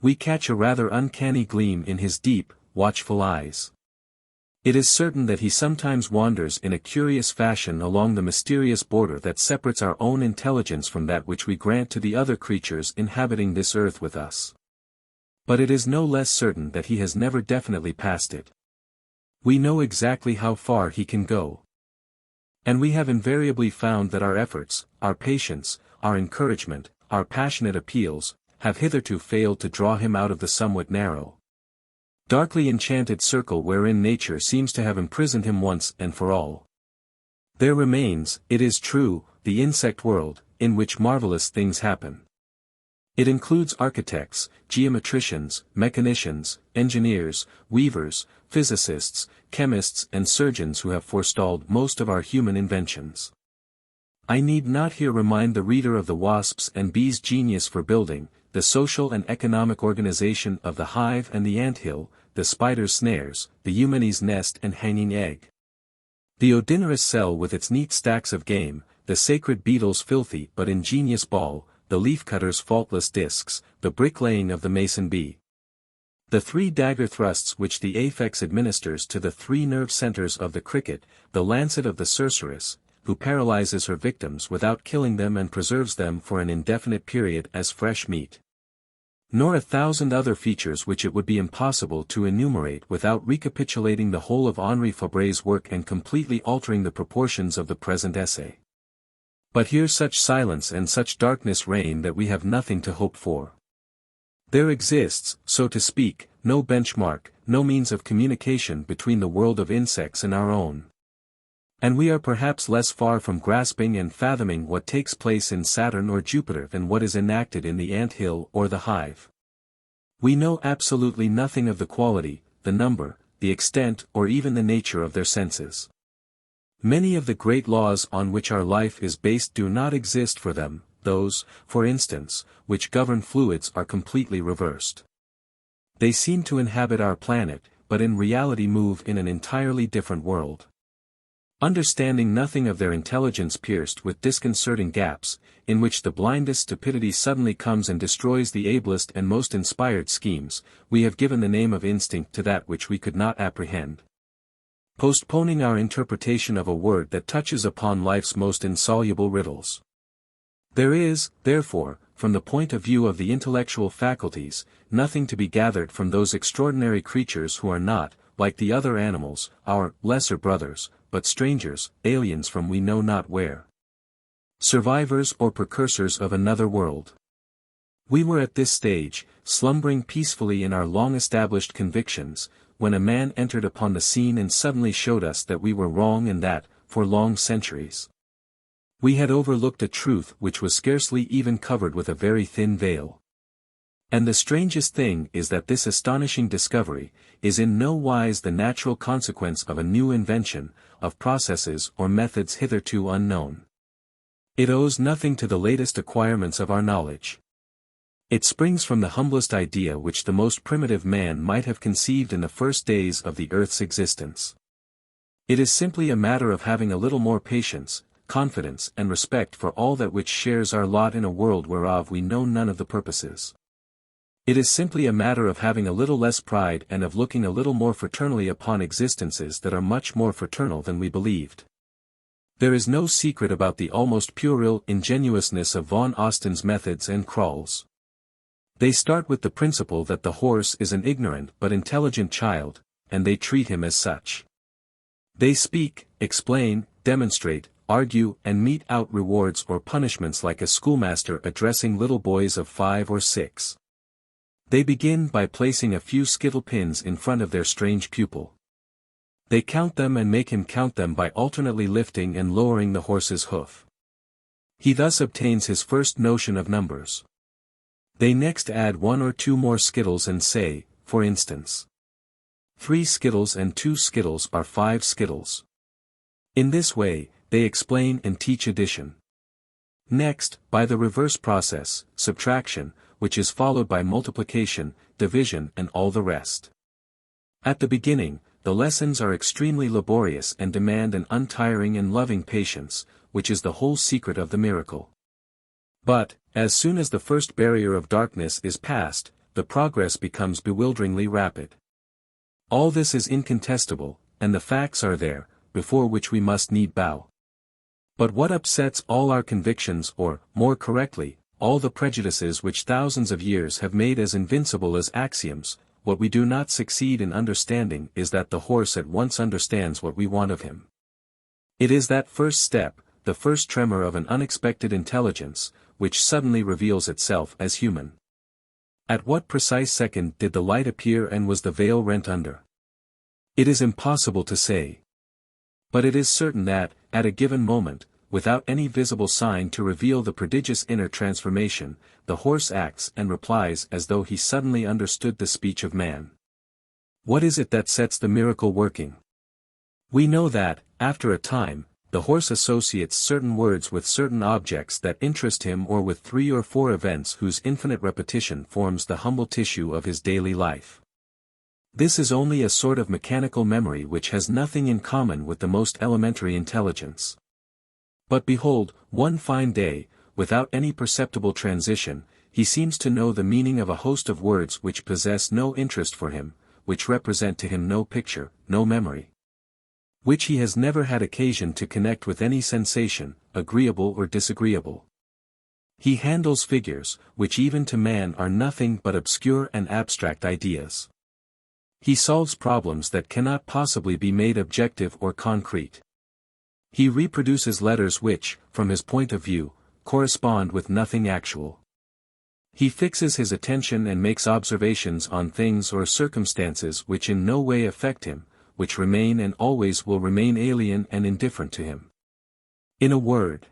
we catch a rather uncanny gleam in his deep, watchful eyes. It is certain that he sometimes wanders in a curious fashion along the mysterious border that separates our own intelligence from that which we grant to the other creatures inhabiting this earth with us. But it is no less certain that he has never definitely passed it. We know exactly how far he can go. And we have invariably found that our efforts, our patience, our encouragement, our passionate appeals, have hitherto failed to draw him out of the somewhat narrow, darkly enchanted circle wherein nature seems to have imprisoned him once and for all. There remains, it is true, the insect world, in which marvelous things happen. It includes architects, geometricians, mechanicians, engineers, weavers, physicists, chemists and surgeons who have forestalled most of our human inventions. I need not here remind the reader of the wasp's and bee's genius for building, the social and economic organization of the hive and the anthill, the spider's snares, the eumene's nest and hanging egg. The odinerous cell with its neat stacks of game, the sacred beetle's filthy but ingenious ball, the leaf-cutter's faultless discs, the bricklaying of the mason bee. The 3 dagger thrusts which the aphex administers to the 3 nerve centers of the cricket, the lancet of the sorceress, who paralyzes her victims without killing them and preserves them for an indefinite period as fresh meat. Nor 1,000 other features which it would be impossible to enumerate without recapitulating the whole of Henri Fabre's work and completely altering the proportions of the present essay. But here such silence and such darkness reign that we have nothing to hope for. There exists, so to speak, no benchmark, no means of communication between the world of insects and our own. And we are perhaps less far from grasping and fathoming what takes place in Saturn or Jupiter than what is enacted in the ant-hill or the hive. We know absolutely nothing of the quality, the number, the extent or even the nature of their senses. Many of the great laws on which our life is based do not exist for them. Those, for instance, which govern fluids are completely reversed. They seem to inhabit our planet, but in reality move in an entirely different world. Understanding nothing of their intelligence pierced with disconcerting gaps, in which the blindest stupidity suddenly comes and destroys the ablest and most inspired schemes, we have given the name of instinct to that which we could not apprehend. Postponing our interpretation of a word that touches upon life's most insoluble riddles. There is, therefore, from the point of view of the intellectual faculties, nothing to be gathered from those extraordinary creatures who are not, like the other animals, our lesser brothers, but strangers, aliens from we know not where. Survivors or precursors of another world. We were at this stage, slumbering peacefully in our long-established convictions, when a man entered upon the scene and suddenly showed us that we were wrong and that, for long centuries, we had overlooked a truth which was scarcely even covered with a very thin veil. And the strangest thing is that this astonishing discovery is in no wise the natural consequence of a new invention, of processes or methods hitherto unknown. It owes nothing to the latest acquirements of our knowledge. It springs from the humblest idea which the most primitive man might have conceived in the first days of the earth's existence. It is simply a matter of having a little more patience, confidence and respect for all that which shares our lot in a world whereof we know none of the purposes. It is simply a matter of having a little less pride and of looking a little more fraternally upon existences that are much more fraternal than we believed. There is no secret about the almost puerile ingenuousness of von Austin's methods and Krall's. They start with the principle that the horse is an ignorant but intelligent child, and they treat him as such. They speak, explain, demonstrate, argue and mete out rewards or punishments like a schoolmaster addressing little boys of 5 or 6. They begin by placing a few skittle pins in front of their strange pupil. They count them and make him count them by alternately lifting and lowering the horse's hoof. He thus obtains his first notion of numbers. They next add 1 or 2 more skittles and say, for instance, 3 skittles and 2 skittles are 5 skittles. In this way, they explain and teach addition. Next, by the reverse process, subtraction, which is followed by multiplication, division and all the rest. At the beginning, the lessons are extremely laborious and demand an untiring and loving patience, which is the whole secret of the miracle. But, as soon as the first barrier of darkness is passed, the progress becomes bewilderingly rapid. All this is incontestable, and the facts are there, before which we must need bow. But what upsets all our convictions or, more correctly, all the prejudices which thousands of years have made as invincible as axioms, what we do not succeed in understanding is that the horse at once understands what we want of him. It is that first step, the first tremor of an unexpected intelligence, which suddenly reveals itself as human. At what precise second did the light appear and was the veil rent under? It is impossible to say. But it is certain that, at a given moment, without any visible sign to reveal the prodigious inner transformation, the horse acts and replies as though he suddenly understood the speech of man. What is it that sets the miracle working? We know that, after a time, the horse associates certain words with certain objects that interest him or with 3 or 4 events whose infinite repetition forms the humble tissue of his daily life. This is only a sort of mechanical memory which has nothing in common with the most elementary intelligence. But behold, one fine day, without any perceptible transition, he seems to know the meaning of a host of words which possess no interest for him, which represent to him no picture, no memory, which he has never had occasion to connect with any sensation, agreeable or disagreeable. He handles figures, which even to man are nothing but obscure and abstract ideas. He solves problems that cannot possibly be made objective or concrete. He reproduces letters which, from his point of view, correspond with nothing actual. He fixes his attention and makes observations on things or circumstances which in no way affect him, which remain and always will remain alien and indifferent to him. In a word,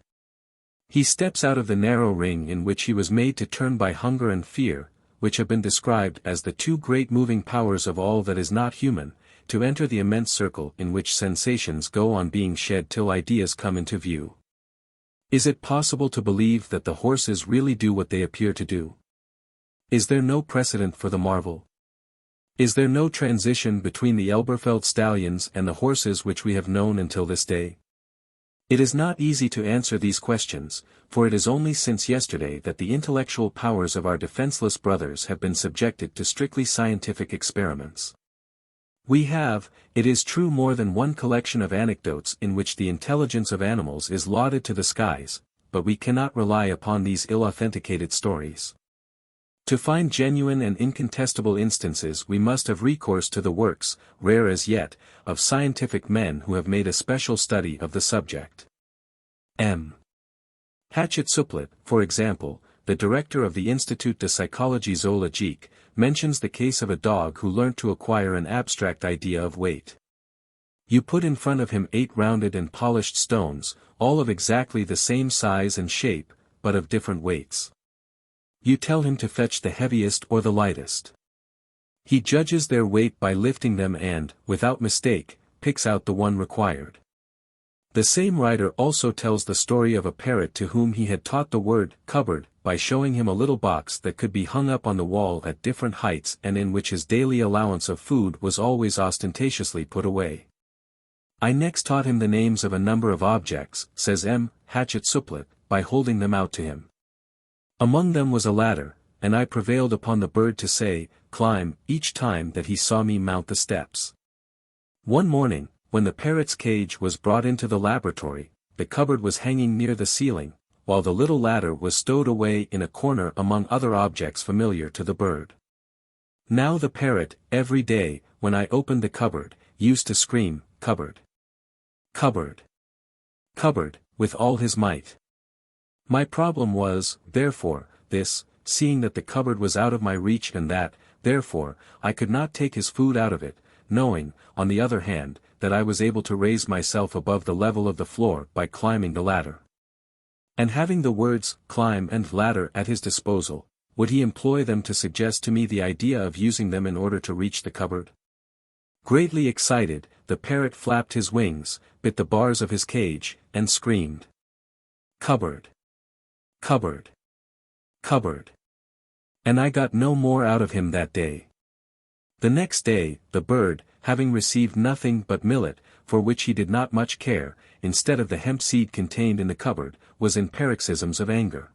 he steps out of the narrow ring in which he was made to turn by hunger and fear, which have been described as the 2 great moving powers of all that is not human, to enter the immense circle in which sensations go on being shed till ideas come into view. Is it possible to believe that the horses really do what they appear to do? Is there no precedent for the marvel? Is there no transition between the Elberfeld stallions and the horses which we have known until this day? It is not easy to answer these questions, for it is only since yesterday that the intellectual powers of our defenseless brothers have been subjected to strictly scientific experiments. We have, it is true, more than one collection of anecdotes in which the intelligence of animals is lauded to the skies, but we cannot rely upon these ill-authenticated stories. To find genuine and incontestable instances we must have recourse to the works, rare as yet, of scientific men who have made a special study of the subject. M. Hatchett-Suplet, for example, the director of the Institut de Psychologie Zoologique, mentions the case of a dog who learnt to acquire an abstract idea of weight. You put in front of him 8 rounded and polished stones, all of exactly the same size and shape, but of different weights. You tell him to fetch the heaviest or the lightest. He judges their weight by lifting them and, without mistake, picks out the one required. The same writer also tells the story of a parrot to whom he had taught the word cupboard by showing him a little box that could be hung up on the wall at different heights and in which his daily allowance of food was always ostentatiously put away. I next taught him the names of a number of objects, says M. Hatchett-Suplet, by holding them out to him. Among them was a ladder, and I prevailed upon the bird to say, climb, each time that he saw me mount the steps. One morning, when the parrot's cage was brought into the laboratory, the cupboard was hanging near the ceiling, while the little ladder was stowed away in a corner among other objects familiar to the bird. Now the parrot, every day, when I opened the cupboard, used to scream, "Cupboard! Cupboard! Cupboard," with all his might. My problem was, therefore, this, seeing that the cupboard was out of my reach and that, therefore, I could not take his food out of it, knowing, on the other hand, that I was able to raise myself above the level of the floor by climbing the ladder. And having the words, climb and ladder at his disposal, would he employ them to suggest to me the idea of using them in order to reach the cupboard? Greatly excited, the parrot flapped his wings, bit the bars of his cage, and screamed. "Cupboard! Cupboard! Cupboard!" And I got no more out of him that day. The next day, the bird, having received nothing but millet, for which he did not much care, instead of the hemp seed contained in the cupboard, was in paroxysms of anger.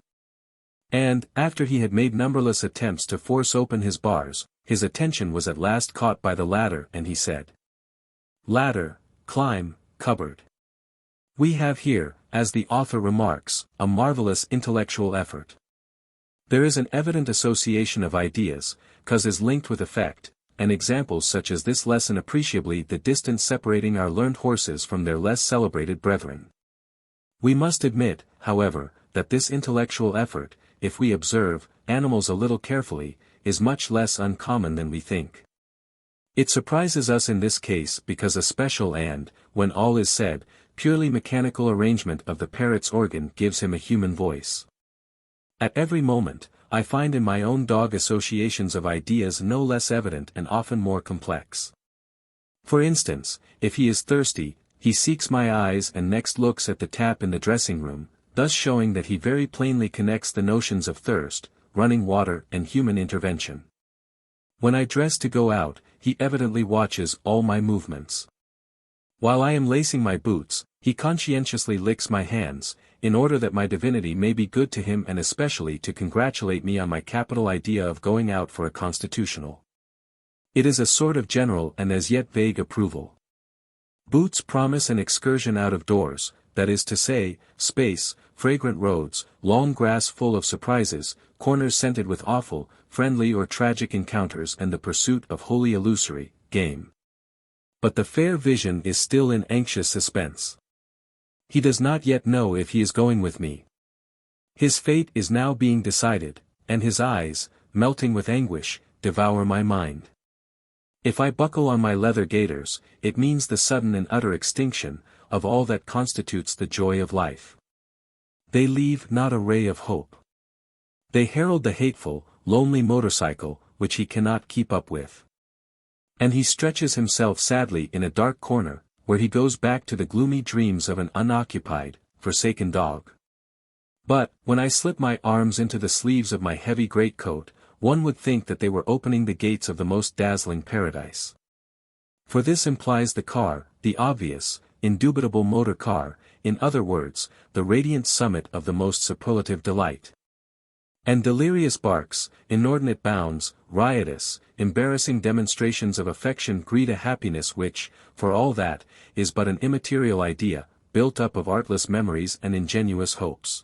And, after he had made numberless attempts to force open his bars, his attention was at last caught by the ladder and he said, "Ladder, climb, cupboard." We have here, as the author remarks, a marvelous intellectual effort. There is an evident association of ideas, cause is linked with effect, and examples such as this lessen appreciably the distance separating our learned horses from their less celebrated brethren. We must admit, however, that this intellectual effort, if we observe animals a little carefully, is much less uncommon than we think. It surprises us in this case because a special and, when all is said, purely mechanical arrangement of the parrot's organ gives him a human voice. At every moment, I find in my own dog associations of ideas no less evident and often more complex. For instance, if he is thirsty, he seeks my eyes and next looks at the tap in the dressing room, thus showing that he very plainly connects the notions of thirst, running water and human intervention. When I dress to go out, he evidently watches all my movements. While I am lacing my boots, he conscientiously licks my hands, in order that my divinity may be good to him and especially to congratulate me on my capital idea of going out for a constitutional. It is a sort of general and as yet vague approval. Boots promise an excursion out of doors, that is to say, space, fragrant roads, long grass full of surprises, corners scented with awful, friendly or tragic encounters and the pursuit of wholly illusory game. But the fair vision is still in anxious suspense. He does not yet know if he is going with me. His fate is now being decided, and his eyes, melting with anguish, devour my mind. If I buckle on my leather gaiters, it means the sudden and utter extinction of all that constitutes the joy of life. They leave not a ray of hope. They herald the hateful, lonely motorcycle, which he cannot keep up with. And he stretches himself sadly in a dark corner, where he goes back to the gloomy dreams of an unoccupied, forsaken dog. But, when I slip my arms into the sleeves of my heavy greatcoat, one would think that they were opening the gates of the most dazzling paradise. For this implies the car, the obvious, indubitable motor car, in other words, the radiant summit of the most superlative delight. And delirious barks, inordinate bounds, riotous, embarrassing demonstrations of affection greet a happiness which, for all that, is but an immaterial idea, built up of artless memories and ingenuous hopes.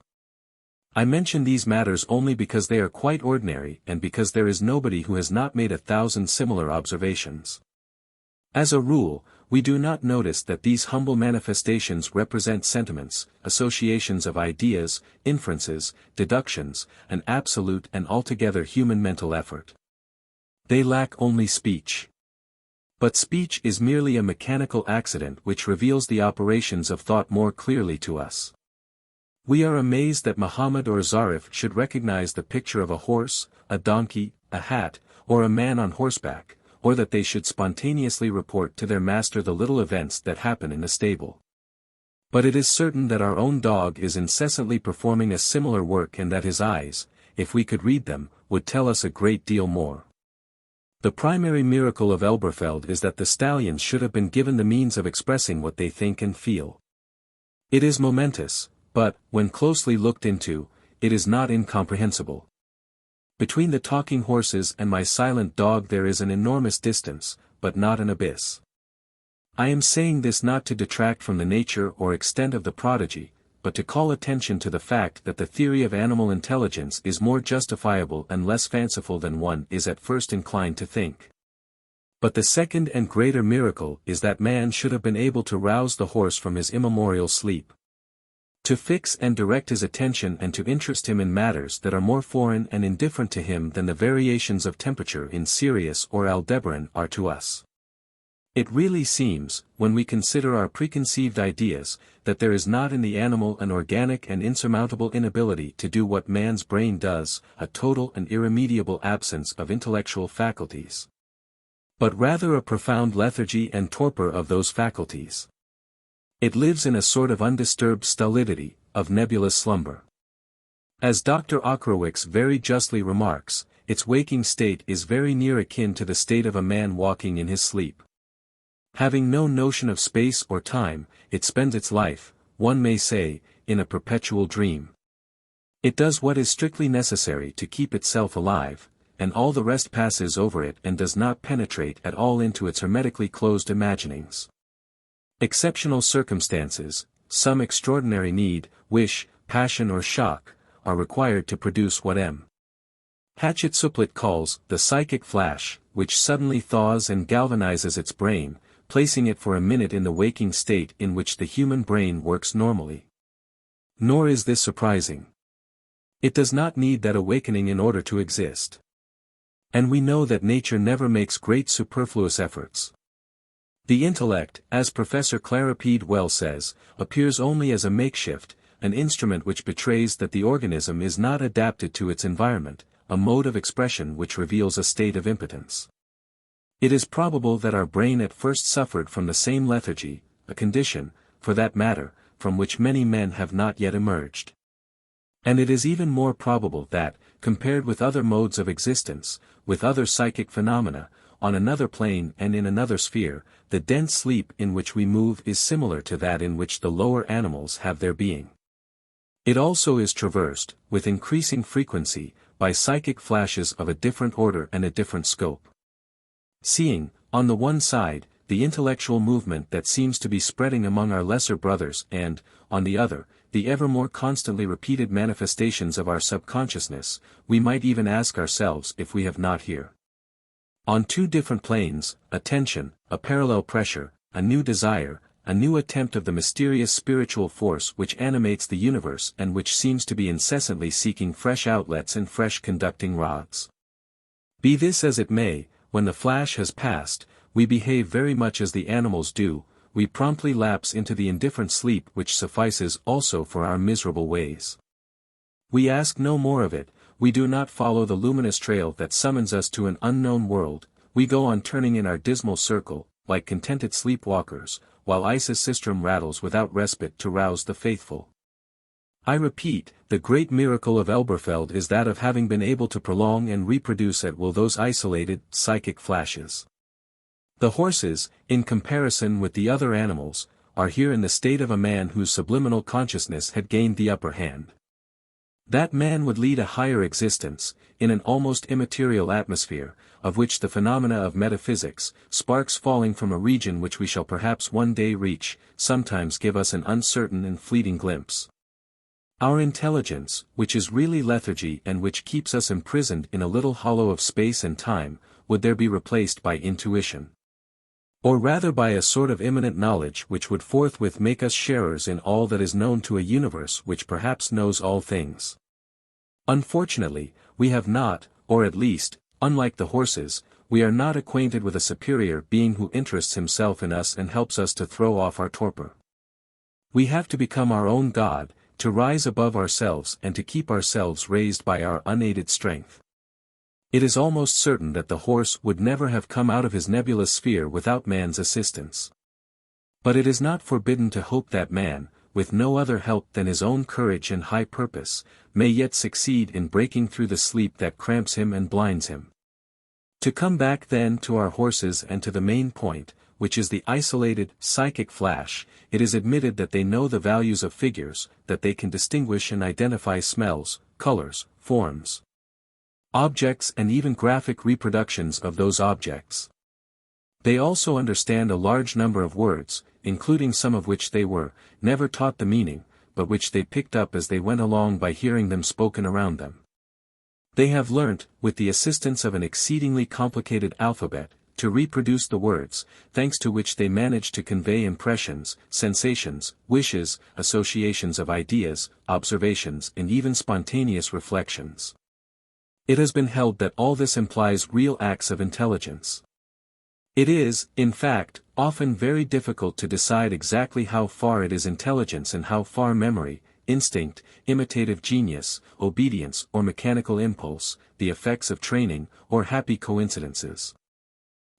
I mention these matters only because they are quite ordinary and because there is nobody who has not made 1,000 similar observations. As a rule, we do not notice that these humble manifestations represent sentiments, associations of ideas, inferences, deductions, an absolute and altogether human mental effort. They lack only speech. But speech is merely a mechanical accident which reveals the operations of thought more clearly to us. We are amazed that Muhammad or Zarif should recognize the picture of a horse, a donkey, a hat, or a man on horseback, or that they should spontaneously report to their master the little events that happen in the stable. But it is certain that our own dog is incessantly performing a similar work and that his eyes, if we could read them, would tell us a great deal more. The primary miracle of Elberfeld is that the stallions should have been given the means of expressing what they think and feel. It is momentous, but, when closely looked into, it is not incomprehensible. Between the talking horses and my silent dog there is an enormous distance, but not an abyss. I am saying this not to detract from the nature or extent of the prodigy, but to call attention to the fact that the theory of animal intelligence is more justifiable and less fanciful than one is at first inclined to think. But the second and greater miracle is that man should have been able to rouse the horse from his immemorial sleep. To fix and direct his attention and to interest him in matters that are more foreign and indifferent to him than the variations of temperature in Sirius or Aldebaran are to us. It really seems, when we consider our preconceived ideas, that there is not in the animal an organic and insurmountable inability to do what man's brain does, a total and irremediable absence of intellectual faculties, but rather a profound lethargy and torpor of those faculties. It lives in a sort of undisturbed stolidity, of nebulous slumber. As Dr. Ockerowicz very justly remarks, its waking state is very near akin to the state of a man walking in his sleep. Having no notion of space or time, it spends its life, one may say, in a perpetual dream. It does what is strictly necessary to keep itself alive, and all the rest passes over it and does not penetrate at all into its hermetically closed imaginings. Exceptional circumstances, some extraordinary need, wish, passion or shock, are required to produce what M. Hatchett-Suplet calls the psychic flash, which suddenly thaws and galvanizes its brain, placing it for a minute in the waking state in which the human brain works normally. Nor is this surprising. It does not need that awakening in order to exist. And we know that nature never makes great superfluous efforts. The intellect, as Professor Clara Peed well says, appears only as a makeshift, an instrument which betrays that the organism is not adapted to its environment, a mode of expression which reveals a state of impotence. It is probable that our brain at first suffered from the same lethargy, a condition, for that matter, from which many men have not yet emerged. And it is even more probable that, compared with other modes of existence, with other psychic phenomena, on another plane and in another sphere, the dense sleep in which we move is similar to that in which the lower animals have their being. It also is traversed, with increasing frequency, by psychic flashes of a different order and a different scope. Seeing, on the one side, the intellectual movement that seems to be spreading among our lesser brothers and, on the other, the ever more constantly repeated manifestations of our subconsciousness, we might even ask ourselves if we have not here, on two different planes, a tension, a parallel pressure, a new desire, a new attempt of the mysterious spiritual force which animates the universe and which seems to be incessantly seeking fresh outlets and fresh conducting rods. Be this as it may, when the flash has passed, we behave very much as the animals do, we promptly lapse into the indifferent sleep which suffices also for our miserable ways. We ask no more of it, we do not follow the luminous trail that summons us to an unknown world, we go on turning in our dismal circle, like contented sleepwalkers, while Isis Sistrum rattles without respite to rouse the faithful. I repeat, the great miracle of Elberfeld is that of having been able to prolong and reproduce at will those isolated, psychic flashes. The horses, in comparison with the other animals, are here in the state of a man whose subliminal consciousness had gained the upper hand. That man would lead a higher existence, in an almost immaterial atmosphere, of which the phenomena of metaphysics, sparks falling from a region which we shall perhaps one day reach, sometimes give us an uncertain and fleeting glimpse. Our intelligence, which is really lethargy and which keeps us imprisoned in a little hollow of space and time, would there be replaced by intuition? Or rather by a sort of immanent knowledge which would forthwith make us sharers in all that is known to a universe which perhaps knows all things. Unfortunately, we have not, or at least, unlike the horses, we are not acquainted with a superior being who interests himself in us and helps us to throw off our torpor. We have to become our own God, to rise above ourselves and to keep ourselves raised by our unaided strength. It is almost certain that the horse would never have come out of his nebulous sphere without man's assistance. But it is not forbidden to hope that man, with no other help than his own courage and high purpose, may yet succeed in breaking through the sleep that cramps him and blinds him. To come back then to our horses and to the main point, which is the isolated, psychic flash, it is admitted that they know the values of figures, that they can distinguish and identify smells, colors, forms, objects and even graphic reproductions of those objects. They also understand a large number of words, including some of which they were never taught the meaning, but which they picked up as they went along by hearing them spoken around them. They have learnt, with the assistance of an exceedingly complicated alphabet, to reproduce the words, thanks to which they manage to convey impressions, sensations, wishes, associations of ideas, observations and even spontaneous reflections. It has been held that all this implies real acts of intelligence. It is, in fact, often very difficult to decide exactly how far it is intelligence and how far memory, instinct, imitative genius, obedience or mechanical impulse, the effects of training, or happy coincidences.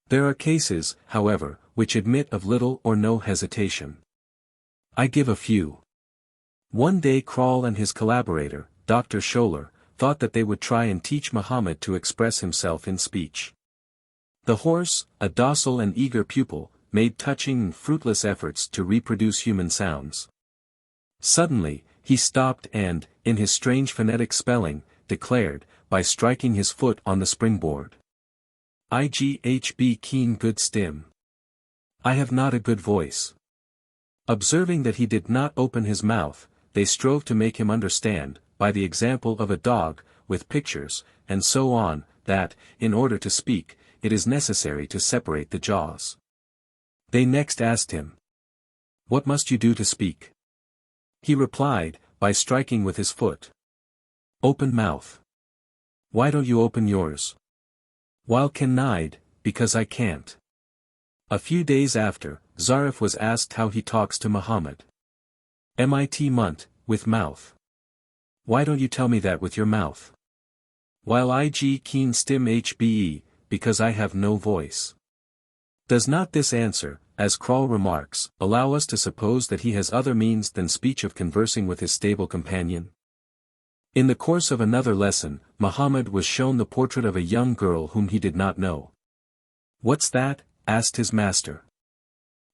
There are cases, however, which admit of little or no hesitation. I give a few. One day Kroll and his collaborator, Dr. Scholler, thought that they would try and teach Muhammad to express himself in speech. The horse, a docile and eager pupil, made touching and fruitless efforts to reproduce human sounds. Suddenly, he stopped and, in his strange phonetic spelling, declared, by striking his foot on the springboard. "Ighb keen good stim. I have not a good voice." Observing that he did not open his mouth, they strove to make him understand, by the example of a dog, with pictures, and so on, that, in order to speak, it is necessary to separate the jaws. They next asked him, "What must you do to speak?" He replied, by striking with his foot. "Open mouth." "Why don't you open yours?" "While cannide, because I can't." A few days after, Zarif was asked how he talks to Muhammad. "Mit munt, with mouth." "Why don't you tell me that with your mouth?" "While ig keen stim hbe, because I have no voice." Does not this answer, as Kroll remarks, allow us to suppose that he has other means than speech of conversing with his stable companion? In the course of another lesson, Muhammad was shown the portrait of a young girl whom he did not know. "What's that?" asked his master.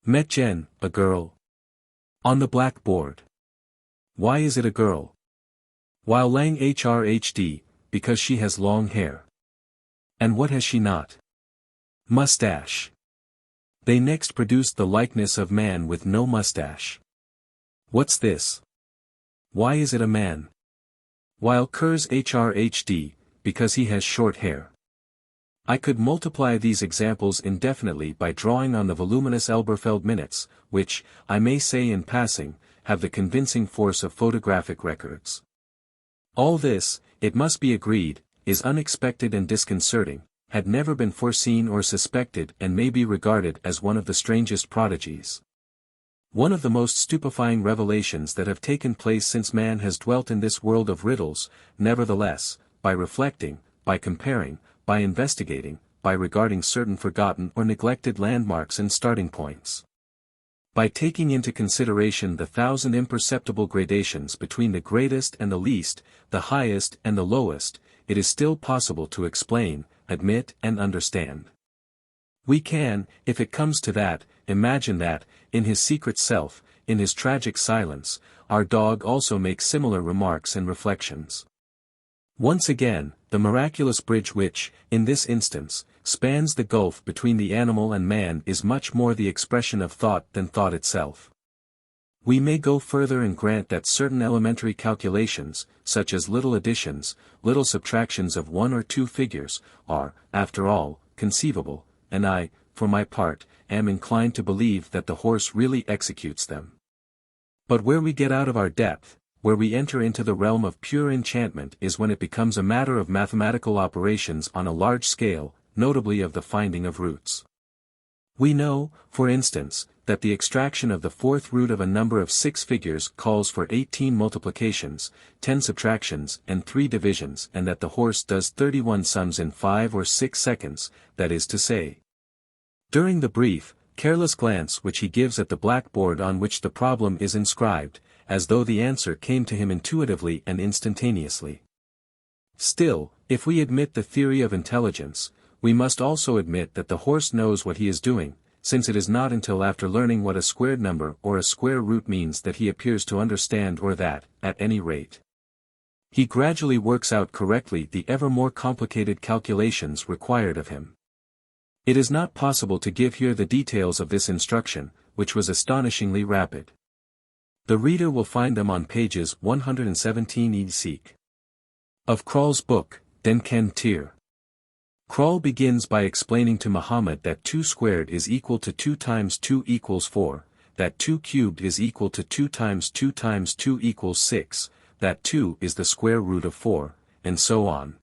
"Metjen, a girl." "On the blackboard." "Why is it a girl?" "While lang hrhd, because she has long hair." "And what has she not?" "Mustache." They next produced the likeness of man with no mustache. "What's this?" "Why is it a man?" "While Kurs hrhd, because he has short hair." I could multiply these examples indefinitely by drawing on the voluminous Elberfeld minutes, which, I may say in passing, have the convincing force of photographic records. All this, it must be agreed, is unexpected and disconcerting, had never been foreseen or suspected and may be regarded as one of the strangest prodigies. One of the most stupefying revelations that have taken place since man has dwelt in this world of riddles, nevertheless, by reflecting, by comparing, by investigating, by regarding certain forgotten or neglected landmarks and starting points. By taking into consideration the thousand imperceptible gradations between the greatest and the least, the highest and the lowest, it is still possible to explain, admit and understand. We can, if it comes to that, imagine that, in his secret self, in his tragic silence, our dog also makes similar remarks and reflections. Once again, the miraculous bridge which, in this instance, spans the gulf between the animal and man is much more the expression of thought than thought itself. We may go further and grant that certain elementary calculations, such as little additions, little subtractions of one or two figures, are, after all, conceivable, and I, for my part, am inclined to believe that the horse really executes them. But where we get out of our depth, where we enter into the realm of pure enchantment is when it becomes a matter of mathematical operations on a large scale, notably of the finding of roots. We know, for instance, that the extraction of the fourth root of a number of 6 figures calls for 18 multiplications, 10 subtractions and 3 divisions, and that the horse does 31 sums in 5 or 6 seconds, that is to say. During the brief, careless glance which he gives at the blackboard on which the problem is inscribed, as though the answer came to him intuitively and instantaneously. Still, if we admit the theory of intelligence, we must also admit that the horse knows what he is doing, since it is not until after learning what a squared number or a square root means that he appears to understand, or that, at any rate, he gradually works out correctly the ever more complicated calculations required of him. It is not possible to give here the details of this instruction, which was astonishingly rapid. The reader will find them on pages 117 e seek. Of Kral's book, Den Ken Tir. Kral begins by explaining to Muhammad that 2 squared is equal to 2 times 2 equals 4, that 2 cubed is equal to 2 times 2 times 2 equals 6, that 2 is the square root of 4, and so on.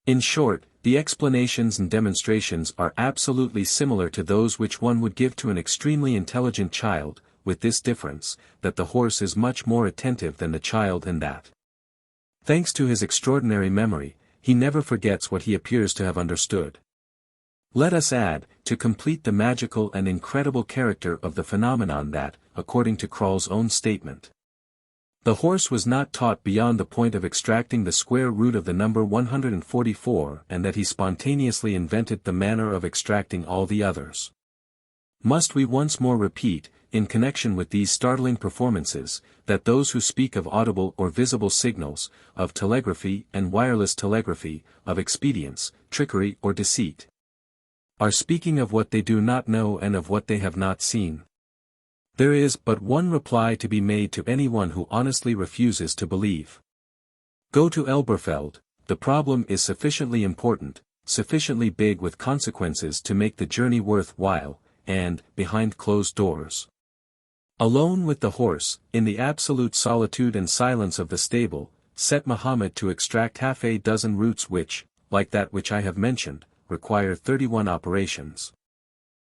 In short, the explanations and demonstrations are absolutely similar to those which one would give to an extremely intelligent child, with this difference, that the horse is much more attentive than the child and that, thanks to his extraordinary memory, he never forgets what he appears to have understood. Let us add, to complete the magical and incredible character of the phenomenon that, according to Kral's own statement, the horse was not taught beyond the point of extracting the square root of the number 144 and that he spontaneously invented the manner of extracting all the others. Must we once more repeat, in connection with these startling performances, that those who speak of audible or visible signals, of telegraphy and wireless telegraphy, of expedience, trickery or deceit, are speaking of what they do not know and of what they have not seen? There is but one reply to be made to anyone who honestly refuses to believe. Go to Elberfeld. The problem is sufficiently important, sufficiently big with consequences to make the journey worth while, and, behind closed doors, alone with the horse, in the absolute solitude and silence of the stable, set Muhammad to extract half a dozen roots which, like that which I have mentioned, require 31 operations.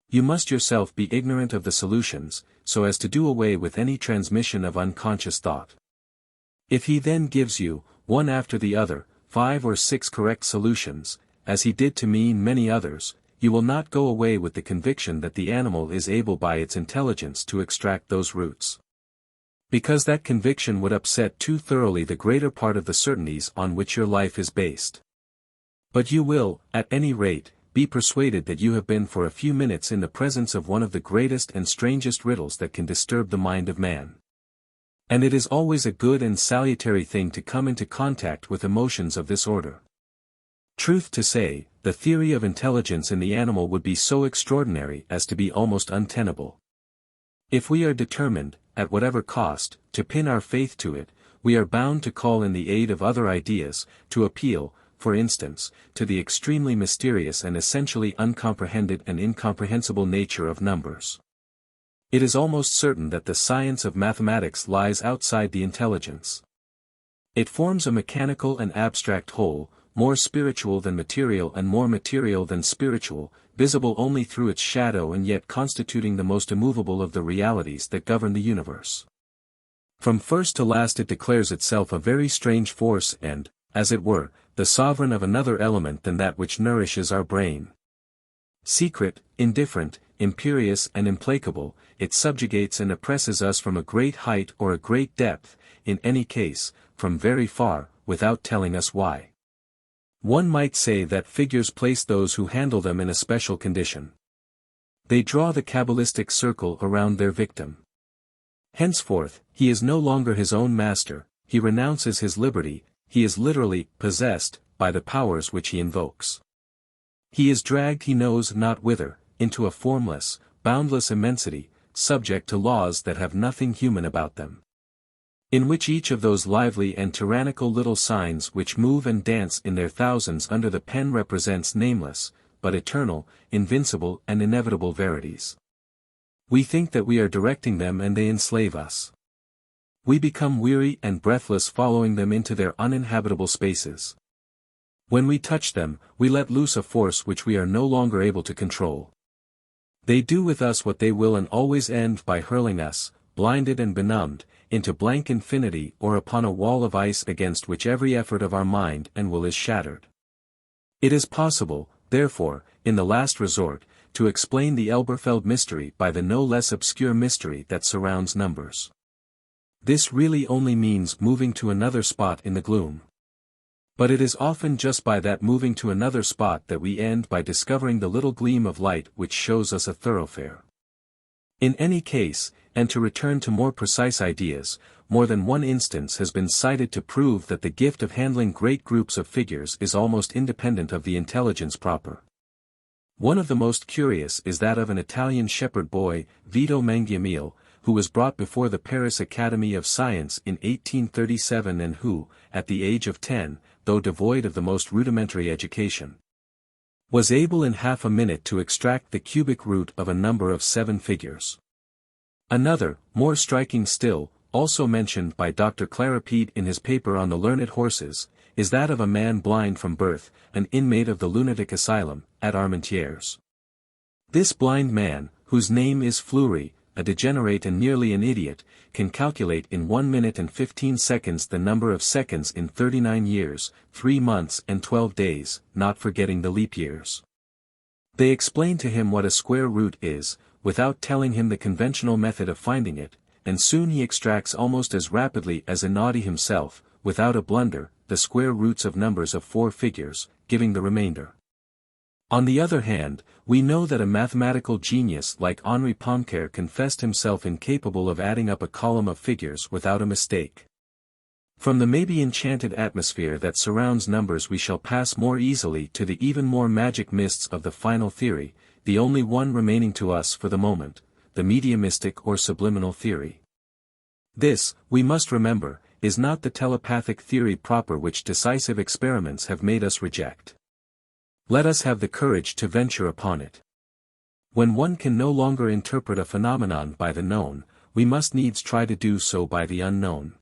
You must yourself be ignorant of the solutions, so as to do away with any transmission of unconscious thought. If he then gives you, one after the other, 5 or 6 correct solutions, as he did to me and many others, you will not go away with the conviction that the animal is able by its intelligence to extract those roots. Because that conviction would upset too thoroughly the greater part of the certainties on which your life is based. But you will, at any rate, be persuaded that you have been for a few minutes in the presence of one of the greatest and strangest riddles that can disturb the mind of man. And it is always a good and salutary thing to come into contact with emotions of this order. Truth to say, the theory of intelligence in the animal would be so extraordinary as to be almost untenable. If we are determined, at whatever cost, to pin our faith to it, we are bound to call in the aid of other ideas, to appeal, for instance, to the extremely mysterious and essentially uncomprehended and incomprehensible nature of numbers. It is almost certain that the science of mathematics lies outside the intelligence. It forms a mechanical and abstract whole, more spiritual than material and more material than spiritual, visible only through its shadow and yet constituting the most immovable of the realities that govern the universe. From first to last it declares itself a very strange force and, as it were, the sovereign of another element than that which nourishes our brain. Secret, indifferent, imperious and implacable, it subjugates and oppresses us from a great height or a great depth, in any case, from very far, without telling us why. One might say that figures place those who handle them in a special condition. They draw the Kabbalistic circle around their victim. Henceforth, he is no longer his own master, he renounces his liberty, he is literally possessed by the powers which he invokes. He is dragged he knows not whither, into a formless, boundless immensity, subject to laws that have nothing human about them, in which each of those lively and tyrannical little signs which move and dance in their thousands under the pen represents nameless, but eternal, invincible and inevitable verities. We think that we are directing them and they enslave us. We become weary and breathless following them into their uninhabitable spaces. When we touch them, we let loose a force which we are no longer able to control. They do with us what they will and always end by hurling us, blinded and benumbed, into blank infinity or upon a wall of ice against which every effort of our mind and will is shattered. It is possible, therefore, in the last resort, to explain the Elberfeld mystery by the no less obscure mystery that surrounds numbers. This really only means moving to another spot in the gloom. But it is often just by that moving to another spot that we end by discovering the little gleam of light which shows us a thoroughfare. In any case, and to return to more precise ideas, more than one instance has been cited to prove that the gift of handling great groups of figures is almost independent of the intelligence proper. One of the most curious is that of an Italian shepherd boy, Vito Mangiamil, who was brought before the Paris Academy of Science in 1837 and who, at the age of 10, though devoid of the most rudimentary education, was able in half a minute to extract the cubic root of a number of 7 figures. Another, more striking still, also mentioned by Dr. Clarapede in his paper on the learned horses, is that of a man blind from birth, an inmate of the lunatic asylum, at Armentières. This blind man, whose name is Fleury, a degenerate and nearly an idiot, can calculate in 1 minute and 15 seconds the number of seconds in 39 years, 3 months and 12 days, not forgetting the leap years. They explain to him what a square root is, without telling him the conventional method of finding it, and soon he extracts almost as rapidly as Einaudi himself, without a blunder, the square roots of numbers of 4 figures, giving the remainder. On the other hand, we know that a mathematical genius like Henri Poincaré confessed himself incapable of adding up a column of figures without a mistake. From the maybe enchanted atmosphere that surrounds numbers we shall pass more easily to the even more magic mists of the final theory, the only one remaining to us for the moment, the mediumistic or subliminal theory. This, we must remember, is not the telepathic theory proper which decisive experiments have made us reject. Let us have the courage to venture upon it. When one can no longer interpret a phenomenon by the known, we must needs try to do so by the unknown.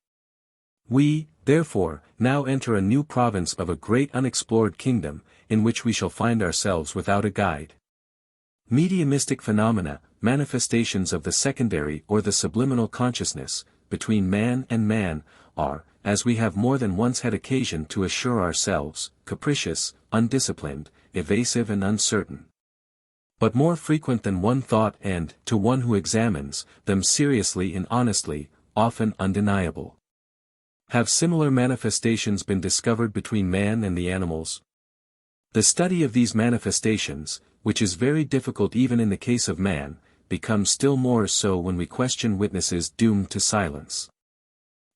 We, therefore, now enter a new province of a great unexplored kingdom, in which we shall find ourselves without a guide. Mediumistic phenomena, manifestations of the secondary or the subliminal consciousness, between man and man, are, as we have more than once had occasion to assure ourselves, capricious, undisciplined, evasive and uncertain. But more frequent than one thought and, to one who examines them seriously and honestly, often undeniable. Have similar manifestations been discovered between man and the animals? The study of these manifestations, which is very difficult even in the case of man, becomes still more so when we question witnesses doomed to silence.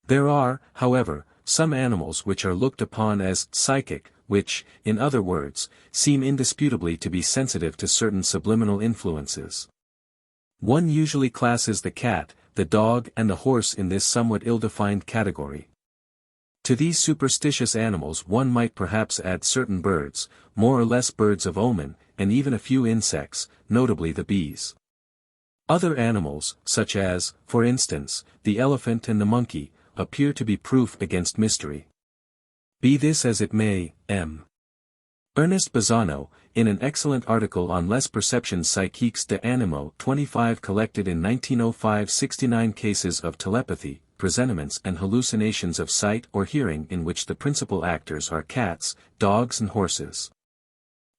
There are, however, some animals which are looked upon as psychic, which, in other words, seem indisputably to be sensitive to certain subliminal influences. One usually classes the cat, the dog and the horse in this somewhat ill-defined category. To these superstitious animals one might perhaps add certain birds, more or less birds of omen, and even a few insects, notably the bees. Other animals, such as, for instance, the elephant and the monkey, appear to be proof against mystery. Be this as it may, M. Ernest Bazzano, in an excellent article on Les Perceptions Psychiques de Animaux 25 collected in 1905 69 cases of telepathy, presentiments and hallucinations of sight or hearing in which the principal actors are cats, dogs and horses.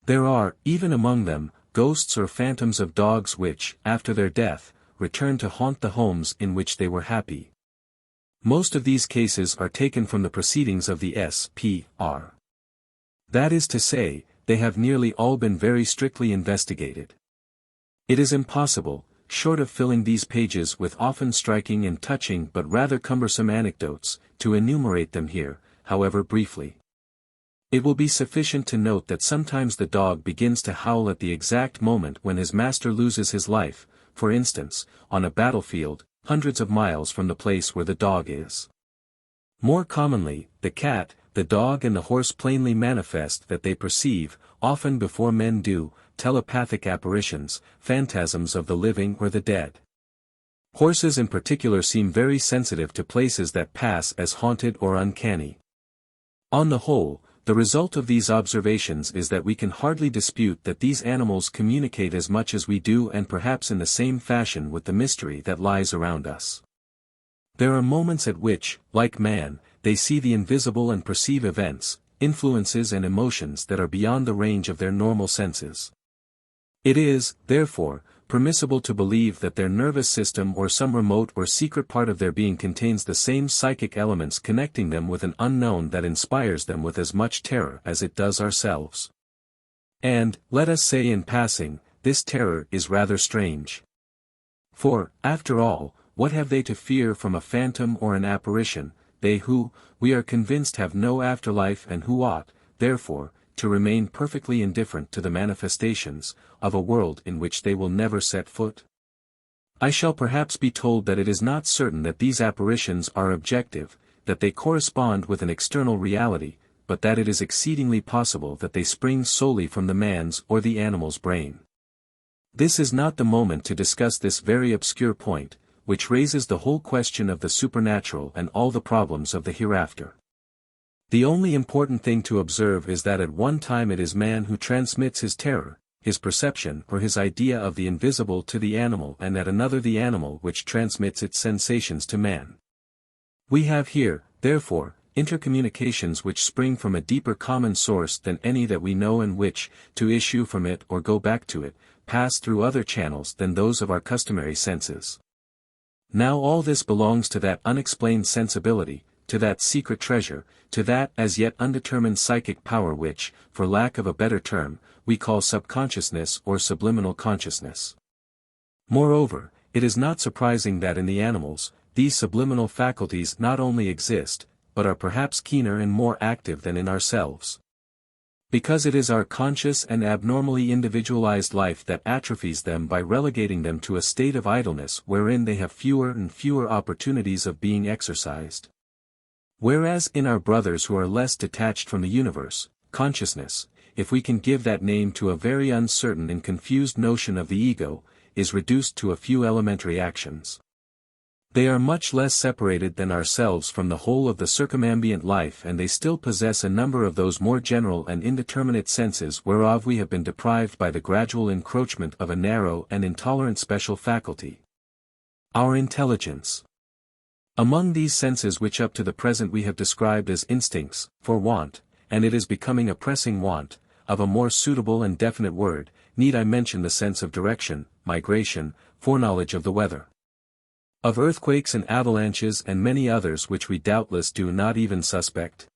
There are, even among them, ghosts or phantoms of dogs which, after their death, return to haunt the homes in which they were happy. Most of these cases are taken from the proceedings of the S.P.R. That is to say, they have nearly all been very strictly investigated. It is impossible, short of filling these pages with often striking and touching but rather cumbersome anecdotes, to enumerate them here, however briefly. It will be sufficient to note that sometimes the dog begins to howl at the exact moment when his master loses his life, for instance, on a battlefield, hundreds of miles from the place where the dog is. More commonly, the cat, the dog and the horse plainly manifest that they perceive, often before men do, telepathic apparitions, phantasms of the living or the dead. Horses in particular seem very sensitive to places that pass as haunted or uncanny. On the whole, the result of these observations is that we can hardly dispute that these animals communicate as much as we do and perhaps in the same fashion with the mystery that lies around us. There are moments at which, like man, they see the invisible and perceive events, influences and emotions that are beyond the range of their normal senses. It is, therefore, permissible to believe that their nervous system or some remote or secret part of their being contains the same psychic elements connecting them with an unknown that inspires them with as much terror as it does ourselves. And, let us say in passing, this terror is rather strange. For, after all, what have they to fear from a phantom or an apparition, they who, we are convinced have no afterlife and who ought, therefore, to remain perfectly indifferent to the manifestations, of a world in which they will never set foot? I shall perhaps be told that it is not certain that these apparitions are objective, that they correspond with an external reality, but that it is exceedingly possible that they spring solely from the man's or the animal's brain. This is not the moment to discuss this very obscure point, which raises the whole question of the supernatural and all the problems of the hereafter. The only important thing to observe is that at one time it is man who transmits his terror, his perception or his idea of the invisible to the animal, and at another the animal which transmits its sensations to man. We have here, therefore, intercommunications which spring from a deeper common source than any that we know, and which, to issue from it or go back to it, pass through other channels than those of our customary senses. Now all this belongs to that unexplained sensibility, to that secret treasure, to that as yet undetermined psychic power which, for lack of a better term, we call subconsciousness or subliminal consciousness. Moreover, it is not surprising that in the animals, these subliminal faculties not only exist, but are perhaps keener and more active than in ourselves. Because it is our conscious and abnormally individualized life that atrophies them by relegating them to a state of idleness wherein they have fewer and fewer opportunities of being exercised. Whereas in our brothers who are less detached from the universe, consciousness, if we can give that name to a very uncertain and confused notion of the ego, is reduced to a few elementary actions. They are much less separated than ourselves from the whole of the circumambient life, and they still possess a number of those more general and indeterminate senses whereof we have been deprived by the gradual encroachment of a narrow and intolerant special faculty. Our intelligence. Among these senses which up to the present we have described as instincts, for want, and it is becoming a pressing want, of a more suitable and definite word, need I mention the sense of direction, migration, foreknowledge of the weather, of earthquakes and avalanches, and many others which we doubtless do not even suspect?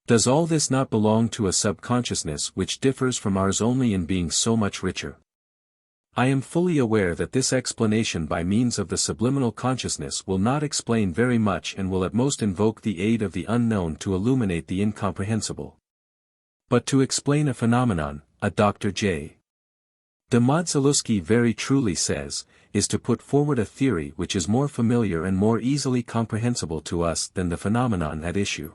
Does all this not belong to a subconsciousness which differs from ours only in being so much richer? I am fully aware that this explanation by means of the subliminal consciousness will not explain very much, and will at most invoke the aid of the unknown to illuminate the incomprehensible. But to explain a phenomenon, a Dr. J. de Mattos very truly says, is to put forward a theory which is more familiar and more easily comprehensible to us than the phenomenon at issue.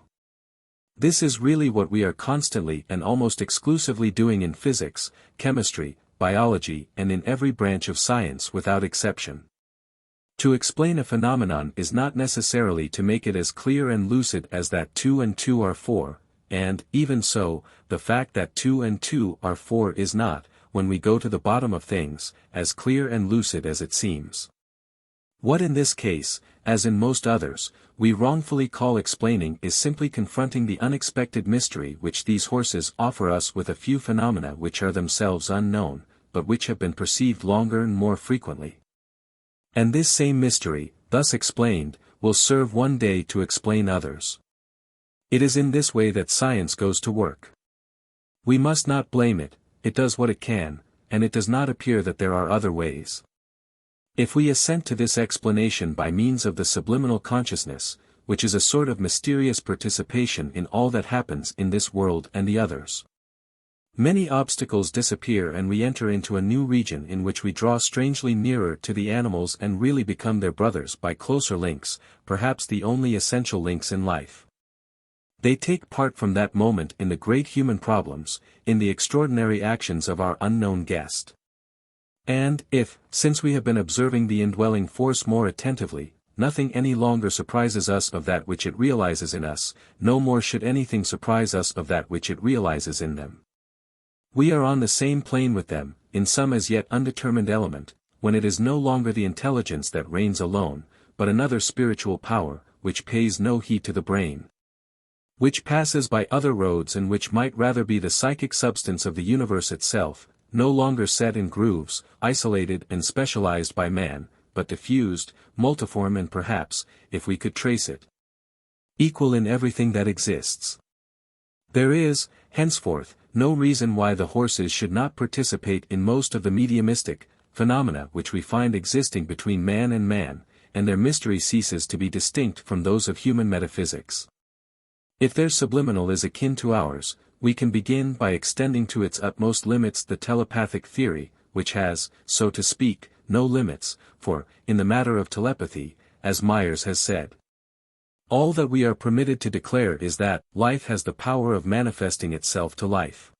This is really what we are constantly and almost exclusively doing in physics, chemistry, biology, and in every branch of science without exception. To explain a phenomenon is not necessarily to make it as clear and lucid as that 2 and 2 are 4, and, even so, the fact that 2 and 2 are 4 is not, when we go to the bottom of things, as clear and lucid as it seems. What in this case, as in most others, we wrongfully call explaining is simply confronting the unexpected mystery which these horses offer us with a few phenomena which are themselves unknown, but which have been perceived longer and more frequently. And this same mystery, thus explained, will serve one day to explain others. It is in this way that science goes to work. We must not blame it. It does what it can, and it does not appear that there are other ways. If we assent to this explanation by means of the subliminal consciousness, which is a sort of mysterious participation in all that happens in this world and the others, many obstacles disappear, and we enter into a new region in which we draw strangely nearer to the animals and really become their brothers by closer links, perhaps the only essential links in life. They take part from that moment in the great human problems, in the extraordinary actions of our unknown guest. And, if, since we have been observing the indwelling force more attentively, nothing any longer surprises us of that which it realizes in us, no more should anything surprise us of that which it realizes in them. We are on the same plane with them, in some as yet undetermined element, when it is no longer the intelligence that reigns alone, but another spiritual power, which pays no heed to the brain, which passes by other roads, and which might rather be the psychic substance of the universe itself, no longer set in grooves, isolated and specialized by man, but diffused, multiform, and perhaps, if we could trace it, equal in everything that exists. There is, henceforth, no reason why the horses should not participate in most of the mediumistic phenomena which we find existing between man, and their mystery ceases to be distinct from those of human metaphysics. If their subliminal is akin to ours, we can begin by extending to its utmost limits the telepathic theory, which has, so to speak, no limits, for, in the matter of telepathy, as Myers has said, all that we are permitted to declare is that life has the power of manifesting itself to life.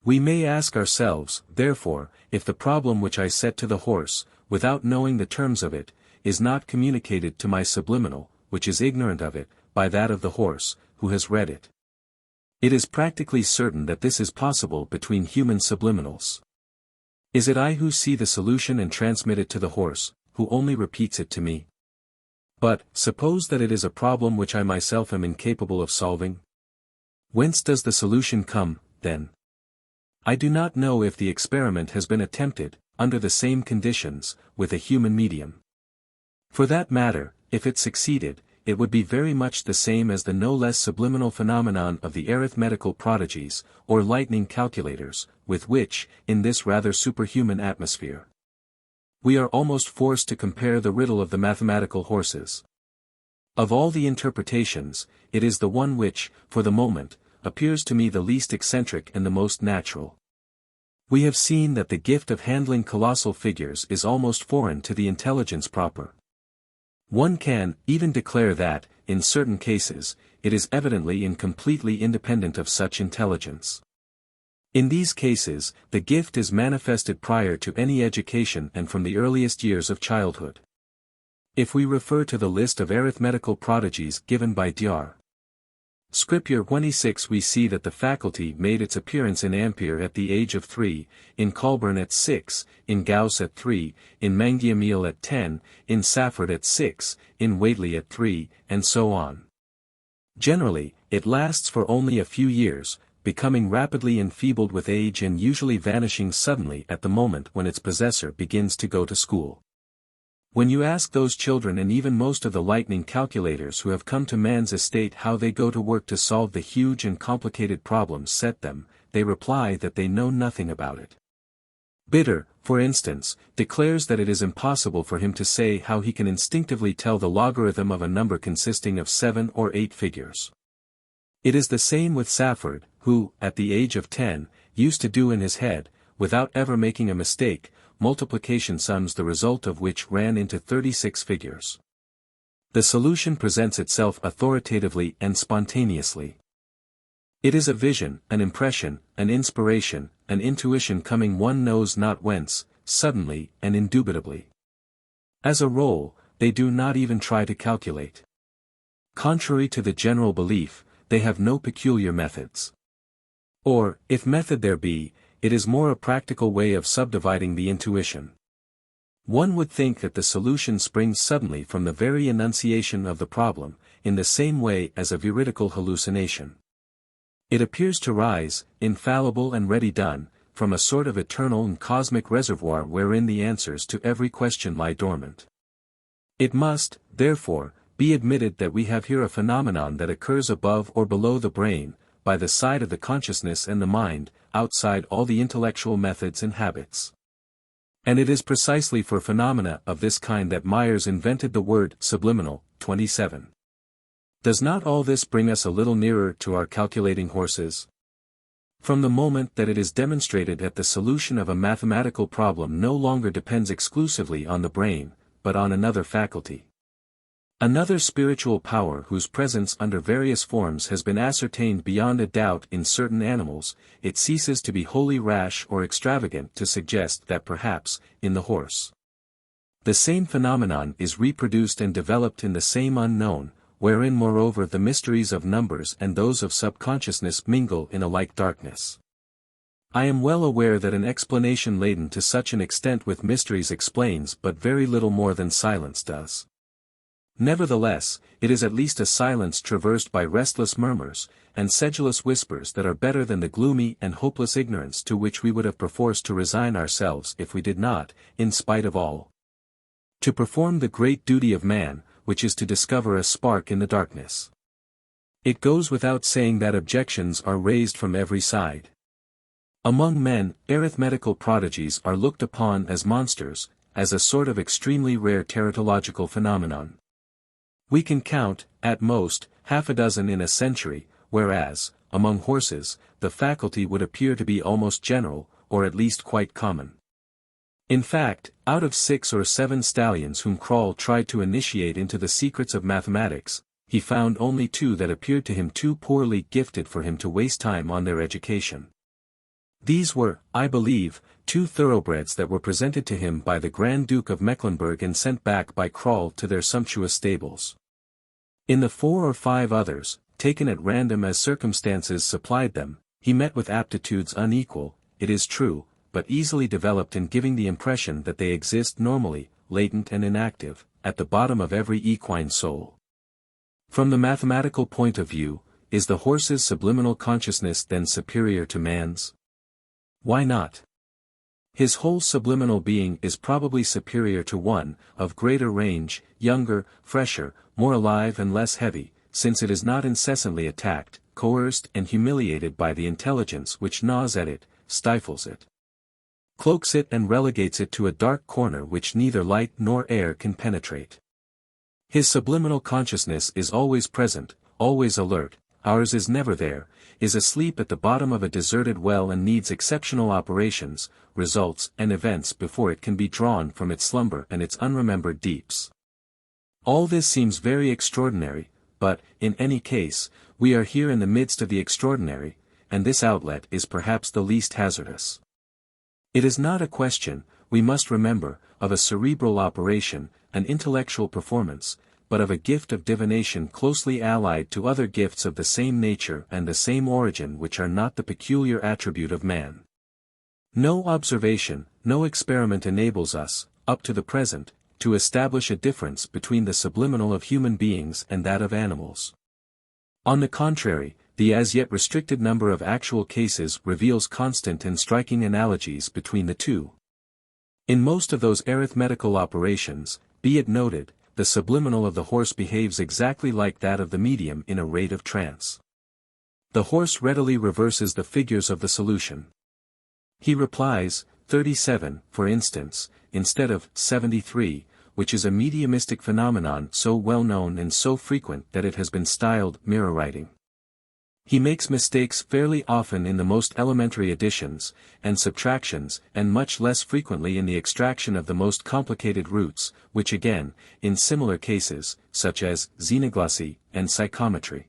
We may ask ourselves, therefore, if the problem which I set to the horse, without knowing the terms of it, is not communicated to my subliminal, which is ignorant of it, by that of the horse, who has read it. It is practically certain that this is possible between human subliminals. Is it I who see the solution and transmit it to the horse, who only repeats it to me? But, suppose that it is a problem which I myself am incapable of solving? Whence does the solution come, then? I do not know if the experiment has been attempted, under the same conditions, with a human medium. For that matter, if it succeeded, it would be very much the same as the no less subliminal phenomenon of the arithmetical prodigies, or lightning calculators, with which, in this rather superhuman atmosphere, we are almost forced to compare the riddle of the mathematical horses. Of all the interpretations, it is the one which, for the moment, appears to me the least eccentric and the most natural. We have seen that the gift of handling colossal figures is almost foreign to the intelligence proper. One can even declare that, in certain cases, it is evidently and completely independent of such intelligence. In these cases, the gift is manifested prior to any education and from the earliest years of childhood. If we refer to the list of arithmetical prodigies given by Dr. Scripture 26, we see that the faculty made its appearance in Ampere at the age of 3, in Colburn at 6, in Gauss at 3, in Mangiamele at 10, in Safford at 6, in Whately at 3, and so on. Generally, it lasts for only a few years, becoming rapidly enfeebled with age and usually vanishing suddenly at the moment when its possessor begins to go to school. When you ask those children and even most of the lightning calculators who have come to man's estate how they go to work to solve the huge and complicated problems set them, they reply that they know nothing about it. Bitter, for instance, declares that it is impossible for him to say how he can instinctively tell the logarithm of a number consisting of 7 or 8 figures. It is the same with Safford, who, at the age of 10, used to do in his head, without ever making a mistake, multiplication sums the result of which ran into 36 figures. The solution presents itself authoritatively and spontaneously. It is a vision, an impression, an inspiration, an intuition coming one knows not whence, suddenly and indubitably. As a rule, they do not even try to calculate. Contrary to the general belief, they have no peculiar methods. Or, if method there be, it is more a practical way of subdividing the intuition. One would think that the solution springs suddenly from the very enunciation of the problem, in the same way as a veridical hallucination. It appears to rise, infallible and ready done, from a sort of eternal and cosmic reservoir wherein the answers to every question lie dormant. It must, therefore, be admitted that we have here a phenomenon that occurs above or below the brain, by the side of the consciousness and the mind, outside all the intellectual methods and habits. And it is precisely for phenomena of this kind that Myers invented the word subliminal. 27. Does not all this bring us a little nearer to our calculating horses? From the moment that it is demonstrated that the solution of a mathematical problem no longer depends exclusively on the brain, but on another faculty. Another spiritual power whose presence under various forms has been ascertained beyond a doubt in certain animals, it ceases to be wholly rash or extravagant to suggest that perhaps, in the horse, the same phenomenon is reproduced and developed in the same unknown, wherein moreover the mysteries of numbers and those of subconsciousness mingle in a like darkness. I am well aware that an explanation laden to such an extent with mysteries explains but very little more than silence does. Nevertheless, it is at least a silence traversed by restless murmurs, and sedulous whispers that are better than the gloomy and hopeless ignorance to which we would have perforce to resign ourselves if we did not, in spite of all, to perform the great duty of man, which is to discover a spark in the darkness. It goes without saying that objections are raised from every side. Among men, arithmetical prodigies are looked upon as monsters, as a sort of extremely rare teratological phenomenon. We can count, at most, half a dozen in a century, whereas, among horses, the faculty would appear to be almost general, or at least quite common. In fact, out of 6 or 7 stallions whom Kroll tried to initiate into the secrets of mathematics, he found only 2 that appeared to him too poorly gifted for him to waste time on their education. These were, I believe, 2 thoroughbreds that were presented to him by the Grand Duke of Mecklenburg and sent back by Kroll to their sumptuous stables. In the 4 or 5 others, taken at random as circumstances supplied them, he met with aptitudes unequal, it is true, but easily developed in giving the impression that they exist normally, latent and inactive, at the bottom of every equine soul. From the mathematical point of view, is the horse's subliminal consciousness then superior to man's? Why not? His whole subliminal being is probably superior to one, of greater range, younger, fresher, more alive and less heavy, since it is not incessantly attacked, coerced and humiliated by the intelligence which gnaws at it, stifles it, cloaks it and relegates it to a dark corner which neither light nor air can penetrate. His subliminal consciousness is always present, always alert, ours is never there, is asleep at the bottom of a deserted well and needs exceptional operations, results and events before it can be drawn from its slumber and its unremembered deeps. All this seems very extraordinary, but, in any case, we are here in the midst of the extraordinary, and this outlet is perhaps the least hazardous. It is not a question, we must remember, of a cerebral operation, an intellectual performance, but of a gift of divination closely allied to other gifts of the same nature and the same origin which are not the peculiar attribute of man. No observation, no experiment enables us, up to the present, to establish a difference between the subliminal of human beings and that of animals. On the contrary, the as yet restricted number of actual cases reveals constant and striking analogies between the two. In most of those arithmetical operations, be it noted, the subliminal of the horse behaves exactly like that of the medium in a rate of trance. The horse readily reverses the figures of the solution. He replies, 37, for instance, instead of 73, which is a mediumistic phenomenon so well known and so frequent that it has been styled mirror writing. He makes mistakes fairly often in the most elementary additions and subtractions and much less frequently in the extraction of the most complicated roots, which again, in similar cases, such as xenoglossy and psychometry,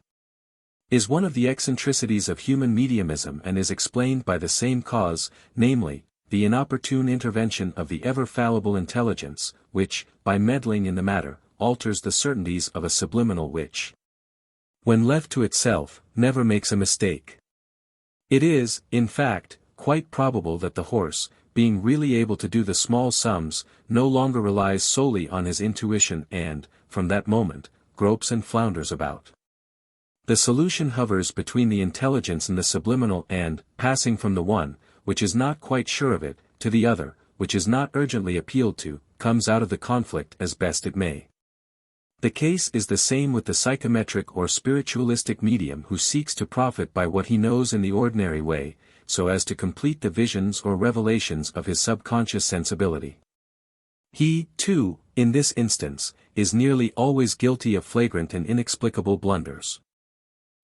is one of the eccentricities of human mediumism and is explained by the same cause, namely, the inopportune intervention of the ever-fallible intelligence, which, by meddling in the matter, alters the certainties of a subliminal which, when left to itself, never makes a mistake. It is, in fact, quite probable that the horse, being really able to do the small sums, no longer relies solely on his intuition and, from that moment, gropes and flounders about. The solution hovers between the intelligence and the subliminal and, passing from the one, which is not quite sure of it, to the other, which is not urgently appealed to, comes out of the conflict as best it may. The case is the same with the psychometric or spiritualistic medium who seeks to profit by what he knows in the ordinary way, so as to complete the visions or revelations of his subconscious sensibility. He, too, in this instance, is nearly always guilty of flagrant and inexplicable blunders.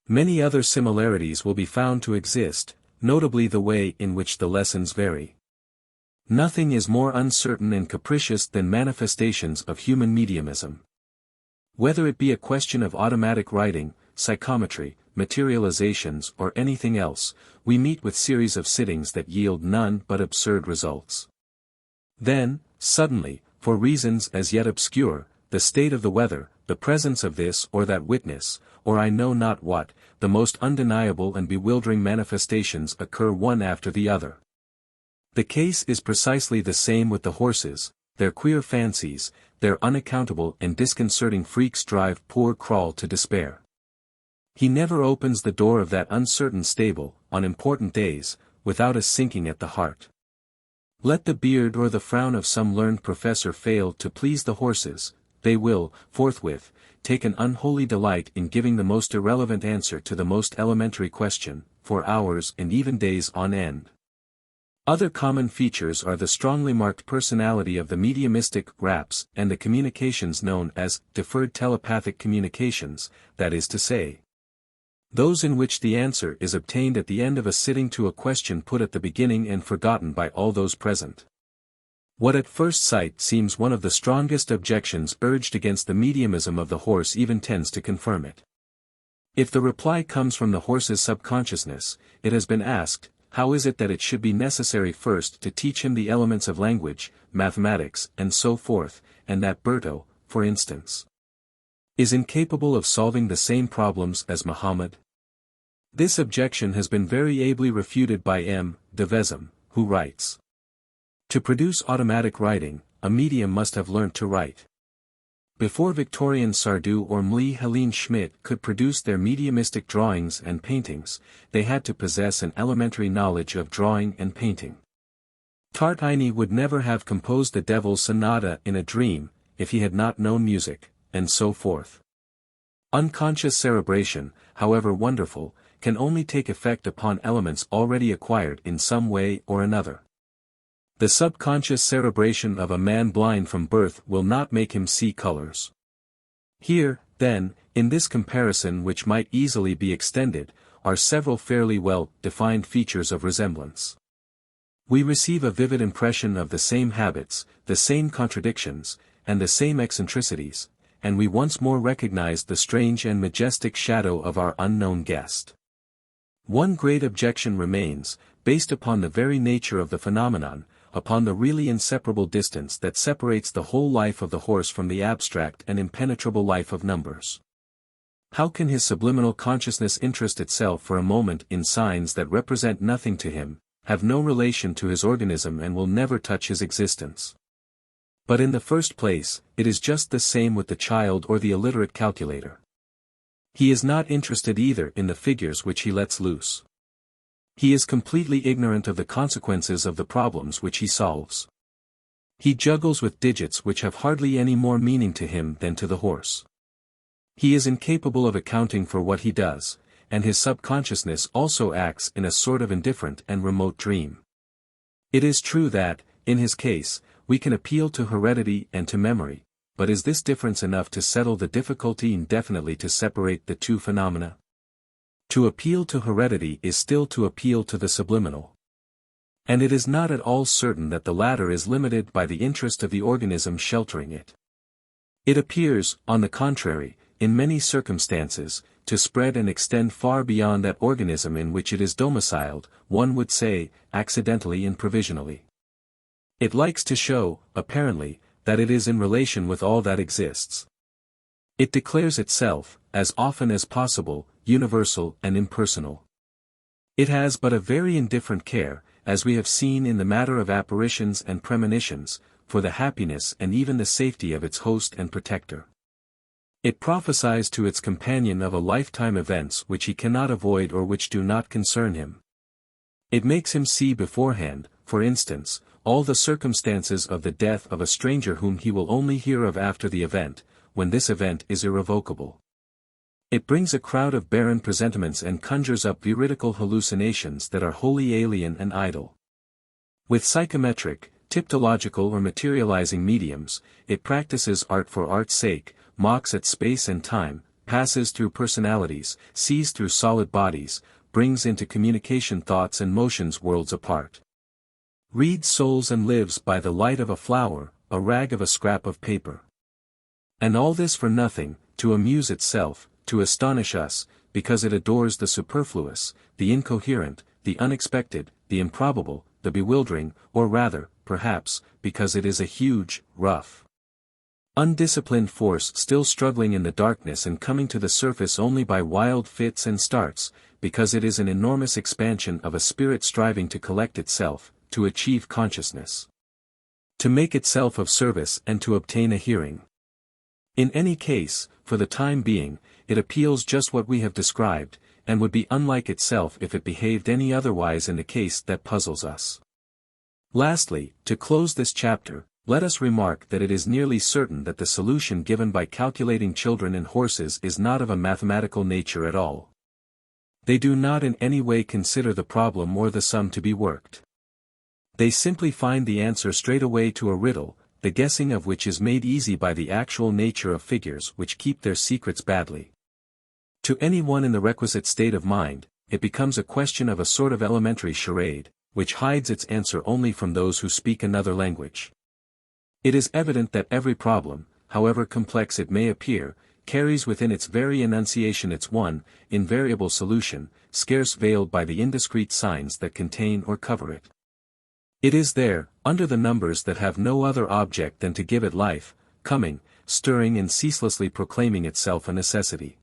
Many other similarities will be found to exist, notably the way in which the lessons vary. Nothing is more uncertain and capricious than manifestations of human mediumism. Whether it be a question of automatic writing, psychometry, materializations or anything else, we meet with series of sittings that yield none but absurd results. Then, suddenly, for reasons as yet obscure, the state of the weather, the presence of this or that witness, or I know not what, the most undeniable and bewildering manifestations occur one after the other. The case is precisely the same with the horses, their queer fancies, their unaccountable and disconcerting freaks drive poor Kroll to despair. He never opens the door of that uncertain stable, on important days, without a sinking at the heart. Let the beard or the frown of some learned professor fail to please the horses, they will, forthwith, take an unholy delight in giving the most irrelevant answer to the most elementary question, for hours and even days on end. Other common features are the strongly marked personality of the mediumistic raps and the communications known as deferred telepathic communications, that is to say, those in which the answer is obtained at the end of a sitting to a question put at the beginning and forgotten by all those present. What at first sight seems one of the strongest objections urged against the mediumism of the horse even tends to confirm it. If the reply comes from the horse's subconsciousness, it has been asked, how is it that it should be necessary first to teach him the elements of language, mathematics, and so forth, and that Berto, for instance, is incapable of solving the same problems as Muhammad? This objection has been very ably refuted by M. de Vezem, who writes, "To produce automatic writing, a medium must have learnt to write. Before Victorian Sardou or Mlle Helene Schmidt could produce their mediumistic drawings and paintings, they had to possess an elementary knowledge of drawing and painting. Tartini would never have composed the Devil's Sonata in a dream, if he had not known music, and so forth. Unconscious cerebration, however wonderful, can only take effect upon elements already acquired in some way or another. The subconscious cerebration of a man blind from birth will not make him see colors." Here, then, in this comparison which might easily be extended, are several fairly well-defined features of resemblance. We receive a vivid impression of the same habits, the same contradictions, and the same eccentricities, and we once more recognize the strange and majestic shadow of our unknown guest. One great objection remains, based upon the very nature of the phenomenon, upon the really inseparable distance that separates the whole life of the horse from the abstract and impenetrable life of numbers. How can his subliminal consciousness interest itself for a moment in signs that represent nothing to him, have no relation to his organism and will never touch his existence? But in the first place, it is just the same with the child or the illiterate calculator. He is not interested either in the figures which he lets loose. He is completely ignorant of the consequences of the problems which he solves. He juggles with digits which have hardly any more meaning to him than to the horse. He is incapable of accounting for what he does, and his subconsciousness also acts in a sort of indifferent and remote dream. It is true that, in his case, we can appeal to heredity and to memory, but is this difference enough to settle the difficulty indefinitely to separate the two phenomena? To appeal to heredity is still to appeal to the subliminal. And it is not at all certain that the latter is limited by the interest of the organism sheltering it. It appears, on the contrary, in many circumstances, to spread and extend far beyond that organism in which it is domiciled, one would say, accidentally and provisionally. It likes to show, apparently, that it is in relation with all that exists. It declares itself, as often as possible, universal and impersonal. It has but a very indifferent care, as we have seen in the matter of apparitions and premonitions, for the happiness and even the safety of its host and protector. It prophesies to its companion of a lifetime events which he cannot avoid or which do not concern him. It makes him see beforehand, for instance, all the circumstances of the death of a stranger whom he will only hear of after the event, when this event is irrevocable. It brings a crowd of barren presentiments and conjures up veridical hallucinations that are wholly alien and idle. With psychometric, typological or materializing mediums, it practices art for art's sake, mocks at space and time, passes through personalities, sees through solid bodies, brings into communication thoughts and motions worlds apart. Reads souls and lives by the light of a flower, a rag of a scrap of paper. And all this for nothing, to amuse itself, to astonish us, because it adores the superfluous, the incoherent, the unexpected, the improbable, the bewildering, or rather, perhaps, because it is a huge, rough, undisciplined force still struggling in the darkness and coming to the surface only by wild fits and starts, because it is an enormous expansion of a spirit striving to collect itself, to achieve consciousness, to make itself of service and to obtain a hearing. In any case, for the time being, it appeals just what we have described, and would be unlike itself if it behaved any otherwise in the case that puzzles us. Lastly, to close this chapter, let us remark that it is nearly certain that the solution given by calculating children and horses is not of a mathematical nature at all. They do not in any way consider the problem or the sum to be worked. They simply find the answer straight away to a riddle, the guessing of which is made easy by the actual nature of figures which keep their secrets badly. To anyone in the requisite state of mind, it becomes a question of a sort of elementary charade, which hides its answer only from those who speak another language. It is evident that every problem, however complex it may appear, carries within its very enunciation its one, invariable solution, scarce veiled by the indiscreet signs that contain or cover it. It is there, under the numbers that have no other object than to give it life, coming, stirring and ceaselessly proclaiming itself a necessity.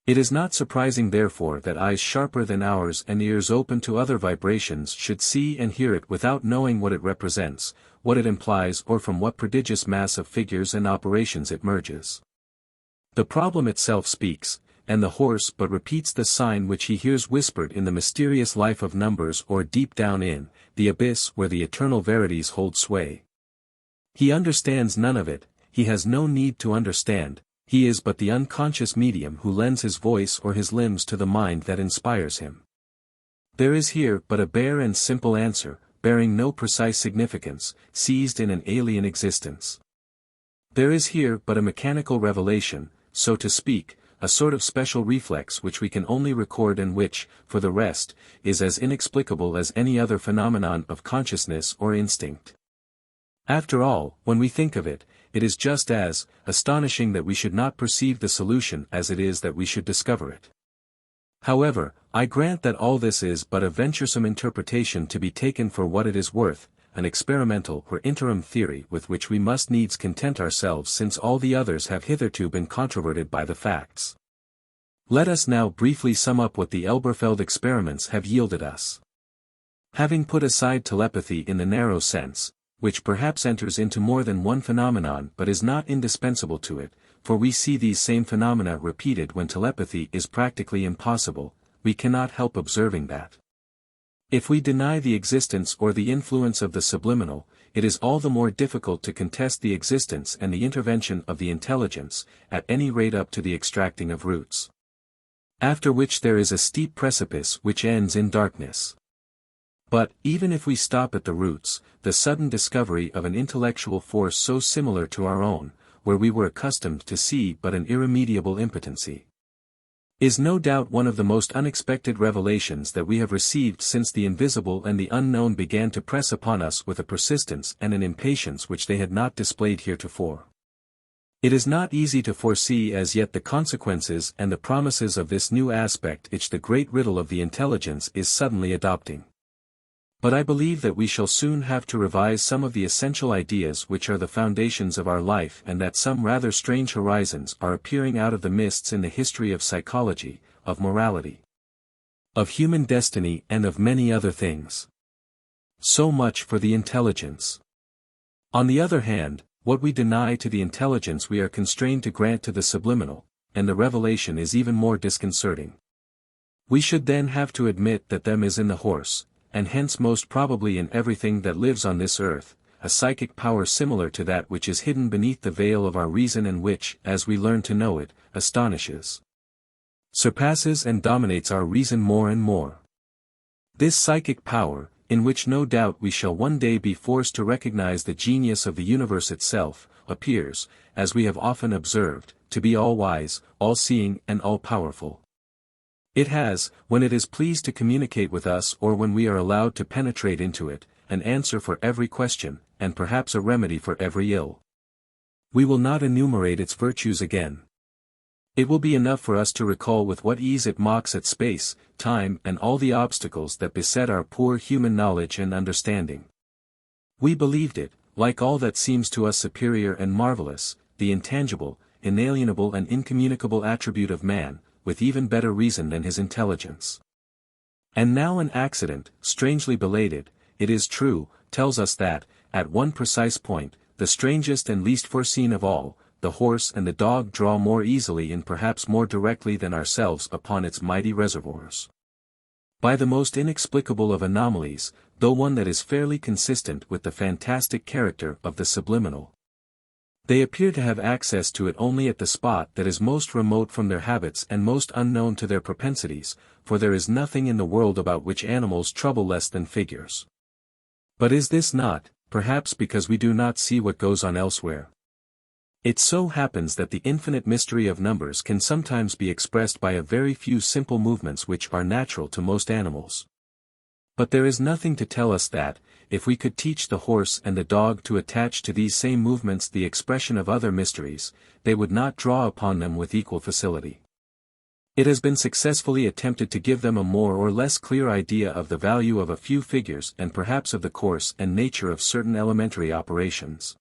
It is not surprising therefore that eyes sharper than ours and ears open to other vibrations should see and hear it without knowing what it represents, what it implies or from what prodigious mass of figures and operations it merges. The problem itself speaks, and the horse but repeats the sign which he hears whispered in the mysterious life of numbers or deep down in the abyss where the eternal verities hold sway. He understands none of it, he has no need to understand, he is but the unconscious medium who lends his voice or his limbs to the mind that inspires him. There is here but a bare and simple answer, bearing no precise significance, seized in an alien existence. There is here but a mechanical revelation, so to speak, a sort of special reflex which we can only record and which, for the rest, is as inexplicable as any other phenomenon of consciousness or instinct. After all, when we think of it, it is just as astonishing that we should not perceive the solution as it is that we should discover it. However, I grant that all this is but a venturesome interpretation to be taken for what it is worth, an experimental or interim theory with which we must needs content ourselves since all the others have hitherto been controverted by the facts. Let us now briefly sum up what the Elberfeld experiments have yielded us. Having put aside telepathy in the narrow sense, which perhaps enters into more than one phenomenon but is not indispensable to it, for we see these same phenomena repeated when telepathy is practically impossible, we cannot help observing that. If we deny the existence or the influence of the subliminal, it is all the more difficult to contest the existence and the intervention of the intelligence, at any rate up to the extracting of roots. After which there is a steep precipice which ends in darkness. But, even if we stop at the roots, the sudden discovery of an intellectual force so similar to our own, where we were accustomed to see but an irremediable impotency, is no doubt one of the most unexpected revelations that we have received since the invisible and the unknown began to press upon us with a persistence and an impatience which they had not displayed heretofore. It is not easy to foresee as yet the consequences and the promises of this new aspect which the great riddle of the intelligence is suddenly adopting. But I believe that we shall soon have to revise some of the essential ideas which are the foundations of our life and that some rather strange horizons are appearing out of the mists in the history of psychology, of morality, of human destiny and of many other things. So much for the intelligence. On the other hand, what we deny to the intelligence we are constrained to grant to the subliminal, and the revelation is even more disconcerting. We should then have to admit that them is in the horse, and hence most probably in everything that lives on this earth, a psychic power similar to that which is hidden beneath the veil of our reason and which, as we learn to know it, astonishes, surpasses and dominates our reason more and more. This psychic power, in which no doubt we shall one day be forced to recognize the genius of the universe itself, appears, as we have often observed, to be all-wise, all-seeing and all-powerful. It has, when it is pleased to communicate with us or when we are allowed to penetrate into it, an answer for every question, and perhaps a remedy for every ill. We will not enumerate its virtues again. It will be enough for us to recall with what ease it mocks at space, time and all the obstacles that beset our poor human knowledge and understanding. We believed it, like all that seems to us superior and marvelous, the intangible, inalienable and incommunicable attribute of man, with even better reason than his intelligence. And now an accident, strangely belated, it is true, tells us that, at one precise point, the strangest and least foreseen of all, the horse and the dog draw more easily and perhaps more directly than ourselves upon its mighty reservoirs. By the most inexplicable of anomalies, though one that is fairly consistent with the fantastic character of the subliminal, they appear to have access to it only at the spot that is most remote from their habits and most unknown to their propensities, for there is nothing in the world about which animals trouble less than figures. But is this not, perhaps because we do not see what goes on elsewhere? It so happens that the infinite mystery of numbers can sometimes be expressed by a very few simple movements which are natural to most animals. But there is nothing to tell us that, if we could teach the horse and the dog to attach to these same movements the expression of other mysteries, they would not draw upon them with equal facility. It has been successfully attempted to give them a more or less clear idea of the value of a few figures and perhaps of the course and nature of certain elementary operations.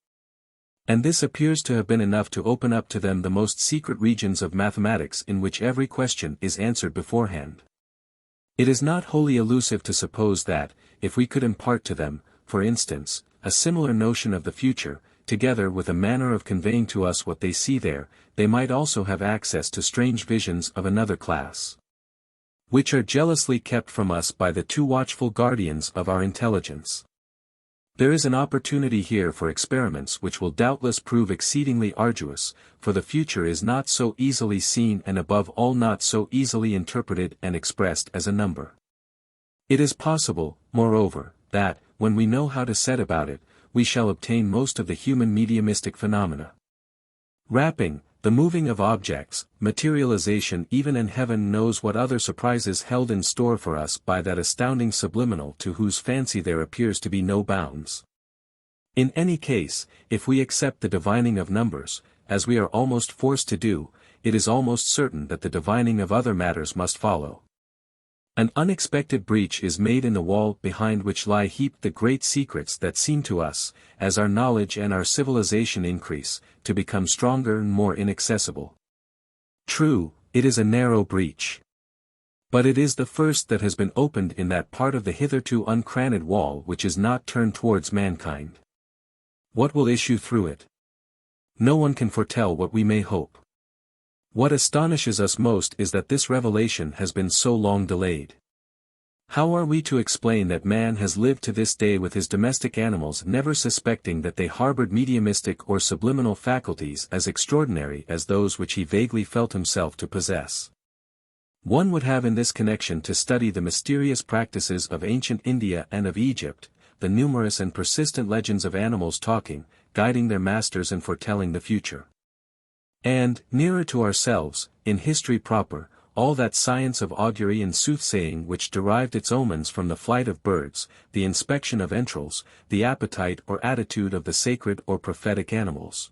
And this appears to have been enough to open up to them the most secret regions of mathematics in which every question is answered beforehand. It is not wholly elusive to suppose that, if we could impart to them, for instance, a similar notion of the future, together with a manner of conveying to us what they see there, they might also have access to strange visions of another class, which are jealously kept from us by the too watchful guardians of our intelligence. There is an opportunity here for experiments which will doubtless prove exceedingly arduous, for the future is not so easily seen and above all not so easily interpreted and expressed as a number. It is possible, moreover, that, when we know how to set about it, we shall obtain most of the human mediumistic phenomena. Rapping, the moving of objects, materialization even in heaven knows what other surprises held in store for us by that astounding subliminal to whose fancy there appears to be no bounds. In any case, if we accept the divining of numbers, as we are almost forced to do, it is almost certain that the divining of other matters must follow. An unexpected breach is made in the wall behind which lie heaped the great secrets that seem to us, as our knowledge and our civilization increase, to become stronger and more inaccessible. True, it is a narrow breach. But it is the first that has been opened in that part of the hitherto uncranned wall which is not turned towards mankind. What will issue through it? No one can foretell what we may hope. What astonishes us most is that this revelation has been so long delayed. How are we to explain that man has lived to this day with his domestic animals never suspecting that they harbored mediumistic or subliminal faculties as extraordinary as those which he vaguely felt himself to possess? One would have in this connection to study the mysterious practices of ancient India and of Egypt, the numerous and persistent legends of animals talking, guiding their masters and foretelling the future. And, nearer to ourselves, in history proper, all that science of augury and soothsaying which derived its omens from the flight of birds, the inspection of entrails, the appetite or attitude of the sacred or prophetic animals,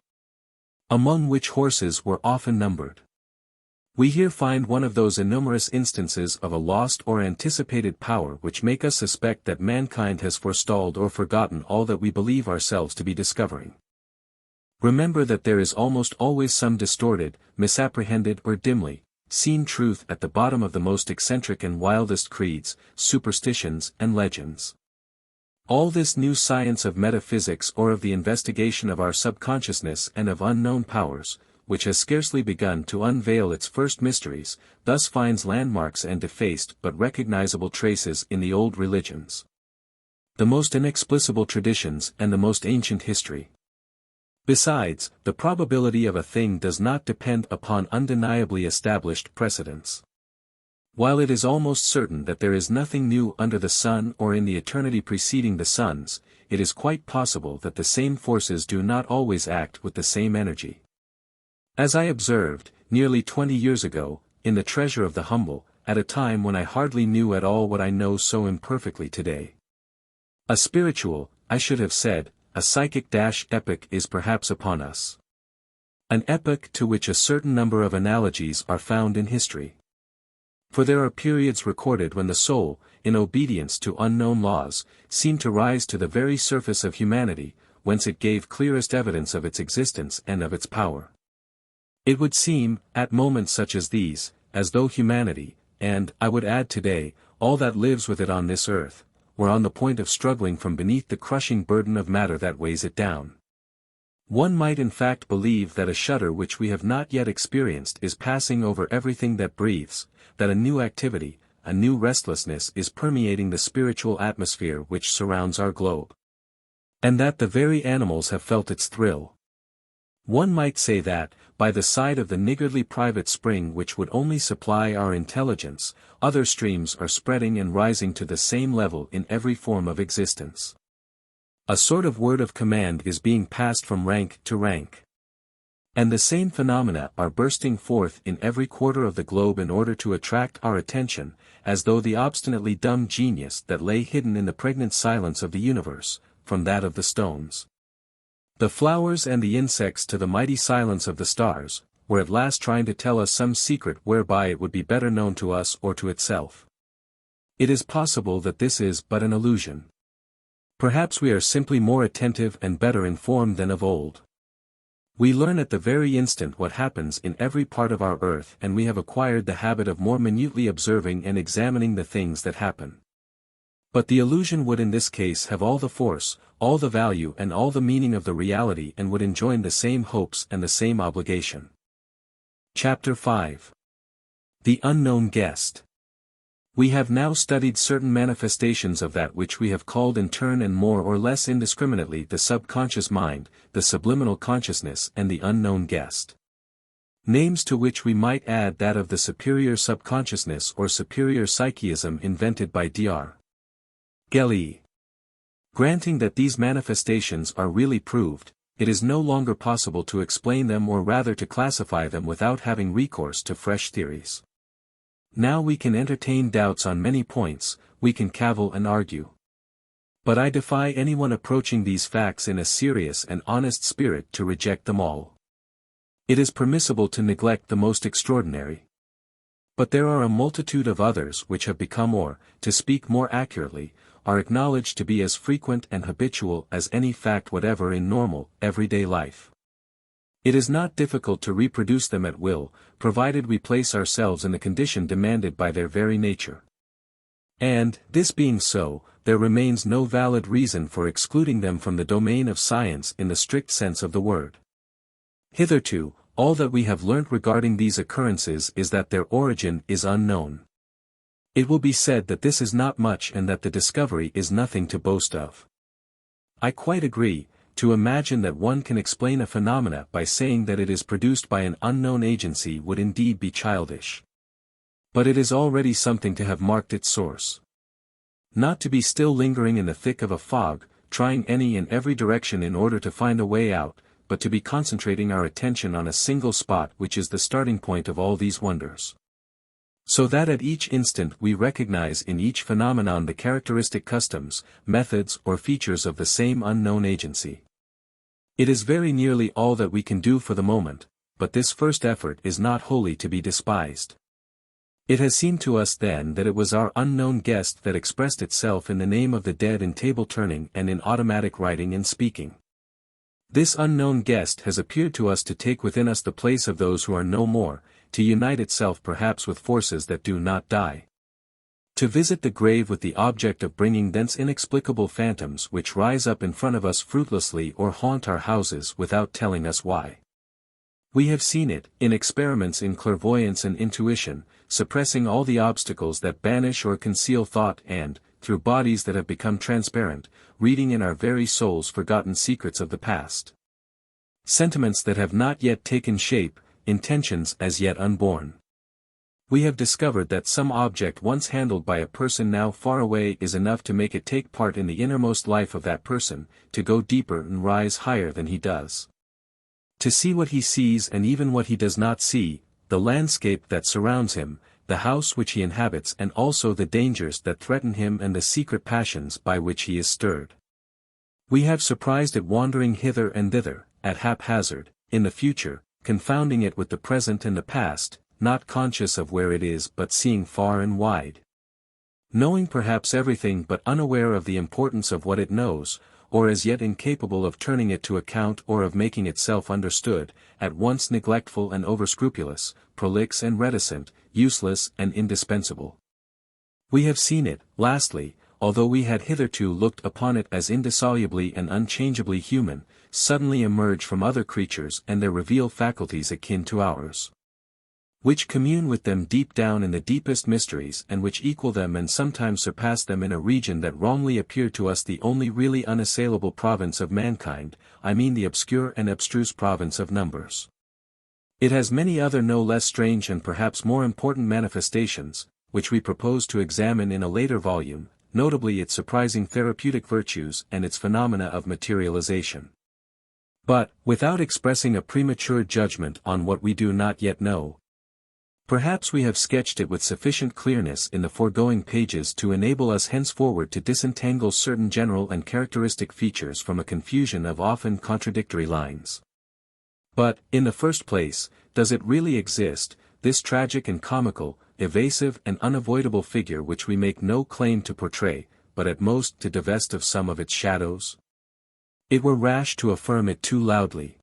among which horses were often numbered. We here find one of those innumerous instances of a lost or anticipated power which make us suspect that mankind has forestalled or forgotten all that we believe ourselves to be discovering. Remember that there is almost always some distorted, misapprehended or dimly seen truth at the bottom of the most eccentric and wildest creeds, superstitions and legends. All this new science of metaphysics or of the investigation of our subconsciousness and of unknown powers, which has scarcely begun to unveil its first mysteries, thus finds landmarks and defaced but recognizable traces in the old religions, the most inexplicable traditions and the most ancient history. Besides, the probability of a thing does not depend upon undeniably established precedents. While it is almost certain that there is nothing new under the sun or in the eternity preceding the suns, it is quite possible that the same forces do not always act with the same energy. As I observed, nearly 20 years ago, in The Treasure of the Humble, at a time when I hardly knew at all what I know so imperfectly today. A spiritual, I should have said, a psychic epoch is perhaps upon us. An epoch to which a certain number of analogies are found in history. For there are periods recorded when the soul, in obedience to unknown laws, seemed to rise to the very surface of humanity, whence it gave clearest evidence of its existence and of its power. It would seem, at moments such as these, as though humanity, and, I would add today, all that lives with it on this earth, were on the point of struggling from beneath the crushing burden of matter that weighs it down. One might in fact believe that a shudder which we have not yet experienced is passing over everything that breathes, that a new activity, a new restlessness is permeating the spiritual atmosphere which surrounds our globe. And that the very animals have felt its thrill. One might say that, by the side of the niggardly private spring which would only supply our intelligence, other streams are spreading and rising to the same level in every form of existence. A sort of word of command is being passed from rank to rank. And the same phenomena are bursting forth in every quarter of the globe in order to attract our attention, as though the obstinately dumb genius that lay hidden in the pregnant silence of the universe, from that of the stones, the flowers and the insects to the mighty silence of the stars, were at last trying to tell us some secret whereby it would be better known to us or to itself. It is possible that this is but an illusion. Perhaps we are simply more attentive and better informed than of old. We learn at the very instant what happens in every part of our earth, and we have acquired the habit of more minutely observing and examining the things that happen. But the illusion would in this case have all the force, all the value and all the meaning of the reality, and would enjoin the same hopes and the same obligation. Chapter 5. The Unknown Guest. We have now studied certain manifestations of that which we have called in turn and more or less indiscriminately the subconscious mind, the subliminal consciousness and the unknown guest. Names to which we might add that of the superior subconsciousness or superior psychism invented by Dr. Gellie. Granting that these manifestations are really proved, it is no longer possible to explain them or rather to classify them without having recourse to fresh theories. Now we can entertain doubts on many points, we can cavil and argue. But I defy anyone approaching these facts in a serious and honest spirit to reject them all. It is permissible to neglect the most extraordinary. But there are a multitude of others which have become or, to speak more accurately, are acknowledged to be as frequent and habitual as any fact whatever in normal, everyday life. It is not difficult to reproduce them at will, provided we place ourselves in the condition demanded by their very nature. And, this being so, there remains no valid reason for excluding them from the domain of science in the strict sense of the word. Hitherto, all that we have learnt regarding these occurrences is that their origin is unknown. It will be said that this is not much and that the discovery is nothing to boast of. I quite agree. To imagine that one can explain a phenomena by saying that it is produced by an unknown agency would indeed be childish. But it is already something to have marked its source. Not to be still lingering in the thick of a fog, trying any and every direction in order to find a way out, but to be concentrating our attention on a single spot which is the starting point of all these wonders. So that at each instant we recognize in each phenomenon the characteristic customs, methods or features of the same unknown agency. It is very nearly all that we can do for the moment, but this first effort is not wholly to be despised. It has seemed to us then that it was our unknown guest that expressed itself in the name of the dead in table turning and in automatic writing and speaking. This unknown guest has appeared to us to take within us the place of those who are no more, to unite itself perhaps with forces that do not die. To visit the grave with the object of bringing thence inexplicable phantoms which rise up in front of us fruitlessly or haunt our houses without telling us why. We have seen it, in experiments in clairvoyance and intuition, suppressing all the obstacles that banish or conceal thought and, through bodies that have become transparent, reading in our very souls forgotten secrets of the past. Sentiments that have not yet taken shape, intentions as yet unborn. We have discovered that some object once handled by a person now far away is enough to make it take part in the innermost life of that person, to go deeper and rise higher than he does. To see what he sees and even what he does not see, the landscape that surrounds him, the house which he inhabits and also the dangers that threaten him and the secret passions by which he is stirred. We have surprised it wandering hither and thither, at haphazard, in the future, confounding it with the present and the past, not conscious of where it is but seeing far and wide. Knowing perhaps everything but unaware of the importance of what it knows, or as yet incapable of turning it to account or of making itself understood, at once neglectful and overscrupulous, prolix and reticent, useless and indispensable. We have seen it, lastly, although we had hitherto looked upon it as indissolubly and unchangeably human, suddenly emerge from other creatures and there reveal faculties akin to ours, which commune with them deep down in the deepest mysteries and which equal them and sometimes surpass them in a region that wrongly appeared to us the only really unassailable province of mankind, I mean the obscure and abstruse province of numbers. It has many other no less strange and perhaps more important manifestations, which we propose to examine in a later volume, notably its surprising therapeutic virtues and its phenomena of materialization. But, without expressing a premature judgment on what we do not yet know, perhaps we have sketched it with sufficient clearness in the foregoing pages to enable us henceforward to disentangle certain general and characteristic features from a confusion of often contradictory lines. But, in the first place, does it really exist, this tragic and comical, evasive and unavoidable figure which we make no claim to portray, but at most to divest of some of its shadows? It were rash to affirm it too loudly.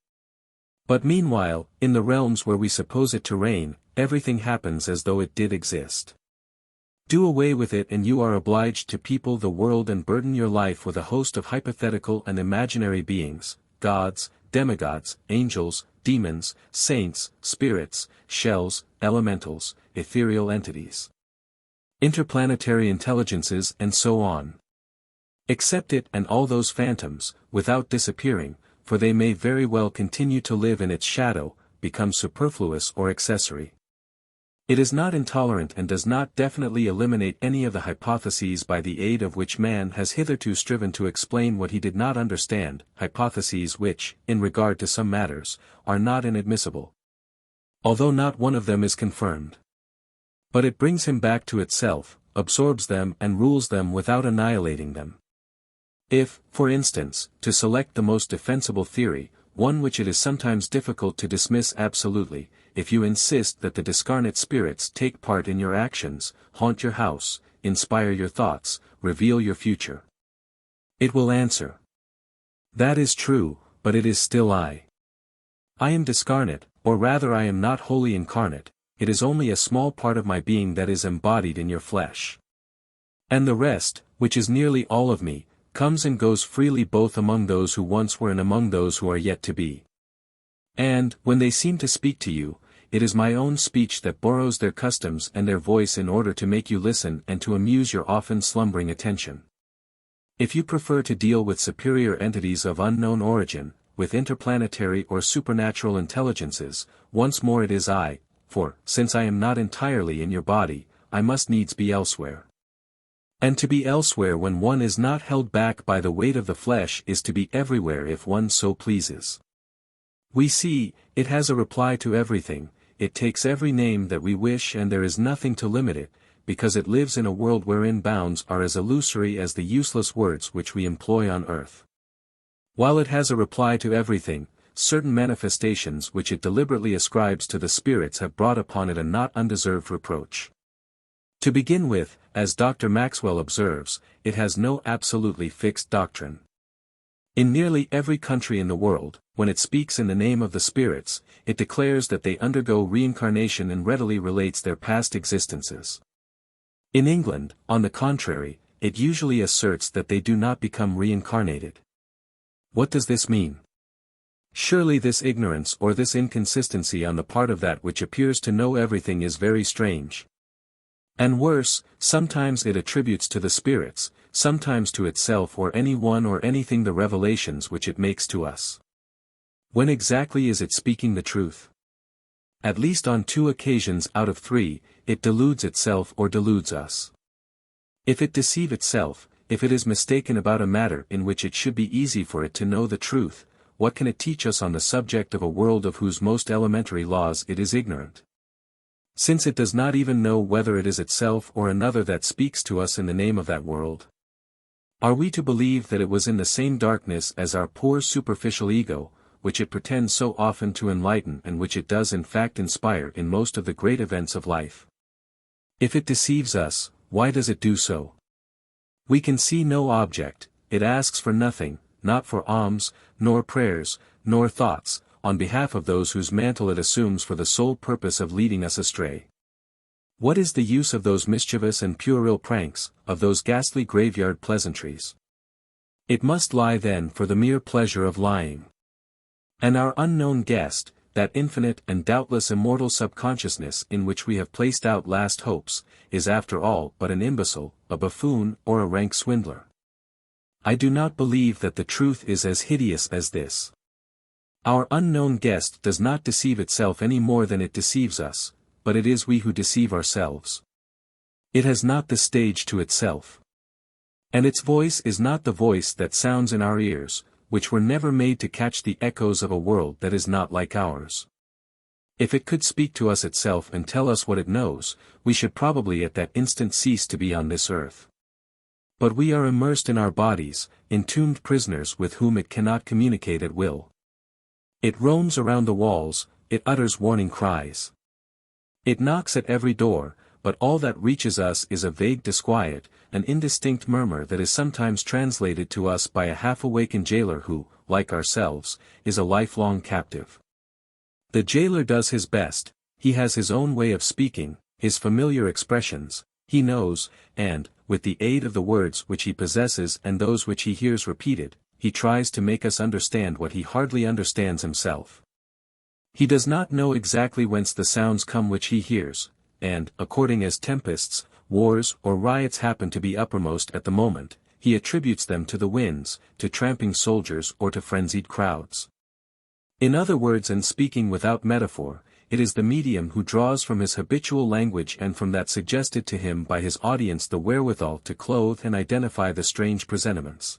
But meanwhile, in the realms where we suppose it to reign, everything happens as though it did exist. Do away with it and you are obliged to people the world and burden your life with a host of hypothetical and imaginary beings, gods, demigods, angels, demons, saints, spirits, shells, elementals, ethereal entities, interplanetary intelligences and so on. Accept it and all those phantoms, without disappearing, for they may very well continue to live in its shadow, become superfluous or accessory. It is not intolerant and does not definitely eliminate any of the hypotheses by the aid of which man has hitherto striven to explain what he did not understand, hypotheses which, in regard to some matters, are not inadmissible, although not one of them is confirmed. But it brings him back to itself, absorbs them and rules them without annihilating them. If, for instance, to select the most defensible theory, one which it is sometimes difficult to dismiss absolutely, if you insist that the discarnate spirits take part in your actions, haunt your house, inspire your thoughts, reveal your future, it will answer, that is true, but it is still I. I am discarnate, or rather I am not wholly incarnate, it is only a small part of my being that is embodied in your flesh. And the rest, which is nearly all of me, comes and goes freely both among those who once were and among those who are yet to be. And, when they seem to speak to you, it is my own speech that borrows their customs and their voice in order to make you listen and to amuse your often slumbering attention. If you prefer to deal with superior entities of unknown origin, with interplanetary or supernatural intelligences, once more it is I, for, since I am not entirely in your body, I must needs be elsewhere. And to be elsewhere when one is not held back by the weight of the flesh is to be everywhere if one so pleases. We see, it has a reply to everything, it takes every name that we wish and there is nothing to limit it, because it lives in a world wherein bounds are as illusory as the useless words which we employ on earth. While it has a reply to everything, certain manifestations which it deliberately ascribes to the spirits have brought upon it a not undeserved reproach. To begin with, as Dr. Maxwell observes, it has no absolutely fixed doctrine. In nearly every country in the world, when it speaks in the name of the spirits, it declares that they undergo reincarnation and readily relates their past existences. In England, on the contrary, it usually asserts that they do not become reincarnated. What does this mean? Surely this ignorance or this inconsistency on the part of that which appears to know everything is very strange. And worse, sometimes it attributes to the spirits, sometimes to itself or any one or anything the revelations which it makes to us. When exactly is it speaking the truth? At least on 2 occasions out of 3, it deludes itself or deludes us. If it deceive itself, if it is mistaken about a matter in which it should be easy for it to know the truth, what can it teach us on the subject of a world of whose most elementary laws it is ignorant? Since it does not even know whether it is itself or another that speaks to us in the name of that world. Are we to believe that it was in the same darkness as our poor superficial ego, which it pretends so often to enlighten and which it does in fact inspire in most of the great events of life? If it deceives us, why does it do so? We can see no object, it asks for nothing, not for alms, nor prayers, nor thoughts, on behalf of those whose mantle it assumes for the sole purpose of leading us astray. What is the use of those mischievous and puerile pranks, of those ghastly graveyard pleasantries? It must lie then for the mere pleasure of lying. And our unknown guest, that infinite and doubtless immortal subconsciousness in which we have placed out last hopes, is after all but an imbecile, a buffoon or a rank swindler. I do not believe that the truth is as hideous as this. Our unknown guest does not deceive itself any more than it deceives us, but it is we who deceive ourselves. It has not the stage to itself. And its voice is not the voice that sounds in our ears, which were never made to catch the echoes of a world that is not like ours. If it could speak to us itself and tell us what it knows, we should probably at that instant cease to be on this earth. But we are immersed in our bodies, entombed prisoners with whom it cannot communicate at will. It roams around the walls, it utters warning cries. It knocks at every door, but all that reaches us is a vague disquiet, an indistinct murmur that is sometimes translated to us by a half-awakened jailer who, like ourselves, is a lifelong captive. The jailer does his best, he has his own way of speaking, his familiar expressions, he knows, and, with the aid of the words which he possesses and those which he hears repeated, he tries to make us understand what he hardly understands himself. He does not know exactly whence the sounds come which he hears, and, according as tempests, wars or riots happen to be uppermost at the moment, he attributes them to the winds, to tramping soldiers or to frenzied crowds. In other words, and speaking without metaphor, it is the medium who draws from his habitual language and from that suggested to him by his audience the wherewithal to clothe and identify the strange presentiments.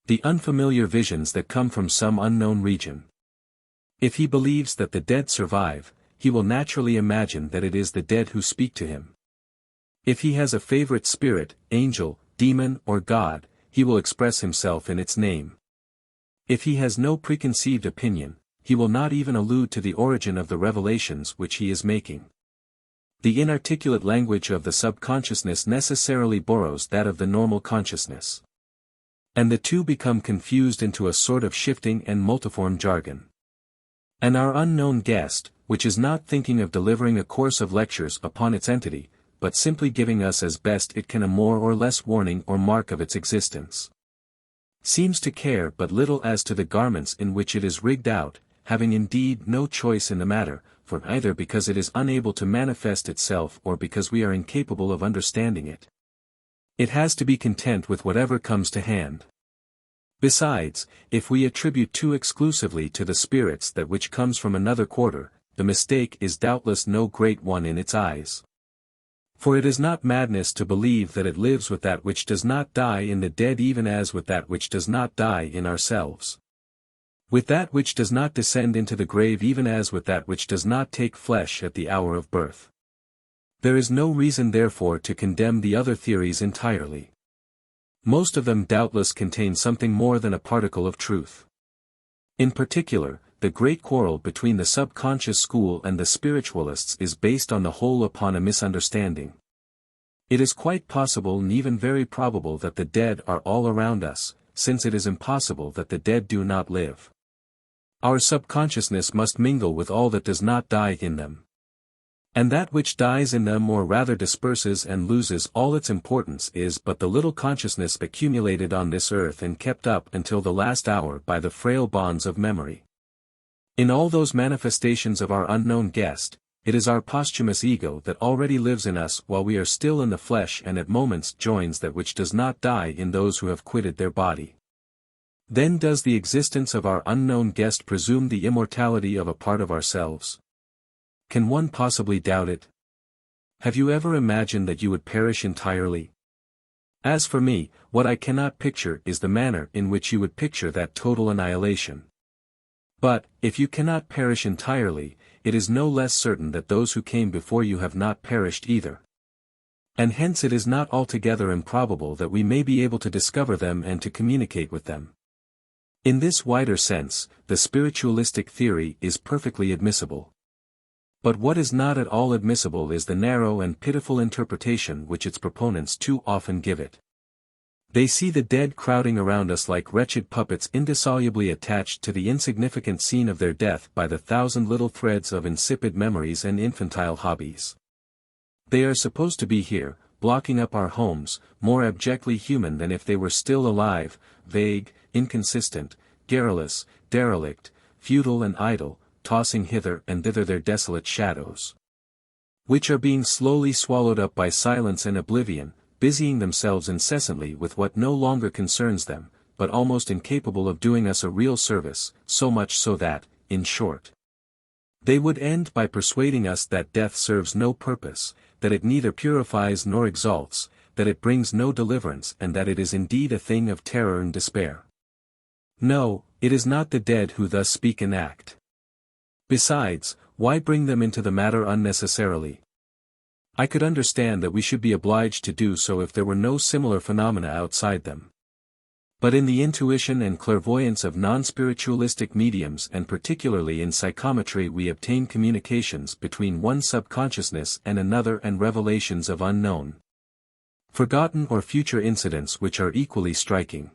The unfamiliar visions that come from some unknown region. If he believes that the dead survive, he will naturally imagine that it is the dead who speak to him. If he has a favorite spirit, angel, demon or god, he will express himself in its name. If he has no preconceived opinion, he will not even allude to the origin of the revelations which he is making. The inarticulate language of the subconsciousness necessarily borrows that of the normal consciousness. And the two become confused into a sort of shifting and multiform jargon. And our unknown guest, which is not thinking of delivering a course of lectures upon its entity, but simply giving us as best it can a more or less warning or mark of its existence, seems to care but little as to the garments in which it is rigged out, having indeed no choice in the matter, for either because it is unable to manifest itself or because we are incapable of understanding it. It has to be content with whatever comes to hand. Besides, if we attribute too exclusively to the spirits that which comes from another quarter, the mistake is doubtless no great one in its eyes. For it is not madness to believe that it lives with that which does not die in the dead even as with that which does not die in ourselves. With that which does not descend into the grave even as with that which does not take flesh at the hour of birth. There is no reason therefore to condemn the other theories entirely. Most of them doubtless contain something more than a particle of truth. In particular, the great quarrel between the subconscious school and the spiritualists is based on the whole upon a misunderstanding. It is quite possible and even very probable that the dead are all around us, since it is impossible that the dead do not live. Our subconsciousness must mingle with all that does not die in them. And that which dies in them or rather disperses and loses all its importance is but the little consciousness accumulated on this earth and kept up until the last hour by the frail bonds of memory. In all those manifestations of our unknown guest, it is our posthumous ego that already lives in us while we are still in the flesh and at moments joins that which does not die in those who have quitted their body. Then does the existence of our unknown guest presume the immortality of a part of ourselves? Can one possibly doubt it? Have you ever imagined that you would perish entirely? As for me, what I cannot picture is the manner in which you would picture that total annihilation. But, if you cannot perish entirely, it is no less certain that those who came before you have not perished either. And hence it is not altogether improbable that we may be able to discover them and to communicate with them. In this wider sense, the spiritualistic theory is perfectly admissible. But what is not at all admissible is the narrow and pitiful interpretation which its proponents too often give it. They see the dead crowding around us like wretched puppets indissolubly attached to the insignificant scene of their death by the thousand little threads of insipid memories and infantile hobbies. They are supposed to be here, blocking up our homes, more abjectly human than if they were still alive, vague, inconsistent, garrulous, derelict, futile and idle, tossing hither and thither their desolate shadows, which are being slowly swallowed up by silence and oblivion, busying themselves incessantly with what no longer concerns them, but almost incapable of doing us a real service, so much so that, in short, they would end by persuading us that death serves no purpose, that it neither purifies nor exalts, that it brings no deliverance and that it is indeed a thing of terror and despair. No, it is not the dead who thus speak and act. Besides, why bring them into the matter unnecessarily? I could understand that we should be obliged to do so if there were no similar phenomena outside them. But in the intuition and clairvoyance of non-spiritualistic mediums and particularly in psychometry we obtain communications between one subconsciousness and another and revelations of unknown, forgotten or future incidents which are equally striking.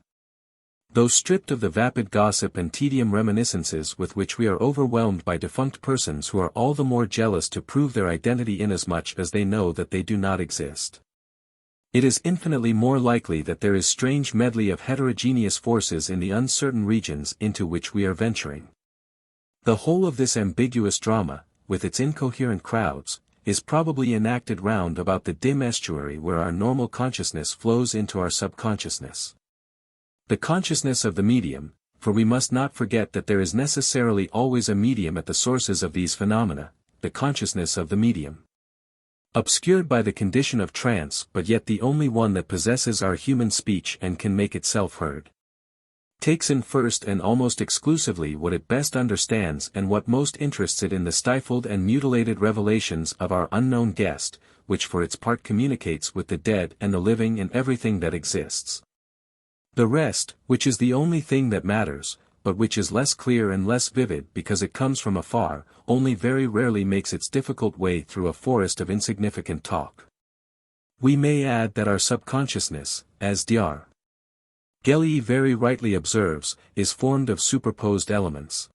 Though stripped of the vapid gossip and tedium reminiscences with which we are overwhelmed by defunct persons who are all the more jealous to prove their identity inasmuch as they know that they do not exist, it is infinitely more likely that there is strange medley of heterogeneous forces in the uncertain regions into which we are venturing. The whole of this ambiguous drama, with its incoherent crowds, is probably enacted round about the dim estuary where our normal consciousness flows into our subconsciousness. The consciousness of the medium, for we must not forget that there is necessarily always a medium at the sources of these phenomena, the consciousness of the medium, obscured by the condition of trance but yet the only one that possesses our human speech and can make itself heard, takes in first and almost exclusively what it best understands and what most interests it in the stifled and mutilated revelations of our unknown guest, which for its part communicates with the dead and the living in everything that exists. The rest, which is the only thing that matters, but which is less clear and less vivid because it comes from afar, only very rarely makes its difficult way through a forest of insignificant talk. We may add that our subconsciousness, as Dr. Gellie very rightly observes, is formed of superposed elements.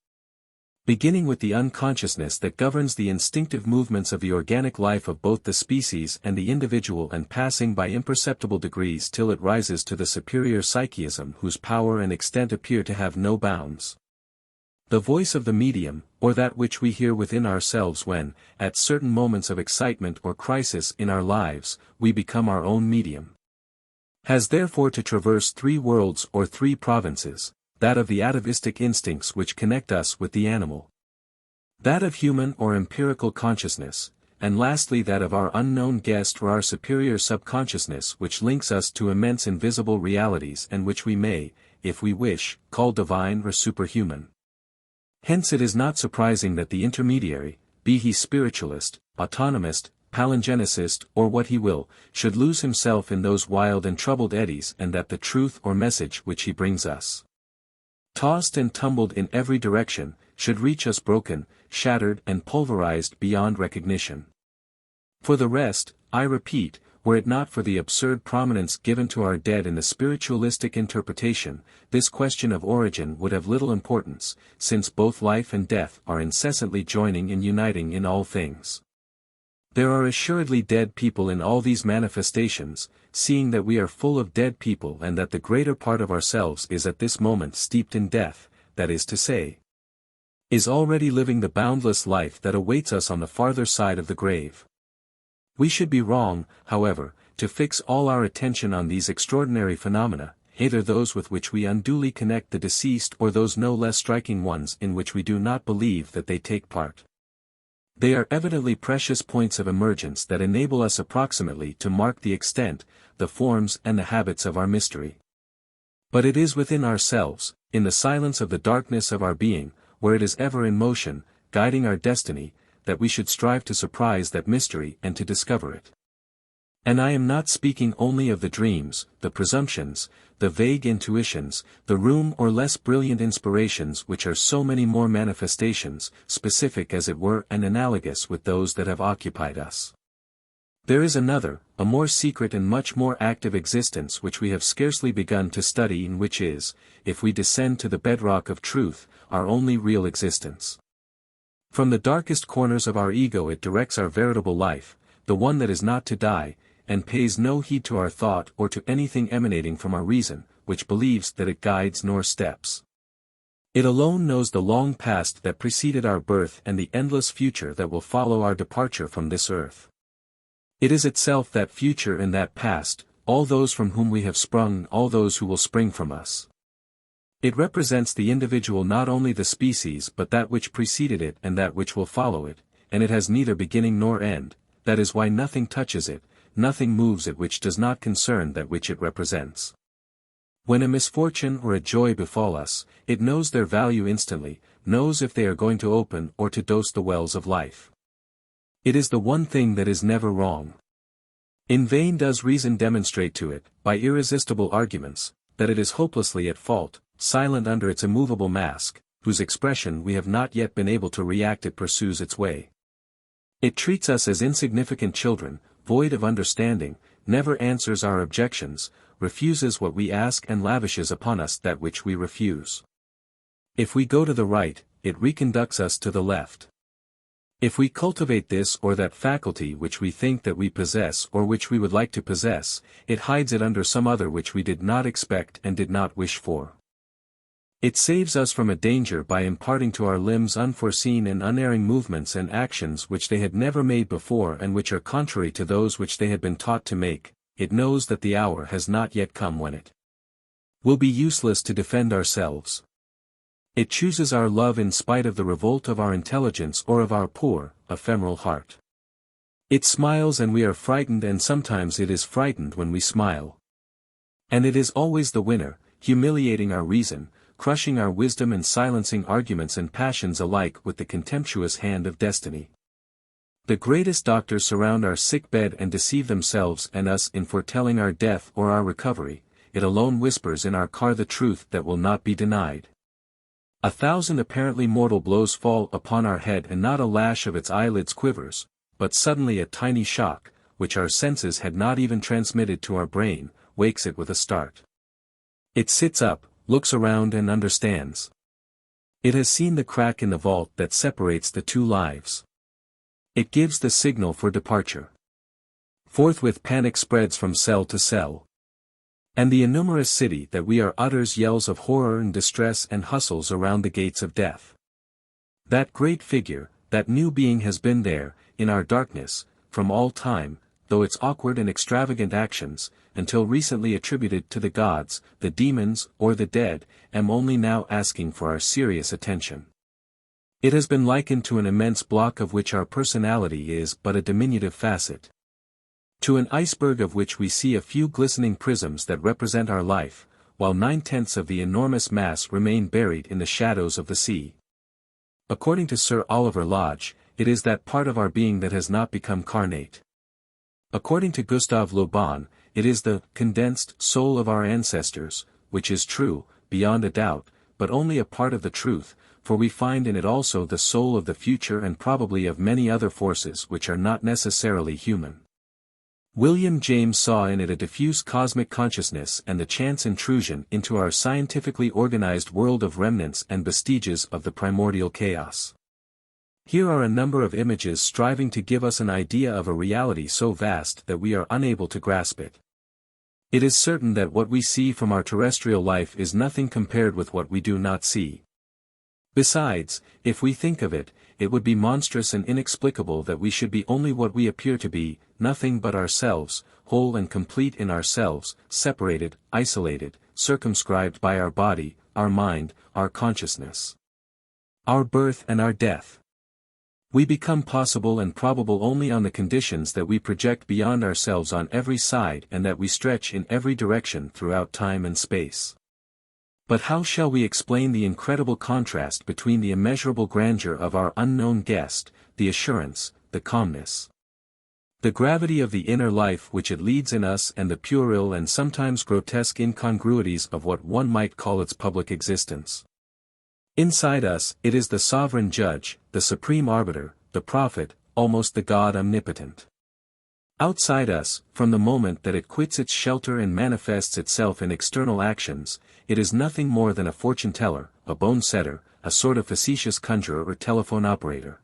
Beginning with the unconsciousness that governs the instinctive movements of the organic life of both the species and the individual and passing by imperceptible degrees till it rises to the superior psychism whose power and extent appear to have no bounds. The voice of the medium, or that which we hear within ourselves when, at certain moments of excitement or crisis in our lives, we become our own medium, has therefore to traverse three worlds or three provinces, that of the atavistic instincts which connect us with the animal, that of human or empirical consciousness, and lastly that of our unknown guest or our superior subconsciousness which links us to immense invisible realities and which we may, if we wish, call divine or superhuman. Hence it is not surprising that the intermediary, be he spiritualist, autonomist, palingenicist or what he will, should lose himself in those wild and troubled eddies and that the truth or message which he brings us, tossed and tumbled in every direction, should reach us broken, shattered and pulverized beyond recognition. For the rest, I repeat, were it not for the absurd prominence given to our dead in the spiritualistic interpretation, this question of origin would have little importance, since both life and death are incessantly joining and uniting in all things. There are assuredly dead people in all these manifestations, seeing that we are full of dead people and that the greater part of ourselves is at this moment steeped in death, that is to say, is already living the boundless life that awaits us on the farther side of the grave. We should be wrong, however, to fix all our attention on these extraordinary phenomena, either those with which we unduly connect the deceased or those no less striking ones in which we do not believe that they take part. They are evidently precious points of emergence that enable us approximately to mark the extent, the forms and the habits of our mystery. But it is within ourselves, in the silence of the darkness of our being, where it is ever in motion, guiding our destiny, that we should strive to surprise that mystery and to discover it. And I am not speaking only of the dreams, the presumptions, the vague intuitions, the room or less brilliant inspirations which are so many more manifestations, specific as it were and analogous with those that have occupied us. There is another, a more secret and much more active existence which we have scarcely begun to study and which is, if we descend to the bedrock of truth, our only real existence. From the darkest corners of our ego it directs our veritable life, the one that is not to die, and pays no heed to our thought or to anything emanating from our reason, which believes that it guides nor steps. It alone knows the long past that preceded our birth and the endless future that will follow our departure from this earth. It is itself that future and that past, all those from whom we have sprung and all those who will spring from us. It represents the individual, not only the species but that which preceded it and that which will follow it, and it has neither beginning nor end. That is why nothing touches it, nothing moves it which does not concern that which it represents. When a misfortune or a joy befall us, it knows their value instantly, knows if they are going to open or to dose the wells of life. It is the one thing that is never wrong. In vain does reason demonstrate to it, by irresistible arguments, that it is hopelessly at fault, silent under its immovable mask, whose expression we have not yet been able to react. It pursues its way. It treats us as insignificant children, void of understanding, never answers our objections, refuses what we ask and lavishes upon us that which we refuse. If we go to the right, it reconducts us to the left. If we cultivate this or that faculty which we think that we possess or which we would like to possess, it hides it under some other which we did not expect and did not wish for. It saves us from a danger by imparting to our limbs unforeseen and unerring movements and actions which they had never made before and which are contrary to those which they had been taught to make. It knows that the hour has not yet come when it will be useless to defend ourselves. It chooses our love in spite of the revolt of our intelligence or of our poor, ephemeral heart. It smiles and we are frightened, and sometimes it is frightened when we smile. And it is always the winner, humiliating our reason, crushing our wisdom and silencing arguments and passions alike with the contemptuous hand of destiny. The greatest doctors surround our sick bed and deceive themselves and us in foretelling our death or our recovery. It alone whispers in our car the truth that will not be denied. 1,000 apparently mortal blows fall upon our head and not a lash of its eyelids quivers, but suddenly a tiny shock, which our senses had not even transmitted to our brain, wakes it with a start. It sits up, looks around and understands. It has seen the crack in the vault that separates the two lives. It gives the signal for departure. Forthwith panic spreads from cell to cell. And the innumerous city that we are utters yells of horror and distress and hustles around the gates of death. That great figure, that new being has been there, in our darkness, from all time, though its awkward and extravagant actions, until recently attributed to the gods, the demons, or the dead, am only now asking for our serious attention. It has been likened to an immense block of which our personality is but a diminutive facet. To an iceberg of which we see a few glistening prisms that represent our life, while 9/10 of the enormous mass remain buried in the shadows of the sea. According to Sir Oliver Lodge, it is that part of our being that has not become carnate. According to Gustave Le Bon, it is the condensed soul of our ancestors, which is true, beyond a doubt, but only a part of the truth, for we find in it also the soul of the future and probably of many other forces which are not necessarily human. William James saw in it a diffuse cosmic consciousness and the chance intrusion into our scientifically organized world of remnants and vestiges of the primordial chaos. Here are a number of images striving to give us an idea of a reality so vast that we are unable to grasp it. It is certain that what we see from our terrestrial life is nothing compared with what we do not see. Besides, if we think of it, it would be monstrous and inexplicable that we should be only what we appear to be, nothing but ourselves, whole and complete in ourselves, separated, isolated, circumscribed by our body, our mind, our consciousness. Our birth and our death. We become possible and probable only on the conditions that we project beyond ourselves on every side and that we stretch in every direction throughout time and space. But how shall we explain the incredible contrast between the immeasurable grandeur of our unknown guest, the assurance, the calmness, the gravity of the inner life which it leads in us, and the puerile and sometimes grotesque incongruities of what one might call its public existence? Inside us, it is the sovereign judge, the supreme arbiter, the prophet, almost the God omnipotent. Outside us, from the moment that it quits its shelter and manifests itself in external actions, it is nothing more than a fortune-teller, a bone-setter, a sort of facetious conjurer or telephone operator.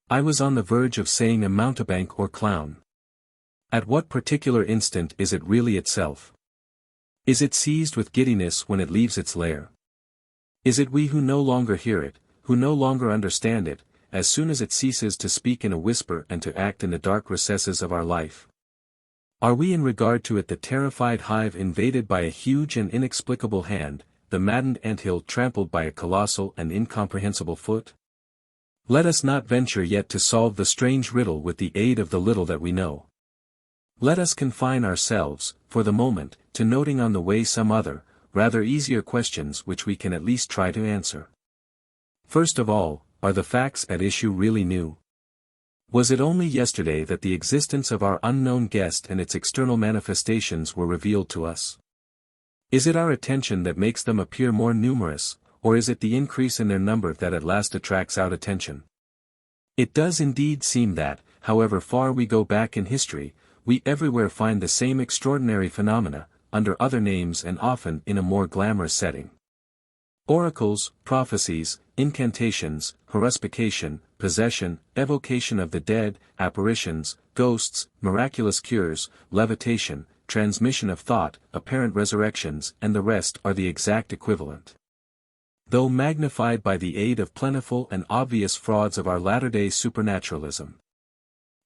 I was on the verge of saying a mountebank or clown. At what particular instant is it really itself? Is it seized with giddiness when it leaves its lair? Is it we who no longer hear it, who no longer understand it, as soon as it ceases to speak in a whisper and to act in the dark recesses of our life? Are we in regard to it the terrified hive invaded by a huge and inexplicable hand, the maddened anthill trampled by a colossal and incomprehensible foot? Let us not venture yet to solve the strange riddle with the aid of the little that we know. Let us confine ourselves, for the moment, to noting on the way some other, rather easier questions which we can at least try to answer. First of all, are the facts at issue really new? Was it only yesterday that the existence of our unknown guest and its external manifestations were revealed to us? Is it our attention that makes them appear more numerous, or is it the increase in their number that at last attracts our attention? It does indeed seem that, however far we go back in history, we everywhere find the same extraordinary phenomena, under other names and often in a more glamorous setting. Oracles, prophecies, incantations, haruspication, possession, evocation of the dead, apparitions, ghosts, miraculous cures, levitation, transmission of thought, apparent resurrections, and the rest are the exact equivalent. Though magnified by the aid of plentiful and obvious frauds of our latter-day supernaturalism.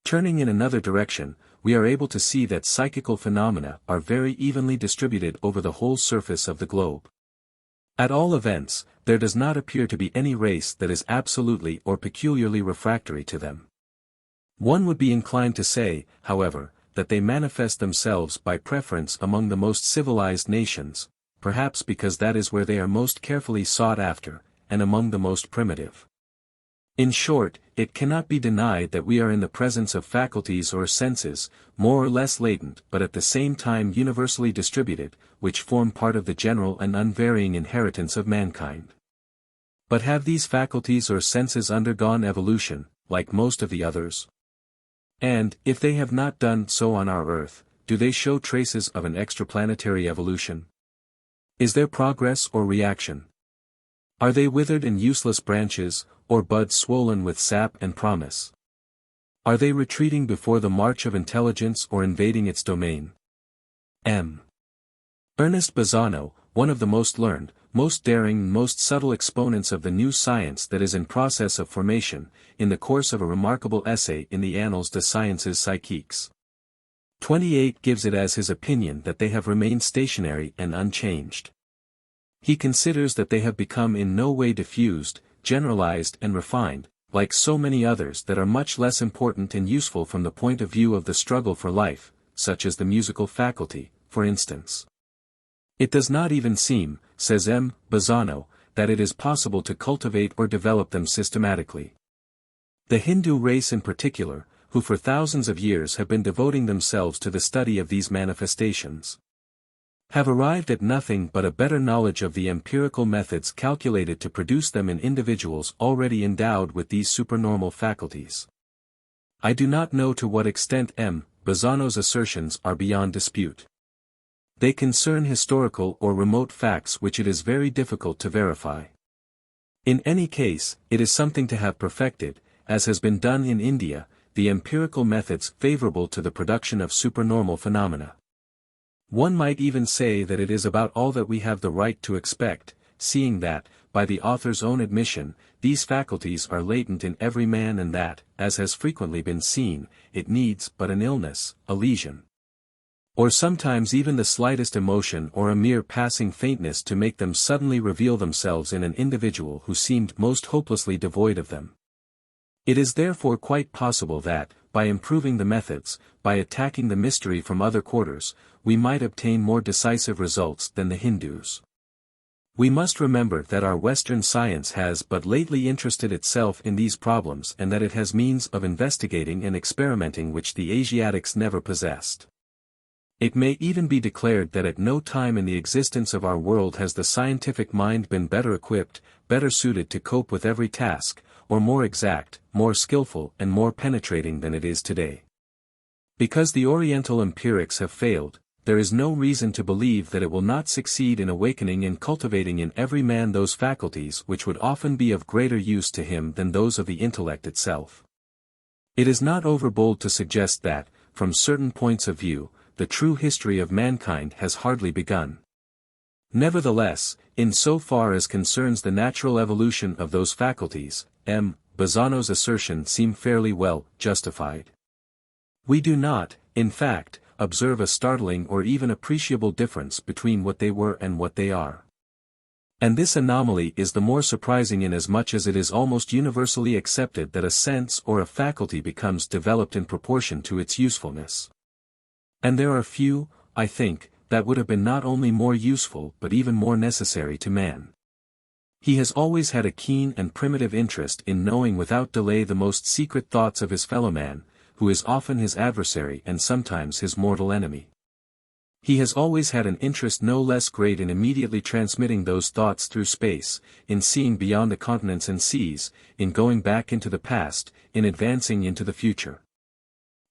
Turning in another direction, we are able to see that psychical phenomena are very evenly distributed over the whole surface of the globe. At all events, there does not appear to be any race that is absolutely or peculiarly refractory to them. One would be inclined to say, however, that they manifest themselves by preference among the most civilized nations, perhaps because that is where they are most carefully sought after, and among the most primitive. In short, it cannot be denied that we are in the presence of faculties or senses, more or less latent but at the same time universally distributed, which form part of the general and unvarying inheritance of mankind. But have these faculties or senses undergone evolution, like most of the others? And, if they have not done so on our Earth, do they show traces of an extraplanetary evolution? Is there progress or reaction? Are they withered and useless branches, or buds swollen with sap and promise? Are they retreating before the march of intelligence or invading its domain? M. Ernest Bazzano, one of the most learned, most daring and most subtle exponents of the new science that is in process of formation, in the course of a remarkable essay in the Annales des Sciences Psychiques. 28 gives it as his opinion that they have remained stationary and unchanged. He considers that they have become in no way diffused, generalized and refined, like so many others that are much less important and useful from the point of view of the struggle for life, such as the musical faculty, for instance. It does not even seem, says M. Bazzano, that it is possible to cultivate or develop them systematically. The Hindu race in particular, who for thousands of years have been devoting themselves to the study of these manifestations, have arrived at nothing but a better knowledge of the empirical methods calculated to produce them in individuals already endowed with these supernormal faculties. I do not know to what extent M. Bazzano's assertions are beyond dispute. They concern historical or remote facts which it is very difficult to verify. In any case, it is something to have perfected, as has been done in India, the empirical methods favorable to the production of supernormal phenomena. One might even say that it is about all that we have the right to expect, seeing that, by the author's own admission, these faculties are latent in every man and that, as has frequently been seen, it needs but an illness, a lesion, or sometimes even the slightest emotion or a mere passing faintness to make them suddenly reveal themselves in an individual who seemed most hopelessly devoid of them. It is therefore quite possible that, by improving the methods, by attacking the mystery from other quarters, we might obtain more decisive results than the Hindus. We must remember that our Western science has but lately interested itself in these problems and that it has means of investigating and experimenting which the Asiatics never possessed. It may even be declared that at no time in the existence of our world has the scientific mind been better equipped, better suited to cope with every task, or more exact, more skillful and more penetrating than it is today. Because the Oriental empirics have failed, there is no reason to believe that it will not succeed in awakening and cultivating in every man those faculties which would often be of greater use to him than those of the intellect itself. It is not overbold to suggest that, from certain points of view, the true history of mankind has hardly begun. Nevertheless, in so far as concerns the natural evolution of those faculties, M. Bazzano's assertions seem fairly well justified. We do not, in fact, observe a startling or even appreciable difference between what they were and what they are. And this anomaly is the more surprising inasmuch as it is almost universally accepted that a sense or a faculty becomes developed in proportion to its usefulness. And there are few, I think, that would have been not only more useful but even more necessary to man. He has always had a keen and primitive interest in knowing without delay the most secret thoughts of his fellowman, who is often his adversary and sometimes his mortal enemy. He has always had an interest no less great in immediately transmitting those thoughts through space, in seeing beyond the continents and seas, in going back into the past, in advancing into the future.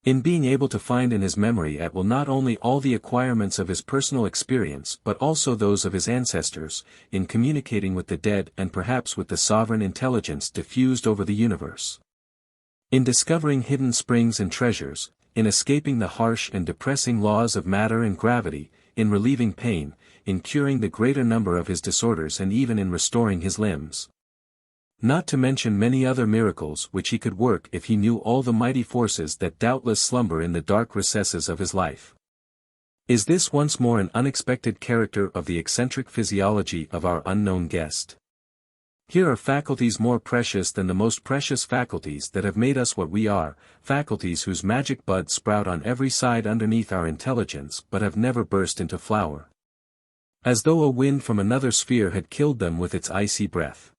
In being able to find in his memory at will not only all the acquirements of his personal experience but also those of his ancestors, in communicating with the dead and perhaps with the sovereign intelligence diffused over the universe. In discovering hidden springs and treasures, in escaping the harsh and depressing laws of matter and gravity, in relieving pain, in curing the greater number of his disorders and even in restoring his limbs. Not to mention many other miracles which he could work if he knew all the mighty forces that doubtless slumber in the dark recesses of his life. Is this once more an unexpected character of the eccentric physiology of our unknown guest? Here are faculties more precious than the most precious faculties that have made us what we are, faculties whose magic buds sprout on every side underneath our intelligence but have never burst into flower. As though a wind from another sphere had killed them with its icy breath.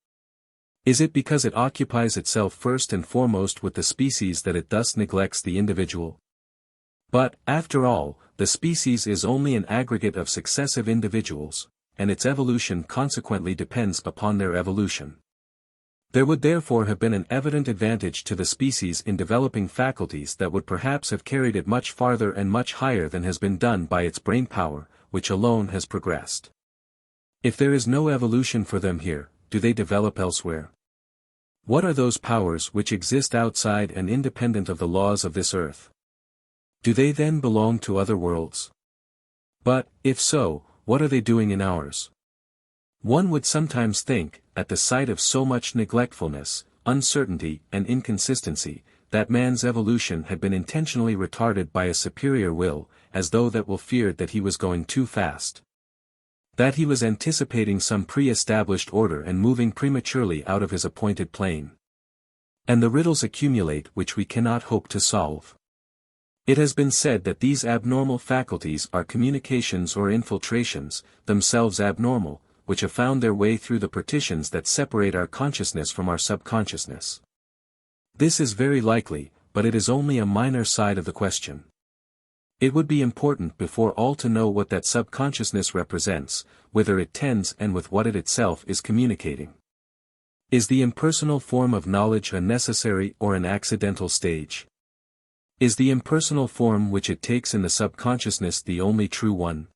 Is it because it occupies itself first and foremost with the species that it thus neglects the individual? But, after all, the species is only an aggregate of successive individuals, and its evolution consequently depends upon their evolution. There would therefore have been an evident advantage to the species in developing faculties that would perhaps have carried it much farther and much higher than has been done by its brain power, which alone has progressed. If there is no evolution for them here, do they develop elsewhere? What are those powers which exist outside and independent of the laws of this earth? Do they then belong to other worlds? But, if so, what are they doing in ours? One would sometimes think, at the sight of so much neglectfulness, uncertainty and inconsistency, that man's evolution had been intentionally retarded by a superior will, as though that will feared that he was going too fast. That he was anticipating some pre-established order and moving prematurely out of his appointed plane. And the riddles accumulate which we cannot hope to solve. It has been said that these abnormal faculties are communications or infiltrations, themselves abnormal, which have found their way through the partitions that separate our consciousness from our subconsciousness. This is very likely, but it is only a minor side of the question. It would be important before all to know what that subconsciousness represents, whither it tends and with what it itself is communicating. Is the impersonal form of knowledge a necessary or an accidental stage? Is the impersonal form which it takes in the subconsciousness the only true one?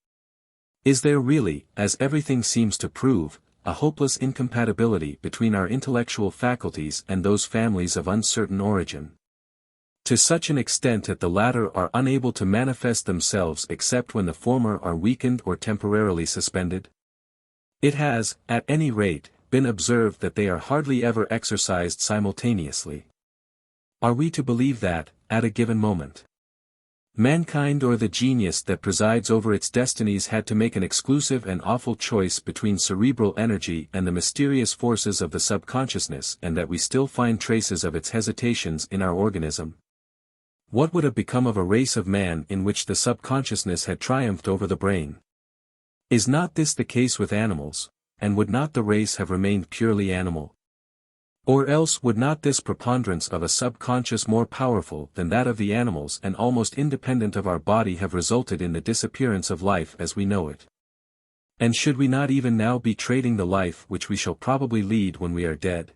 Is there really, as everything seems to prove, a hopeless incompatibility between our intellectual faculties and those families of uncertain origin? To such an extent that the latter are unable to manifest themselves except when the former are weakened or temporarily suspended? It has, at any rate, been observed that they are hardly ever exercised simultaneously. Are we to believe that, at a given moment, mankind or the genius that presides over its destinies had to make an exclusive and awful choice between cerebral energy and the mysterious forces of the subconsciousness, and that we still find traces of its hesitations in our organism? What would have become of a race of man in which the subconsciousness had triumphed over the brain? Is not this the case with animals, and would not the race have remained purely animal? Or else would not this preponderance of a subconscious more powerful than that of the animals and almost independent of our body have resulted in the disappearance of life as we know it? And should we not even now be trading the life which we shall probably lead when we are dead?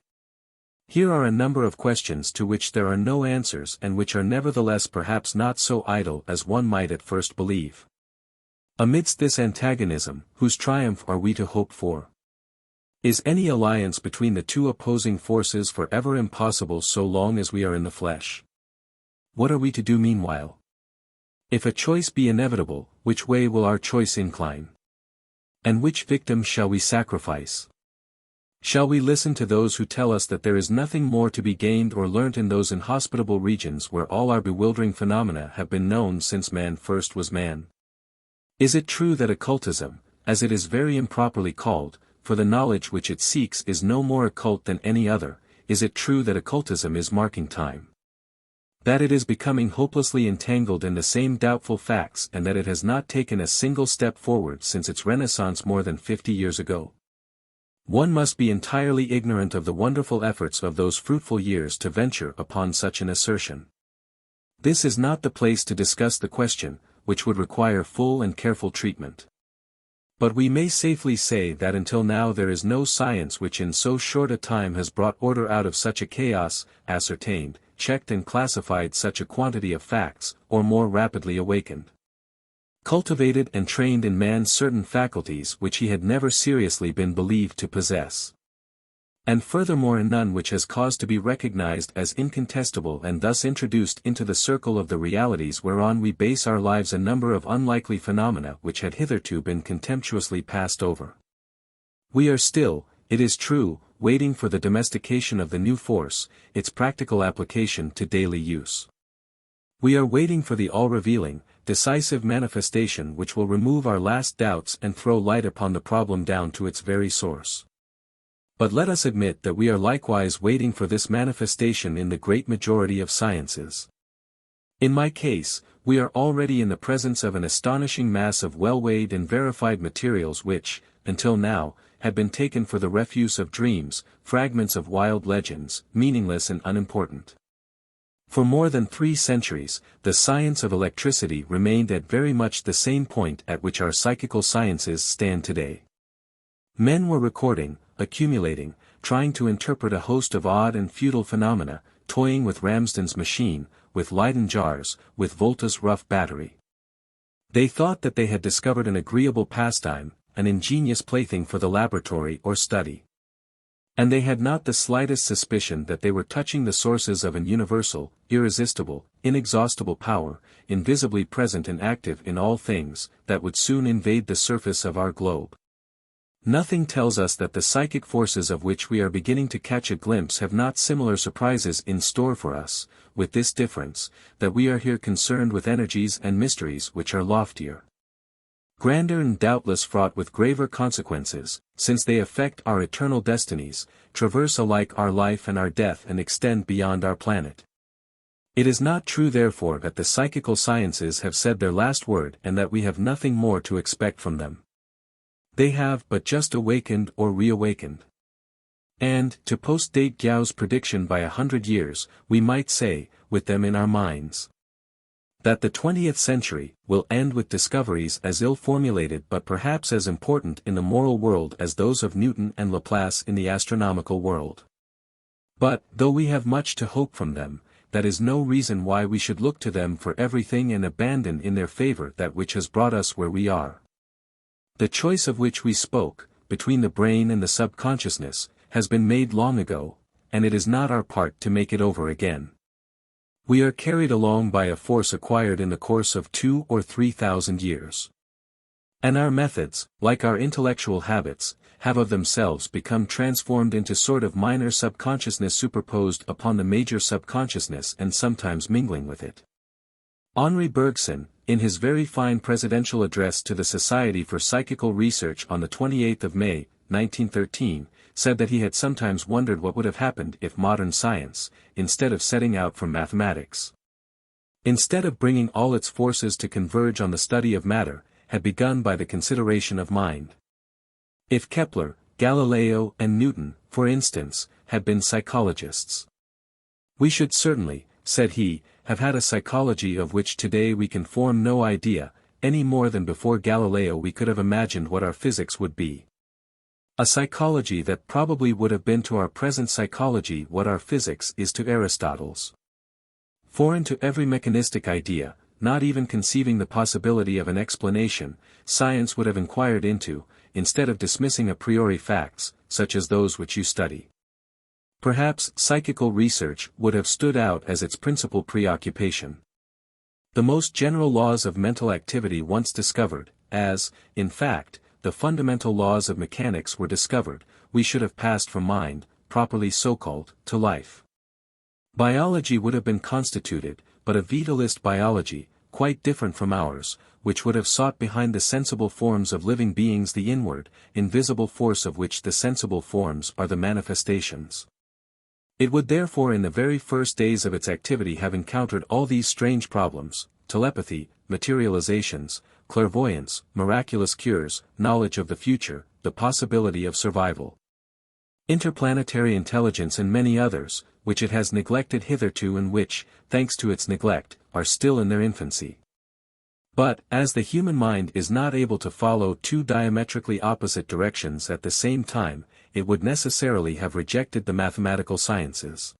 Here are a number of questions to which there are no answers and which are nevertheless perhaps not so idle as one might at first believe. Amidst this antagonism, whose triumph are we to hope for? Is any alliance between the two opposing forces forever impossible so long as we are in the flesh? What are we to do meanwhile? If a choice be inevitable, which way will our choice incline? And which victim shall we sacrifice? Shall we listen to those who tell us that there is nothing more to be gained or learnt in those inhospitable regions where all our bewildering phenomena have been known since man first was man? Is it true that occultism, as it is very improperly called, for the knowledge which it seeks is no more occult than any other, is it true that occultism is marking time? That it is becoming hopelessly entangled in the same doubtful facts and that it has not taken a single step forward since its renaissance more than 50 years ago. One must be entirely ignorant of the wonderful efforts of those fruitful years to venture upon such an assertion. This is not the place to discuss the question, which would require full and careful treatment. But we may safely say that until now there is no science which in so short a time has brought order out of such a chaos, ascertained, checked and classified such a quantity of facts, or more rapidly awakened, cultivated and trained in man certain faculties which he had never seriously been believed to possess. And furthermore in none which has caused to be recognized as incontestable and thus introduced into the circle of the realities whereon we base our lives a number of unlikely phenomena which had hitherto been contemptuously passed over. We are still, it is true, waiting for the domestication of the new force, its practical application to daily use. We are waiting for the all-revealing, decisive manifestation which will remove our last doubts and throw light upon the problem down to its very source. But let us admit that we are likewise waiting for this manifestation in the great majority of sciences. In my case, we are already in the presence of an astonishing mass of well-weighed and verified materials which, until now, had been taken for the refuse of dreams, fragments of wild legends, meaningless and unimportant. For more than 3 centuries, the science of electricity remained at very much the same point at which our psychical sciences stand today. Men were recording, accumulating, trying to interpret a host of odd and futile phenomena, toying with Ramsden's machine, with Leyden jars, with Volta's rough battery. They thought that they had discovered an agreeable pastime, an ingenious plaything for the laboratory or study. And they had not the slightest suspicion that they were touching the sources of an universal, irresistible, inexhaustible power, invisibly present and active in all things, that would soon invade the surface of our globe. Nothing tells us that the psychic forces of which we are beginning to catch a glimpse have not similar surprises in store for us, with this difference, that we are here concerned with energies and mysteries which are loftier, grander and doubtless fraught with graver consequences, since they affect our eternal destinies, traverse alike our life and our death and extend beyond our planet. It is not true therefore that the psychical sciences have said their last word and that we have nothing more to expect from them. They have but just awakened or reawakened. And, to post-date Gauss's prediction by 100 years, we might say, with them in our minds, that the 20th century will end with discoveries as ill-formulated but perhaps as important in the moral world as those of Newton and Laplace in the astronomical world. But, though we have much to hope from them, that is no reason why we should look to them for everything and abandon in their favor that which has brought us where we are. The choice of which we spoke, between the brain and the subconsciousness, has been made long ago, and it is not our part to make it over again. We are carried along by a force acquired in the course of 2,000 or 3,000 years. And our methods, like our intellectual habits, have of themselves become transformed into sort of minor subconsciousness superposed upon the major subconsciousness and sometimes mingling with it. Henri Bergson, in his very fine presidential address to the Society for Psychical Research on the 28th of May, 1913, said that he had sometimes wondered what would have happened if modern science, instead of setting out from mathematics, instead of bringing all its forces to converge on the study of matter, had begun by the consideration of mind. If Kepler, Galileo and Newton, for instance, had been psychologists, we should certainly, said he, have had a psychology of which today we can form no idea, any more than before Galileo we could have imagined what our physics would be. A psychology that probably would have been to our present psychology what our physics is to Aristotle's. Foreign to every mechanistic idea, not even conceiving the possibility of an explanation, science would have inquired into, instead of dismissing a priori facts, such as those which you study. Perhaps psychical research would have stood out as its principal preoccupation. The most general laws of mental activity once discovered, as, in fact, the fundamental laws of mechanics were discovered, we should have passed from mind, properly so-called, to life. Biology would have been constituted, but a vitalist biology, quite different from ours, which would have sought behind the sensible forms of living beings the inward, invisible force of which the sensible forms are the manifestations. It would therefore in the very first days of its activity have encountered all these strange problems: telepathy, materializations, clairvoyance, miraculous cures, knowledge of the future, the possibility of survival, interplanetary intelligence and many others, which it has neglected hitherto and which, thanks to its neglect, are still in their infancy. But, as the human mind is not able to follow two diametrically opposite directions at the same time, it would necessarily have rejected the mathematical sciences.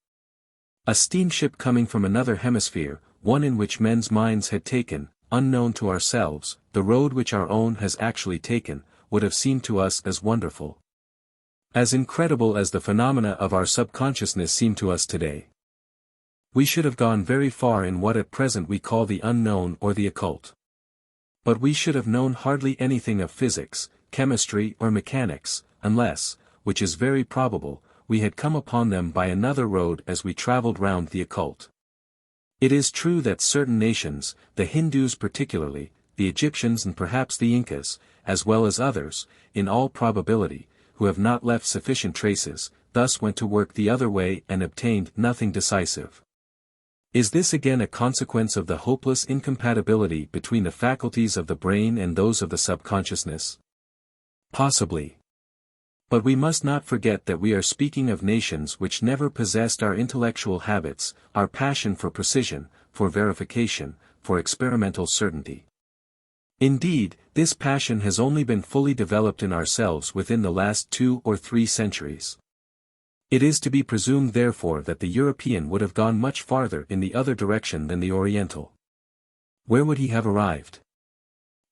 A steamship coming from another hemisphere, one in which men's minds had taken, unknown to ourselves, the road which our own has actually taken, would have seemed to us as wonderful, as incredible as the phenomena of our subconsciousness seem to us today. We should have gone very far in what at present we call the unknown or the occult. But we should have known hardly anything of physics, chemistry or mechanics, unless, which is very probable, we had come upon them by another road as we travelled round the occult. It is true that certain nations, the Hindus particularly, the Egyptians and perhaps the Incas, as well as others, in all probability, who have not left sufficient traces, thus went to work the other way and obtained nothing decisive. Is this again a consequence of the hopeless incompatibility between the faculties of the brain and those of the subconsciousness? Possibly. But we must not forget that we are speaking of nations which never possessed our intellectual habits, our passion for precision, for verification, for experimental certainty. Indeed, this passion has only been fully developed in ourselves within the last 2 or 3 centuries. It is to be presumed therefore that the European would have gone much farther in the other direction than the Oriental. Where would he have arrived?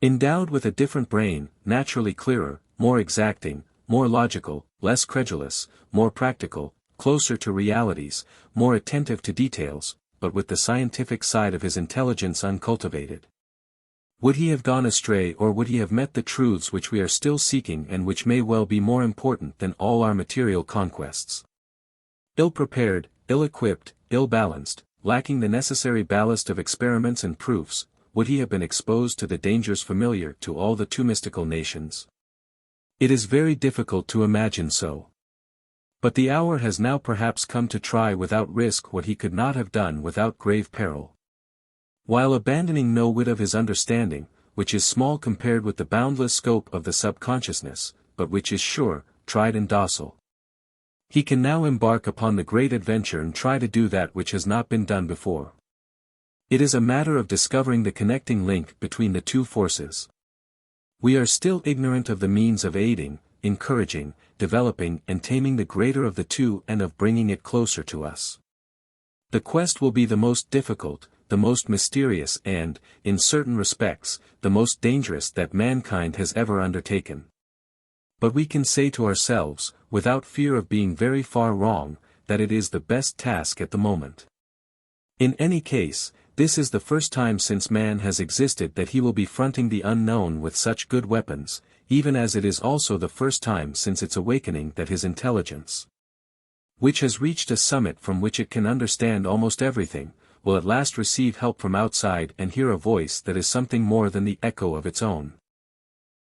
Endowed with a different brain, naturally clearer, more exacting, more logical, less credulous, more practical, closer to realities, more attentive to details, but with the scientific side of his intelligence uncultivated. Would he have gone astray, or would he have met the truths which we are still seeking and which may well be more important than all our material conquests? Ill-prepared, ill-equipped, ill-balanced, lacking the necessary ballast of experiments and proofs, would he have been exposed to the dangers familiar to all the too mystical nations? It is very difficult to imagine so. But the hour has now perhaps come to try without risk what he could not have done without grave peril. While abandoning no whit of his understanding, which is small compared with the boundless scope of the subconsciousness, but which is sure, tried and docile, he can now embark upon the great adventure and try to do that which has not been done before. It is a matter of discovering the connecting link between the two forces. We are still ignorant of the means of aiding, encouraging, developing and taming the greater of the two and of bringing it closer to us. The quest will be the most difficult, the most mysterious and, in certain respects, the most dangerous that mankind has ever undertaken. But we can say to ourselves, without fear of being very far wrong, that it is the best task at the moment. In any case, this is the first time since man has existed that he will be fronting the unknown with such good weapons, even as it is also the first time since its awakening that his intelligence, which has reached a summit from which it can understand almost everything, will at last receive help from outside and hear a voice that is something more than the echo of its own.